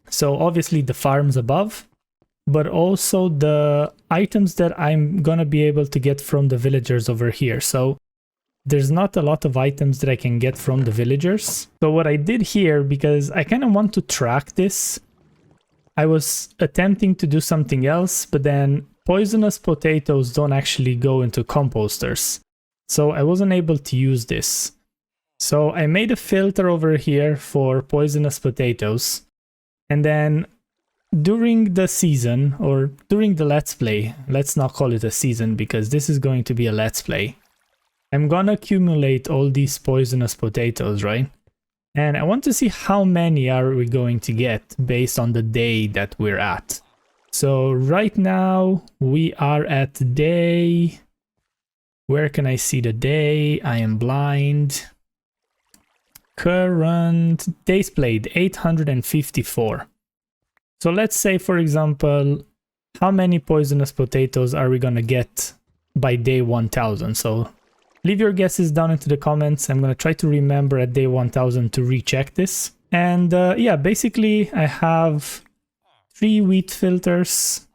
So obviously the farms above, but also the items that I'm gonna be able to get from the villagers over here. So there's not a lot of items that I can get from the villagers. So what I did here, because I kind of want to track this, I was attempting to do something else, but then poisonous potatoes don't actually go into composters. So I wasn't able to use this. So I made a filter over here for poisonous potatoes. And then during the season, or during the let's play, let's not call it a season because this is going to be a let's play, I'm gonna accumulate all these poisonous potatoes, right? And I want to see how many are we going to get based on the day that we're at. So right now we are at day... Where can I see the day? I am blind. Current days played 854. So let's say, for example, how many poisonous potatoes are we gonna get by day 1000? So leave your guesses down into the comments. I'm gonna try to remember at day 1000 to recheck this. And yeah, basically I have 3 wheat filters,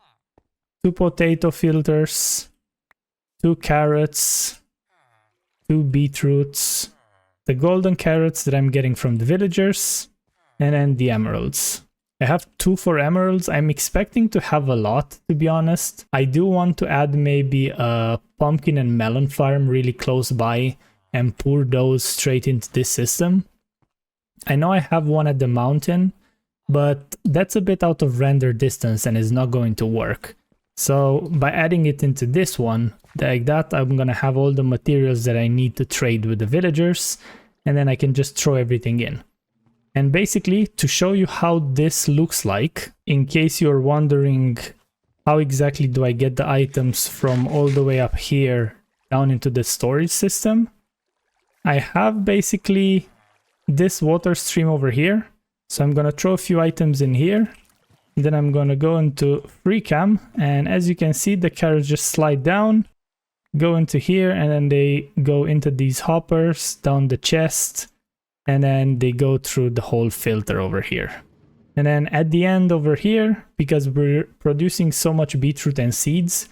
2 potato filters, 2 carrots, 2 beetroots, the golden carrots that I'm getting from the villagers, and then the emeralds. I have 2 for emeralds. I'm expecting to have a lot, to be honest. I do want to add maybe a pumpkin and melon farm really close by and pour those straight into this system. I know I have one at the mountain, but that's a bit out of render distance and is not going to work. So by adding it into this one, like that, I'm gonna have all the materials that I need to trade with the villagers, and then I can just throw everything in. And basically, to show you how this looks like, in case you're wondering how exactly do I get the items from all the way up here down into the storage system, I have basically this water stream over here. So I'm gonna throw a few items in here. Then I'm gonna go into free cam, and as you can see, the carrots just slide down, go into here, and then they go into these hoppers down the chest, and then they go through the whole filter over here. And then at the end over here, because we're producing so much beetroot and seeds,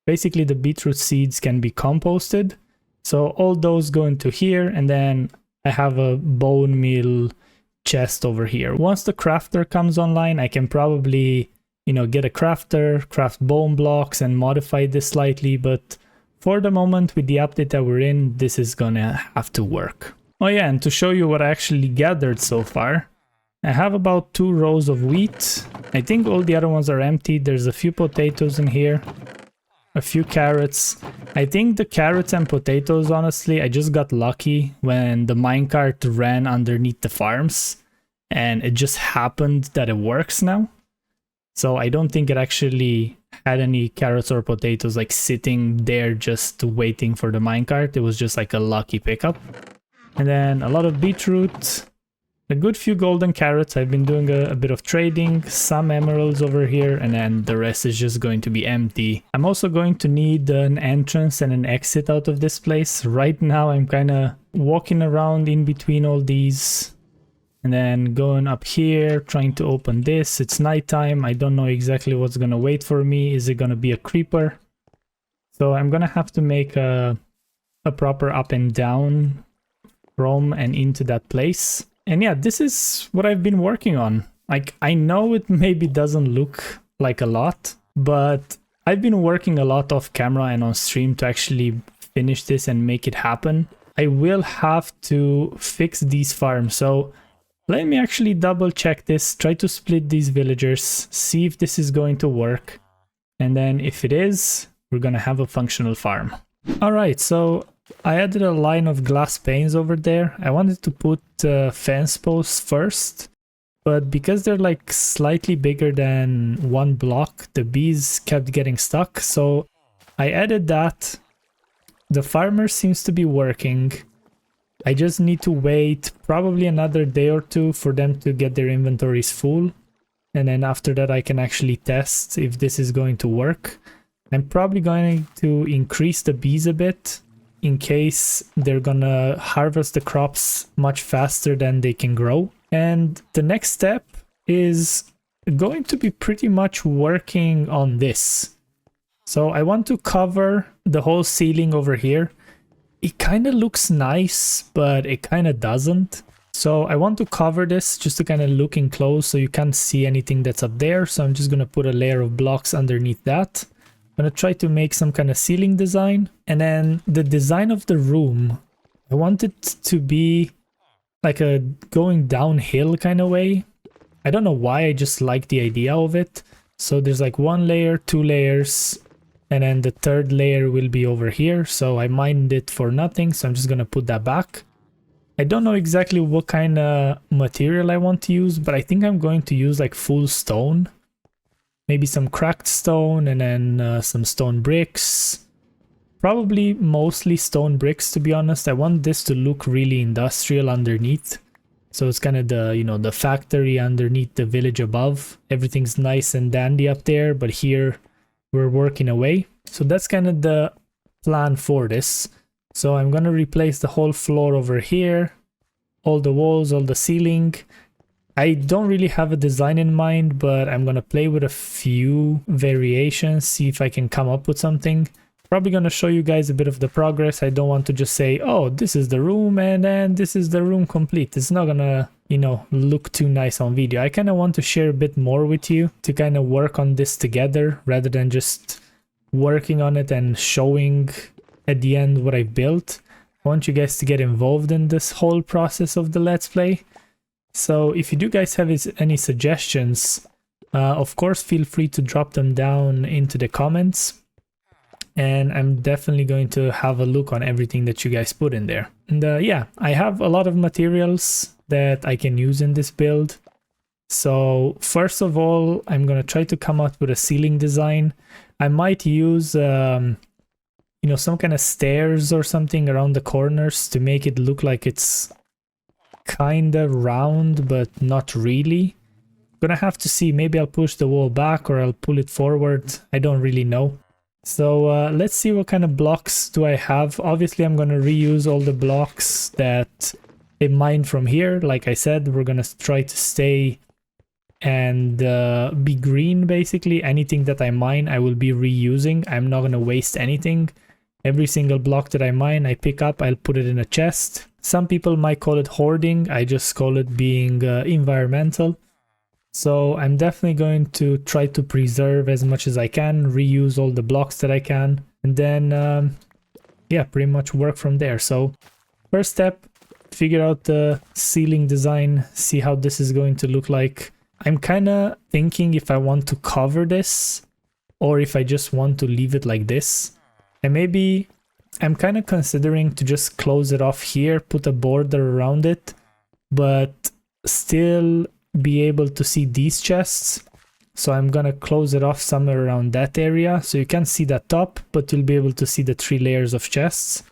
basically the beetroot seeds can be composted. So all those go into here, and then I have a bone meal chest over here. Once the crafter comes online, I can probably, get a crafter, craft bone blocks and modify this slightly, but for the moment with the update that we're in, this is gonna have to work. Oh yeah, and to show you what I actually gathered so far, I have about 2 rows of wheat. I think all the other ones are empty. There's a few potatoes in here, a few carrots. I think the carrots and potatoes, honestly, I just got lucky when the minecart ran underneath the farms and it just happened that it works now. So I don't think it actually had any carrots or potatoes like sitting there just waiting for the minecart. It was just like a lucky pickup. And then a lot of beetroot, a good few golden carrots. I've been doing a bit of trading, some emeralds over here, and then the rest is just going to be empty. I'm also going to need an entrance and an exit out of this place. Right now I'm kind of walking around in between all these and then going up here, trying to open this. It's nighttime. I don't know exactly what's going to wait for me. Is it going to be a creeper? So I'm going to have to make a proper up and down from and into that place. And yeah, this is what I've been working on. Like, I know it maybe doesn't look like a lot, but I've been working a lot off camera and on stream to actually finish this and make it happen. I will have to fix these farms. So let me actually double check this, try to split these villagers, see if this is going to work. And then if it is, we're gonna have a functional farm. All right, so I added a line of glass panes over there. I wanted to put fence posts first, but because they're like slightly bigger than 1 block, the bees kept getting stuck. So I added that. The farmer seems to be working. I just need to wait probably another day or 2 for them to get their inventories full. And then after that, I can actually test if this is going to work. I'm probably going to increase the bees a bit in case they're gonna harvest the crops much faster than they can grow. And the next step is going to be pretty much working on this. So I want to cover the whole ceiling over here. It kind of looks nice, but it kind of doesn't. So I want to cover this just to kind of look in close so you can't see anything that's up there. So I'm just going to put a layer of blocks underneath that. I'm going to try to make some kind of ceiling design. And then the design of the room, I want it to be like a going downhill kind of way. I don't know why, I just like the idea of it. So there's like 1 layer, 2 layers, and then the 3rd layer will be over here. So I mined it for nothing, so I'm just gonna put that back. I don't know exactly what kind of material I want to use, but I think I'm going to use like full stone. Maybe some cracked stone and then some stone bricks. Probably mostly stone bricks, to be honest. I want this to look really industrial underneath. So it's kind of the, the factory underneath the village above. Everything's nice and dandy up there, but here we're working away. So that's kind of the plan for this. So I'm going to replace the whole floor over here, all the walls, all the ceiling. I don't really have a design in mind, but I'm going to play with a few variations, see if I can come up with something. Probably going to show you guys a bit of the progress. I don't want to just say, oh, this is the room and then this is the room complete. It's not going to, look too nice on video. I kind of want to share a bit more with you to kind of work on this together rather than just working on it and showing at the end what I built. I want you guys to get involved in this whole process of the Let's Play. So if you do guys have any suggestions, of course, feel free to drop them down into the comments. And I'm definitely going to have a look on everything that you guys put in there. And yeah, I have a lot of materials that I can use in this build. So first of all, I'm going to try to come up with a ceiling design. I might use, you know, some kind of stairs or something around the corners to make it look like it's kind of round, but not really. Gonna have to see, maybe I'll push the wall back or I'll pull it forward. I don't really know. So let's see what kind of blocks do I have. Obviously, I'm gonna reuse all the blocks that I mined from here. Like I said, we're gonna try to stay and be green, basically. Anything that I mine, I will be reusing. I'm not gonna waste anything. Every single block that I mine, I pick up, I'll put it in a chest. Some people might call it hoarding. I just call it being environmental. So I'm definitely going to try to preserve as much as I can, reuse all the blocks that I can, and then yeah, pretty much work from there. So first step, figure out the ceiling design, see how this is going to look like. I'm kind of thinking if I want to cover this or if I just want to leave it like this. And maybe I'm kind of considering to just close it off here, put a border around it, but still be able to see these chests. So I'm gonna close it off somewhere around that area, so you can't see the top, but you'll be able to see the 3 layers of chests.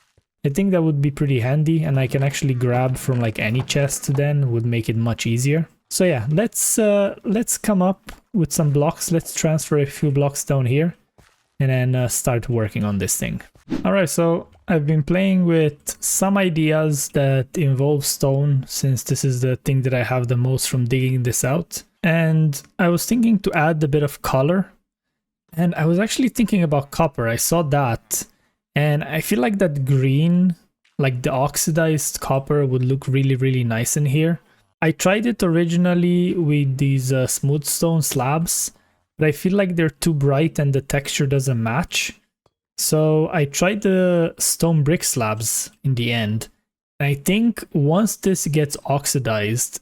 I think that would be pretty handy, and I can actually grab from like any chest then, would make it much easier. So yeah, let's come up with some blocks. Let's transfer a few blocks down here and then start working on this thing. Alright, so I've been playing with some ideas that involve stone, since this is the thing that I have the most from digging this out. And I was thinking to add a bit of color. And I was actually thinking about copper. I saw that. And I feel like that green, like the oxidized copper, would look really, really nice in here. I tried it originally with these smooth stone slabs, but I feel like they're too bright and the texture doesn't match. So I tried the stone brick slabs in the end. And I think once this gets oxidized,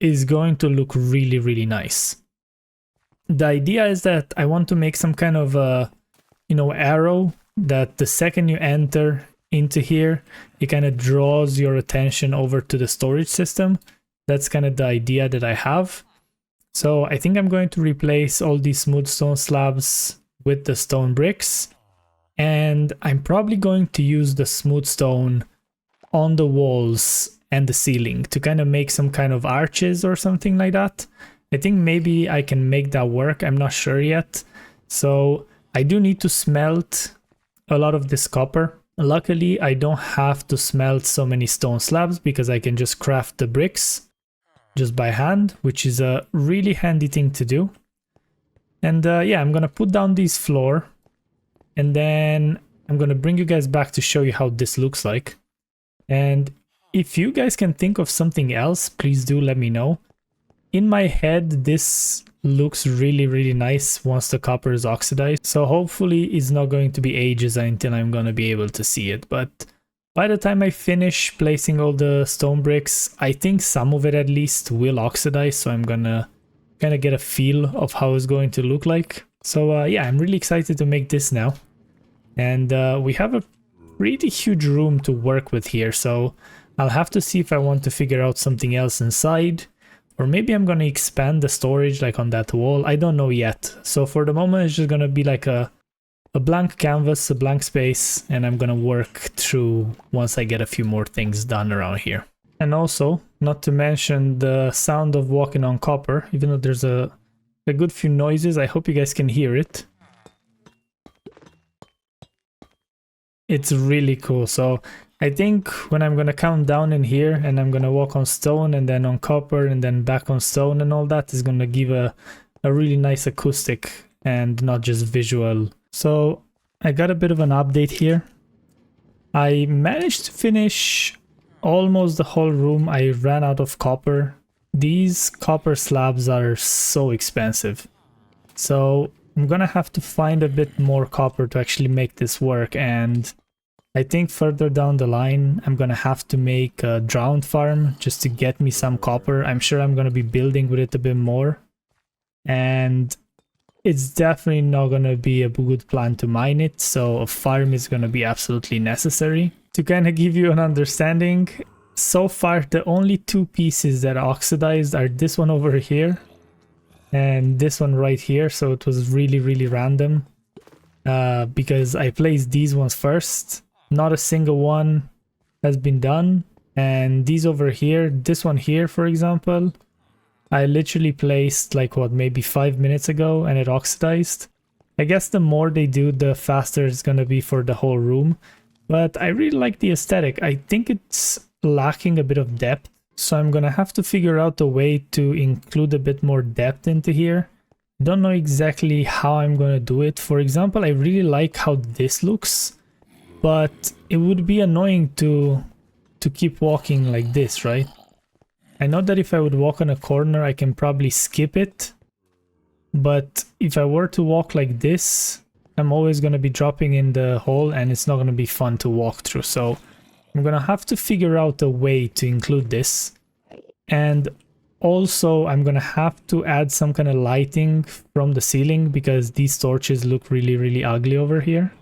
it's going to look really, really nice. The idea is that I want to make some kind of a, you know, arrow that the second you enter into here, it kind of draws your attention over to the storage system. That's kind of the idea that I have. So I think I'm going to replace all these smooth stone slabs with the stone bricks. And I'm probably going to use the smooth stone on the walls and the ceiling to kind of make some kind of arches or something like that. I think maybe I can make that work. I'm not sure yet. So I do need to smelt a lot of this copper. Luckily, I don't have to smelt so many stone slabs because I can just craft the bricks just by hand, which is a really handy thing to do. And yeah, I'm gonna put down this floor. And then I'm going to bring you guys back to show you how this looks like. And if you guys can think of something else, please do let me know. In my head, this looks really, really nice once the copper is oxidized. So hopefully it's not going to be ages until I'm going to be able to see it. But by the time I finish placing all the stone bricks, I think some of it at least will oxidize. So I'm going to kind of get a feel of how it's going to look like. So yeah, I'm really excited to make this now. And we have a pretty huge room to work with here. So I'll have to see if I want to figure out something else inside. Or maybe I'm going to expand the storage like on that wall. I don't know yet. So for the moment, it's just going to be like a blank canvas, a blank space. And I'm going to work through once I get a few more things done around here. And also, not to mention the sound of walking on copper, even though there's a good few noises. I hope you guys can hear it. It's really cool. So I think when I'm gonna count down in here and I'm gonna walk on stone and then on copper and then back on stone and all that is gonna give a really nice acoustic and not just visual. So I got a bit of an update here. I managed to finish almost the whole room. I ran out of copper. These copper slabs are so expensive. So I'm gonna have to find a bit more copper to actually make this work, and I think further down the line I'm gonna have to make a drowned farm just to get me some copper. I'm sure I'm gonna be building with it a bit more, and it's definitely not gonna be a good plan to mine it, so a farm is gonna be absolutely necessary. To kind of give you an understanding, so far the only 2 pieces that are oxidized are this one over here and this one right here, so it was really, really random. because I placed these ones first. Not a single one has been done. And these over here, this one here, for example, I literally placed like what, maybe 5 minutes ago, and it oxidized. I guess the more they do, the faster it's gonna be for the whole room. But I really like the aesthetic. I think it's lacking a bit of depth, so I'm gonna have to figure out a way to include a bit more depth into here. Don't know exactly how I'm gonna do it. For example, I really like how this looks, but it would be annoying to keep walking like this, right? I know that if I would walk on a corner, I can probably skip it, but if I were to walk like this, I'm always going to be dropping in the hole and it's not going to be fun to walk through. So I'm going to have to figure out a way to include this. And also I'm going to have to add some kind of lighting from the ceiling because these torches look really, really ugly over here.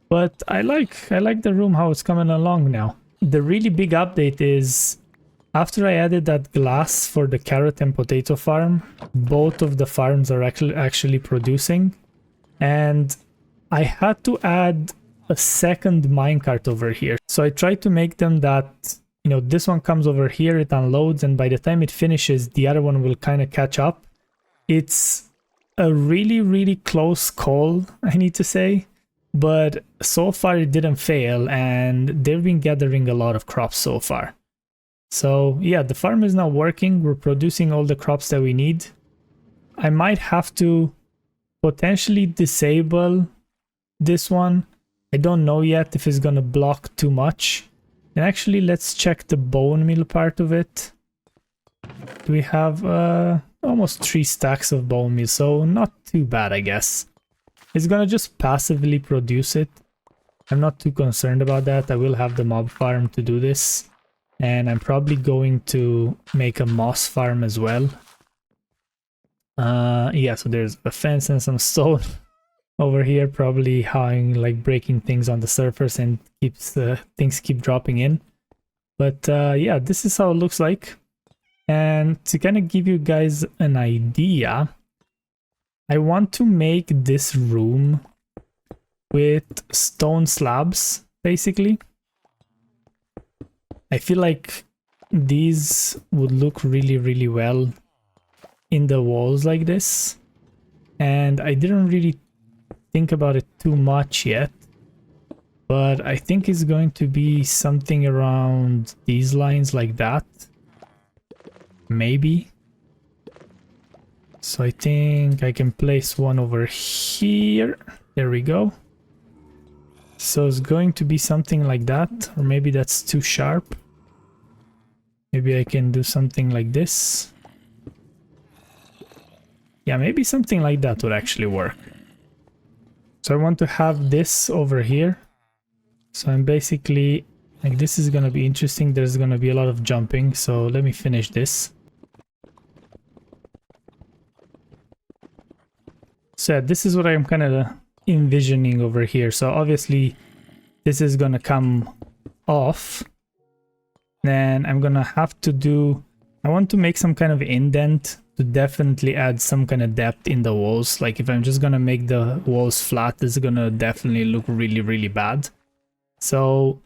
But I like the room, how it's coming along now. The really big update is after I added that glass for the carrot and potato farm, both of the farms are actually producing. And I had to add a second minecart over here. So I tried to make them that, you know, this one comes over here, it unloads, and by the time it finishes, the other one will kind of catch up. It's a really, really close call, I need to say. But so far it didn't fail, and they've been gathering a lot of crops so far. So yeah, the farm is now working. We're producing all the crops that we need. I might have to potentially disable this one. I don't know yet if it's gonna block too much. And actually, let's check the bone meal part of it. We have almost 3 stacks of bone meal, so not too bad, I guess. It's gonna just passively produce it. I'm not too concerned about that. I will have the mob farm to do this. And I'm probably going to make a moss farm as well. Yeah, so there's a fence and some stone over here, probably like breaking things on the surface and keeps things keep dropping in. But yeah, this is how it looks like. And to kind of give you guys an idea, I want to make this room with stone slabs, basically. I feel like these would look really, really well in the walls like this. And I didn't really think about it too much yet. But I think it's going to be something around these lines like that. Maybe. So I think I can place one over here. There we go. So it's going to be something like that. Or maybe that's too sharp. Maybe I can do something like this. Yeah, maybe something like that would actually work. So I want to have this over here. So I'm basically, like, this is gonna be interesting. There's gonna be a lot of jumping. So let me finish this. So yeah, this is what I'm kind of envisioning over here. So obviously this is gonna come off. Then I'm gonna have to do, I want to make some kind of indent to definitely add some kind of depth in the walls. Like if I'm just gonna make the walls flat, this is gonna definitely look really, really bad. So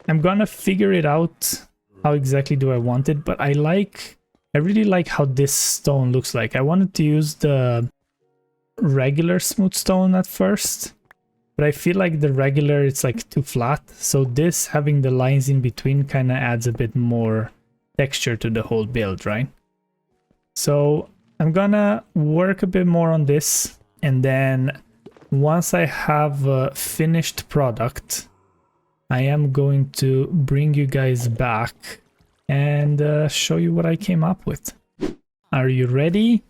I'm gonna figure it out. How exactly do I want it? But I really like how this stone looks like. I wanted to use the regular smooth stone at first. But I feel like the regular, it's like too flat. So this, having the lines in between, kind of adds a bit more texture to the whole build, right? So I'm gonna work a bit more on this. And then once I have a finished product, I am going to bring you guys back and show you what I came up with. Are you ready?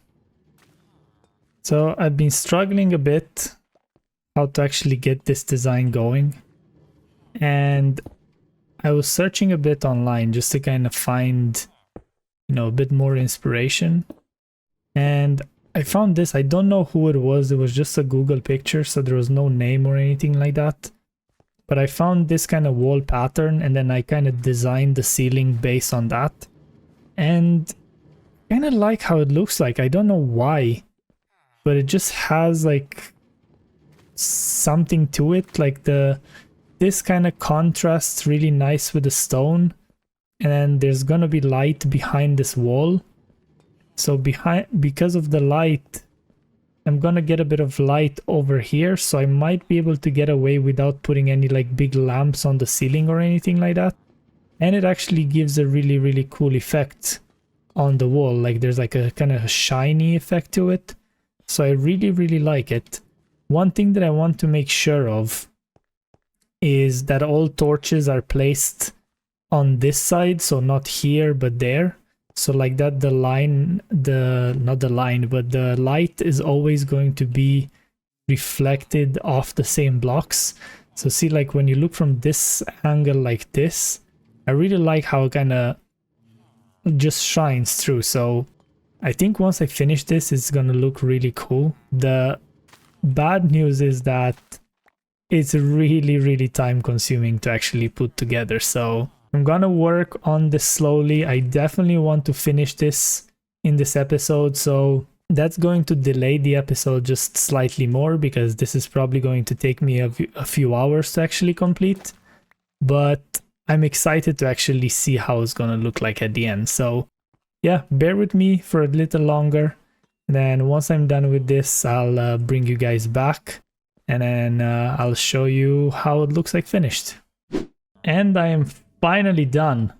So I've been struggling a bit how to actually get this design going, and I was searching a bit online just to kind of find, you know, a bit more inspiration, and I found this. I don't know who it was just a Google picture, so there was no name or anything like that, but I found this kind of wall pattern and then I kind of designed the ceiling based on that, and kind of like how it looks like. I don't know why, but it just has like something to it. Like this kind of contrasts really nice with the stone, and then there's gonna be light behind this wall. So because of the light, I'm gonna get a bit of light over here, so I might be able to get away without putting any like big lamps on the ceiling or anything like that. And it actually gives a really cool effect on the wall. Like there's like a kind of shiny effect to it. So I really like it. One thing that I want to make sure of is that all torches are placed on this side, so not here but there. So like that the light is always going to be reflected off the same blocks. So see, like when you look from this angle like this, I really like how it kind of just shines through. So I think once I finish this, it's gonna look really cool. The bad news is that it's really time consuming to actually put together. So I'm gonna work on this slowly. I definitely want to finish this in this episode, so that's going to delay the episode just slightly more, because this is probably going to take me a few hours to actually complete. But I'm excited to actually see how it's gonna look like at the end. So yeah, bear with me for a little longer, and then once I'm done with this, I'll bring you guys back, and then I'll show you how it looks like finished. And I am finally done.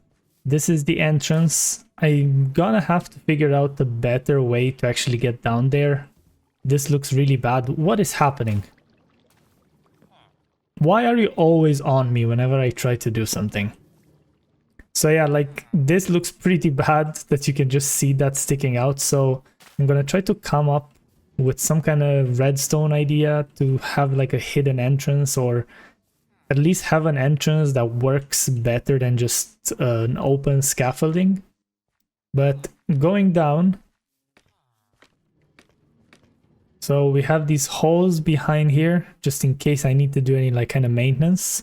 This is the entrance. I'm gonna have to figure out a better way to actually get down there. This looks really bad. What is happening? Why are you always on me whenever I try to do something? So yeah, like this looks pretty bad that you can just see that sticking out. So I'm gonna try to come up with some kind of redstone idea to have like a hidden entrance, or at least have an entrance that works better than just an open scaffolding. But going down, so we have these holes behind here just in case I need to do any like kind of maintenance.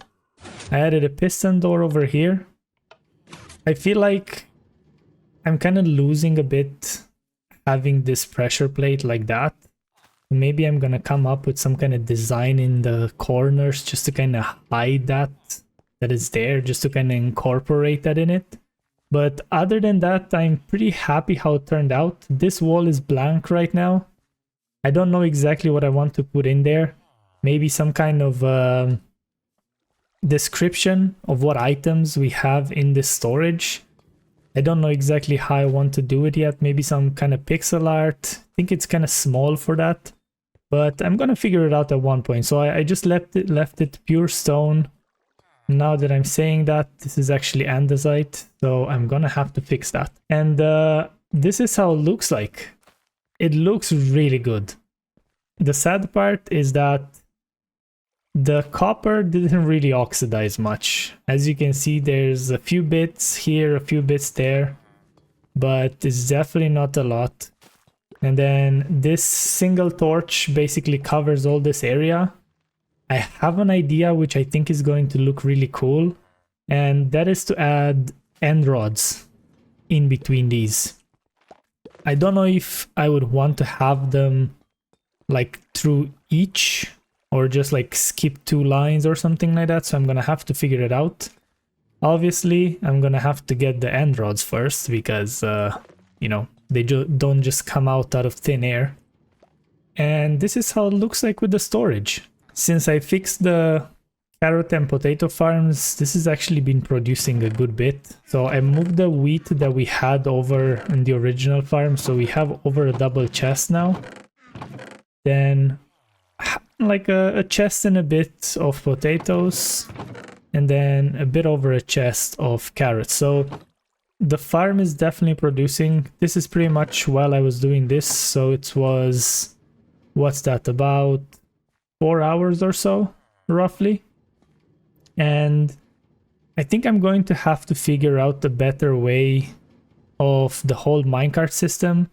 I added a piston door over here. I feel like I'm kind of losing a bit having this pressure plate like that. Maybe I'm gonna come up with some kind of design in the corners just to kind of hide that is there, just to kind of incorporate that in it. But other than that, I'm pretty happy how it turned out. This wall is blank right now. I don't know exactly what I want to put in there. Maybe some kind of description of what items we have in this storage. I don't know exactly how I want to do it yet. Maybe some kind of pixel art. I think it's kind of small for that, but I'm gonna figure it out at one point. So I just left it pure stone. Now that I'm saying that, this is actually andesite, so I'm gonna have to fix that. And this is how it looks like. It looks really good. The sad part is that the copper didn't really oxidize much. As you can see, there's a few bits here, a few bits there, but it's definitely not a lot. And then this single torch basically covers all this area. I have an idea which I think is going to look really cool, and that is to add end rods in between these. I don't know if I would want to have them like through each, or just like skip 2 lines or something like that, so I'm gonna have to figure it out. Obviously, I'm gonna have to get the end rods first, because, you know, they don't just come out of thin air. And this is how it looks like with the storage. Since I fixed the carrot and potato farms, this has actually been producing a good bit. So I moved the wheat that we had over in the original farm, so we have over a double chest now. Then like a chest and a bit of potatoes, and then a bit over a chest of carrots. So the farm is definitely producing. This is pretty much while I was doing this, so it was, what's that, about 4 hours or so, roughly. And I think I'm going to have to figure out a better way of the whole minecart system,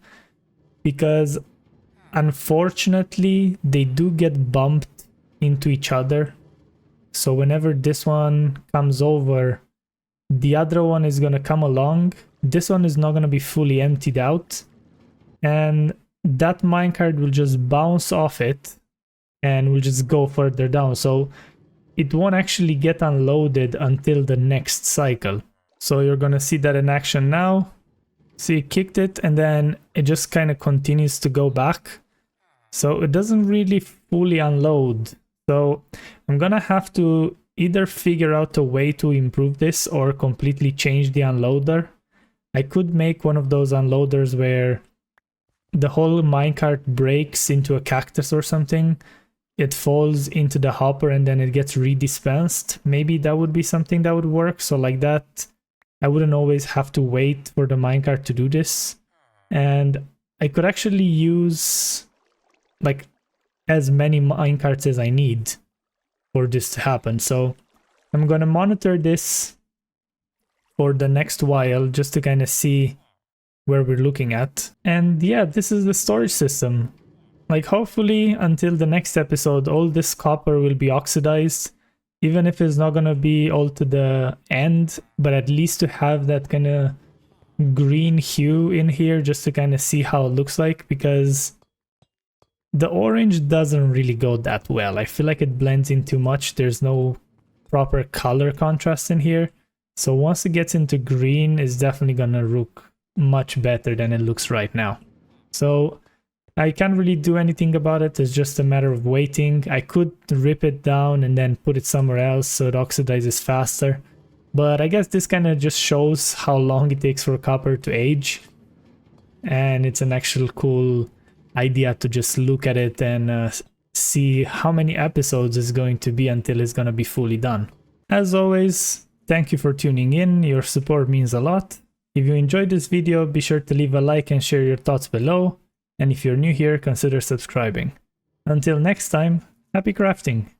because unfortunately they do get bumped into each other. So whenever this one comes over, the other one is going to come along. This one is not going to be fully emptied out, and that minecart will just bounce off it and we'll just go further down. So it won't actually get unloaded until the next cycle. So you're gonna see that in action now. See, it kicked it and then it just kind of continues to go back. So it doesn't really fully unload. So I'm gonna have to either figure out a way to improve this or completely change the unloader. I could make one of those unloaders where the whole minecart breaks into a cactus or something. It falls into the hopper and then it gets redispensed. Maybe that would be something that would work. So like that, I wouldn't always have to wait for the minecart to do this. And I could actually use like as many minecarts as I need for this to happen. So I'm gonna monitor this for the next while just to kind of see where we're looking at. And yeah, this is the storage system. Like hopefully until the next episode, all this copper will be oxidized, even if it's not gonna be all to the end, but at least to have that kind of green hue in here just to kind of see how it looks like, because the orange doesn't really go that well. I feel like it blends in too much. There's no proper color contrast in here. So once it gets into green, it's definitely gonna look much better than it looks right now. So I can't really do anything about it. It's just a matter of waiting. I could rip it down and then put it somewhere else so it oxidizes faster. But I guess this kind of just shows how long it takes for copper to age. And it's an actual cool idea to just look at it and see how many episodes it's going to be until it's going to be fully done. As always, thank you for tuning in. Your support means a lot. If you enjoyed this video, be sure to leave a like and share your thoughts below. And if you're new here, consider subscribing. Until next time, happy crafting!